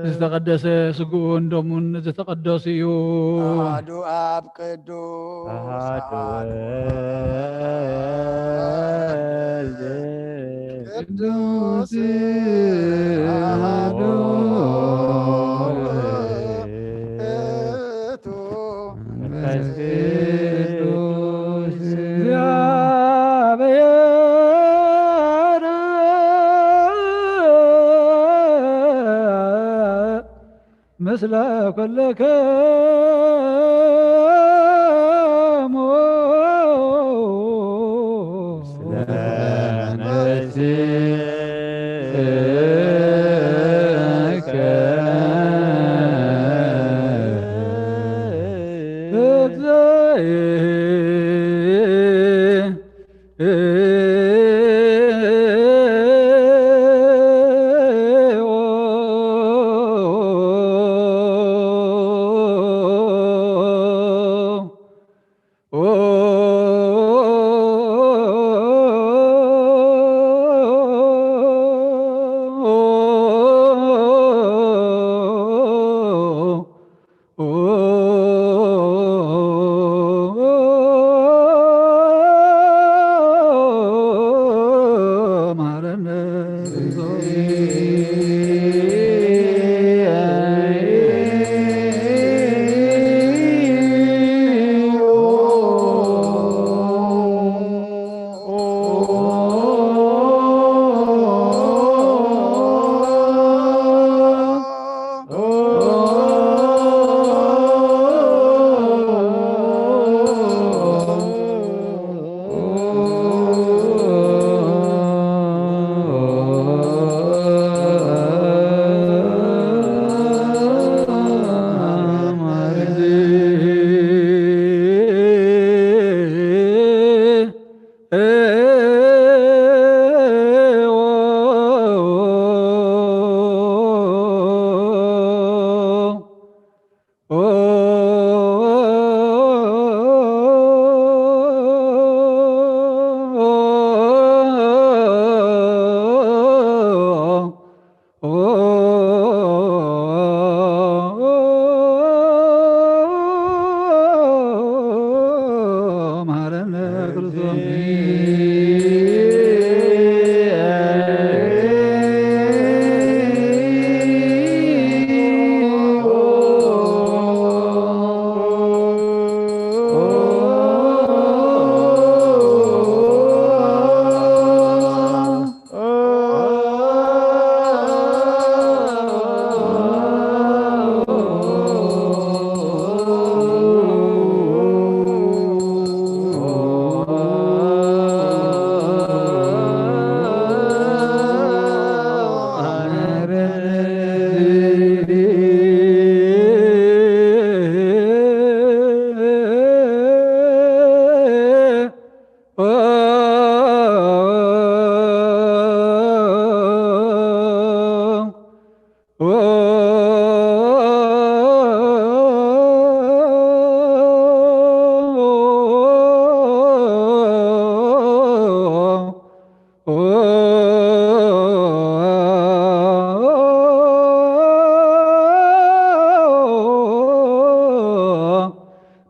استقدس سجون دمون تقدس يو أهدو أب قدوس أهدو قدوس أهدو مثل كل كام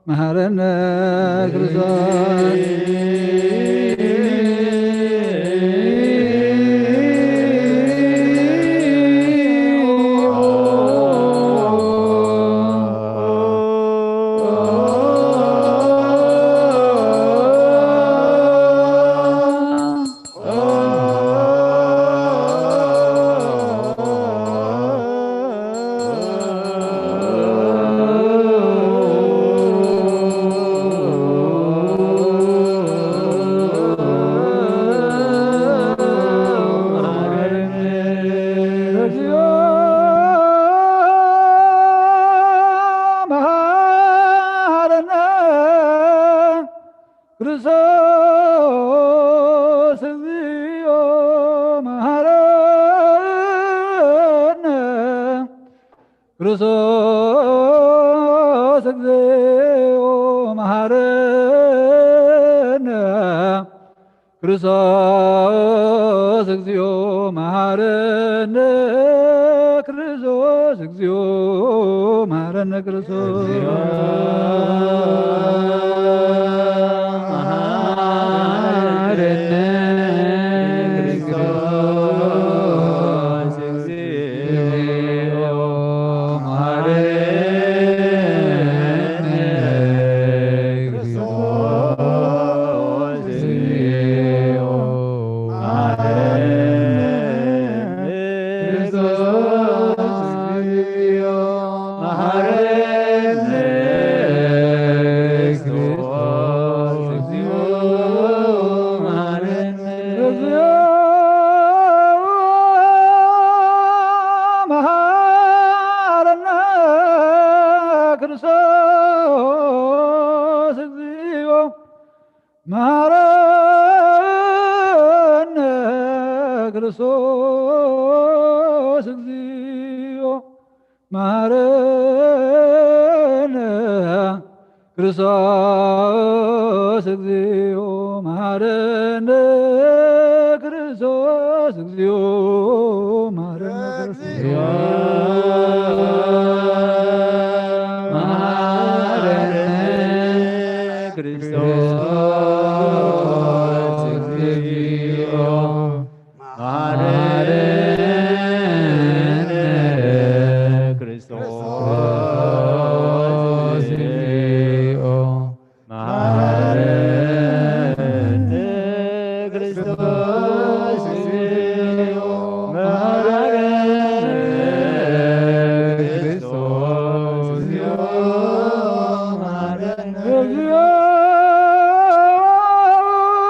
مهرنا كرزان ክርስቶስ እግዚኦ መሐረነ ክርስቶስ እግዚኦ መሐረነ ክርስቶስ እግዚኦ መሐረነ ክርስቶስ ክርስቶስ እግዚኦ መሐረነ ክርስቶስ እግዚኦ መሐረነ ክርስቶስ እግዚኦ መሐረነ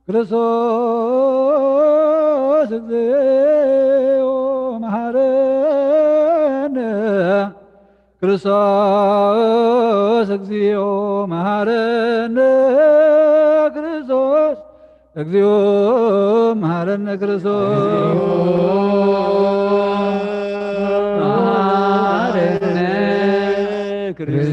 ክርስቶስ እግዚኦ መሐረነ ክርስቶስ እግዚኦ መሐረነ ክርስቶስ እግዚኦ መሐረነ ክርስቶስ መሐረነ ክርስቶስ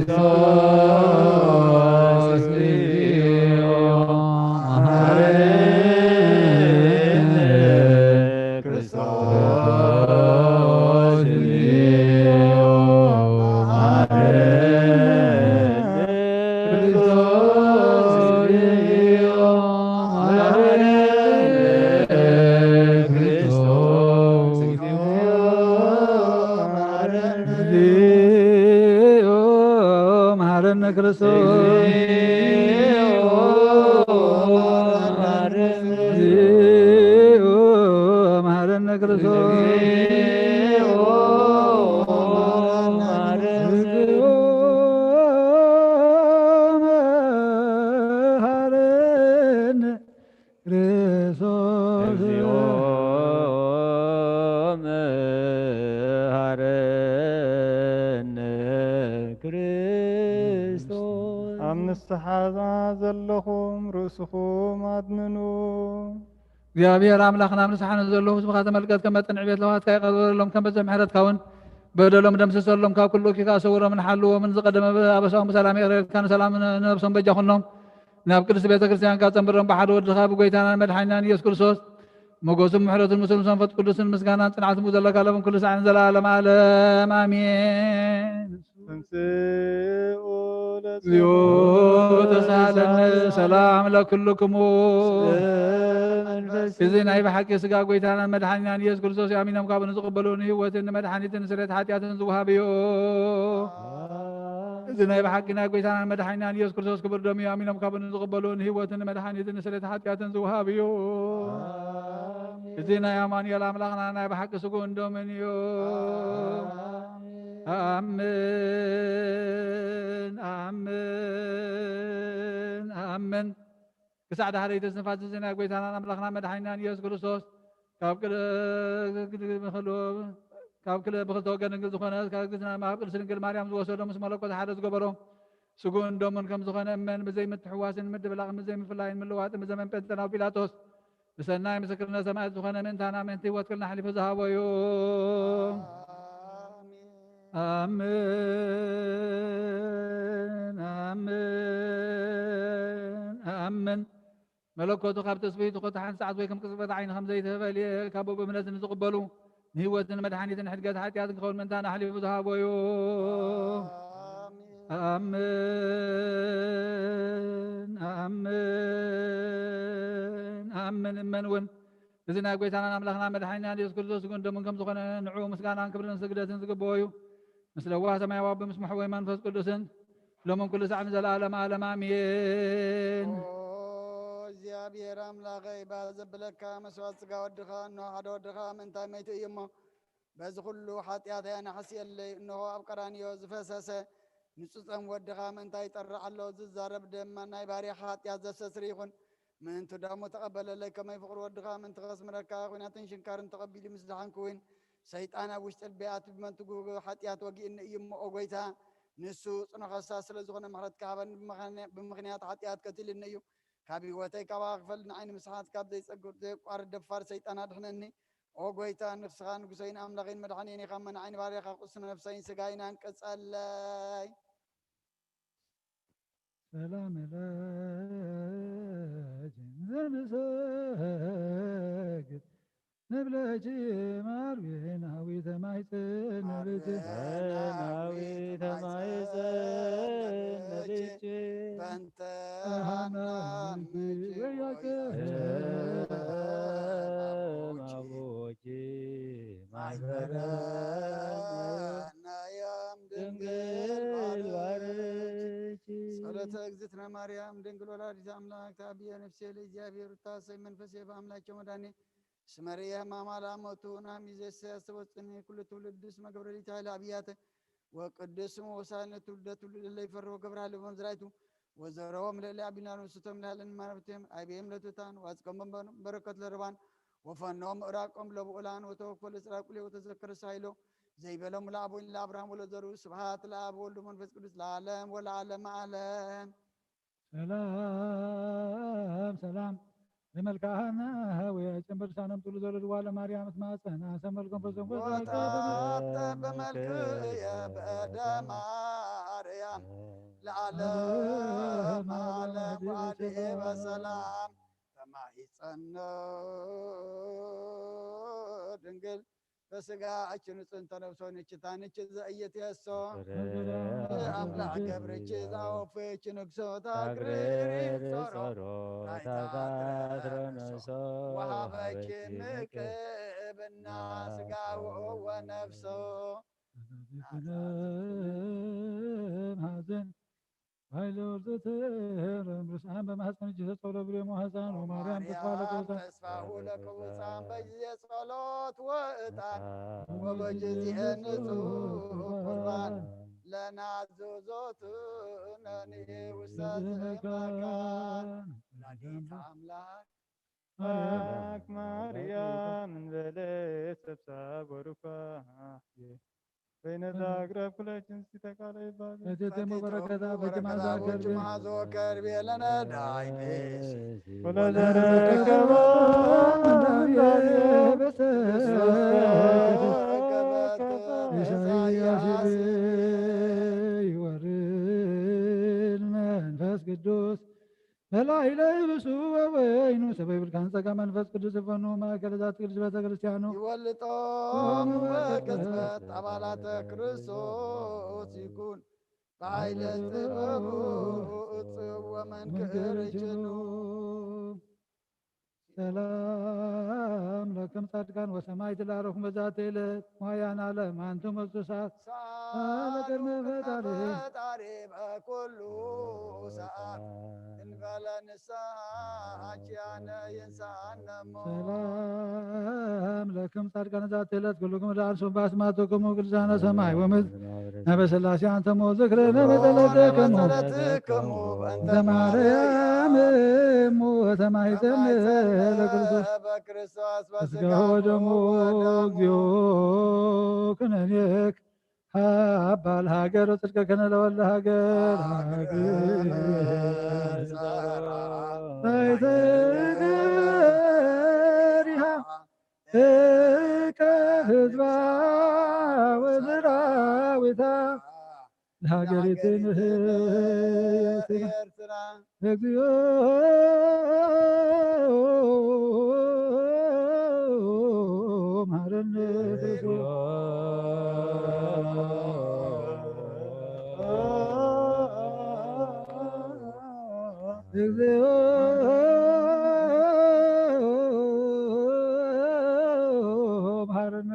ዘለኹም ርእስኹም አድንኑ እግዚአብሔር አምላኽና ምንስሓነ ዘለኹ ስብኻ ተመልከት ከም መጠን ዕቤት ለዋትካ ይቀበለሎም ከም በዘ ምሕረትካ እውን በደሎም ደምስሰሎም ካብ ኩሉ ኪካ ሰውሮምን ሓልዎምን ዝቀደመ አበሳዎም ብሰላም የቕረልካ ንሰላም ነብሶም በጃኹሎም ናብ ቅድስቲ ቤተ ክርስቲያን ካፀንብሮም ብሓደ ወድኻ ብጎይታናን መድሓኒናን ኢየሱስ ክርስቶስ ሞገሱን ምሕረቱን ምስሉ መንፈስ ቅዱስን ምስጋናን ጽንዓትን ዘለካ ለዎም ኩሉ ሰዓትን ዘላለም ዓለም አሜን። እግዚኦ ተሳለነ ሰላም ለኩልክሙ እዚ ናይ ብሓቂ ስጋ ጎይታናን መድሓኒናን ኢየሱስ ክርስቶስ ኣሚኖም ካብ ንዝቕበሉን ህይወትን ንመድሓኒትን ስርየት ሓጢኣትን ዝውሃብ እዩ። እዚ ናይ ብሓቂ ናይ ጎይታናን መድሓኒናን ኢየሱስ ክርስቶስ ክቡር ደሙ እዩ ኣሚኖም ካብ ንዝቕበሉን ህይወትን ንመድሓኒትን ስርየት ሓጢኣትን ዝውሃብ እዩ። እዚ ናይ ኣማኑኤል ኣምላኽና ናይ ብሓቂ ስጉኡን ደሙን እዩ። አሜን አሜን አሜን። ክሳዕ ዳሕሪ ተስንፋት እዚ ናይ ጎይታናን ኣምላኽና መድሓኒናን ኢየሱስ ክርስቶስ ካብ ክለ ብክልተ ወገን ድንግል ዝኾነት ካብ ግዝና ማብ ቅድስት ድንግል ማርያም ዝወሰዶ ምስ መለኮት ሓደ ዝገበሮ ስጉን ደሙን ከም ዝኾነ እመን ብዘይ ምትሕዋስን ምድብላቕ ብዘይ ምፍላይን ምልዋጥን ብዘመን ጴንጤናዊ ጲላጦስ ብሰናይ ምስክርነት ሰማዕት ዝኾነ ምእንታና ምእንቲ ህይወት ክልና ሓሊፉ ዝሃቦ እዩ። አሜን አሜን አሜን። መለኮቱ ካብ ተስቢቱ ኮታሓን ሰዓት ወይ ከም ቅጽበት ዓይኒ ከም ዘይተፈልየ ካብ ብእምነት ንዝቕበሉ ንህይወትን መድሓኒትን ሕድገት ሓጢኣትን ክኸውን ምእንታና ሓሊፉ ዝሃቦ እዩ። አሜን አሜን አሜን። እመን እውን እዚ ናይ ጎይታናን ኣምላኽና መድሓኒና ኢየሱስ ክርስቶስ ስጉን ደሙን ከም ዝኾነ ንዑ ምስጋናን ክብርን ስግደትን ዝግብኦ እዩ። ምስለ ዋህ ሰማያዊ አብ ምስ ምሕወይ መንፈስ ቅዱስን ሎምን ኩሉ ሰዓት ንዘለዓለመ ዓለም አሜን። እግዚአብሔር አምላኸይ ባዘብለካ መስዋዕት ስጋ ወድኻ እነሆ ሓደ ወድኻ ምንታይ መይት እዩ እሞ በዚ ኩሉ ሓጢአተያ ናሕስየለይ እነሆ ኣብ ቀራንዮ ዝፈሰሰ ንፅፀም ወድኻ ምንታይ ይጠርዕ ኣሎ ዝዛረብ ድማ ናይ ባርያኻ ሓጢአት ዘስተስሪ ይኹን ምእንቲ ዳሞ ተቐበለለይ ከመይ ፍቕሪ ወድኻ ምንቲ ኸስምረካ ኩናትን ሽንካርን ተቐቢሉ ምስ ድሓንክውን ሰይጣን ኣብ ውሽጢ ልቢያት ብመንትጉ ሓጢአት ወጊእኒ እዩ እሞ ጐይታ ንሱ ጽኑኸሳ ስለ ዝኾነ ምሕረት ካሃበኒ ብምኽንያት ሓጢአት ቀቲልኒ እዩ ካብ ህይወተይ ካብ ክፈል ንዓይኒ ምስሓት ካብ ዘይጸጉር ዘይቋርድ ደፋር ሰይጣን ኣድሕነኒ ኦ ጐይታ ንስኻ ንጉሰይን ኣምላኸይን መድሓኒየን ኢኻ እመ ንዓይኒ ባርያኻ ቁስነ ነፍሰይን ስጋይን አንቀጸለይ ሰላም ለኪ ዘንሰግድ ንብለኪ ማርቤናዊተ ማይፅን ንብለኪ ናዊተ ማይፀን ነልቼ በንተ ሃናምኪ ማቦኪ ማይበረ ናያም ድንግል ባርኪ ጸሎተ እግዝእትነ ማርያም ድንግል ወላዲተ አምላክ ተአብየ ነፍሴ ለእግዚአብሔር ታሰይ መንፈሴ በአምላቸው መድኃኔ ስመርየ ሕማማ ለአመቱ ናሚዜሰ ያስተወፅኒ ኩሉ ትውልድ እስመ ገብረሊት ኃይለ አብያተ ወቅዱስ ስሙ ወሳነ ትውልደ ትውልድ ለይፈርሆ ገብርሃለ በመዝራይቱ ወዘረዎም ለእለ አቢናን ወስቶም ላለን ማረብቴም አይቤም ለቱታን ዋጽቆም በረከት ለርባን ወፈኖም ምዕራቆም ለብኡላን ወተወክፎ ለጽራቁሌ ወተዘከረ ሳይሎ ዘይበሎም ለአቦን ለአብርሃም ወለዘሩ ስብሐት ለአብ ወልድ መንፈስ ቅዱስ ለዓለም ወለዓለም ዓለም። ሰላም ሰላም ለመልካና ወያጨን በልሳነም ጥሉ ዘረድዋ ለማርያም ትማጸና ሰመልከም በሰንጎ ወጣተ በመልክየ በእደ ማርያም ለዓለም ዓለም ዋድኤ በሰላም ተማይጸኖ ድንግል በስጋችን ጽንተ ነፍሶን እችታንች ዘእየት የሶ አምላክ ገብርች ዛወፍች ንግሶ ታግሪሪ ሶሮ ታጋትረነሶ ወሃበች ምቅብና ስጋው ወነፍሶ ሐዘን ኃይለ ወርዘተረም ርስዓን በማኅፀን እጅ ተጸውለ ብሬ ሞሐፃን ወማርያም ተስፋ ለቆታ ተስፋሁ ለቅቡፃን በጊዜ ጸሎት ወዕጣን ወበጊዜ ንጹሕ ቁርባን ለናዝዞት ነኒ ውስተ መካን ወላዲተ አምላክ አምላክ ማርያም እንበለት ሰብሳብ ወሩፋ በይነዛ አቅረብ ኩለችን ሲተቃለ ይባል እቴቴሞ በረከታ በጅማዛ በረከታቦች ማዞ ከርቤ ለነዳይ ቤሲ ወለዘረከባ ኢሳይያስ ይወርድ መንፈስ ቅዱስ በላይ ለብሱ ወወይኑ ሰበይ ብልካን ጸጋ መንፈስ ቅዱስ ፈኑ ማእከለ ዛት ቅዱስ ቤተ ክርስቲያኑ ይወልጦም በቅጽበት አባላተ ክርስቶስ ይኩን በኃይለ ጥበቡ እጽብ ወመንክር ጅኑ ሰላም ለክም ጻድቃን ወሰማዕት ላረኩም በዛቲ ዕለት ሞያን ዓለም አንቱም መቅዱሳት ቅድመ ፈጣሪ ፈጣሪ በኩሉ ሰዓት እንበለ ንስሐ ይንሳነሞ ሰላም ለክም ጻድቃነ ዛቲ ዕለት ኩልክም ለአርሶ በአስማቶክሙ ቅዱሳነ ሰማይ ወምድር ነበስላሴ አንተሞ ዝክረነ በጸለተክሙ በጸለትክሙ በእንተ ማርያም እሙ ወተማኅፀን ለክርስቶስ በክርስቶስ በሥጋው ወደሙ እግዚኦ ክነኔክ ሀባ ለሀገር ወጽድቀከነ ለወለ ሀገር ዘይትገሪሃ እከ ህዝባ ወዝራዊታ ለሀገሪትን ኤርትራ እግዚኦ መሐረነ እግዚኦ መሐረነ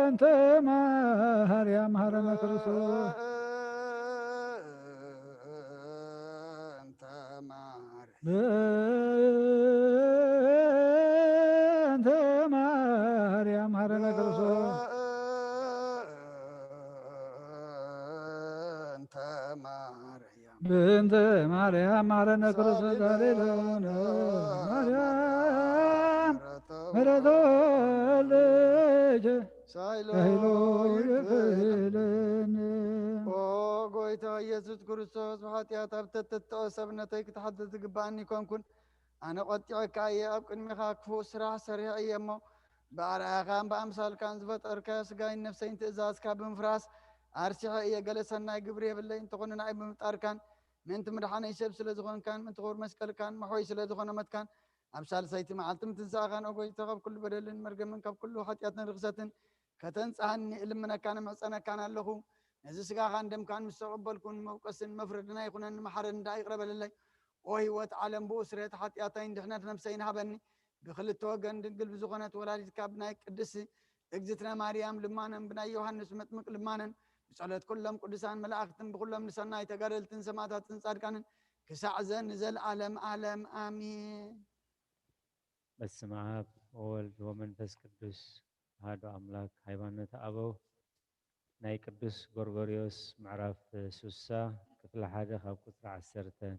እንተ ማርያም መሐረነ ክርስቶስ እንተ ማርያም መሐረነ ክርስቶስ በእንተ ማርያም መሐረነ ክርስቶስ ሃሌሉያ ማርያም ምሕረተ ወልድኪ ሳይሎ ይክእልን ኦ ጎይታ ኢየሱስ ክርስቶስ ብሓጢኣት ኣብ ተተተኦ ሰብነተይ ክትሓድር ዝግባአኒ ኮንኩን ኣነ ቆጢዕካ እየ ኣብ ቅድሚኻ ክፉእ ስራሕ ሰሪሐ እየ እሞ ብኣርኣያኻን ብኣምሳልካን ዝፈጠርከዮ ስጋይን ነፍሰይን ትእዛዝካ ብምፍራስ ኣርሲሐ እየ ገለ ሰናይ ግብሪ የብለይ እንተኾነ ንዓይ ብምፍጣርካን ምእንቲ ምድሓነይ ሰብ ስለ ዝኾንካን ምእንቲ ክቡር መስቀልካን መሖይ ስለ ዝኾነ መትካን ኣብ ሳልሰይቲ መዓልቲ ምትንሳእኻን ኦ ጎይታ ካብ ኩሉ በደልን መርገምን ካብ ኩሉ ሓጢኣትን ርክሰትን ከተንጻህኒ እልምነካን መዕፀነካን ኣለኹ ነዚ ስጋኻን ደምካን ምስ ተቐበልኩን መውቀስን መፍረድና ይኹነኒ መሓረን እንዳ ይቕረበለለይ ኦ ህይወት ዓለም ብኡ ስርየት ሓጢኣተይን ድሕነት ነፍሰይን ሃበኒ ብክልተ ወገን ድንግል ብዝኾነት ወላዲትካ ብናይ ቅድስ እግዝእትነ ማርያም ልማነን ብናይ ዮሃንስ መጥምቅ ልማነን ብጸሎት ኩሎም ቅዱሳን መላእክትን ብኩሎም ንሰናይ ተጋደልትን ሰማዕታትን ጻድቃንን ክሳዕ ዘለዓለም ዓለም አሜን። በስመ አብ ወወልድ ወመንፈስ ቅዱስ አሐዱ አምላክ። ሃይማኖተ አበው ናይ ቅዱስ ጎርጎርዮስ ምዕራፍ 60 ክፍለ 1 ካብ ቁጥሪ 10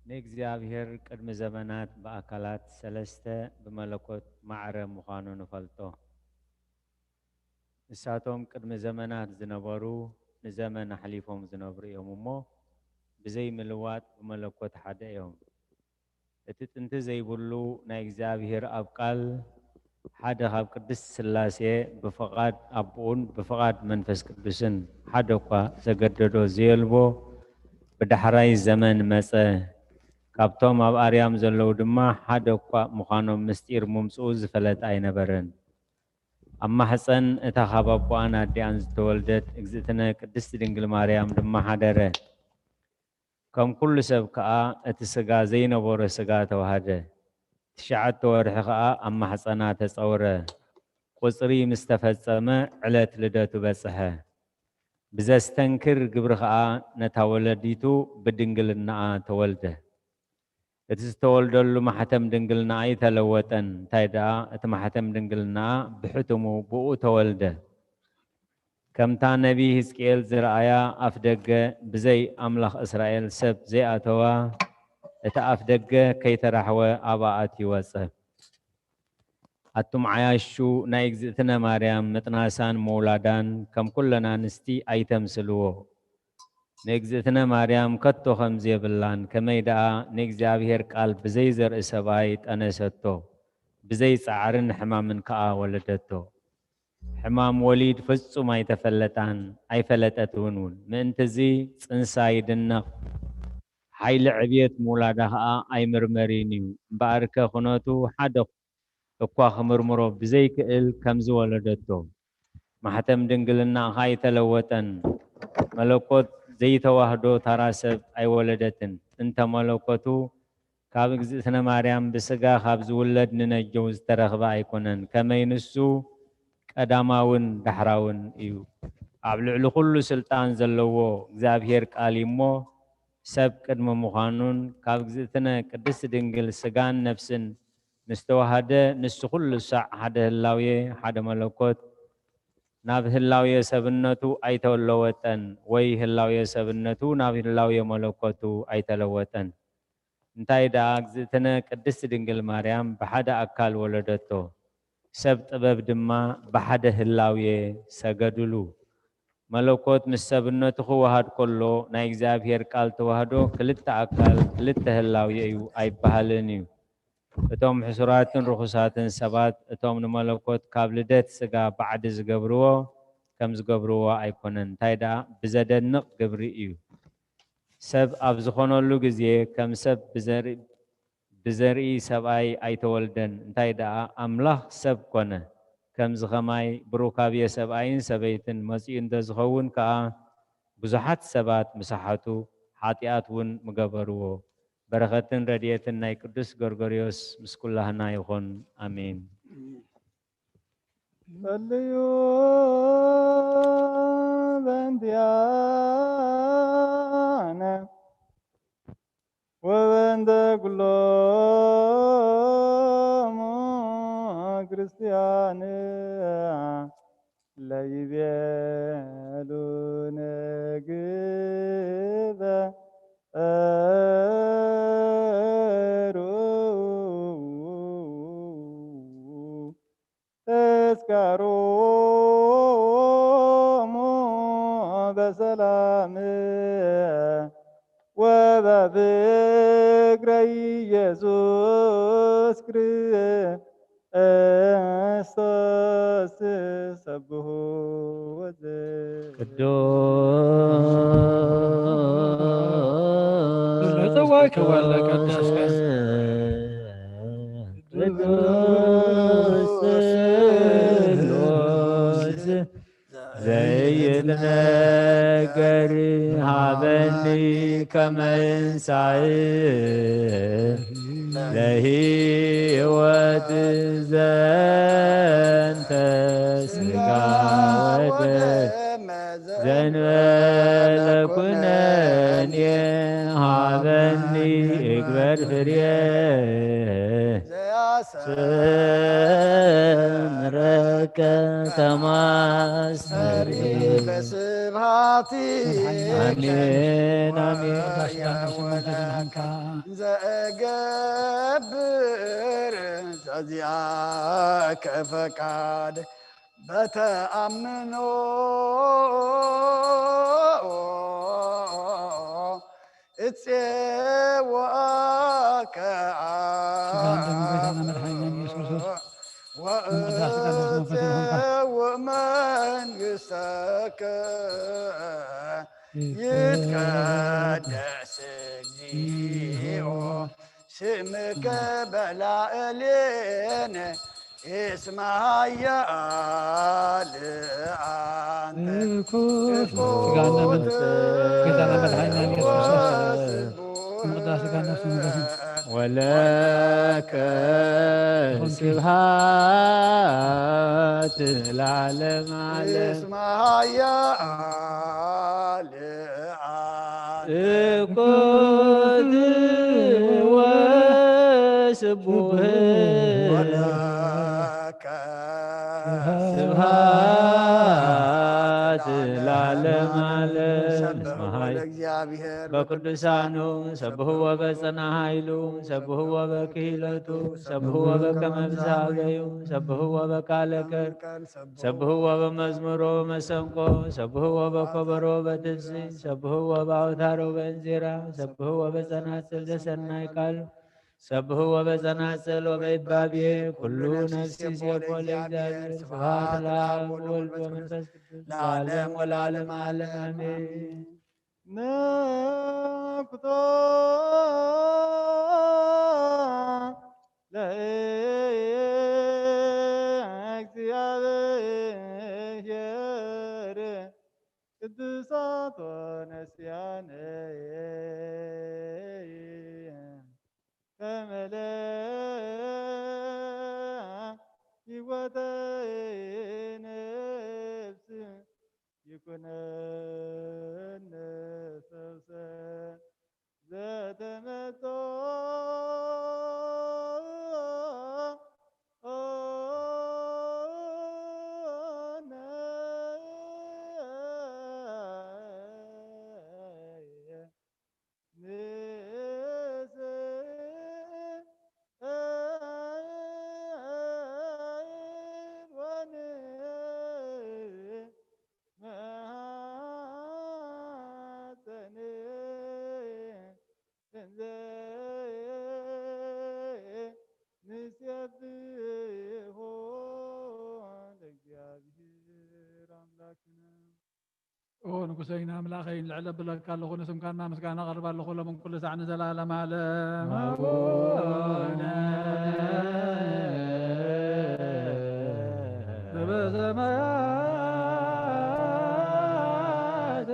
ንእግዚአብሔር ቅድሚ ዘመናት በአካላት ሰለስተ ብመለኮት ማዕረ ምዃኑ ንፈልጦ። ንሳቶም ቅድሚ ዘመናት ዝነበሩ ንዘመን ሓሊፎም ዝነብሩ እዮም እሞ ብዘይ ምልዋጥ ብመለኮት ሓደ እዮም። እቲ ጥንቲ ዘይብሉ ናይ እግዚአብሔር ኣብ ቃል ሓደ ካብ ቅድስት ስላሴ ብፍቓድ ኣቦኡን ብፍቓድ መንፈስ ቅዱስን ሓደ እኳ ዘገደዶ ዘየልቦ ብዳሕራይ ዘመን መፀ። ካብቶም ኣብ ኣርያም ዘለዉ ድማ ሓደ እኳ ምዃኖም ምስጢር ምምፅኡ ዝፈለጥ ኣይነበረን። ኣብ ማሕፀን እታ ካብ ኣቦኣን ኣዲኣን ዝተወልደት እግዝእትነ ቅድስቲ ድንግል ማርያም ድማ ሓደረ። ከም ኩሉ ሰብ ከዓ እቲ ስጋ ዘይነበሮ ስጋ ተዋሃደ። 9 ወርሒ ከዓ ኣብ ማሕፀና ተፀውረ። ቁፅሪ ምስ ተፈፀመ ዕለት ልደቱ በፅሐ። ብዘስተንክር ግብሪ ከዓ ነታ ወለዲቱ ብድንግልናኣ ተወልደ። እቲ ዝተወልደሉ ማሕተም ድንግልናኣ ይተለወጠን። እንታይ ደኣ እቲ ማሕተም ድንግልናኣ ብሕትሙ ብኡ ተወልደ። ከምታ ነቢ ሕዝቅኤል ዝረአያ ኣፍ ደገ ብዘይ ኣምላኽ እስራኤል ሰብ ዘይኣተዋ እቲ ኣፍ ደገ ከይተራሕወ ኣብኣ ኣትይወፀ። ኣቱም ዓያሹ ናይ እግዝእትነ ማርያም ምጥናሳን መውላዳን ከም ኩለን ኣንስቲ ኣይተምስልዎ። ንእግዝእትነ ማርያም ከቶ ከምዚ የብላን። ከመይ ደኣ ንእግዚአብሔር ቃል ብዘይ ዘርኢ ሰብኣይ ጠነሰቶ ብዘይ ፃዕርን ሕማምን ከዓ ወለደቶ። حمام وليد فصم أي فلتتون من انتزي صنصا يدنق حيل عبيت مولادها أي مرمرينيو بارك خناتو حدق እኳ ኽምርምሮ ብዘይክእል ከም ዝወለደቶ ማሕተም ድንግልና ኻይ ተለወጠን መለኮት ዘይተዋህዶ ታራ ሰብ ኣይወለደትን እንተ መለኮቱ ካብ እግዝእትነ ማርያም ብስጋ ካብ ዝውለድ ንነጀው ዝተረኽበ ኣይኮነን ከመይ ንሱ ቀዳማውን ዳሕራውን እዩ ኣብ ልዕሊ ኩሉ ስልጣን ዘለዎ እግዚአብሔር ቃል እሞ ሰብ ቅድሚ ምዃኑን ካብ እግዝእትነ ቅድስት ድንግል ስጋን ነፍስን مستوحد نسخل سع حد هلاوية حد ملكوت ناب هلاوية سبنتو أي تولوتن وي هلاوية سبنتو ناب هلاوية ملكوتو أي تلوتن انتاي داك زتنا قدست دنجل مريم بحد أكال ولدتو سبت أبب دما بحد هلاوية سجدلو ملكوت مسبنتو خو واحد كله نايجزاب هير قال توحدو كلت أكال كلت هلاوية أي بحالنيو እቶም ሕሱራትን ርኹሳትን ሰባት እቶም ንመለኮት ካብ ልደት ስጋ ባዕድ ዝገብርዎ ከም ዝገብርዎ ኣይኮነን እንታይ ደኣ ብዘደንቕ ግብሪ እዩ ሰብ ኣብ ዝኾነሉ ግዜ ከም ሰብ ብዘርኢ ሰብኣይ ኣይተወልደን እንታይ ደኣ ኣምላኽ ሰብ ኮነ ከምዚ ኸማይ ብሩካብየ ሰብኣይን ሰበይትን መፂኡ እንተዝኸውን ከዓ ብዙሓት ሰባት ምሳሓቱ ሓጢኣት እውን ምገበርዎ بركة ردية ناي قدس غرغوريوس مسكولهنا يكون آمين. صليوا بنديانا وبند كلهم كريستيانا لا يبيعون كذا تذكرومو بسلام وبفكر يسوس كريستوس سبه قدوس تواك ولا قداس زيد نجر هابني كمن سعيد لهي وتزن تسقى زنوال كنن هابني اكبر فريه سمرك تماسري بسبحاتي آمين آمين زأجبر تزياك فكاد بتأمنو اتسواك ومن قسك يتقدس جيو سمك بلالين اسمها يا لعنت ولك سبحات العالم على اسمها يا قد وسبوه ولك سبحات العالم على اسمها بقدسانو سبهو وبصنع هايلو سبهو وبكيلتو سبهو وبكمبزاغيو سبهو وبكالكر سبهو وبمزمرو مسنقو سبهو وبكبرو بتفسي سبهو وبأوتارو بنزيرا سبهو وبصنع سلسناي قالو سبحوا وبزناصل وبإبابيه كل نفس يقول لእግዚአብሔር ስብሐት ለአብ ወወልድ ወመንፈስ ቅዱስ ለዓለም ወለዓለመ ዓለም አሜን። ነኩቶ ለእግዚአብሔር ቅዱሳት ወነስያነ ከመለ ሕይወተ ነፍስ ይኩነነ ሰብሰ ዘተመቶ ንጉሰይና አምላኸይ ልዕለ ብለካ ኣለኹ ንስምካና ምስጋና ቀርባ ኣለኹ ለምን ኩሉ ሳዕ ንዘላለም ዓለም አቡነ ዘበሰማያት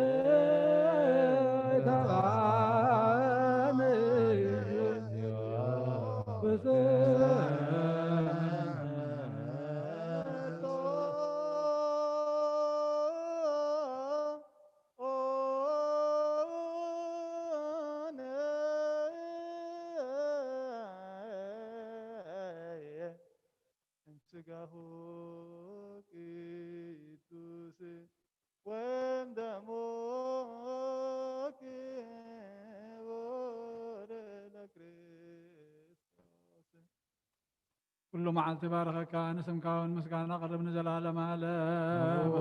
ስጋሁ ቅዱስ ወይም ደሞ ክቡር ለክርስቶስ ኩሉ መዓልቲ ባረኸካ ንስምካ እውን ምስጋና ቀርብ ንዘላለም ዓለም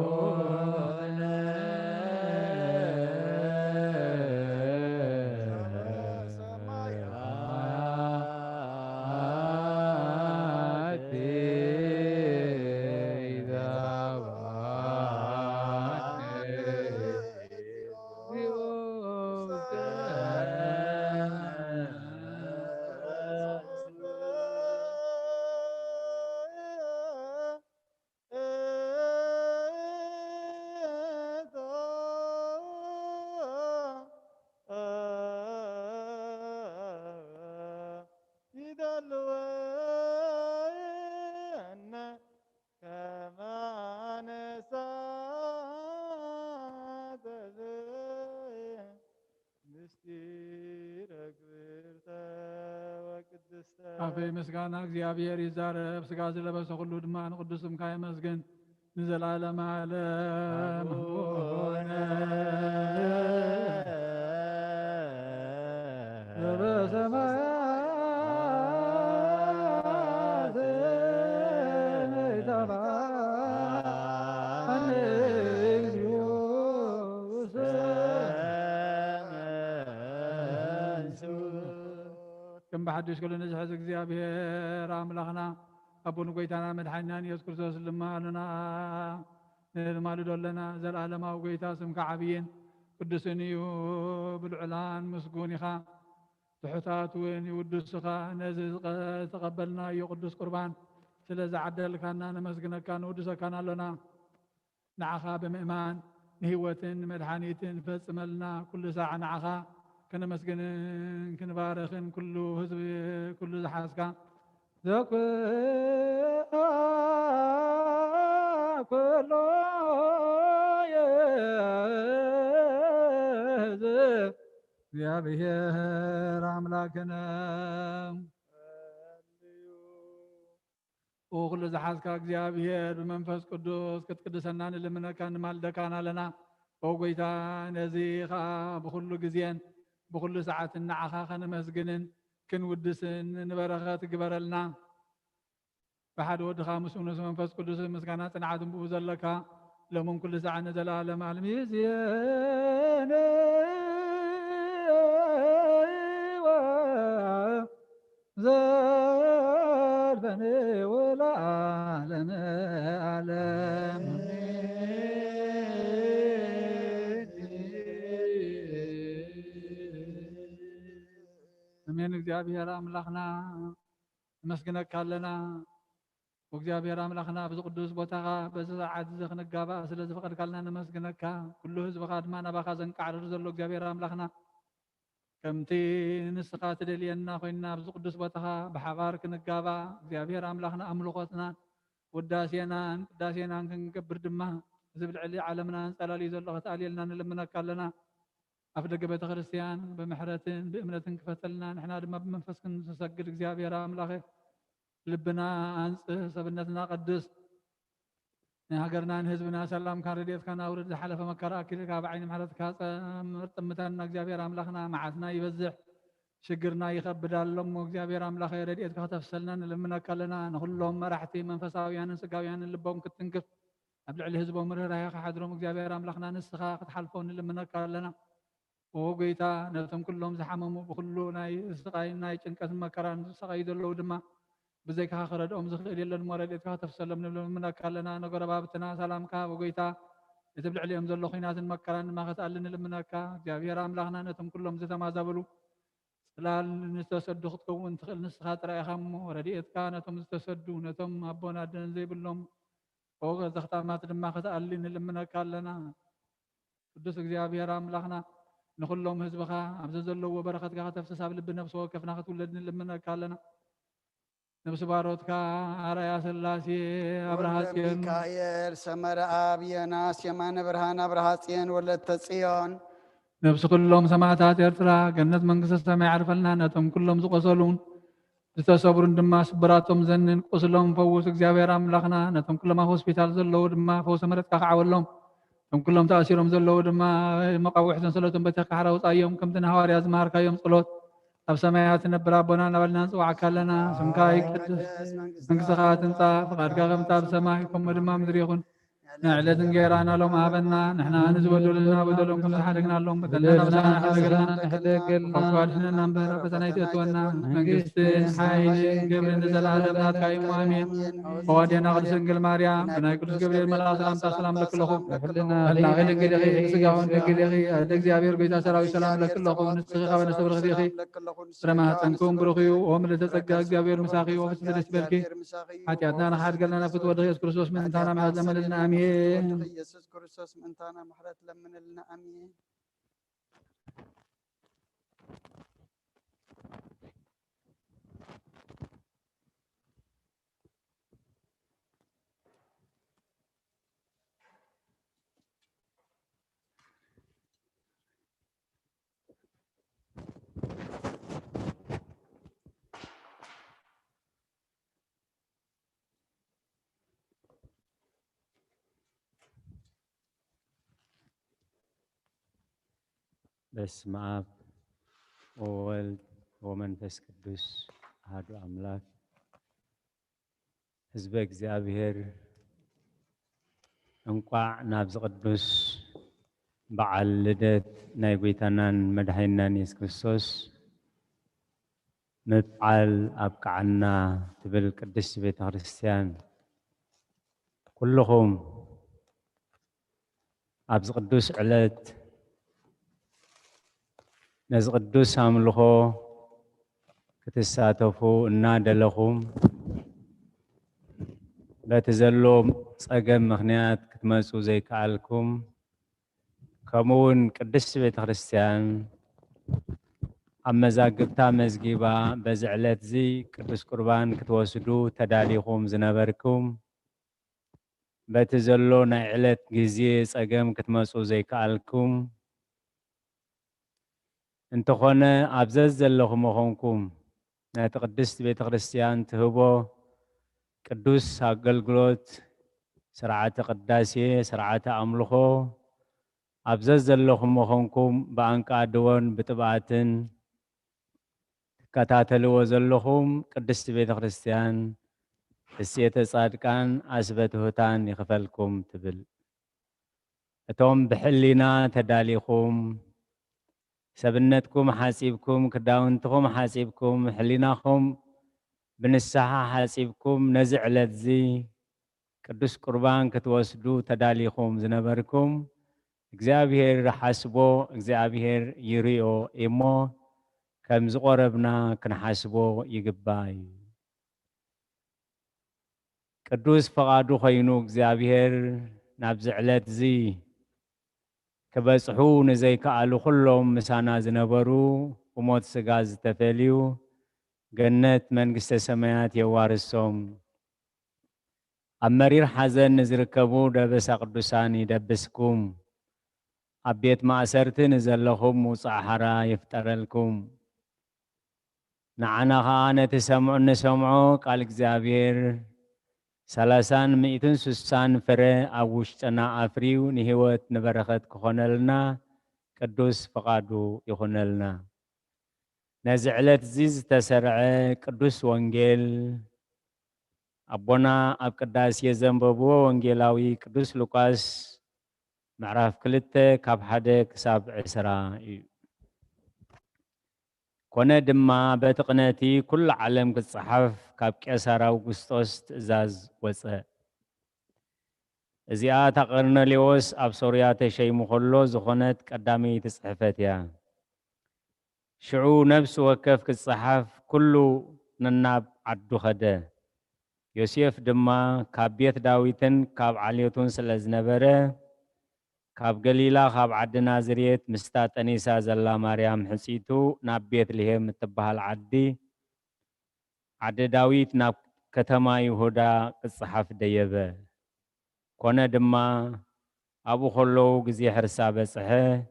አፈይ ምስጋና እግዚአብሔር ይዛረብ ስጋ ዝለበሰ ሁሉ ድማ ንቅዱስ ስምካ ይመስገን ንዘላለም ዓለም ሆነ በሰማያት ይትባረክ كم بحدش كل نجحز እግዚአብሔር አምላኽና አቡነ ጎይታና መድኃኒና ኢየሱስ ክርስቶስ ልማልና ንማልዶለና ዘለዓለማዊ ጎይታ ስምካ ዓብይን ቅዱስን እዩ ብልዕላን ምስጉን ኢኻ ትሑታት እውን ይውድስኻ ነዚ ተቐበልናዮ ቅዱስ ቁርባን ስለ ዝዓደልካና ነመስግነካ ንውድሰካና ኣለና ንዓኻ ብምእማን ንህይወትን መድኃኒትን ፈጽመልና ኩሉ ሰዓት ንዓኻ كنمسكن كنبارخن كل حزب كل زحاسكا ذاك كل يا بهير أملاكنا وكل زحاسكا يا بهير بمنفس قدوس كتقدسنا لمنا كان مالدكانا لنا وقويتا نزيخا بكل جزيان بكل ساعة نعخا خنمسجنن كنودسن نبرخات جبرلنا بحد ود خامس ونص منفس قدوس مسكانات نعدم بوزلكا لمن كل ساعة نزل على معلم يزين زلفني ولا عالم عالم أمين እግዚአብሔር አምላክና መስግነካ ኣለና ወእግዚአብሔር አምላክና በዚ ቅዱስ ቦታኻ በዚ ሰዓት እዚ ክንጋባእ ስለ ዝፈቀድካልና ነመስግነካ ኩሉ ህዝብኻ ድማ ናባኻ ዘንቃዕርር ዘሎ እግዚአብሔር አምላክና ከምቲ ንስኻ ትደልየና ኮይንና ኣብዚ ቅዱስ ቦታኻ ብሓባር ክንጋባእ እግዚአብሔር አምላክና ኣምልኾትናን ውዳሴናን ቅዳሴናን ክንገብር ድማ እዚ ብልዕሊ ዓለምና እንፀላልዩ ዘሎ ክትኣልየልና ንልምነካ ኣለና ኣብ ደገ ቤተ ክርስቲያን ብምሕረትን ብእምነትን ክፈተልና ንሕና ድማ ብመንፈስ ክንሰግድ እግዚአብሔር አምላኽ ልብና አንጽህ ሰብነትና ቀድስ ንሃገርና ንህዝብና ሰላም ካን ረድኤትካ ናውርድ ዝሓለፈ መከራ ኣኪልካ ብዓይኒ ምሕረትካ ጥምተና እግዚአብሔር አምላኽና መዓትና ይበዝሕ ሽግርና ይከብድ ኣሎ እሞ እግዚአብሔር አምላኽ ረድኤትካ ከተፍሰልና ንልምነካ ኣለና ንኩሎም መራሕቲ መንፈሳውያንን ስጋውያንን ልቦም ክትንክፍ ኣብ ልዕሊ ህዝቦም ርህራሄ ሓድሮም እግዚአብሔር አምላኽና ንስኻ ክትሓልፎ ንልምነካ ኣለና ወጎይታ ነቶም ኩሎም ዝሓመሙ ብኩሉ ናይ ስቃይን ናይ ጭንቀትን መከራን ዝሰቃዩ ዘለዉ ድማ ብዘይካ ክረድኦም ዝኽእል የለን እሞ ረድኤትካ ተፍሰሎም ንልምነካ ኣለና ነገረባብትና ሰላምካ ወጎይታ እቲ ብልዕሊኦም ዘሎ ኩናትን መከራን ድማ ክትኣሊ ንልምነካ እግዚአብሔር አምላኽና ነቶም ኩሎም ዝተማዛበሉ ፅላል ንዝተሰዱ ክትከውን ትኽእል ንስኻ ጥራይኻ እሞ ረድኤትካ ነቶም ዝተሰዱ ነቶም ኣቦን ኣደን ዘይብሎም ዘኽታማት ድማ ክትኣሊ ንልምነካ ኣለና ቅዱስ እግዚአብሔር አምላኽና ንኩሎም ህዝብኻ ኣብዚ ዘለዎ በረኸትካ ከተፍስስ ኣብ ልቢ ነብሲ ወከፍና ክትውለድ ንልምነካ ኣለና ነብሲ ባሮትካ ኣርአያ ስላሴ አብርሃ ጽዮን ሚካኤል ሰመረ አብ የናስ የማነ ብርሃን አብርሃ ጽዮን ወለተ ጽዮን ነብሲ ኩሎም ሰማዕታት ኤርትራ ገነት መንግስተ ሰማይ ዓርፈልና ነቶም ኩሎም ዝቆሰሉን ዝተሰብሩን ድማ ስብራቶም ዘንን ቁስሎም ፈውስ እግዚአብሔር አምላኽና ነቶም ኩሎም ኣብ ሆስፒታል ዘለዉ ድማ ፈውሲ ምሕረትካ ክዓወሎም እቶም ኩሎም ተኣሲሮም ዘለዉ ድማ መቃውሒ ሰንሰለቶም በቲኽካ ሓራውፃዮም ከምቲ ንሃዋርያ ዝመሃርካዮም ጸሎት ኣብ ሰማያት ነብር ኣቦና እናበልና ንፅዋዕካ ኣለና ስምካ ይቅደስ መንግስትኻ ትምፃእ ፍቃድካ ከምቲ ኣብ ሰማይ ከምኡ ድማ ምድሪ ይኹን ንዕለት እንጀራና ሎም ሃበና ንሕና ንዝበደሉና በደሎም ከም ዝሓደግናሎም በደልና ብሳና ሓደገልና ንሕደገልና ኣኳድሕነና እምበር ፈተና ይትእትወና መንግስትን ሓይልን ግብርን ንዘለዓለም ናትካ እዩ ኣሜን ኣዋዴና ቅድስት ድንግል ማርያም ብናይ ቅዱስ ገብርኤል መልኣክ ሰላምታ ሰላም ለክለኹም ህላኺ ድንግል ኢኺ ስጋኹን ድንግል ኢኺ ኣደ እግዚአብሔር ጎይታ ሰራዊት ሰላም ለክለኹም ንስኺ ኸ በነፍሲ ብርኽቲ ኢኺ ፍረ ማኅፀንኩም ብሩኽ እዩ ወምልዕተ ጸጋ እግዚአብሔር ምሳኺ ወፍስቲ ደስ ይበልኪ ሓጢኣትና ንሓድገልና ናፍቲ ወድኺ ኢየሱስ ክርስቶስ ምእንታና ምሕረት ለመልልና ኣሜን ኢየሱስ ክርስቶስ ምእንታና ምሕረት ለምንልና አሜን በስመ አብ ወወልድ ወመንፈስ ቅዱስ አሐዱ አምላክ ህዝበ እግዚአብሔር እንቋዕ ናብዚ ቅዱስ በዓል ልደት ናይ ጎይታናን መድኃኒናን ኢየሱስ ክርስቶስ ምብዓል ኣብቅዓና ትብል ቅድስት ቤተ ክርስቲያን ኩልኹም ኣብዚ ቅዱስ ዕለት ነዚ ቅዱስ ኣምልኾ ክትሳተፉ እናደለኹም በቲ ዘሎ ፀገም ምኽንያት ክትመፁ ዘይከኣልኩም ከምኡውን ቅድስት ቤተ ክርስቲያን ኣብ መዛግብታ መዝጊባ በዚ ዕለት እዚ ቅዱስ ቁርባን ክትወስዱ ተዳሊኹም ዝነበርኩም በቲ ዘሎ ናይ ዕለት ግዜ ፀገም ክትመፁ ዘይከኣልኩም እንተኾነ ኣብዘ ዘለኹም ኾንኩም ነቲ ቅድስት ቤተ ክርስቲያን ትህቦ ቅዱስ ኣገልግሎት ስርዓተ ቅዳሴ ስርዓተ ኣምልኾ ኣብዘ ዘለኹም ኾንኩም ብኣንቃድዎን ብጥብኣትን ትከታተልዎ ዘለኹም ቅድስት ቤተ ክርስቲያን እሴተ ጻድቃን ኣስበ ትሑታን ይኽፈልኩም ትብል እቶም ብሕሊና ተዳሊኹም ሰብነትኩም ሓፂብኩም ክዳውንትኩም ሓፂብኩም ሕሊናኹም بنسحة حاسبكم نزعلت زي ቅዱስ ቁርባን ክትወስዱ ተዳሊኹም ዝነበርኩም እግዚአብሔር ሓስቦ እግዚአብሔር ይርዮ እሞ ከም ዝቆረብና ክንሓስቦ ይግባእ እዩ። ቅዱስ ፈቃዱ ኮይኑ እግዚአብሔር ናብ ዝዕለት እዚ ክበጽሑ ንዘይከኣሉ ኩሎም ምሳና ዝነበሩ ብሞት ስጋ ዝተፈልዩ ገነት መንግስተ ሰማያት የዋርሶም ኣብ መሪር ሓዘን ንዝርከቡ ደበሳ ቅዱሳን ይደብስኩም ኣብ ቤት ማእሰርቲ ንዘለኹም ውፃእ ሓራ ይፍጠረልኩም ንዓና ኸዓ ነቲ ንሰምዖ ቃል እግዚአብሔር 30 160 ፍረ ኣብ ውሽጥና ኣፍርዩ ንህይወት ንበረኸት ክኾነልና ቅዱስ ፈቃዱ ይኹነልና። ነዚ ዕለት እዚ ዝተሰርዐ ቅዱስ ወንጌል أبونا أبقداس يزنببو وانجيلاوي قدوس لوكاس معرف كلته كاب حدك ساب عسرا كونه دما بتقناتي كل عالم كتصحف كاب كسارا وغسطس تزاز وصه ازيا تقرنا ليوس اب سوريا تشي مخلو زخنت قدامي تصحفتيا شعو نفس وكف كتصحف كله نناب عدو خده يوسف دما كاب بيت داويتن كاب عليتون سلازنبره كاب قليلا كاب عد نازريت مستات أنيسا زلا مريم حسيتو ناب بيت لهم تبهال عدي عد داويت ناب كتما يهودا الصحف ديبه كونه دما أبو خلو قزي حرسا بصحه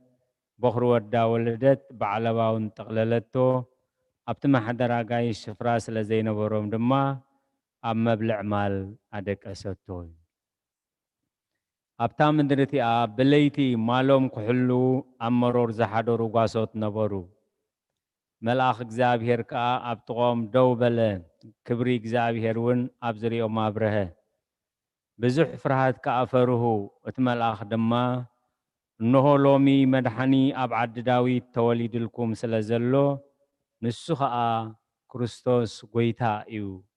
بخرو ودا ولدت بعلباون تقللتو أبتما حدر آقاي الشفراس لزينب وروم دما أب مبلع مال أدك أسوتوي أبتا من درتي بليتي مالوم كحلو أمرور زحادو قاسوت نبرو ملاخ እግዚአብሔር كا أبتقوم دوبله كبري እግዚአብሔር ون أبزريو مابره بزح فرحات كأفره اتملاخ دما إنه لومي مدحني أبعد داويد توليد لكم سلازلو نسخة كريستوس قويتا إيو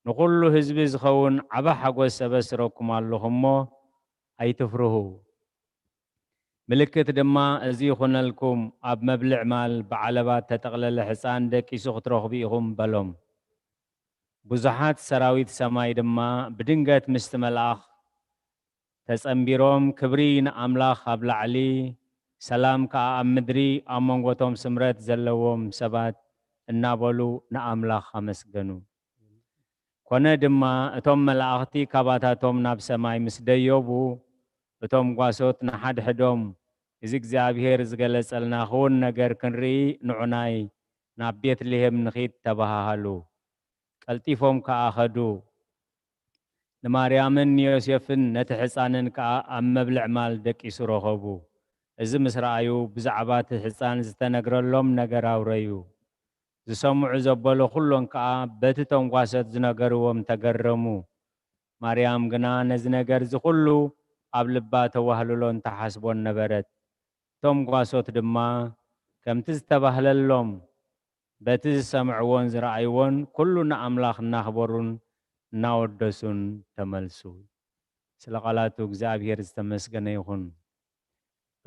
نقول حزب زخون عبا حقوس سبسركم اللهمو أي تفرهو ملكت دما أزي خنالكم أب مبلع مال بعلبات تتغلل حسان دك يسوخ ترخبيهم بلوم بزحات سراويت سماي دما بدنجات مستملاخ تسأمبيروم كبرين أملاخ أبلع علي سلام كا أمدري أمونغوتهم سمرت زلوهم سبات النابلو نأملاخ خمسجنو كونه دما اتوم ملاختي كاباتاتهم ناب سماي مسديوبو اتوم قاسوت نحد حدوم إذ እግዚአብሔር ዝገለጸልና ኹን ነገር ክንርኢ ንዑናይ ናብ ቤት ልሄም ንኺድ ተባሃሃሉ ቀልጢፎም ከኣኸዱ ንማርያምን ዮሴፍን ነቲ ሕፃንን ከኣ ኣብ መብልዕ ማል ደቂሱ ረኸቡ እዚ ምስ ረኣዩ ብዛዕባ እቲ ሕፃን ዝተነግረሎም ነገር ኣውረዩ ዝሰምዑ ዘበሎ ኩሎን ከኣ በቲ ተንጓሰት ዝነገርዎም ተገረሙ ማርያም ግና ነዚ ነገር ዝኩሉ ኣብ ልባ ተዋህልሎን ተሓስቦን ነበረት ቶም ጓሶት ድማ ከምቲ ዝተባህለሎም በቲ ዝሰምዕዎን ዝረኣይዎን ኩሉ ንኣምላኽ እናኽበሩን እናወደሱን ተመልሱ ስለ ቃላቱ እግዚአብሔር ዝተመስገነ ይኹን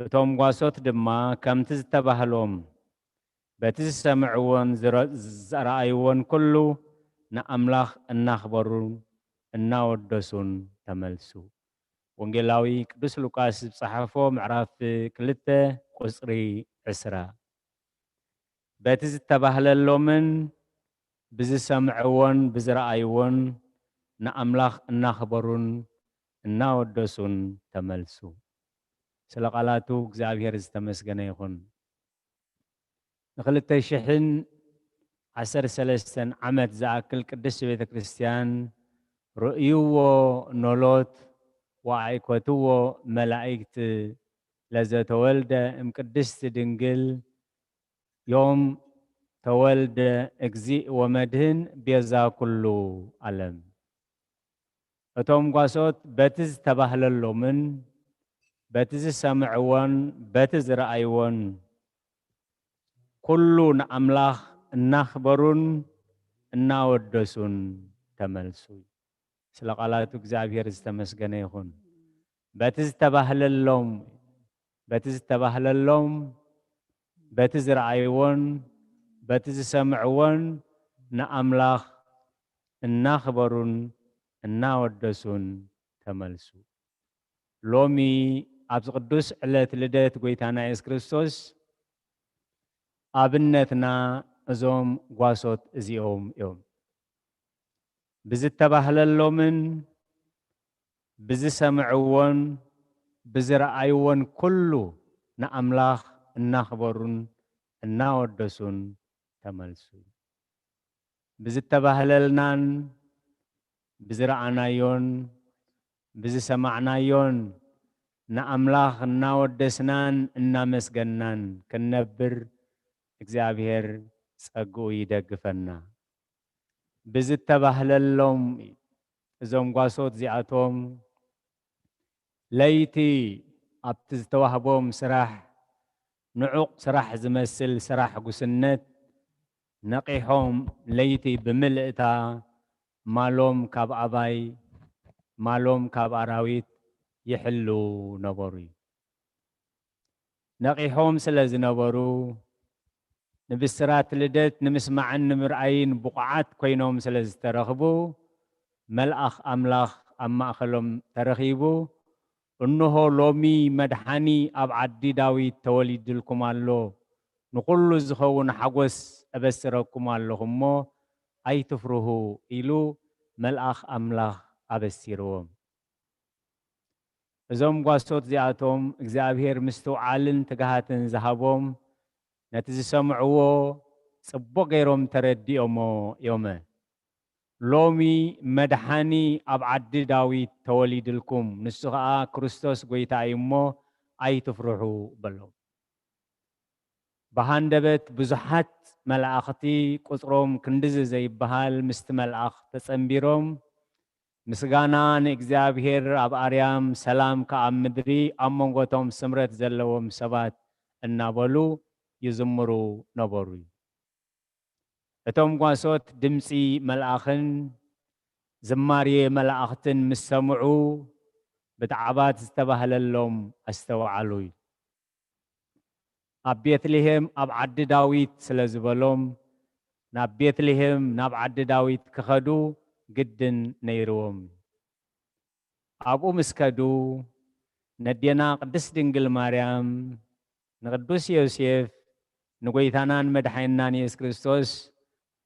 እቶም ጓሶት ድማ ከምቲ ዝተባህሎም በቲ ዝሰምዕዎን ዝረኣይዎን ኩሉ ንኣምላኽ እናኽበሩን እናወደሱን ተመልሱ ወንጌላዊ ቅዱስ ሉቃስ ዝጸሓፎ ምዕራፍ 2 ቁጽሪ 10 በቲ ዝተባህለሎምን ብዝሰምዕዎን ብዝረኣይዎን ንኣምላኽ እናኽበሩን እናወደሱን ተመልሱ ስለ ቃላቱ እግዚአብሔር ዝተመስገነ ይኹን ن2013 ዓመት ዝኣክል ቅድስት ቤተ ክርስቲያን ርእይዎ ኖሎት ወኣይኮትዎ መላእክት ለዘተወልደ እምቅድስት ድንግል ዮም ተወልደ እግዚእ ወመድህን ቤዛ ኩሉ ዓለም እቶም ጓሶት በቲ ዝተባህለሎምን በቲ ዝሰምዕዎን በቲ ዝረኣይዎን ኩሉ ንኣምላኽ እናኽበሩን እናወደሱን ተመልሱ። ስለ ቃላቱ እግዚአብሔር ዝተመስገነ ይኹን። በቲ ዝተባህለሎም በቲ ዝረአይዎን በቲ ዝሰምዕዎን ንኣምላኽ እናኽበሩን እናወደሱን ተመልሱ። ሎሚ ኣብዚ ቅዱስ ዕለት ልደት ጎይታና ኢየሱስ ክርስቶስ ኣብነትና እዞም ጓሶት እዚኦም እዮም። ብዝተባህለሎምን ብዝሰምዕዎን ብዝረአይዎን ኩሉ ንኣምላኽ እናኽበሩን እናወደሱን ተመልሱ። ብዝተባህለልናን ብዝረአናዮን ብዝሰማዕናዮን ንኣምላኽ እናወደስናን እናመስገናን ክንነብር እግዚአብሔር ጸጉኡ ይደግፈና። ብዝተባህለሎም እዞም ጓሶት እዚኣቶም ለይቲ ኣብቲ ዝተዋህቦም ስራሕ ንዑቕ ስራሕ ዝመስል ስራሕ ጉስነት ነቂሖም ለይቲ ብምልእታ ማሎም ካብ ኣባይ ማሎም ካብ ኣራዊት ይሕሉ ነበሩ። ነቂሖም ስለ ዝነበሩ ንብስራት ልደት ንምስማዕን ንምርኣይን ብቑዓት ኮይኖም ስለ ዝተረኽቡ መልኣኽ ኣምላኽ ኣብ ማእኸሎም ተረኺቡ እንሆ ሎሚ መድሓኒ ኣብ ዓዲ ዳዊት ተወሊድልኩም ኣሎ፣ ንኩሉ ዝኸውን ሓጎስ ኣበስረኩም ኣለኹ እሞ ኣይትፍርሁ ኢሉ መልኣኽ ኣምላኽ ኣበሲርዎም። እዞም ጓሶት እዚኣቶም እግዚአብሔር ምስትውዓልን ትግሃትን ዝሃቦም ነቲ ዝሰምዕዎ ጽቡቕ ገይሮም ተረዲኦሞ እዮመ። ሎሚ መድሓኒ ኣብ ዓዲ ዳዊት ተወሊድልኩም ንሱ ከዓ ክርስቶስ ጎይታ እዩ እሞ ኣይትፍርሑ በሎም። ብሃንደበት ብዙሓት መላእኽቲ ቁፅሮም ክንድዚ ዘይበሃል ምስቲ መልኣኽ ተጸንቢሮም ምስጋና ንእግዚአብሔር ኣብ ኣርያም ሰላም ከኣብ ምድሪ ኣብ መንጎቶም ስምረት ዘለዎም ሰባት እናበሉ ይዝምሩ ነበሩ። እቶም ጓሶት ድምፂ መልኣኽን ዝማርየ መላእኽትን ምስ ሰምዑ ብታዕባት ዝተባህለሎም ኣስተውዓሉ። ኣብ ቤትልሔም ኣብ ዓዲ ዳዊት ስለ ዝበሎም ናብ ቤትልሔም ናብ ዓዲ ዳዊት ክኸዱ ግድን ነይርዎም። ኣብኡ ምስ ከዱ ነዴና ቅድስት ድንግል ማርያም ንቅዱስ ዮሴፍ ንጎይታናን መድሓኒናን ኢየሱስ ክርስቶስ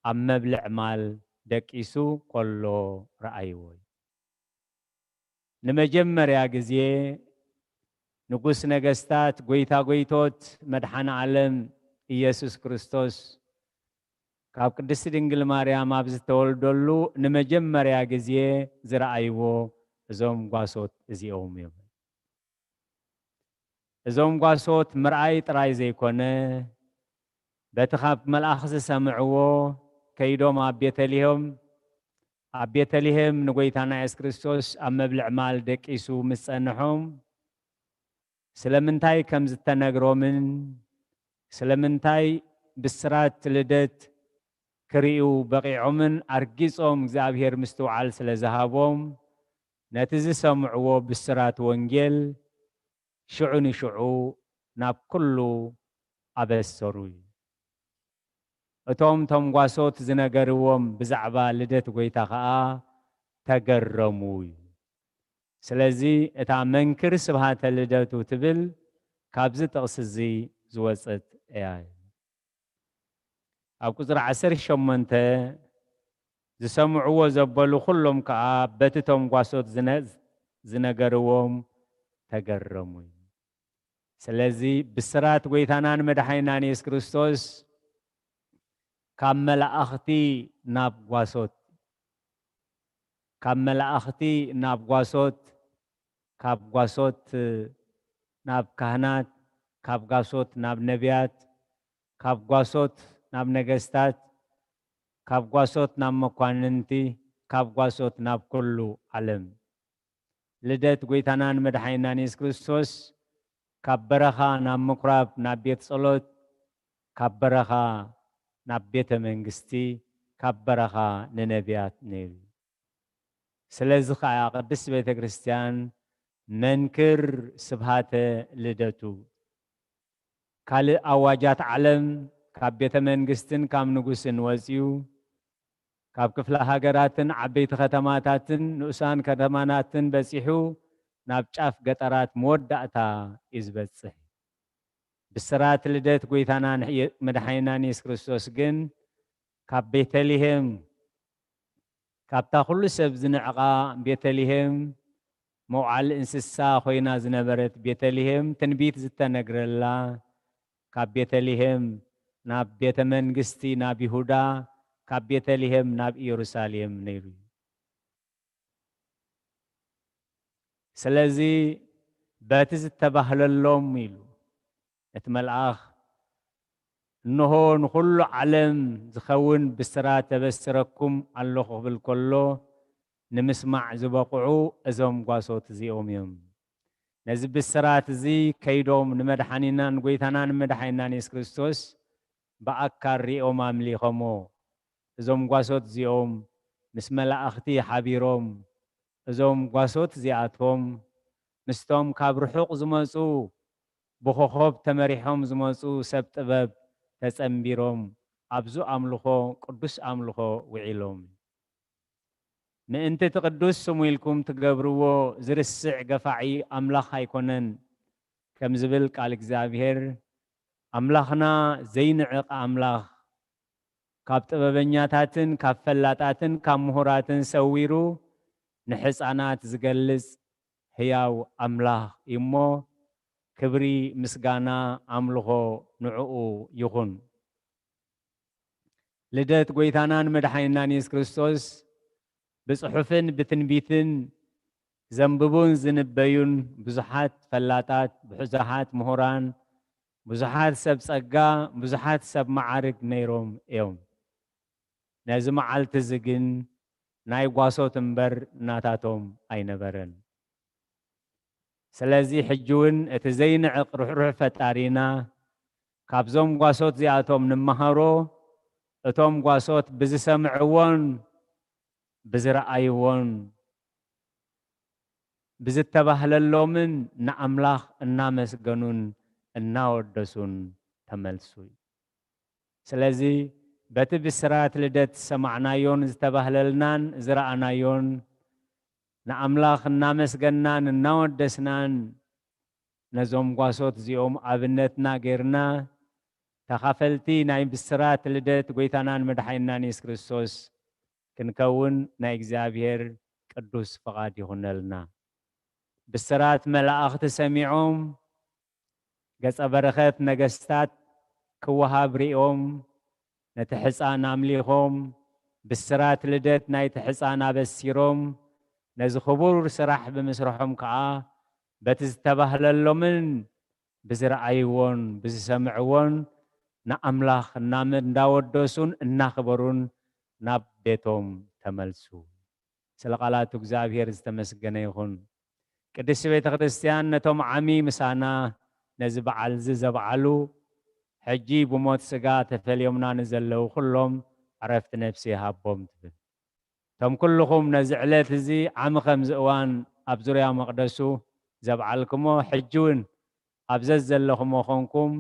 ኣብ መብልዕ ማል ደቂሱ ኮሎ ረኣይዎ። ንመጀመርያ ግዜ ንጉስ ነገስታት ጎይታ ጎይቶት መድሓኒ ዓለም ኢየሱስ ክርስቶስ ካብ ቅድስት ድንግል ማርያም ኣብ ዝተወልደሉ ንመጀመርያ ግዜ ዝረኣይዎ እዞም ጓሶት እዚኦም እዮም። እዞም ጓሶት ምርኣይ ጥራይ ዘይኮነ በቲ ካብ መልኣኽ ዝሰምዕዎ ከይዶም ኣብ ቤተልሔም ንጎይታና ኢየሱስ ክርስቶስ ኣብ መብልዕ ማል ደቂሱ ምስ ጸንሖም ስለምንታይ ከም ዝተነግሮምን ስለምንታይ ብስራት ልደት ክሪኡ በቂዖምን ኣርጊጾም እግዚአብሔር ምስትውዓል ስለ ዝሃቦም ነቲ ዝሰምዕዎ ብስራት ወንጌል ሽዑ ንሽዑ ናብ ኩሉ ኣበሰሩ። እቶም ጓሶት ዝነገርዎም ብዛዕባ ልደት ጎይታ ከዓ ተገረሙ። ስለዚ እታ መንክር ስብሃተ ልደቱ ትብል ካብዚ ጥቕሲ እዚ ዝወፀት እያ። ኣብ ቁፅሪ 18 ዝሰምዕዎ ዘበሉ ኩሎም ከዓ በቲ እቶም ጓሶት ዝነገርዎም ተገረሙ። ስለዚ ብስራት ጎይታናን መድሓኒናን ኢየሱስ ክርስቶስ ካብ መላእኽቲ ናብ ጓሶት ካብ ጓሶት ናብ ካህናት ካብ ጓሶት ናብ ነቢያት ካብ ጓሶት ናብ ነገስታት ካብ ጓሶት ናብ መኳንንቲ ካብ ጓሶት ናብ ኩሉ ዓለም ልደት ጎይታናን መድሓኒናን ኢየሱስ ክርስቶስ ካብ በረኻ ናብ ምኩራብ ናብ ቤት ጸሎት ካብ በረኻ ናብ ቤተ መንግስቲ كبرخا ننبيات نيرو سلازخ قدس بيت كريستيان منكر سبهات لدتو كال أواجات علم كاب بيت منغستن كام نغسن وزيو كاب كفلا هاجراتن عبيت ختماتاتن نؤسان كدماناتن بسيحو نابچاف قطرات مودعتا إزبتصح بسرات لدت قويتانا مدحينا نيس كريستوس جن كاب بيتليهم كاب تاخل سب زنعقا بيتليهم موعال انسسا خوينا زنبرت بيتليهم تنبيت زتا نقر الله كاب بيتليهم ناب بيت منغستي ناب يهودا كاب بيتليهم ناب يروساليم نيرو سلازي باتز التبهل اللوم ميلو اتملأخ إنه نخل علم زخون بسرات بسركم الله بالكله نمسمع زبقعو أزوم قاسوت زيوم يوم نزب بسرات زي كيدوم نمدحانينا نقويتانا نمدحانينا نيس كريستوس بأكار ريوم عملي خمو أزوم قاسوت زيوم مسملا أختي حبيروم أزوم قاسوت زياتهم مستوم كابرحوق زمسو بخوخوب تمريحهم زمسو سبت أباب تسأمبيروم أبزو أملخو قدس أملخو وعيلوم نأنت تقدس سمويلكم تقبروا زرسع قفعي أملاخ هيكونن كم زبل قالك زابير أملاخنا زين عق أملاخ كابت ببنياتاتن كافلاتاتن كامهوراتن سويرو نحس أنا تزقلس هياو أملاخ إمو كبري مسقانا أملخو نعقو يخون لدت قويتانان مدحينا نيس كريستوس بصحفن بتنبيتن زنببون زنبيون بزحات فلاتات بحزحات مهوران بزحات سب صقا بزحات سب معارك نيروم يوم نازم عالت زقن ناي قواسو تنبر ناتاتهم أي نبرن سلازي حجون اتزين عق روح فتارينا كابزوم قواسوت زياتهم نمهارو اتوم قواسوت بزي سمعوون بزي رأيوون بزي تبهللومن نأملاخ النامس قانون الناودسون تملسوي سلازي باتي بسرات لدت سمعنايون زتبهللنان زرعنايون نأملاخ النامس قنان الناودسنان نزوم قواسوت زيوم أبنتنا غيرنا تخافلتي ناي بسرات لدت قويتانان مدحينا نيس كريستوس كنكون ناي اكزابير قدوس فقاد يخونلنا بسرات ملاأخت سميعوم قص برخت نقستات كوهاب ريوم نتحسان عمليهم بسرات لدت ناي تحسان بسيروم نز خبور سراح بمسرحهم كعا بتزتبهللومن بزرعيون بزسمعون نأملاخ نامن داودوسون نخبرون ناب بيتهم تملسو سلقالات እግዚአብሔር ዝተመስገነ ይኹን ቅድስት ቤተ ክርስቲያን ነቶም ዓሚ ምሳና ነዚ በዓል ዘበዓሉ ሕጂ ብሞት ስጋ ተፈልዮምና ንዘለዉ ኩሎም ዕረፍቲ ነፍሲ ሃቦም ትብል ቶም ኩልኹም ነዚ ዕለት እዚ ዓሚ ከምዚ እዋን ኣብ ዙርያ መቕደሱ ዘበዓልኩሞ ሕጂ እውን ኣብዘዝ ዘለኹሞ ኾንኩም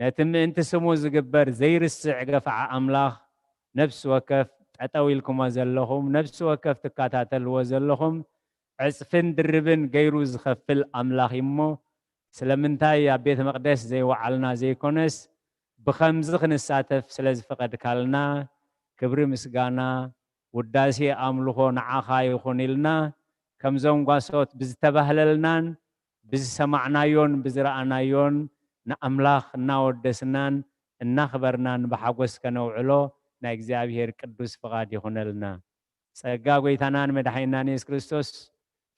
ነቲ ምእንቲ ስሙ ዝግበር ዘይርስዕ ገፍዓ ኣምላኽ ነፍሲ ወከፍ ጠጠው ኢልኩሞ ዘለኹም ነፍሲ ወከፍ ትከታተልዎ ዘለኹም ዕፅፍን ድርብን ገይሩ ዝኸፍል ኣምላኽ እሞ ስለምንታይ ኣብ ቤተ መቕደስ ዘይወዓልና ዘይኮነስ ብኸምዚ ክንሳተፍ ስለ ዝፈቐድካልና ክብሪ ምስጋና ውዳሴ ኣምልኾ ንዓኻ ይኹን ኢልና ከምዞም ጓሶት ብዝተባህለልናን ብዝሰማዕናዮን ብዝረኣናዮን ንኣምላኽ እናወደስናን እናኽበርናን ብሓጎስ ከነውዕሎ ናይ እግዚኣብሔር ቅዱስ ፍቓድ ይኹነልና ጸጋ ጎይታናን መድሓኒትናን ኢየሱስ ክርስቶስ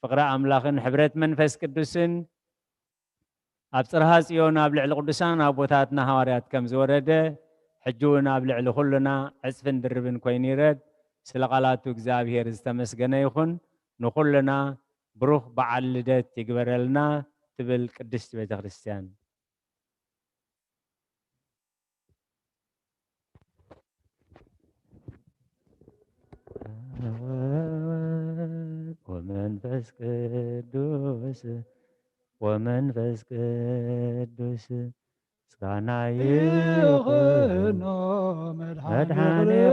ፍቕሪ ኣምላኽን ሕብረት መንፈስ ቅዱስን ኣብ ጽርሐ ጽዮን ኣብ ልዕሊ ቅዱሳን ኣቦታትና ሃዋርያት ከም ዝወረደ ሕጂ እውን ኣብ ልዕሊ ኩሉና ዕፅፍን ድርብን ኮይኑ ይረድ ስለ ቃላቱ እግዚኣብሔር ዝተመስገነ ይኹን ንኩሉና ብሩኽ በዓል ልደት ይግበረልና ትብል ቅድስት ቤተ ክርስቲያን መንፈስ ቅዱስ ወመንፈስ ቅዱስ ምስጋና ይሁን መድኃኔ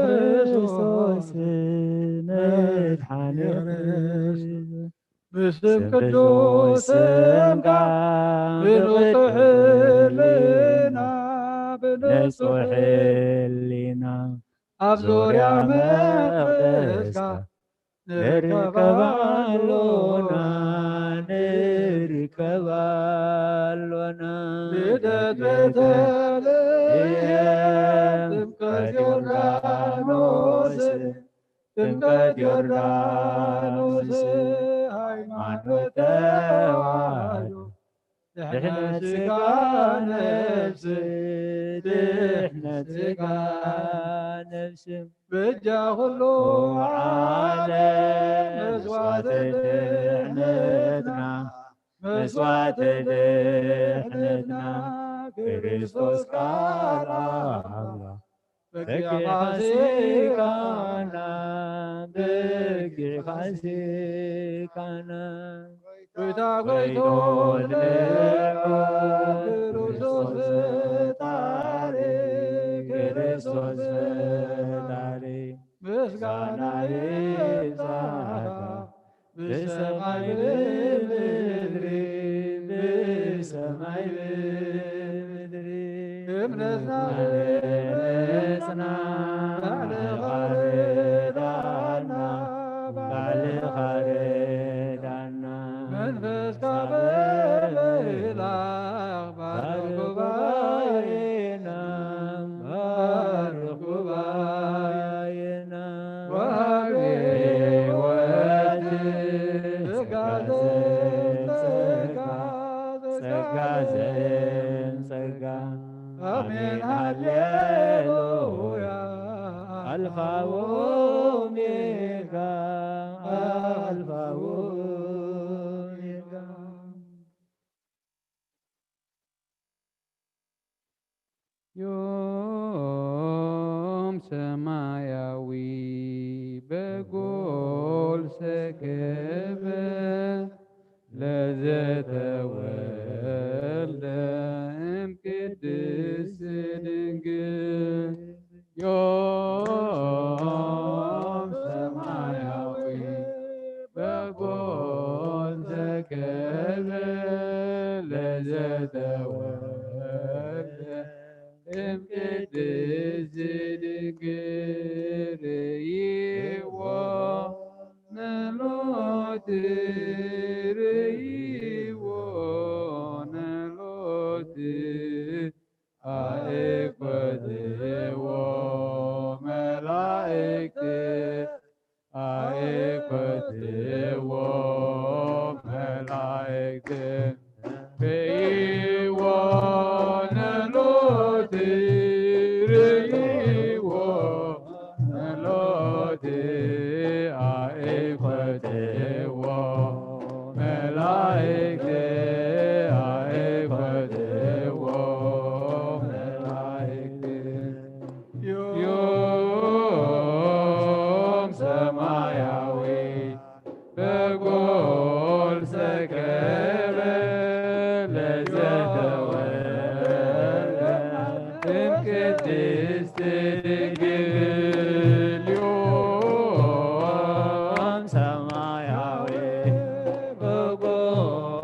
ክርስቶስ መድኃኔ ክርስቶስ باسم قدوس بنصح لنا بنصح لنا أبزور يا مقدسك نركب علونا نركب علونا بدت بتليم تمكد يردانوس تمكد يردانوس ሃይማኖት ተዋሕዶ ድሕነት ሥጋ ነፍስ ድሕነት ሥጋ ነፍስ ብጃ ኩሉ ዓለም መስዋዕተ ድሕነትና መስዋዕተ ድሕነትና ክርስቶስ ቃል አምላክ በጊዕ ፋሲካና በጊዕ ፋሲካና ጎይታ ጎይቶ ክርስቶስ ፈጣሪ ክርስቶስ ፈጣሪ ምስጋና ይብዛታ በሰማይ በምድር በሰማይ በምድር እምነትና ጽና ባለኻሬዳና ባለኻሬዳና መንፈስ ካበላኽ ባርኽ ጉባኤና ባርኽ ጉባኤና ወሃቤ ሕይወት ጸጋ ዘንጸጋ ጸጋ ዘንጸጋ አሜን ሃሌሉያ አልፋ ወኦሜጋ አልፋ ወኦሜጋ ዮም ሰማያዊ በጎል ሰከበ ለዘተወልደ እምቅድስት ድንግል ዮም ሰማያዊ በጎል ሰከበ ለዘተወልደ እምቅድስት ድንግል ይዎ ነሎት ርይዎ ነሎት አእኮትዎ መላእክት አእኮትዎ መላእክት በይዎ ነሎት ርይዎ ነሎት አእኮትዎ መላእክት አእኮትዎ ዮም ሰማያዊ በጎል ሰከበ ለዘተወልደ እምቅድስት ድንግል ዮም ሰማያዊ በጎል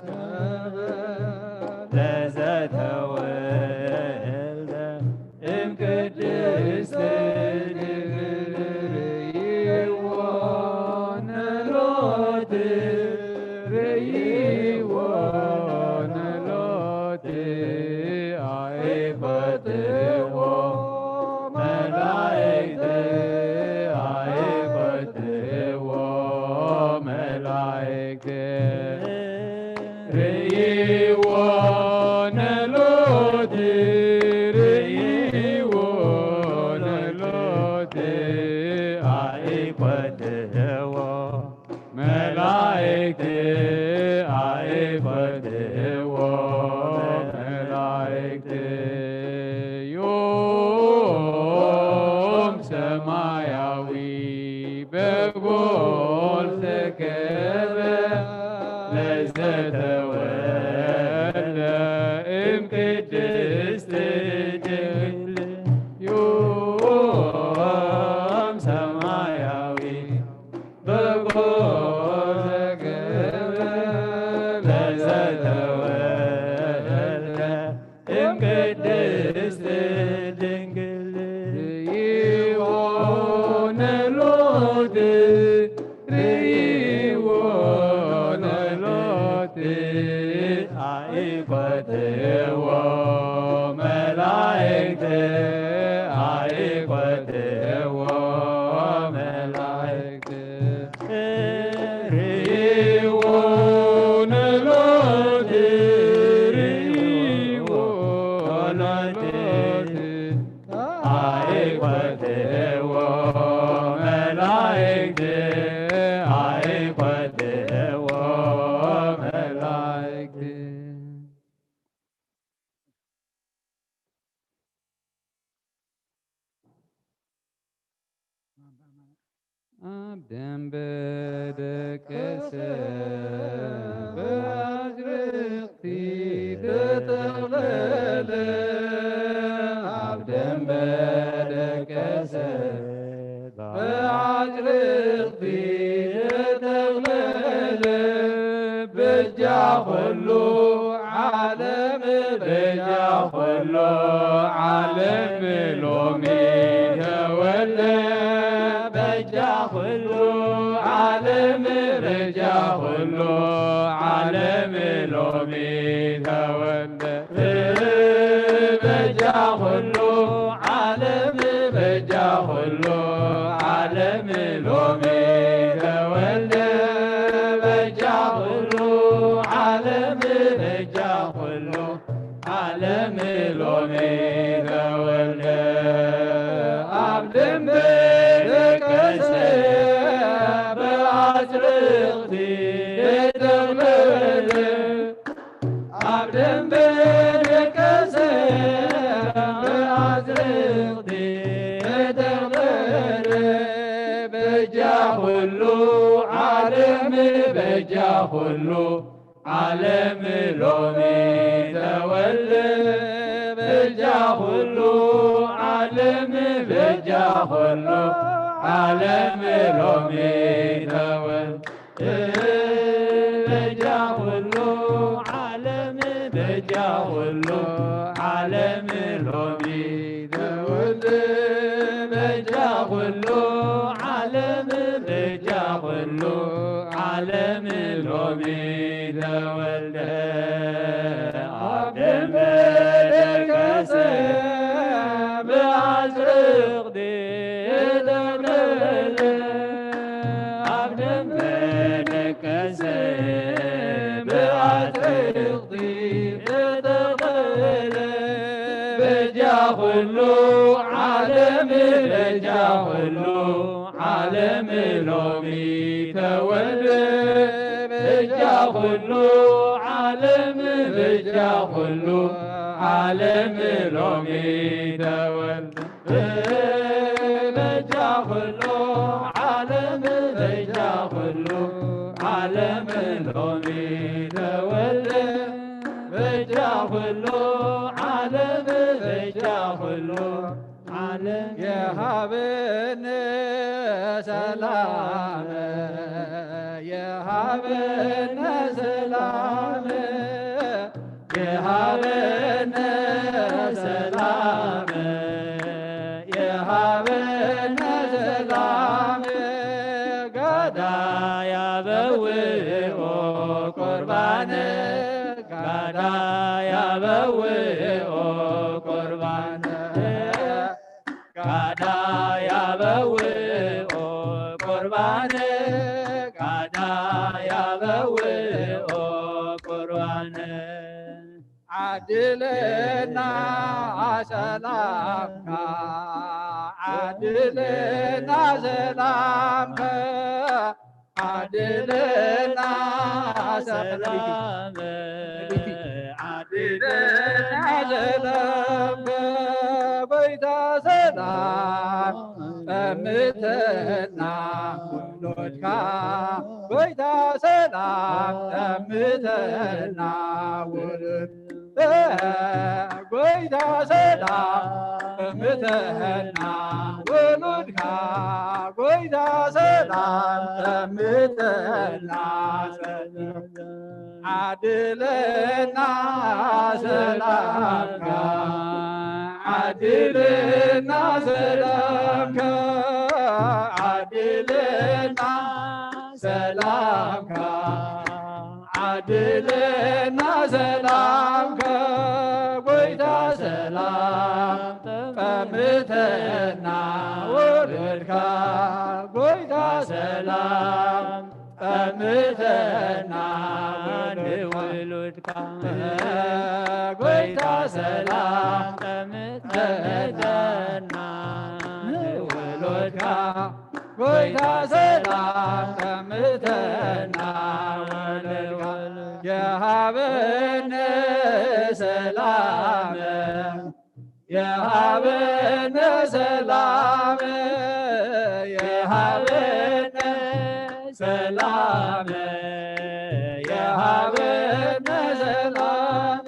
ሰከበ ለዘተወልደ እምቅድስት ድንግል ይዎ ነሎት ርይዎ ነሎት አእኮትዎ መላእክት አእኮትዎ መላእክት ርይዎ ነሎት ርይዎ ነሎት አእኮትዎ መላእክት አእኮትዎ መላእክት ዮም ሰማያዊ በጎል ሰከበ አይቆትዎ መላእክት አይቆትዎ መላእክት ርይዎ ንሎት ርይዎ ሎት አይቆትዎ መላእክት አይቆትዎ መላእክት አብደን በደቀሰ በአዝርዕቲ ተጠቕለለ አብደን በደቀሰ በአዝርዕቲ ተጠቕለለ በጃ ኩሉ ዓለም በጃ ኩሉ ዓለም ሎሚ ተወልደ በጃ ኩሉ ዓለም በጃ ኩሉ ዓለም ሎሚ ተወልደ በጃ ኩሉ ዓለም በጃ ኩሉ ዓለም ሎሚ ተወልደ በጃ ኩሉ ዓለም በጃ ኩሉ ዓለም ሎሚ ተወልደ አብደን በደቀሰ በአዝርዕቲ ተጠቕለለ አብደን በደቀሰ በአዝርዕቲ ተጠቕለለ በጃ ኩሉ ዓለም በጃ ኩሉ ዓለም ሎሚ ተወልደ በጃ ኩሉ ዓለም በጃ ኩሉ ዓለም ሎሚ ተወልደ በጃ ኩሉ ዓለም በጃ ኩሉ ዓለም ሎሚ ተወልደ በጃ ኩሉ ዓለም በጃ ኩሉ ዓለም ሎሚ ተወልደ አብደን በደቀሰ በአዝርዕቲ ተጠቕለለ አብደን በደቀሰ በአዝርዕቲ ተጠቕለለ በጃ ኩሉ ዓለም በጃ ኩሉ ዓለም ሎሚ ተወልደ በጃ ኩሉ ዓለም በጃ ኩሉ ዓለም ሎሚ ተወልደ በጃ ኩሉ ዓለም በጃ ኩሉ ዓለም ሎሚ ተወልደ በጃ ኩሉ ዓለም በጃ ኩሉ ዓለም የሃበነ ሰላም የሃበነ ሰላም የሃበነ ሰላም የሃበነ ሰላም ጋዳ ያበውኦ ቁርባነ ጋዳ ያበውኦ ቁርባነ ጋዳ ያበውኦ ቁርባነ ጋዳ ያበውኦ ቁርባነ ዓድለና ሰላምከ ዓድለና ሰላምከ ዓድለና ሰላም ዓድለና ሰላምከ ጎይታ ሰላም ጠምተና ወሎድካ ጎይታ ሰላም ጠምተና ወሎድ ጎይታ ሰላም ጠምተና ወሎድካ ጎይታ ሰላም ጠምተና ዓድለና ሰላምከ ዓድለና ሰላምከ ዓድለና ሰላምከ ድልና ሰላም ከጎይታ ሰላም ጠምተና ወረድካ ጎይታ ሰላም ጠምተና ንውሉድካ ጎይታ ሰላም ጠምተና ንውሉድካ ጎይታ ሰላም ጠምተና የሃበነ ሰላም የሃበነ ሰላም የሃበነ ሰላም የሃበነ ሰላም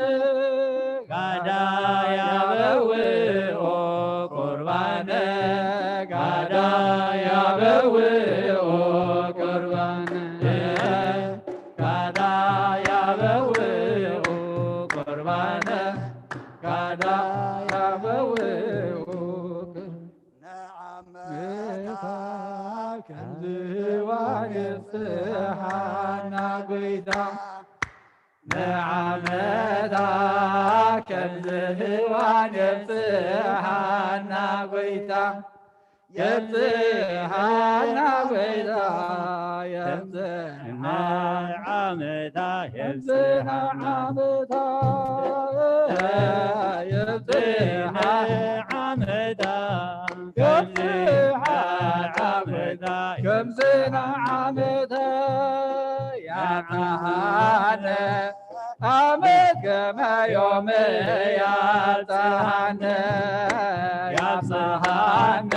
ጋዳ ያበውኦ ቁርባነ ጋዳ ያበውኦ ቁርባነ ጋዳ ያበውኦ ቁርባነ ጋዳ ያበውኦ ነዓመታ ከምዝዋን የፍትሓና ጎይታ ነዓመታ ከምዝህዋን የፍትሓና ጎይታ የፍትሓና ጎይታ የፍትሓና ዓመታ የፍትሓና ዓመታ የፍትሓና ዓመታ ከምዝና ዓመታ ያብፅሓነ ዓመት ከመዮም ያብፅሓነ ያብፅሓነ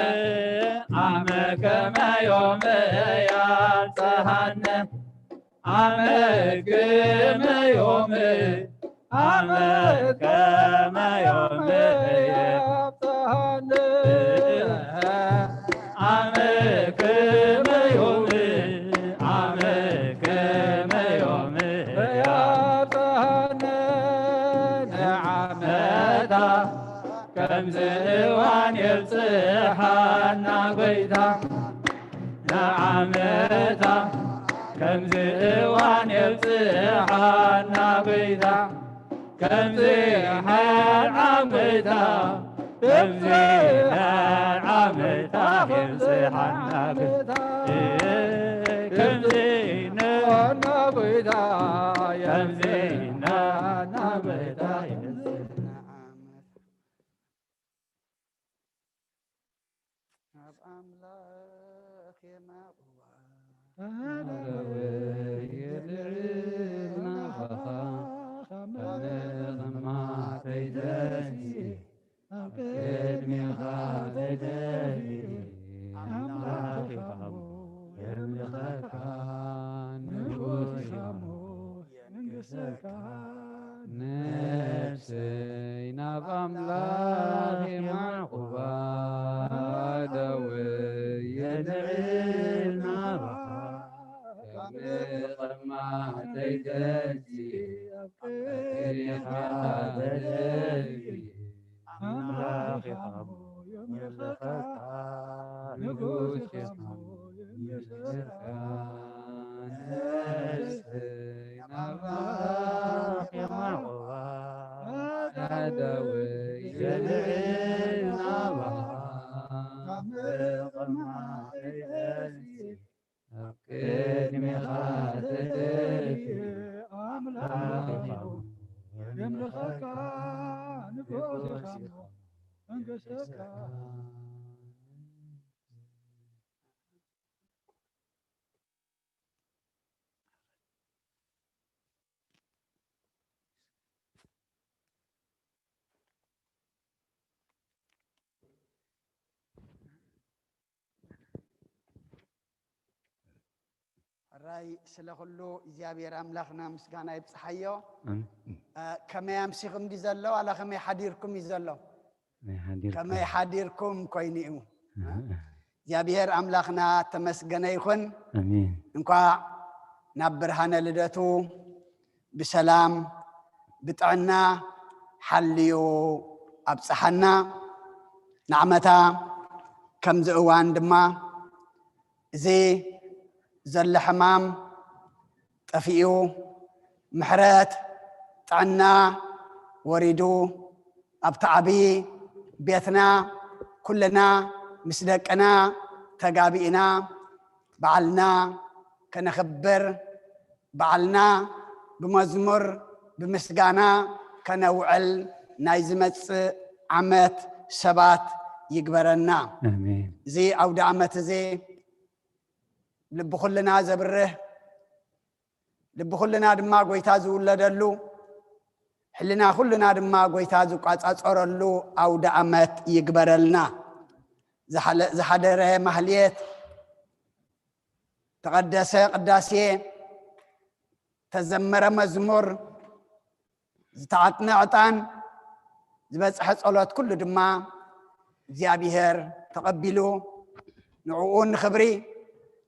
ዓመት ከመዮም ያብፅሓነ ዓመት ከመዮም ዓመት ከመዮም ያብፅሓነ ዓመት ከመዮም ዓመት ከመዮም ያብፅሓነ ንዓመታ ከምዝእዋን የብፅሓና ጎይታ ንዓመታ ከምዝእዋን የብፅሓና ጎይታ ከምዝሓር ዓመታ ከምዝሓር ዓመታ የብፅሓና ከምዝና ጎይታ ከምዝና ጎይታ አምላክ የማቁዋ ነፍሰይ ናብ ኣምላኽ የማዕቁባ ደውየ ልዕል ናባኻ ከምቕማተይ ደጅ ቀኒኻ ተደጊ ኣምላኽ ኢኻ የምልኸካ ንጉስ ኢኻ የምልኸካ ነፍሰይ ናብ ኣምላኽ የማዕቁባ ደውየ ልዕል ናባኻ ከምቕማተይ ደጅ ቅድሚኻ ተደጊ ኣምላኽ ኢኻ የምልኸካ ንጉስ ኢኻ መንግሥትካ ራይ ስለኩሉ እግዚአብሔር አምላኽና ምስጋና ይብፅሓዮ ከመይ ኣምሲኹም ዲ ዘሎ ዋላ ከመይ ሓዲርኩም እዩ ዘሎ ከመይ ሓዲርኩም ኮይኑ እዩ እግዚአብሔር አምላኽና ተመስገነ ይኹን እንኳ ናብ ብርሃነ ልደቱ ብሰላም ብጥዕና ሓልዩ ኣብፅሓና ንዓመታ ከምዚ እዋን ድማ እዚ ዘሎ ሕማም ጠፊኡ محرات طعنا وريدو أبتعبي بيتنا كلنا مسدقنا تقابئنا بعلنا كنخبر بعلنا بمزمر بمسقانا كنوعل نايزمت عمت سبات يقبرنا آمين زي أو دعمت زي لب كلنا زبره لب كلنا دما قويتازو ولدلو حلنا كلنا دما قويتازو قاصصرلو أو دعمت يقبرلنا زحدره محليت تقدس قداسيه تزمر مزمور زتعطنا عطان زبصح صلوات كل دما እግዚአብሔር ተቀቢሉ ንዑኡን خبري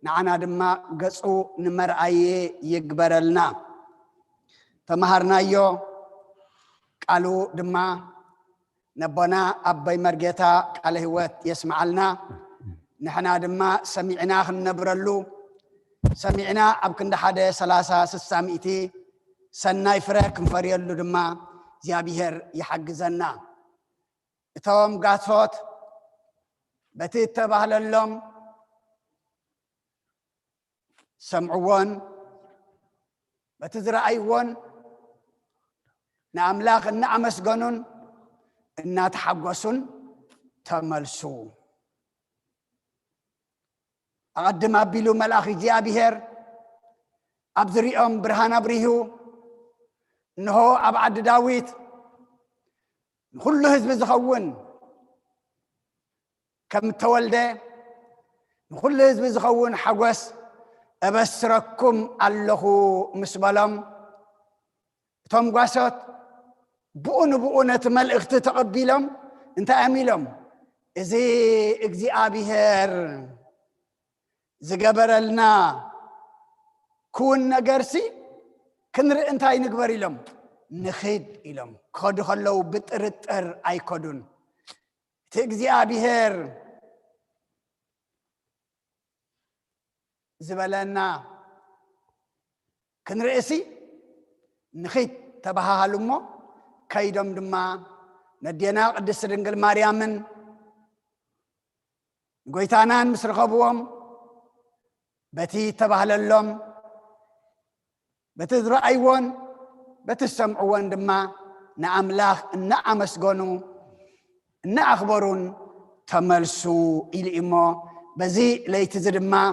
نعنا دما قصو نمرأي يقبرلنا تمهرنايو قالوا دما نبنا أبي مرقيتا قال هوات يسمع لنا نحنا دما سمعنا خنبرلو سمعنا أبكن حدا 36 سناي فرق مفريلو دما እግዚአብሔር يحجزنا توم قاصوت بتيت تبهللهم سمعون بتزرعيون نأملاق النعمس قانون إن تحقسون تملسو أقدم أبيلو ملاخي جابير أبزريهم برهان أبريهو إنه أبعد داويت كل حزب زخون كم تولده كل حزب زخون حقوس أبسركم الله مسبلم توم قاسات بؤون تملئت تقبلهم انت أميلهم إزي إجزي أبيهر زجبر لنا كون نجرسي كنر انت أي نكبر لهم نخيد إلهم خد خلوا بترتر أي كدون تجزي أبيهر زبلنا كن رئيسي نخيد تبها هالمو كيدم دما ندينا قدس رنجل مريمن قويتانان مسرقبوهم بتي تبها للهم بتزرعيون بتسمعون دما نعملاخ نعمس قونو نأخبرون تملسو إلى إمو بزي ليتزر ما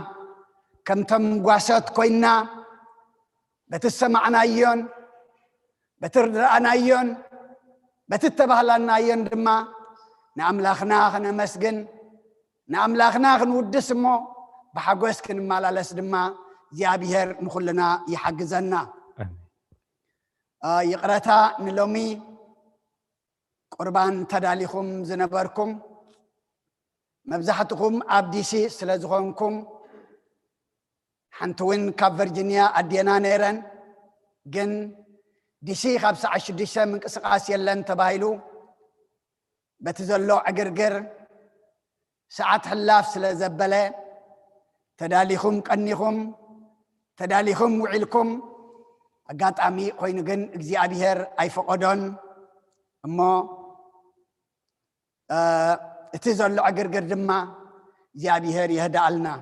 كم تم قاسات كوينا بتسمعنا أيون بتردنا أيون بتتبه لنا أيون دما نعملاخنا نمسجن نعملاخنا نودسمو بحقوسكن مالالس دما زيابيهر نخلنا يحجزنا يقرأتا نلومي قربان تداليكم زنبركم مبزحتكم أبديسي سلازغونكم حنتوين كاب فيرجينيا أدينا نيران جن ديسي 15 ديسة من قسقاس يلن تبايلو بتزلو عقرقر ساعات حلاف سلازبلة تداليكم كأنيكم تداليكم وعيلكم أقات أمي خوين جن إجزيابيهر أي فقدون أما اتزلوا عقرقر دما زيابيهر يهدأ لنا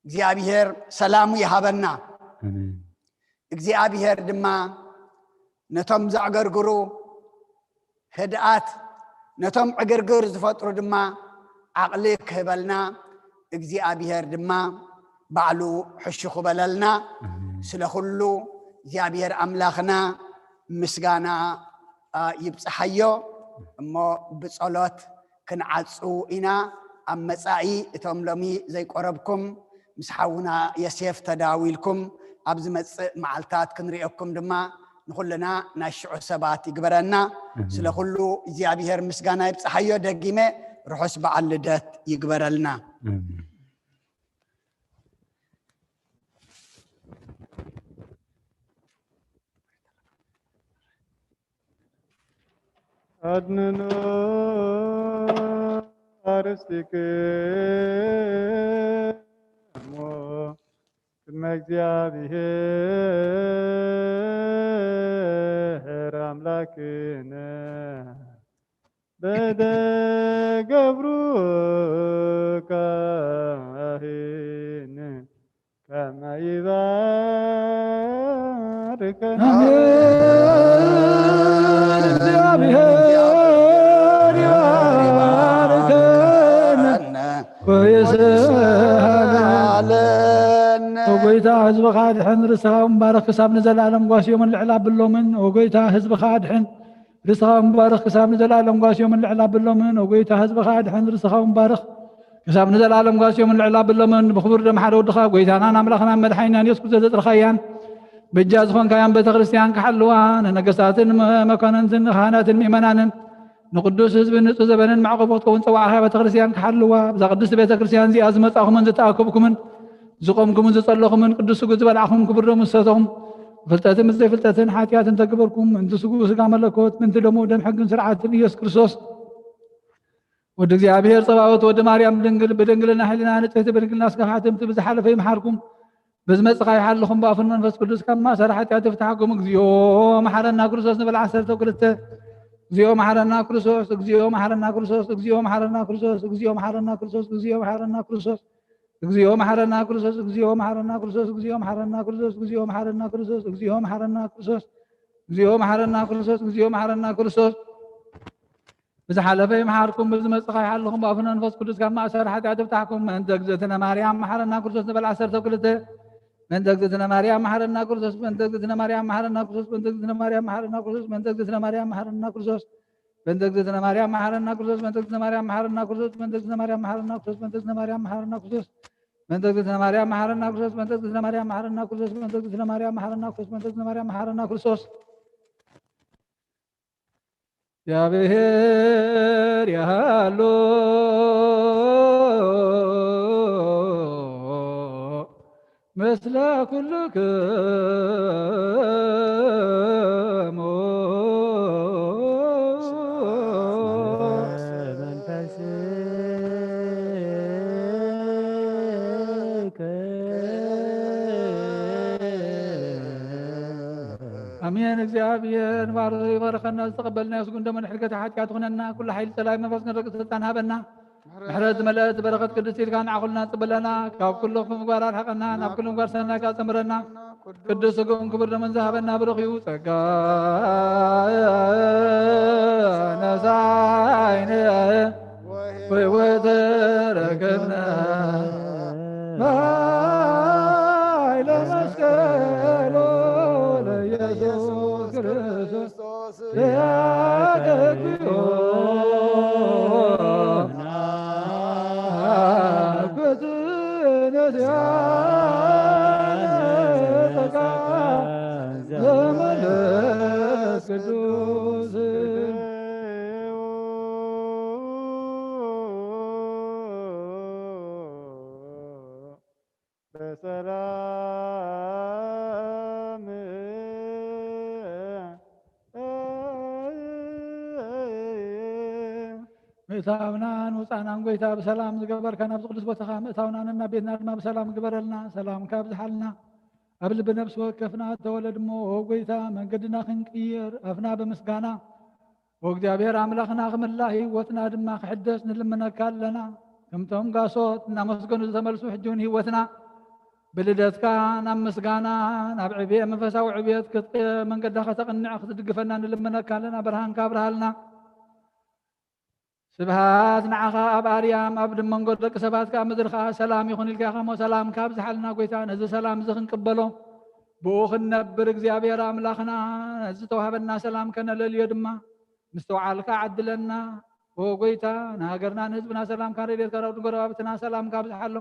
زيابيهر سلامو يهابنا زيابيهر دما نتم زعقرقرو هدأت نتم عقرقر زفطرو دما عقليك هبلنا زيابيهر دما بعلو حشخو بللنا سلخلو زيابيهر أملاخنا مسقانا يبصحيو أما بصلات كنعصو إنا أما مسائي إتم لمي زي قربكم مسحونا يسيف تداويلكم أبز معلتات كنريئكم دما نخلنا ناشعو سبات يقبرنا سلخلو زيابيهر مسقانا يبصحيو دقيمة رحس بعلدات يقبرلنا أدننا أرستك ቅድመ እግዚአብሔር አምላክነ በደገብሩ ካህን ከመ ይባርከነ እግዚአብሔር ይባርከነ ወይስሃለነ ወጎይታ ህዝብኻ ድሕን ርስኻ ምባረኽ ክሳብ ንዘላለም ጓስዮምን ልዕላ ብሎምን ወጎይታ ህዝብኻ ድሕን ርስኻ ምባረኽ ክሳብ ንዘላለም ጓስዮምን ልዕላ ብሎምን ወጎይታ ህዝብኻ ድሕን ርስኻ ምባረኽ ክሳብ ንዘላለም ጓስዮምን ልዕላ ብሎምን ብክቡር ደም ሓደ ወድኻ ጎይታናን ኣምላኽናን መድሓኒናን የሱስ ክርስቶስ ዘጥርኻያን ብጃ ዝኾንካያን ቤተ ክርስቲያን ክሓልዋ ንነገስታትን መኳንንትን ካህናትን ምእመናንን ንቅዱስ ህዝቢ ንፁህ ዘበንን ማዕቆብ ክትከውን ፀዋዕኻ ቤተ ክርስቲያን ክሓልዋ ብዛ ቅድስቲ ቤተ ክርስቲያን እዚኣ ዝመፃኹምን ዝተኣከብኩምን ዝቆምኩምን ዝፀለኹምን ቅዱስ ስጉ ዝበልዓኹም ክቡር ደሙ ዝሰተኹም ፍልጠትን ምስ ዘይፍልጠትን ሓጢኣትን ተግበርኩም ምንቲ ስጉ ስጋ መለኮት ምንቲ ደሙ ደም ሕግን ስርዓትን ኢየሱስ ክርስቶስ ወዲ እግዚአብሔር ፀባዖት ወዲ ማርያም ድንግል ብድንግልና ሕሊና ንጽሕቲ ብድንግልና ስካሓትምቲ ብዝሓለፈ ይምሓርኩም ብዝመፅኻ ይሓልኹም ብኣፍን መንፈስ ቅዱስ ካብ ማእሰረ ሓጢኣት ይፍታሕኩም እግዚኦ መሓረና ክርስቶስ ንበል 12 እግዚኦ መሓረና ክርስቶስ እግዚኦ መሓረና ክርስቶስ እግዚኦ መሓረና ክርስቶስ እግዚኦ መሓረና ክርስቶስ እግዚኦ መሓረና ክርስቶስ እግዚኦ መሓረና ክርስቶስ እግዚኦ መሓረና ክርስቶስ እግዚኦ መሓረና ክርስቶስ እግዚኦ መሓረና ክርስቶስ እግዚኦ መሓረና ክርስቶስ እግዚኦ መሓረና ክርስቶስ እግዚኦ መሓረና ክርስቶስ ብዝሓለፈ ይምሓርኩም ብዝመፅኻ ይሓልኹም ብኣፍን መንፈስ ቅዱስ ካብ ማእሰረ ሓጢኣት ይፍታሕኩም መንተ እግዝእትነ ማርያም መሓረና ክርስቶስ ንበል 12 መንተ እግዝእትነ ማርያም መሓረና ክርስቶስ መንተ እግዝእትነ ማርያም መሓረና ክርስቶስ መንተ እግዝእትነ ማርያም መሓረና ክርስቶስ መንተ እግዝእትነ ማርያም መሓረና ክርስቶስ መንተ እግዝእትነ ማርያም መሓረና ክርስቶስ መንተ እግዝእትነ ማርያም መሓረና ክርስቶስ መንተ እግዝእትነ ማርያም መሓረና ክርስቶስ መንተ እግዝእትነ ማርያም መሓረና ክርስቶስ መንተ እግዝእትነ ማርያም መሓረና ክርስቶስ መንተ እግዝእትነ ማርያም መሓረና ክርስቶስ መንተ እግዝእትነ ማርያም መሓረና ክርስቶስ መንተ እግዝእትነ ማርያም መሓረና ክርስቶስ እግዚአብሔር ያሎ ምስለ ኩልክሙ አሜን። እግዚአብሔር ይባርከና ዝተቀበልና የስጉን ደመን ሕልከት ሓጢአት ትኾነና ኩሉ ሓይል ፀላይ መንፈስ ንረቂ ስልጣን ሃበና ምሕረት ዝመልአት በረኸት ቅድስት ኢልካ ንዓኹልና ፅበለና ካብ ኩሉ ምግባር ኣርሐቐና ናብ ኩሉ ምግባር ሰናይካ ፀምረና ቅዱስ ስግኡን ክቡር ደመን ዝሃበና ብረኺቡ ፀጋ ነሳይነ ወሕይወት ረከብና ባይለ መስቀሎ ለኢየሱስ ክርስቶስ ያደግዮ ዘመንፈስ ቅዱስ በሰላም ምእታውናን ውፃናን ጎይታ ብሰላም ዝገበርካ ናብ ቅዱስ ቦታኻ ምእታውናንና ቤትና ድማ ብሰላም ግበረልና ሰላም ካብ ዝሓልና ኣብ ልቢ ነብሲ ወከፍና ተወለድሞ ጎይታ መንገድና ክንቅይር ኣፍና ብምስጋና ወእግዚአብሔር ኣምላኽና ክምላ ህይወትና ድማ ክሕደስ ንልምነካ ኣለና ከምቶም ጋሶት እናመስገኑ ዝተመልሱ ሕጂውን ህይወትና ብልደትካ ናብ ምስጋና ናብ ዕብየ መንፈሳዊ ዕብየት መንገዳ ከተቕንዕ ክትድግፈና ንልምነካ ኣለና ብርሃንካ ኣብርሃልና ስብሃት ንዓኻ ኣብ ኣርያም ኣብ መንጎ ደቂ ሰባት ካብ ምድሪ ከዓ ሰላም ይኹን ኢልካ ኢኻ ሞ ሰላም ካብ ዝሓልና ጎይታ ነዚ ሰላም እዚ ክንቅበሎ ብኡ ክንነብር እግዚአብሔር ኣምላኽና ነዚ ተዋሃበና ሰላም ከነለልዮ ድማ ምስ ተውዓልካ ዓድለና ጎይታ ንሃገርና ንህዝብና ሰላም ካብ ረድኤትካ ረብቲ ጎረባብትና ሰላም ካብ ዝሓሎ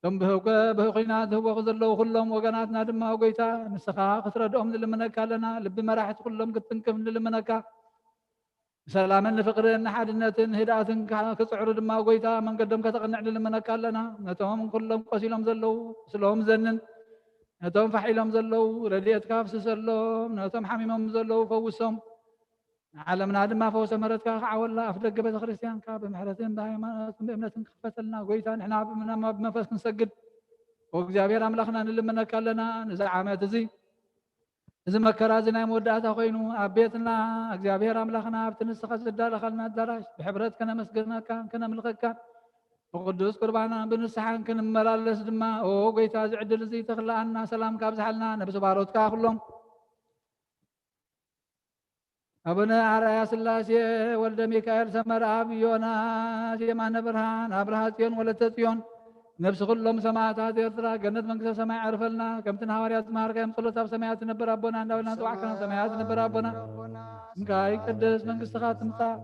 እቶም ብህኹናት ዝህቦ ዘለዉ ኩሎም ወገናትና ድማ ጎይታ ንስኻ ክትረድኦም ንልምነካ ኣለና ልቢ መራሕቲ ኩሎም ክትጥንቅፍ ንልምነካ ሰላምን ንፍቅርን ንሓድነትን ህድኣትን ክፅዕሩ ድማ ጎይታ መንገዶም ከተቕንዕ ንልምነካ ኣለና ነቶም ኩሎም ቆሲሎም ዘለው ስሎም ዘንን ነቶም ፋሒሎም ዘለው ረድኤትካ ፍስሰሎም ነቶም ሓሚሞም ዘለው ፈውሶም ንዓለምና ድማ ፈውሰ ምሕረትካ ክዓወላ ኣፍ ደገ ቤተ ክርስቲያንካ ብምሕረትን ብሃይማኖትን ብእምነትን ክክፈተልና ጎይታ ንሕና ብመንፈስ ክንሰግድ ወእግዚአብሔር አምላኽና ንልመነካ ኣለና ነዚ ዓመት እዚ እዚ መከራ እዚ ናይ መወዳእታ ኮይኑ ኣብ ቤትና እግዚኣብሔር ኣምላኽና ኣብቲ ንስኻ ዝዳለኸልና ኣዳራሽ ብሕብረት ከነመስግነካ ከነምልኸካ ብቅዱስ ቁርባና ብንስሓን ክንመላለስ ድማ ኦ ጎይታ ዝዕድል እዚ ተኽልኣና ሰላም ካብዝሓልና ነብሲ ባሮትካ ኩሎም አቡነ አርአያ ሥላሴ ወልደ ሚካኤል ሰመር አብ ዮናስ የማነ ብርሃን አብርሃ ጽዮን ወለተ ጽዮን ነብስ ኩሎም ሰማዕታት ኤርትራ ገነት መንግስተ ሰማይ ዓርፈልና ከምትን ሐዋርያት ማርያም ጸሎት ኣብ ሰማያት ነበር አቦና እንዳውልና ጽዋዕከ ሰማያት ነበር አቦና እንካይ ቅድስ መንግስትኻ ትምጻእ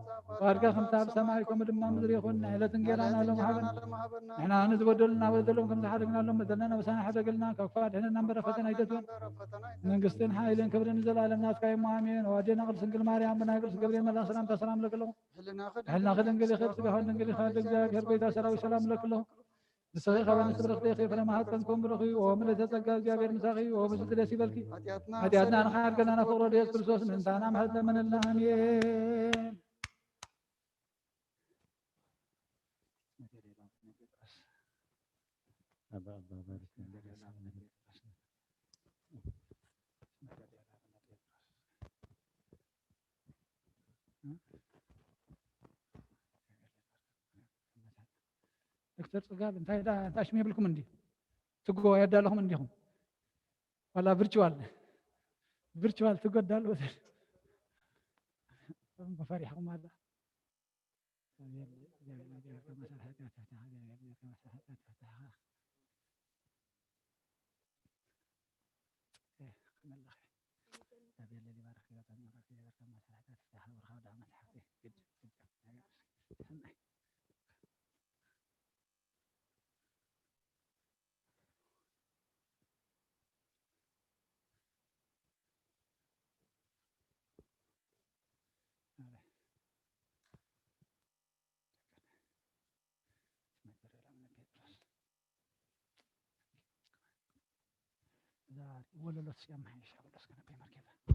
ዋድካ ከምታ ኣብ ሰማይ ከምኡ ድማ ምድሪ ይኹን ዕለት እንጀራና ሎም ሃበና ንሕና ንዝበደሉና በደሎም ከም ዝሓደግናሎም በደልና ወሰና ሓደግልና ካብ ክፋ ድሕነና እምበረ ፈተና ኣይተትወን መንግስትን ሓይልን ክብርን ዘለዓለም ናትካ እሞ ኣሜን ወዴና ቅድስት ድንግል ማርያም ብናይ ቅዱስ ገብርኤል መልአክ ሰላምታ ሰላም ለክለኹ ሕልና ክድንግል ይኽእል ስጋኹን ድንግል ይኽእል እግዚአብሔር ጎይታ ሰራዊት ሰላም ለክለኹ ንስኺ ኸበንስ ብርኽቲ ኺ ፍለማሃፀንኩም ብርኺ ወምልእተ ጸጋ እግዚአብሔር ምሳኺ ወብስቲ ደስ ይበልኪ ኃጢአትና ንኻድገና ናፍቅሮ ኢየሱስ ክርስቶስ ምንታና ምሕረት ለመነልና አሜን ዶክተር ጽጋብ እንታይ ታሽሚ ይብልኩም እንዲ ትጎ ያዳለኹም እንዲኹም ዋላ ቪርቹዋል ትጎዳሉ በፈሪሕኩም አላ ወለሎት ሲያማይ ሻው ደስከነ በመርከባ